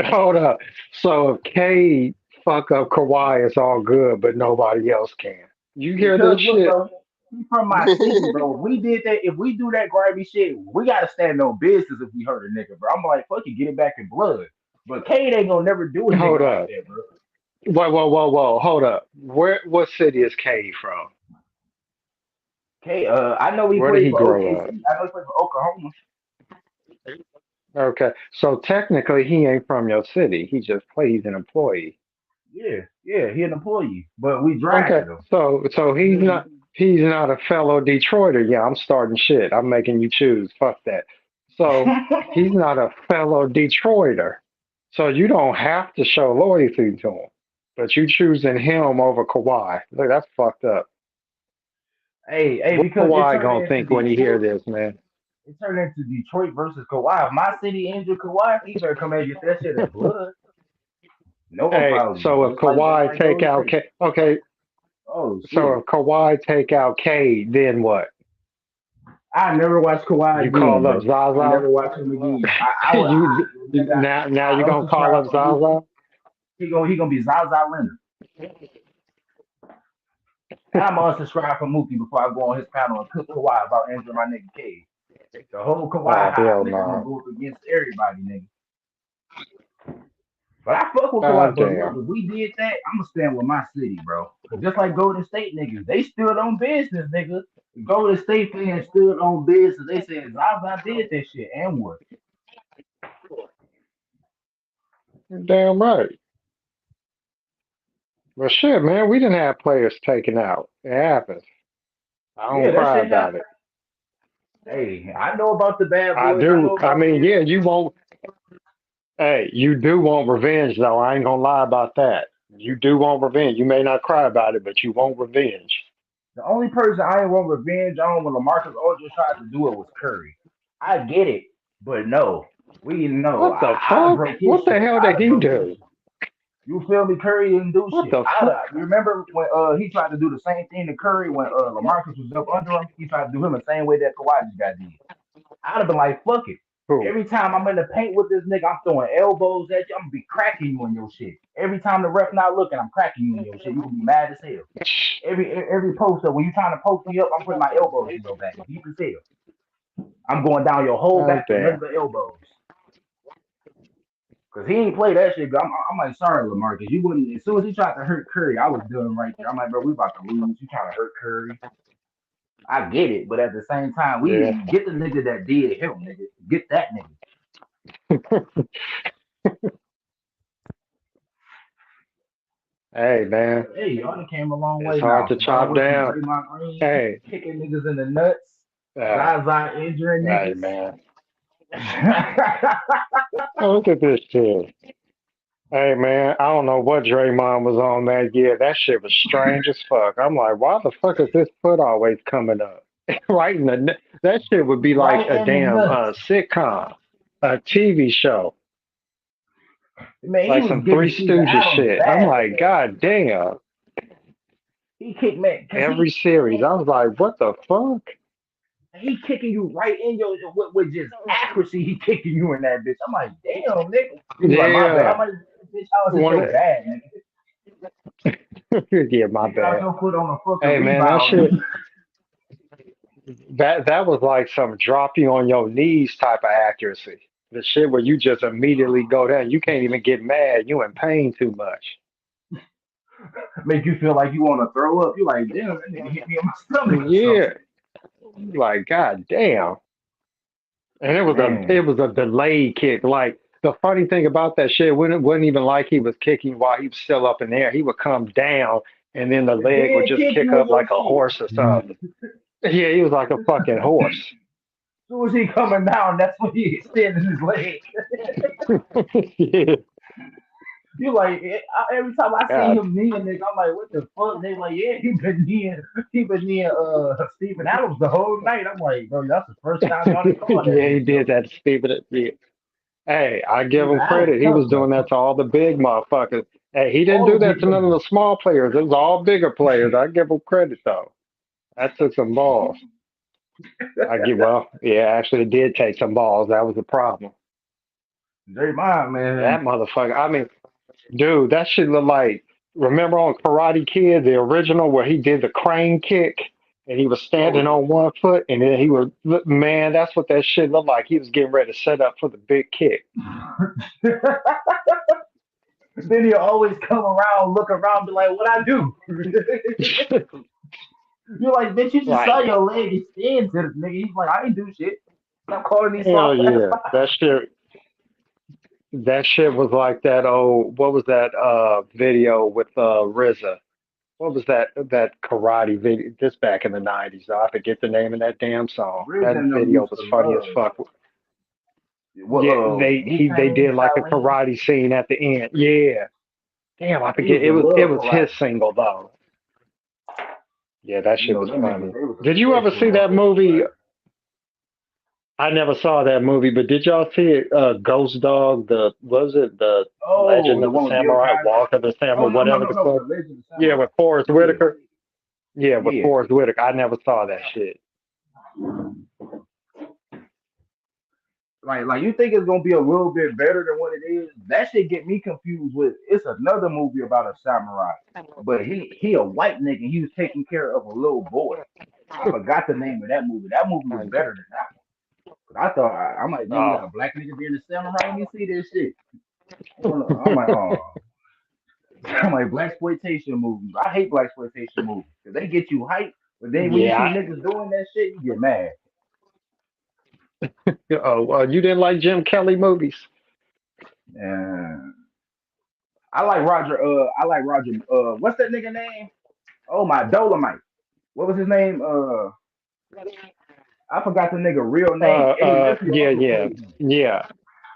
Hold up. So if Cade fuck up Kawhi, it's all good, but nobody else can. You hear Because this look, shit? bro, he from my city, bro. If we did that, if we do that grimy shit, we gotta stand on business if we hurt a nigga, bro. I'm like, fuck it, get it back in blood. But Cade ain't gonna never do a Hold nigga like up. that, bro. Whoa. Hold up. What city is Cade from? Cade, I know he Where did played he for grow OKC. up? I know he played for Oklahoma. Okay. So technically he ain't from your city. He just plays an employee. Yeah, he an employee, but we Okay. drafted him. So he's not a fellow Detroiter. Yeah, I'm starting shit. I'm making you choose. Fuck that. So he's not a fellow Detroiter. So you don't have to show loyalty to him. But you choosing him over Kawhi. Look, that's fucked up. hey, What because it Kawhi turned gonna into think when he hear Detroit. this, man? It turned into Detroit versus Kawhi. If my city injured Kawhi, he better come and get that shit in blood. No Hey, apologies. so if Just like Kawhi take Golden out State. K, okay, Oh so shit. if Kawhi take out Cade, then what? I never watched Kawhi You again, call up bro. I Zaza? never watched him again. you Nigga, now I you gonna call unsubscribed up from Mookie. Zaza? He gonna be Zaza Leonard. And I'm gonna unsubscribe from Mookie before I go on his panel and cook Kawhi about injuring my nigga K. The whole Kawhi Oh hive, hell nigga. I'm gonna no! go up against everybody, nigga. But I fuck with Kawhi. God But look, damn! if we did that, I'm gonna stand with my city, bro. Cause just like Golden State niggas, they stood on business, nigga. Golden State fans stood on business. They said Zaza did that shit, and what? Damn right. Well, shit, man, we didn't have players taken out. It happens. I don't Yeah, that cry shit about happened. it. Hey, I know about the bad I boys. I do. know I about mean, Philly. yeah, you won't. Hey, you do want revenge, though. I ain't gonna lie about that. You do want revenge. You may not cry about it, but you want revenge. The only person I ain't want revenge on when LaMarcus Aldridge tried to do it was Curry. I get it, but no, we know. What the I'd have fuck? broke his What the shit. hell I'd did have he broke his do? shit. You feel me? Curry didn't do What shit. the fuck? You remember when he tried to do the same thing to Curry when LaMarcus was up under him? He tried to do him the same way that Kawhi just got did. I'd have been like, fuck it. Who? Every time I'm in the paint with this nigga, I'm throwing elbows at you. I'm gonna be cracking you in your shit. Every time the ref not looking, I'm cracking you in your shit. You gonna be mad as hell. Every post up, when you trying to post me up, I'm putting my elbows in your back, deep as hell. I'm going down your whole God back with damn. nothing but elbows. Cause he ain't play that shit. I'm like, sorry, Lamarcus. You wouldn't. As soon as he tried to hurt Curry, I was done right there. I'm like, bro, we about to lose. You trying to hurt Curry? I get it, but at the same time, Yeah. we get the nigga that did him, nigga. Get that nigga. Hey, man, But hey, y'all done came a long it's way hard now. to From y'all chop went from down. Draymond Green Hey, kicking niggas in the nuts, uh, Zaza injuring hey, niggas. man. Oh, look at this shit. Hey, man, I don't know what Draymond was on that year. That shit was strange as fuck. I'm like, why the fuck is this foot always coming up? Right in the that shit would be like Right a in the damn nuts. sitcom, a TV show, Man, he like was some giving Three Steven Stooges Adams shit. I'm bad with like, that shit. god damn. He kicked man, cause Every series, I was like, what the fuck? he kicking you right in your with just accuracy. He kicking you in that bitch. I'm like, damn, nigga. He was like, my bad. I'm Yeah, like, bitch, how is it one your of bad, nigga? yeah, my Kicking out bad. your foot on a fucking Hey man, that rebound. shit that was like some drop you on your knees type of accuracy. The shit where you just immediately go down. You can't even get mad. You in pain too much. Make you feel like you want to throw up. You like, damn, that nigga hit me in my stomach or Yeah, something. like god damn. And it Man, was a delayed kick. Like the funny thing about that shit, when it wasn't even like he was kicking while he was still up in the air. He would come down and then the And leg would then just kick kick you with up your like a shit. horse or something. Yeah, he was like a fucking horse. Soon as he coming down, that's when he extending his leg. Yeah, You like every time I see God. him kneeling, nigga, I'm like, what the fuck? They like, yeah, he been kneeling Stephen Adams the whole night. I'm like, bro, that's the first time y'all didn't call that Yeah, he bitch did though. that, Stephen. Yeah. Hey, I give Stephen him Adams credit. He tough was doing though. that to all the big motherfuckers. Hey, he didn't All do the that big to none of niggas. the small players. It was all bigger players. I give him credit though. That took some balls. Well, yeah, actually, it did take some balls. That was the problem. Draymond, That man. motherfucker. I mean, dude, that shit look like. Remember on Karate Kid, the original, where he did the crane kick and he was Oh standing on one foot, and then he was, man, that's what that shit looked like. He was getting ready to set up for the big kick. yeah. Then he'll always come around, look around, be like, what I do? You're like, bitch, you just saw Like, your leg extend to this nigga. He's like, I ain't do shit. Stop calling these hell soft ass yeah, that shit. That shit was like that old. What was that video with RZA? What was that karate video? This back in the '90s. I forget the name of that damn song. Riz That and them video used was to funny as love. fuck. What Yeah, Wu they Tang, did like a Shaolin. karate scene at the end. Yeah, damn, I They forget. used to It love was his karate. single though. Yeah, that You shit know, was them niggas, funny. they was Did you ever official see that motherfuckers, movie? man. I never saw that movie, but did y'all see it? Ghost Dog, the was it the Oh, Legend the of the one with Bill Samurai, Cosby? Walk of the Oh, Samurai, no, no, whatever no, the no. The fuck? Legend of Yeah, Samurai. with Forrest Yeah, Whitaker. Yeah, with yeah. Forrest Whitaker. I never saw that shit. Like you think it's gonna be a little bit better than what it is? That shit get me confused with. It's another movie about a samurai, but he a white nigga. He was taking care of a little boy. I forgot the name of that movie. That movie was Like, better than that one. I thought I'm like, damn, we got oh, a black nigga being a samurai. Let me see this shit. I'm like, oh, I'm like black exploitation movies. I hate black exploitation movies because they get you hyped, but then when you see yeah. niggas doing that shit, you get mad. Oh, you didn't like Jim Kelly movies? And I like Roger. I like Roger. What's that nigga name? Oh my Dolomite. What was his name? I forgot the nigga real name. Eddie Murphy Yeah, also yeah, played him. yeah,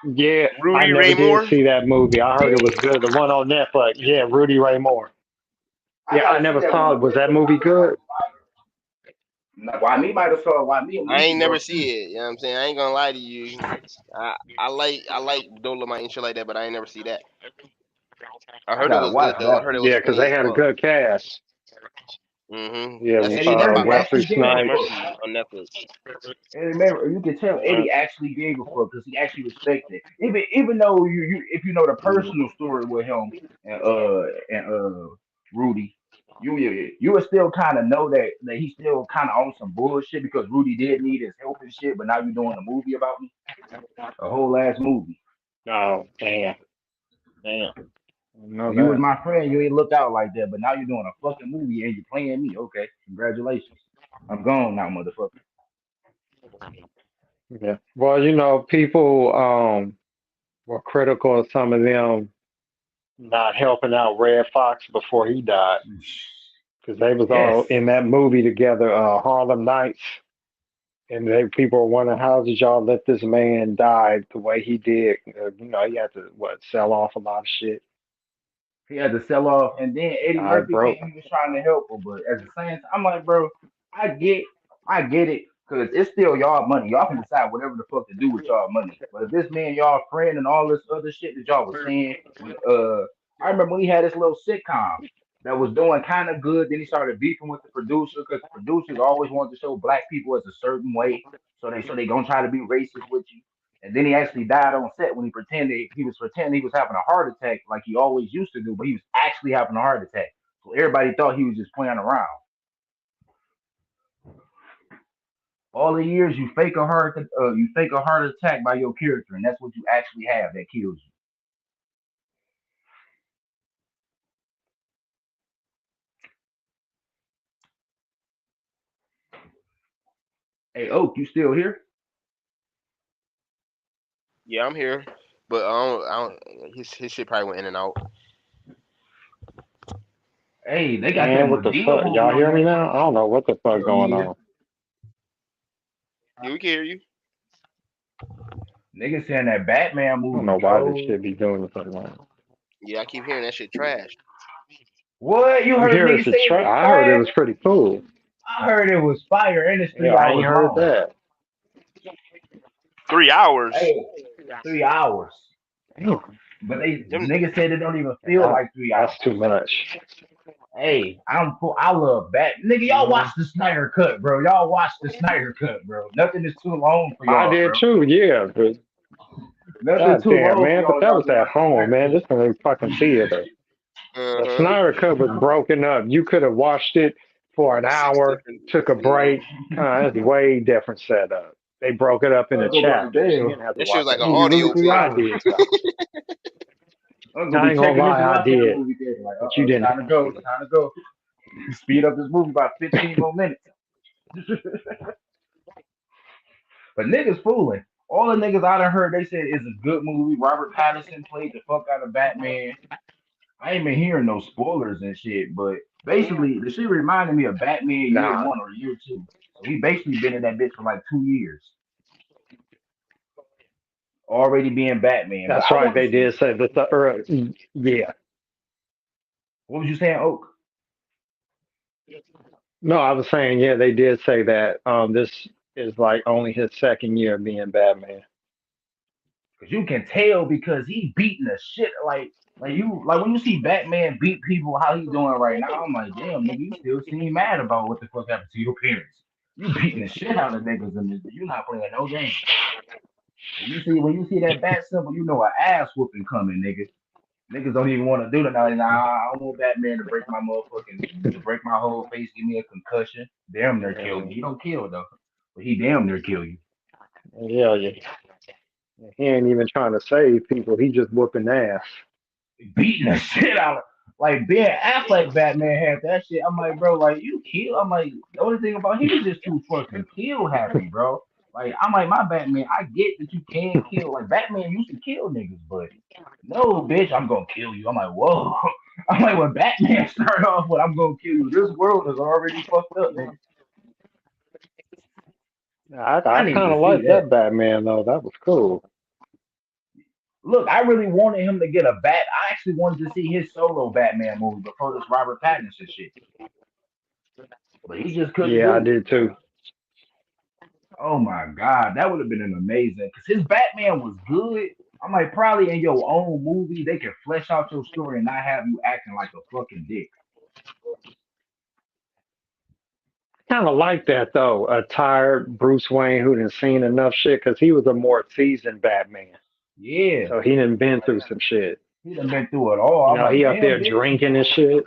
yeah. I Rudy never Ray did Moore. see that movie. I heard it was good. The one on Netflix. Yeah, Rudy Ray Moore. I Yeah, I gotta see never that one saw on it. Was that Netflix. movie I heard that good? was fire. Now, why me might have saw why me and I Lisa ain't never go too. see it. You know what I'm saying? I ain't gonna lie to you. I like Dolomite and shit like that, but I ain't never see that. I I heard it gotta was watch good though. I that heard one. it was Yeah, because funny they as had a fuck. good cast. Yeah, That's some Eddie shit that Murphy probably Wesley actually gave a Eddie fuck. Snipes. Murphy on Netflix. Eddie Murphy, you can tell Uh, Eddie actually gave a fuck because he actually respected it. Even though you if you know the personal story with him and Rudy, you would still kind of know that he still kind of on some bullshit because Rudy did need his help and shit. But now you're doing a movie about me, a whole ass movie. oh, damn, damn. I know You was that. my friend, you ain't look out like that, but now you're doing a fucking movie and you're playing me. Okay, congratulations. I'm gone now, motherfucker. Yeah. Well, people were critical of some of them not helping out Red Fox before he died because they was Yes. all in that movie together, Harlem Nights, and people were wondering how did y'all let this man die the way he did? He had to sell off a lot of shit, He had to sell off, and then Eddie died Murphy broke. came. He was trying to help her, but at the same time, I'm like, bro, I get, I get it, cause it's still y'all money. Y'all can decide whatever the fuck to do with y'all money. But if this man y'all friend and all this other shit that y'all was saying, when I remember when he had this little sitcom that was doing kind of good. Then he started beefing with the producer because the producers always wanted to show black people as a certain way, so they gonna try to be racist with you. And then he actually died on set when he was pretending he was having a heart attack like he always used to do, but he was actually having a heart attack. So everybody thought he was just playing around. All the years you fake a heart attack by your character, and that's what you actually have that kills you. Hey Oak, you still here? Yeah, I'm here, but I don't. His shit probably went in and out. Hey, they got that Man, what the Medea fuck? movie Y'all on hear me Netflix. now? I don't know what the fuck Hell going yeah. on. Yeah, we can hear you. Niggas saying that Batman I don't movie know why this troll. shit be doing this like. Yeah, I keep hearing that shit trash. What? You You heard hear niggas it's a saying it I heard it trash? was pretty cool. I heard it was fire and it's Yeah, three I ain't hours heard long. that. 3 hours. Hey, 3 hours. Damn. But they Them, niggas said it don't even Yeah, feel like 3 hours. that's too much. Hey, I'm cool. I love Bat. Nigga, y'all watch Mm. the Snyder cut, bro. Y'all watch the Snyder cut, bro. Nothing is too long for I y'all, did bro. too, yeah, but Nothing god too damn, long for man. But y'all. that Y'all was can at watch the home, Snyder man. cut. This was a fucking theater. The uh-huh. Snyder Cut was broken up. You could have watched it for an Six hour, different. took a Yeah. break. That's way different setup. They broke it up into I'm gonna like, chapters. You damn. didn't have to That shit was watch like that an Movie shit. really audio three book. I hours. did though. I'm gonna I be ain't gonna checking this lie, and I watching that did. movie. Theater. Like, But you didn't. time to go. Time to go. Speed up this movie by 15 more minutes. But niggas fooling. All the niggas I done heard they said is a good movie. Robert Pattinson played the fuck out of Batman. I ain't been hearing no spoilers and shit, but basically the shit reminded me of Batman Year Nah, One or Year Two. So he basically been in that bitch for like 2 years, already being Batman. But that's I right. want to They see. did say that yeah. What was you saying, Oak? No, I was saying, yeah, they did say that this is like only his second year being Batman. Because you can tell because he beating the shit like when you see Batman beat people, how he doing right now. I'm like, damn, nigga, you still seem mad about what the fuck happened to your parents. You beating the shit out of niggas in this. You not playing no games. When you see that bat symbol, you know an ass whooping coming, nigga. Niggas don't even want to do that. Nah, I don't want Batman to break my motherfucking to break my whole face, give me a concussion. Damn near kill me. And, He don't kill though, but he damn near kill you. yeah, yeah. He ain't even trying to save people. He just whooping ass. Beating the shit out of like Ben Affleck Batman had that shit. I'm like, bro, like you kill. I'm like, the only thing about he was just too fucking kill happy, bro. Like I'm like, my Batman, I get that you can kill. Like Batman used to kill niggas, but no, bitch, I'm gonna kill you. I'm like, whoa. I'm like, when Batman started off with, I'm gonna kill you. This world is already fucked up, nigga. I I need kind to of see like that. that Batman though. That was cool. Look, I really wanted him to get a bat. I actually wanted to see his solo Batman movie before this Robert Pattinson shit, but he just couldn't Yeah, I do it. did too. Oh my god, that would have been an amazing because his Batman was good. I'm like, probably in your own movie, they could flesh out your story and not have you acting like a fucking dick. Kind of like that though. A tired Bruce Wayne who didn't seen enough shit because he was a more seasoned Batman. Yeah, So he done been through like some shit. he done been through it all. You I'm know, like, he up damn, there bitch, drinking and shit.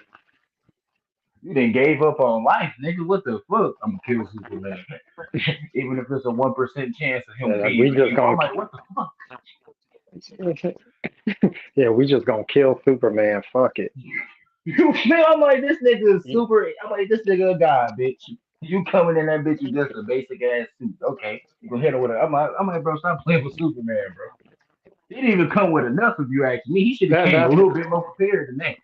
you done gave up on life, nigga. What the fuck? I'm gonna kill Superman, even if it's a 1% chance of him being We with just you. I'm gonna, like, what the fuck? yeah, we just gonna kill Superman. Fuck it. You feel? I'm like, this nigga is super. I'm like, this nigga a god, bitch. You coming in that bitch with just a basic ass suit. Okay. You gonna hit her with a I'm like, bro, stop playing with Superman, bro. He didn't even come with enough if you ask me. He should have That came a that's little bit more prepared than that.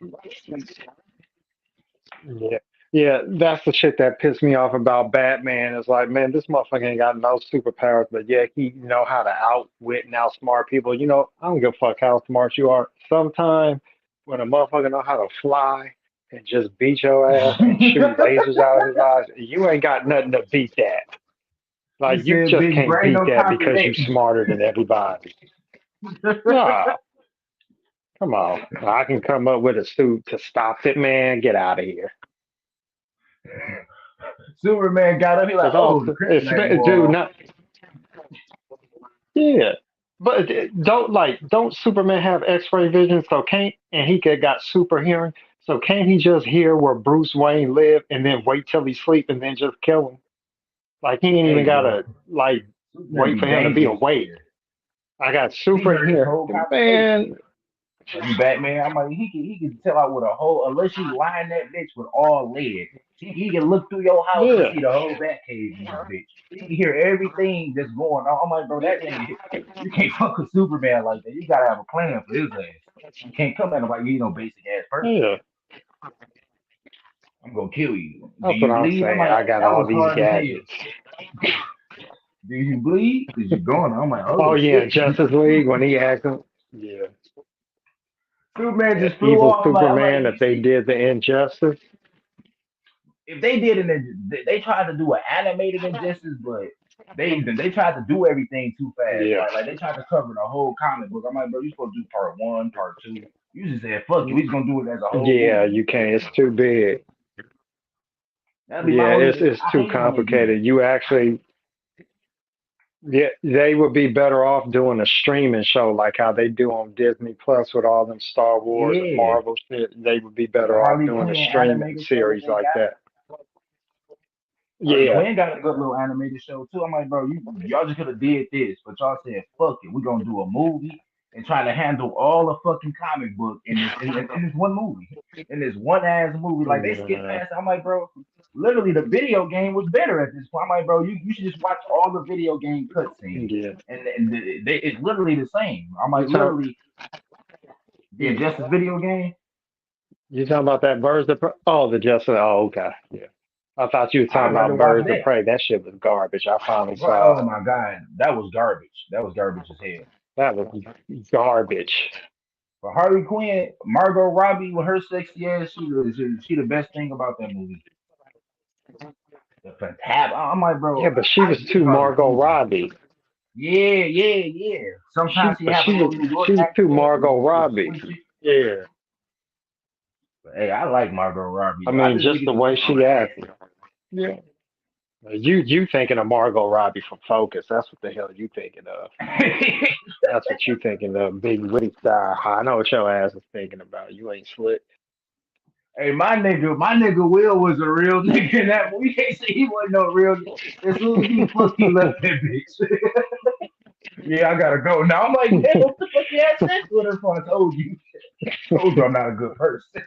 Yeah, yeah, that's the shit that pissed me off about Batman. It's like, man, this motherfucker ain't got no superpowers, but yeah, he know how to outwit and outsmart people. You know, I don't give a fuck how smart you are. Sometimes when a motherfucker know how to fly and just beat your ass and shoot lasers out of his eyes, you ain't got nothing to beat that. He Like, you said, just big can't brain beat on that top of because you smarter than everybody. Nah, that. come on. I can come up with a suit to stop it, man. Get out of here. Superman got up. He like, Cause oh, the also, kryptonite dude, wall. not yeah. But don't Superman have X-ray vision? So can't and he got super hearing. So can't he just hear where Bruce Wayne live and then wait till he sleep and then just kill him? Like he ain't even Hey, bro, gotta like Superman wait be for him to be dangerous in awake. here. I got He super heard this hearing. whole conversation. Man, Are you Batman? I'm like, he can tell out with a whole, unless you line that bitch with all lead. He can look through your house and yeah, see the whole Batcave in this bitch. He can hear everything that's going on. I'm like, bro, that nigga, you can't fuck with Superman like that. You gotta have a plan for his ass. You can't come at him like you know basic ass person. yeah. I'm gonna kill you. Do That's what you I'm bleed? I'm saying. like, I got that all was these hard as hell. gadgets. Do you bleed? Cause you going? I'm like, Oh oh yeah, shit. Justice League when he asked him, yeah, Superman that just flew evil off. I'm like, Superman did that you they see? did the injustice. If they did they tried to do an animated injustice, but they tried to do everything too fast. Yeah, Like they tried to cover the whole comic book. I'm like, bro, you supposed to do part one, part two. You just said, fuck it, we just gonna do it as a whole yeah, movie. you can't. It's too big. That'd be my Yeah, only. it's I too hate it when they do that. complicated. You actually, yeah, they would be better off doing a streaming show like how they do on Disney Plus with all them Star Wars and Yeah, Marvel shit. They would be like the better off Harley doing a Quinn streaming animated show that series they like got. that. Harley Yeah, Quinn got a good little animated show too. I'm like, bro, y'all just could have did this, but y'all said, fuck it, we're gonna do a movie and try to handle all the fucking comic book in this one movie, in this one ass movie. Like they skipped yeah, past it. I'm like, bro, literally the video game was better at this point. I'm like, bro, you should just watch all the video game cutscenes, yeah. and it's literally the same. I'm You like, talk, literally the Injustice video game. you talking about that Birds of Prey? Oh, the Justice. Oh, okay. Yeah. I thought you were talking I'd rather about watch Birds of that. Prey. That shit was garbage. I finally Right? saw Oh it. my god, that was garbage. That was garbage as hell. That was garbage. But Harley Quinn, Margot Robbie with her sexy ass, she the best thing about that movie. The fantastic. I'm like, bro, Yeah, but she I was get too Harley Margot Quinn. Robbie. Yeah. Sometimes she But have a little New York she was too accent when Margot she was Robbie. switching. Yeah. But hey, I like Margot Robbie I though. I mean, just just think the it's a way different she cast. acted. Yeah. You thinking of Margot Robbie from Focus? That's what the hell you thinking of. That's what you thinking of, Big Witty Star. I know what your ass is thinking about. You ain't slick. Hey, my nigga Will was a real nigga in that movie. You can't say he wasn't no real. As soon as he fucked, he left that bitch. Yeah, I gotta go now. I'm like, damn, what the fuck you had sex with her for? I told you. Told you I'm not a good person.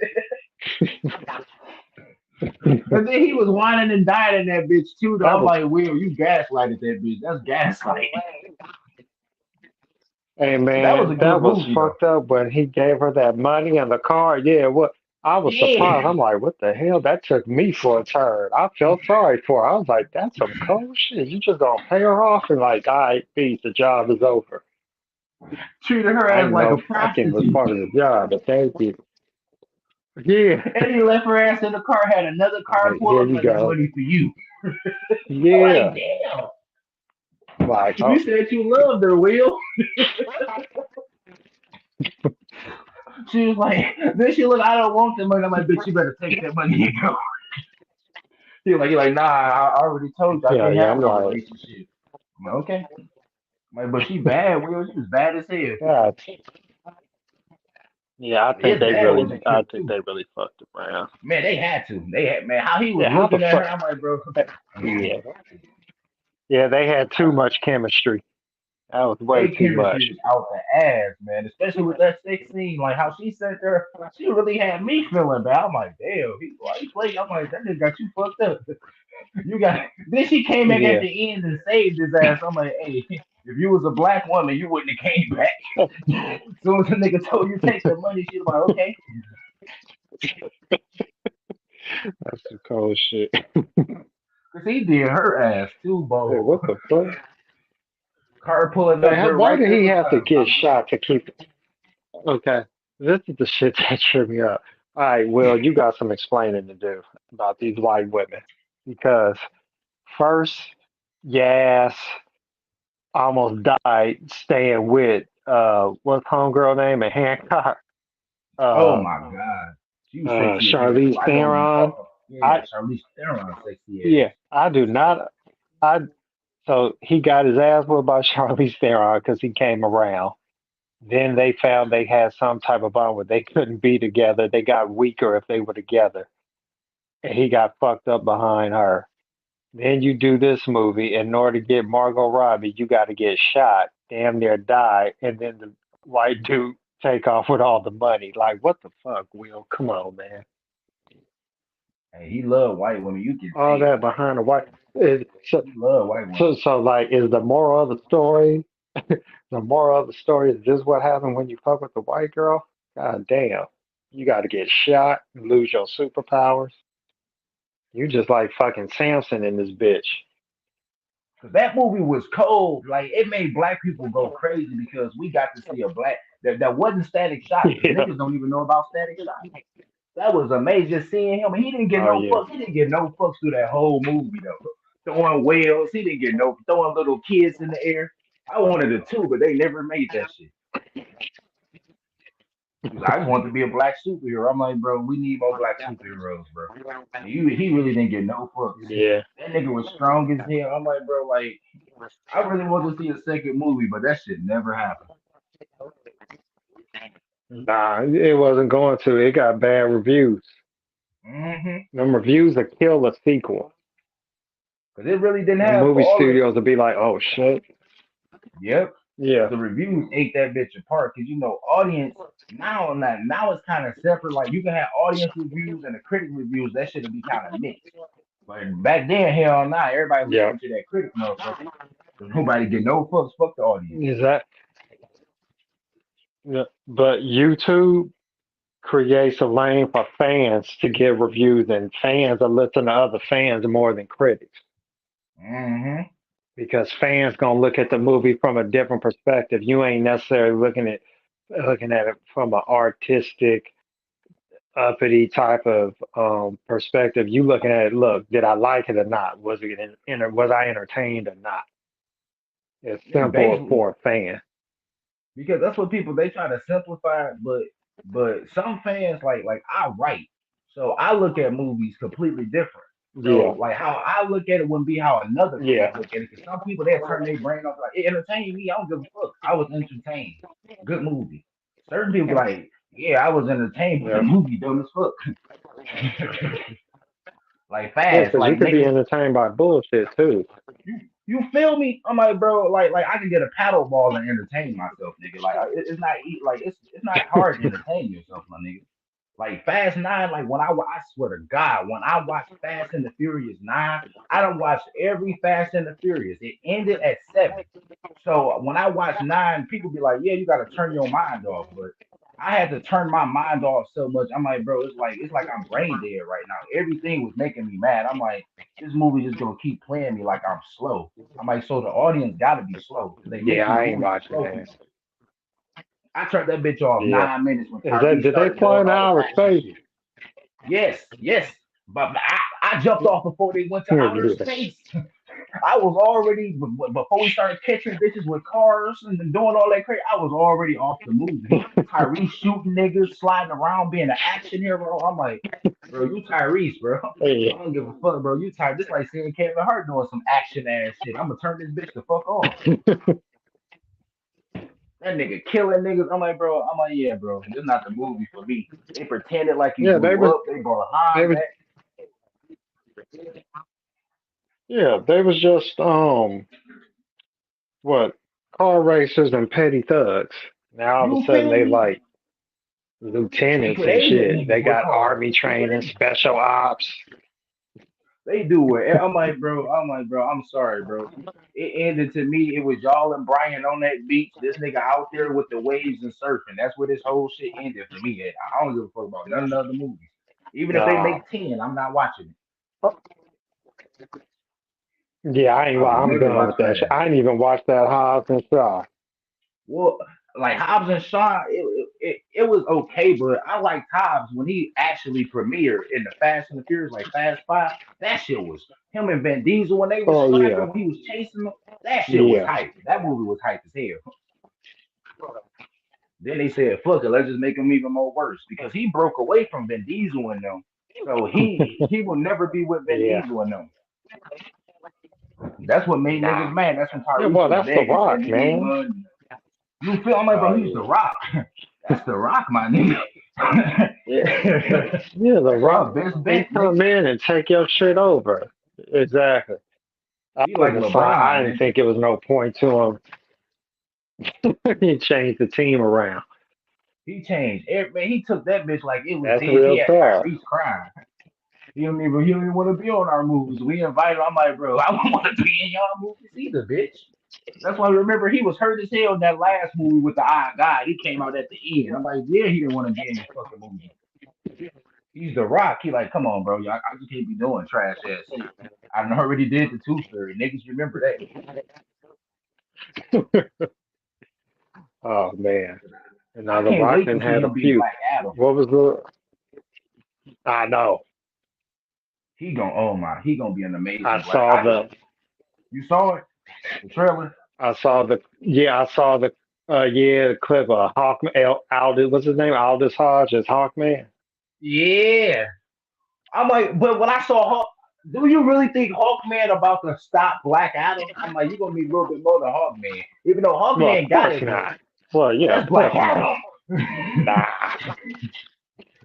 And then he was whining and dying in that bitch too. Though That I'm was, like, Will, you gaslighted that bitch. That's gaslight. hey That was man, a good that was movie though. fucked up when he gave her that money and the car. Yeah, what? I was surprised. Yeah. I'm like, what the hell? That took me for a turn. I felt sorry for her. I was like, that's some cold shit. You just gonna pay her off and like, all right, peace. The job is over. Treated her I as didn't like know a fucking was prostitute. part of the job, but thank you. Yeah. And he left her ass in the car, had another All car right, pull here up you like that go. money for you. I'm like, Yeah. damn. Like, You oh, said you loved her, Will. She was like, then she look, I don't want that money. I'm like, bitch, you better take that money and go. He like, nah, I already told you I yeah, can't yeah. have I'm no like, relationship. I'm like, okay. I'm like, but she bad, Will. She was bad as hell. God. Yeah, But his dad wasn't I cute think too. they really fucked around. Man, they had to. They had man, how he was Yeah, how the looking at fuck? her. I'm like, bro, Yeah, yeah. They had too much chemistry. That was way they too chemistry much. was out the ass, man. Especially with that sex scene, like how she sat there, she really had me feeling bad. I'm like, damn, why he played? I'm like, that nigga got you fucked up. You got. Then she came back at Yeah. the end and saved his ass. I'm like, hey, if you was a black woman, you wouldn't have came back. As soon as the nigga told you take the money, she was like, okay. That's some cold shit. Cause he did her ass too, Hey, bro. what the fuck? Car pulling up Hey, just why right did there he have to beside him. get shot to keep? Okay, this is the shit that tripped me up. All right, Will, you got some explaining to do about these white women because first, your ass almost died staying with what's homegirl name in Hancock? Oh Uh, my god, she was sexy as hell too. Charlize I know what you Theron. talking about. Yeah, I Charlize Theron, sexy Yeah, ass. I do not. I So he got his ass whipped by Charlize Theron because he came around. Then they found they had some type of bond where they couldn't be together. They got weaker if they were together, and he got fucked up behind her. Then you do this movie. In order to get Margot Robbie, you got to get shot, damn near die, and then the white dude take off with all the money. Like, what the fuck, Will? Come on, man. Hey, he loved white women. You can All tell. that behind the white. So, He loved white women. like, is the moral of the story? The moral of the story is this: what happened when you fuck with the white girl? God damn, you got to get shot and lose your superpowers. You just like fucking Samson in this bitch. Cause that movie was cold. Like it made black people go crazy because we got to see a black that wasn't Static Shock. Cause Yeah. niggas don't even know about Static Shock. That was amazing just seeing him. He didn't get Oh no yeah. fucks. He didn't get no fucks through that whole movie though. Throwing whales. He didn't get no throwing little kids in the air. I wanted it too, but they never made that shit. He's like, I just want to be a black superhero. I'm like, bro, we need more black superheroes, bro. And he really didn't get no fucks. Yeah. That nigga was strong as hell. I'm like, bro, like I really want to see a second movie, but that shit never happened. Nah, it wasn't going to. It got bad reviews. Mm-hmm. Them reviews will kill a sequel. Cause it really didn't The have movie all of. studios will be like, oh shit. Yep. Yeah. The reviews ate that bitch apart. Cause audience now it's kind of separate. Like you can have audience reviews and the critic reviews. That shit'll be kind of mixed. But back then, hell nah, everybody Yeah. listening to that critic motherfucker. Cause nobody get no fucks. Fuck the audience. Is that? Yeah. But YouTube creates a lane for fans to get reviews, and fans are listening to other fans more than critics Mm-hmm. because fans gonna look at the movie from a different perspective. You ain't necessarily looking at it from an artistic, uppity type of perspective. You looking at it. Look, did I like it or not? Was I entertained or not? It's Yeah, simple basically. for a fan. Because that's what people they try to simplify it, but some fans like I write, so I look at movies completely different. So Yeah. like how I look at it wouldn't be how another critic Yeah. look at it. Because some people they'll turn their brain off like it entertained me. I don't give a fuck. I was entertained. Good movie. Certain people be like, yeah, I was entertained, but the Yeah. movie dumb as fuck. Like Yeah, fast, because you like could be niggas. entertained by bullshit too. You feel me? I'm like, bro, like I can get a paddle ball and entertain myself, nigga. Like it's not like it's not hard to entertain yourself, my nigga. Like Fast Nine, like I swear to God, when I watch Fast and the Furious 9, I don't watch every Fast and the Furious. It ended at 7. So when I watch 9, people be like, yeah, you gotta turn your mind off. But I had to turn my mind off so much. I'm like, bro, it's like I'm brain dead right now. Everything was making me mad. I'm like, this movie just gonna keep playing me like I'm slow. I'm like, so the audience gotta be slow because they make Yeah, these I ain't movies for watching slow that. people. I turned that bitch off Yeah. 9 minutes when Is that Tyrese did they started fly doing in all the outer action space? shit. Yes, yes. But I jumped off before they went to outer Yeah. space. I was already before we started catching bitches with cars and doing all that crazy. I was already off the movie. Tyrese shooting niggas, sliding around, being an action hero. I'm like, bro, you Tyrese, bro. Yeah. I don't give a fuck, bro. You Tyrese. Just like seeing Kevin Hart doing some action ass shit. I'm gonna turn this bitch the fuck off. That nigga killing niggas. I'm like, bro. I'm like, yeah, bro. This is not the movie for me. They pretended like he Yeah, blew up. They brought they Han was back. yeah, they was just what car racers and petty thugs. Now all of a You sudden feel they me? like They lieutenants put and agent shit. They niggas with got cars. army They put training, agent. special ops. They do it. I'm like, bro. I'm sorry, bro. It ended to me. It was y'all and Brian on that beach. This nigga out there with the waves and surfing. That's where this whole shit ended for me. I don't give a fuck about none of the other movies. Even if they Uh, make 10, I'm not watching it. yeah, I would I'm never done watch with that shit. Fast. I ain't even watched that Hobbs and Shaw. Well, like Hobbs and Shaw, it was okay, but I liked Hobbs when he actually premiered in the Fast and the Furious, like Fast Five. That shit was him and Vin Diesel when they was Oh slapping yeah, when he was chasing them. That shit was yeah. hype. That movie was hype as hell. Then they said, "Fuck it, let's just make him even more worse," because he broke away from Vin Diesel and them. So he will never be with Vin Yeah. Diesel and them. That's what made niggas Nah. mad. That's when Yeah, Tyrese well, was that's The begging, saying Rock, he need man. money. You feel? I'm like, bro, Oh he's the yeah. Rock. That's the Rock, my nigga. Yeah, yeah, The That's our Rock. best He bet, come nigga. in and take your shit over. Exactly. I He like wouldn't have signed. I LeBron, didn't nigga. think it was no point to him. He changed the team around. He changed. Man, he took that bitch like it was That's his. He real had tough. Tyrese crying. He don't even want to be on our movies. We invited him. I'm like, bro, I don't want to be in y'all movies either, bitch. That's why I remember he was hurt as hell in that last movie with the eye guy. He came out at the end. I'm like, yeah, he didn't want to be in your fucking movie. He's the Rock. He like, come on, bro. I just can't be doing trash ass shit. I done already did the Tooth Fairy. Niggas remember that. Oh man. And now I the can't Rock wait done to see had a him be few. Black Adam. What was the? I know. He gonna be an I amazing Black. saw the. You saw it, the trailer. I saw the. Yeah, I saw the. Yeah, the clip of Hawkman. Aldous. What's his name? Aldous Hodge as Hawkman. Yeah, I'm like, but when I saw Hawk, do you really think Hawkman about to stop Black Adam? I'm like, you gonna need a little bit more than Hawkman, even though Well, of Hawkman got course his look. not. Well, yeah, That's of course Black not. Adam. Nah.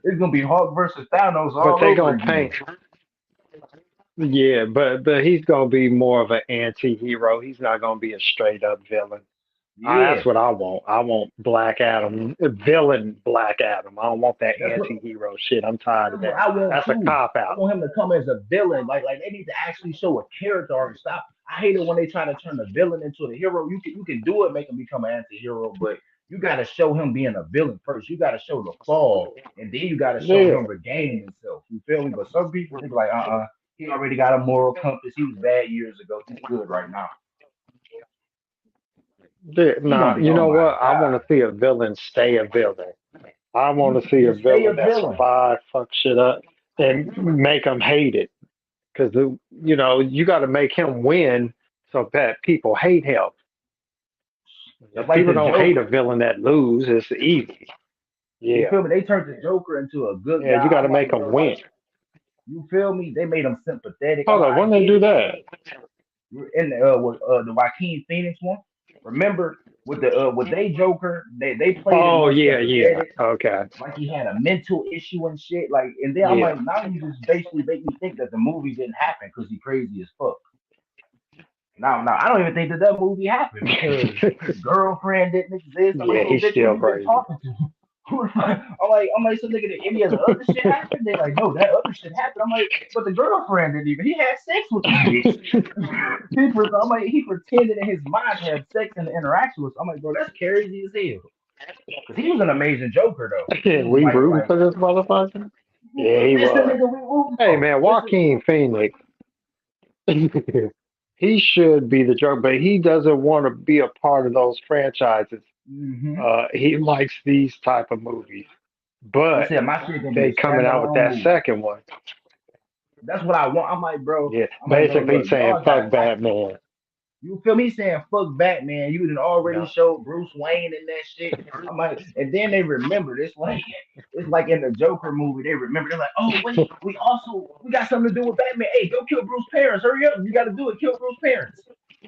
It's gonna be Hawk versus Thanos But all they over gonna again. paint. Yeah, but he's gonna be more of an anti-hero. He's not gonna be a straight up villain. Yeah, That's what I want. I want Black Adam, villain Black Adam. I don't want that that's what anti-hero shit. I'm tired of that's what that. I want That's a too. cop I out. want him to come as a villain. Like they need to actually show a character and stop. I hate it when they try to turn the villain into the hero. You can do it, make him become an anti-hero, but you gotta show him being a villain first. You gotta show the fall, and then you gotta show Yeah, him regaining himself. You feel me? But some people they be like, he already got a moral compass. He was bad years ago. He's good right now. yeah. He gonna Nah, be you oh know my what? I god. want to see a villain stay a villain. I want to see a Just stay a villain that villain. survive, fuck shit up, and make him hate it. Because you got to make him win so that people hate him. Just If like people the don't hate a Joker. villain that lose, it's easy. You Yeah, feel me? They turned the Joker into a good yeah. You guy. got to I'm make like, him bro, win. you feel me? They made him sympathetic. I'm Hold like, on, I when they get do it. that? In the Joaquin Phoenix one. Remember with they Joker, they played it Oh more yeah, yeah. sympathetic, Okay, like he had a mental issue and shit. Like, and then I'm yeah. like, now you just basically make me think that the movie didn't happen because he crazy as fuck. Now I don't even think that movie happened because his girlfriend didn't exist. I'm like, Yeah, so he's bitch, who still you been crazy. talking to? I'm like, so nigga, did any of the other shit happen? They like, no, that other shit happened. I'm like, but the girlfriend didn't even. He had sex with the bitch. I'm like, he pretended in his mind to have sex and interaction with. I'm like, bro, that's crazy as hell. Cause he was an amazing Joker though. He Yeah, was we rooting like for this motherfucker. Yeah, he this the was. nigga we rooting Hey for. man, This is. Joaquin Phoenix. He should be the Joker, but he doesn't want to be a part of those franchises. Mm-hmm. He likes these type of movies, He but said my shit gonna be a they coming out with standalone that movie. second one. That's what I want. I'm like, bro. Yeah, I'm like, bro. basically Look, saying y'all got fuck Batman. you feel me saying fuck Batman? You done already Yeah. showed Bruce Wayne and that shit. I'm like, and then they remembered. It's like in the Joker movie. They remember. They're like, oh wait, we got something to do with Batman. Hey, go kill Bruce parents. Hurry up, you got to do it. Kill Bruce parents.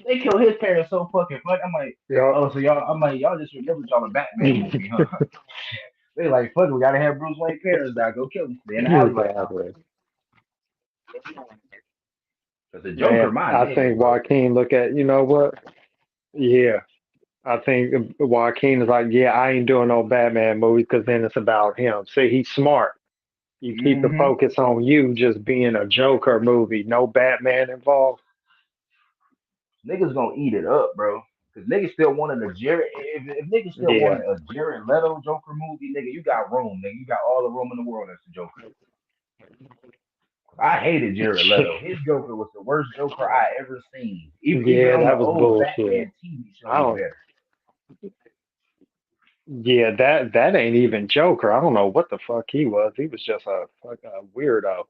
They kill his parents so fucking fuck. I'm like, Yeah. oh, so y'all. I'm like, y'all just remembered y'all a Batman movie, huh? They like, fuck, we gotta have Bruce Wayne parents die. Go kill him. They in the alley right now. Exactly. Cause the Joker, Man, my I nigga, think bro. Joaquin look at what? Yeah. I think Joaquin is like, yeah, I ain't doing no Batman movies because then it's about him. See, he's smart. You keep the Mm-hmm. focus on you just being a Joker movie, no Batman involved. Niggas gonna eat it up, bro. Cause niggas still wanted a Jared. If niggas still Yeah. wanted a Jared Leto Joker movie, nigga, you got room, nigga. You got all the room in the world as the Joker. I hated Jared Leto. His Joker was the worst Joker I ever seen. Even Yeah, on the that was old bullshit. Batman TV show I was don't. better. Yeah, that ain't even Joker. I don't know what the fuck he was. He was just a weirdo.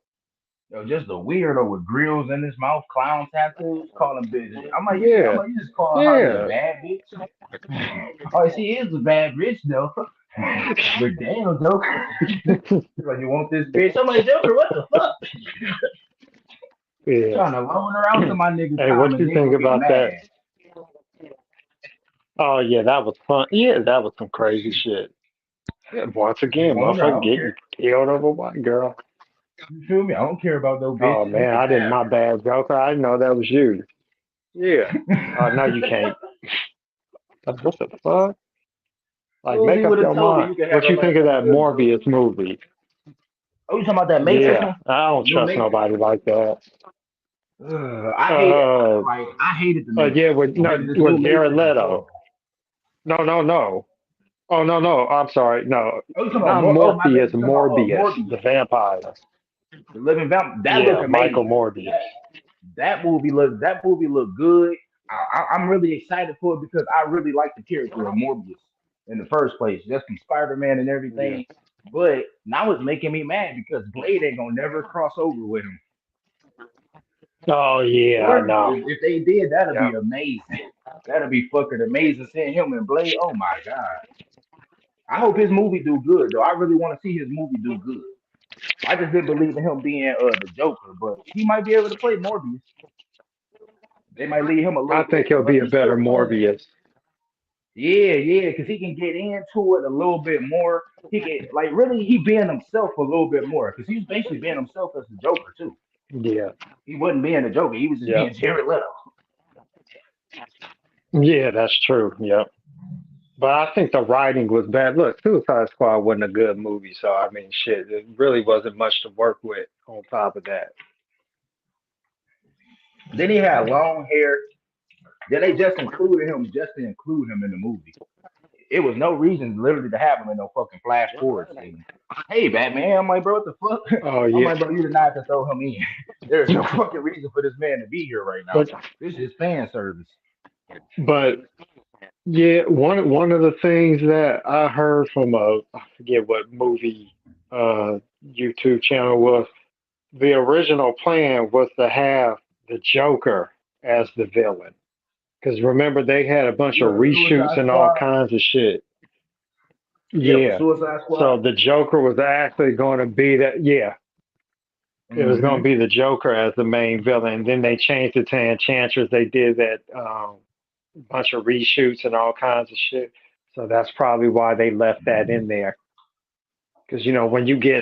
Yo, just a weirdo with grills in his mouth, clown tattoos, calling bitches. I'm Yeah, like, you just calling Harley a yeah. bad bitch. Oh, she is a bad bitch though. But damn, Joker. He's like, you want this bitch? I'm like, Joker, what the fuck? Yeah. Trying to loan her out to my nigga Hey, Tom what and you then think gonna get about that? mad. Oh yeah, that was fun. Yeah, that was some crazy shit. Yeah, once again, Loan her, I motherfucker don't getting care. killed over white girl. You feel me? I don't care about no bitch. Oh You man, can I didn't. have My bad, Joker. I didn't know that was you. Yeah. Oh no, you her. can't. Like, what the fuck? Like, Soon as make he up would have your told her, mind. you can have What her you like think of some that good Joker. Morbius movie? Oh, you talking about that Matrix Yeah, one? I The don't new trust Matrix? nobody like that. I hate it. Uh, I hated the Matrix. yeah, with I no, hated the new with Jared Matrix as Leto. well. No, no, no. Oh no, I'm sorry. No, Oh, you talking about not more? Oh, my bad. Morpheus, You talking about Morbius, Morbius, the vampire. the living vamp? That look Yeah, Michael amazing. Morbius. That movie look good. I'm really excited for it because I really like the character of Morbius in the first place, just from Spider Man and Yeah. everything. But now it's making me mad because Blade ain't gonna never cross over with him. Oh yeah, I Or know. if they did, that'd Yeah. be amazing. That'd be fucking amazing. Seeing him and Blade. Oh my god. I hope his movie do good though. I really want to see his movie do good. I just didn't believe in him being the Joker, but he might be able to play Morbius. They might leave him a I little bit think he'll because be a he's better still young. Morbius. Yeah, because he can get into it a little bit more. He can like really he being himself a little bit more because he was basically being himself as the Joker too. Yeah. He wasn't being the Joker. He was just Yeah. being Jared Leto. Yeah, that's true. Yep. But I think the writing was bad. Look, Suicide Squad wasn't a good movie, so I mean, shit, it really wasn't much to work with on top of that. Then he had long hair. Then they just included him just to include him in the movie. It was no reason literally to have him in no fucking flash forward scene. Hey Batman, I'm like, bro, what the fuck? Oh I'm yeah, like, bro, you did not have to throw him in. There's no fucking reason for this man to be here right now. but This is fan service. but yeah, one of the things that I heard from I forget what movie YouTube channel was, the original plan was to have the Joker as the villain. Because remember, they had a bunch of Yeah, for reshoots Suicide and all Squad. kinds of shit. Yeah, for Yeah. Suicide Squad. So the Joker was actually going to be that. Yeah, it was going to Mm-hmm. be the Joker as the main villain. And then they changed it to Enchantress. They did that bunch of reshoots and all kinds of shit. So that's probably why they left that in there. Because when you get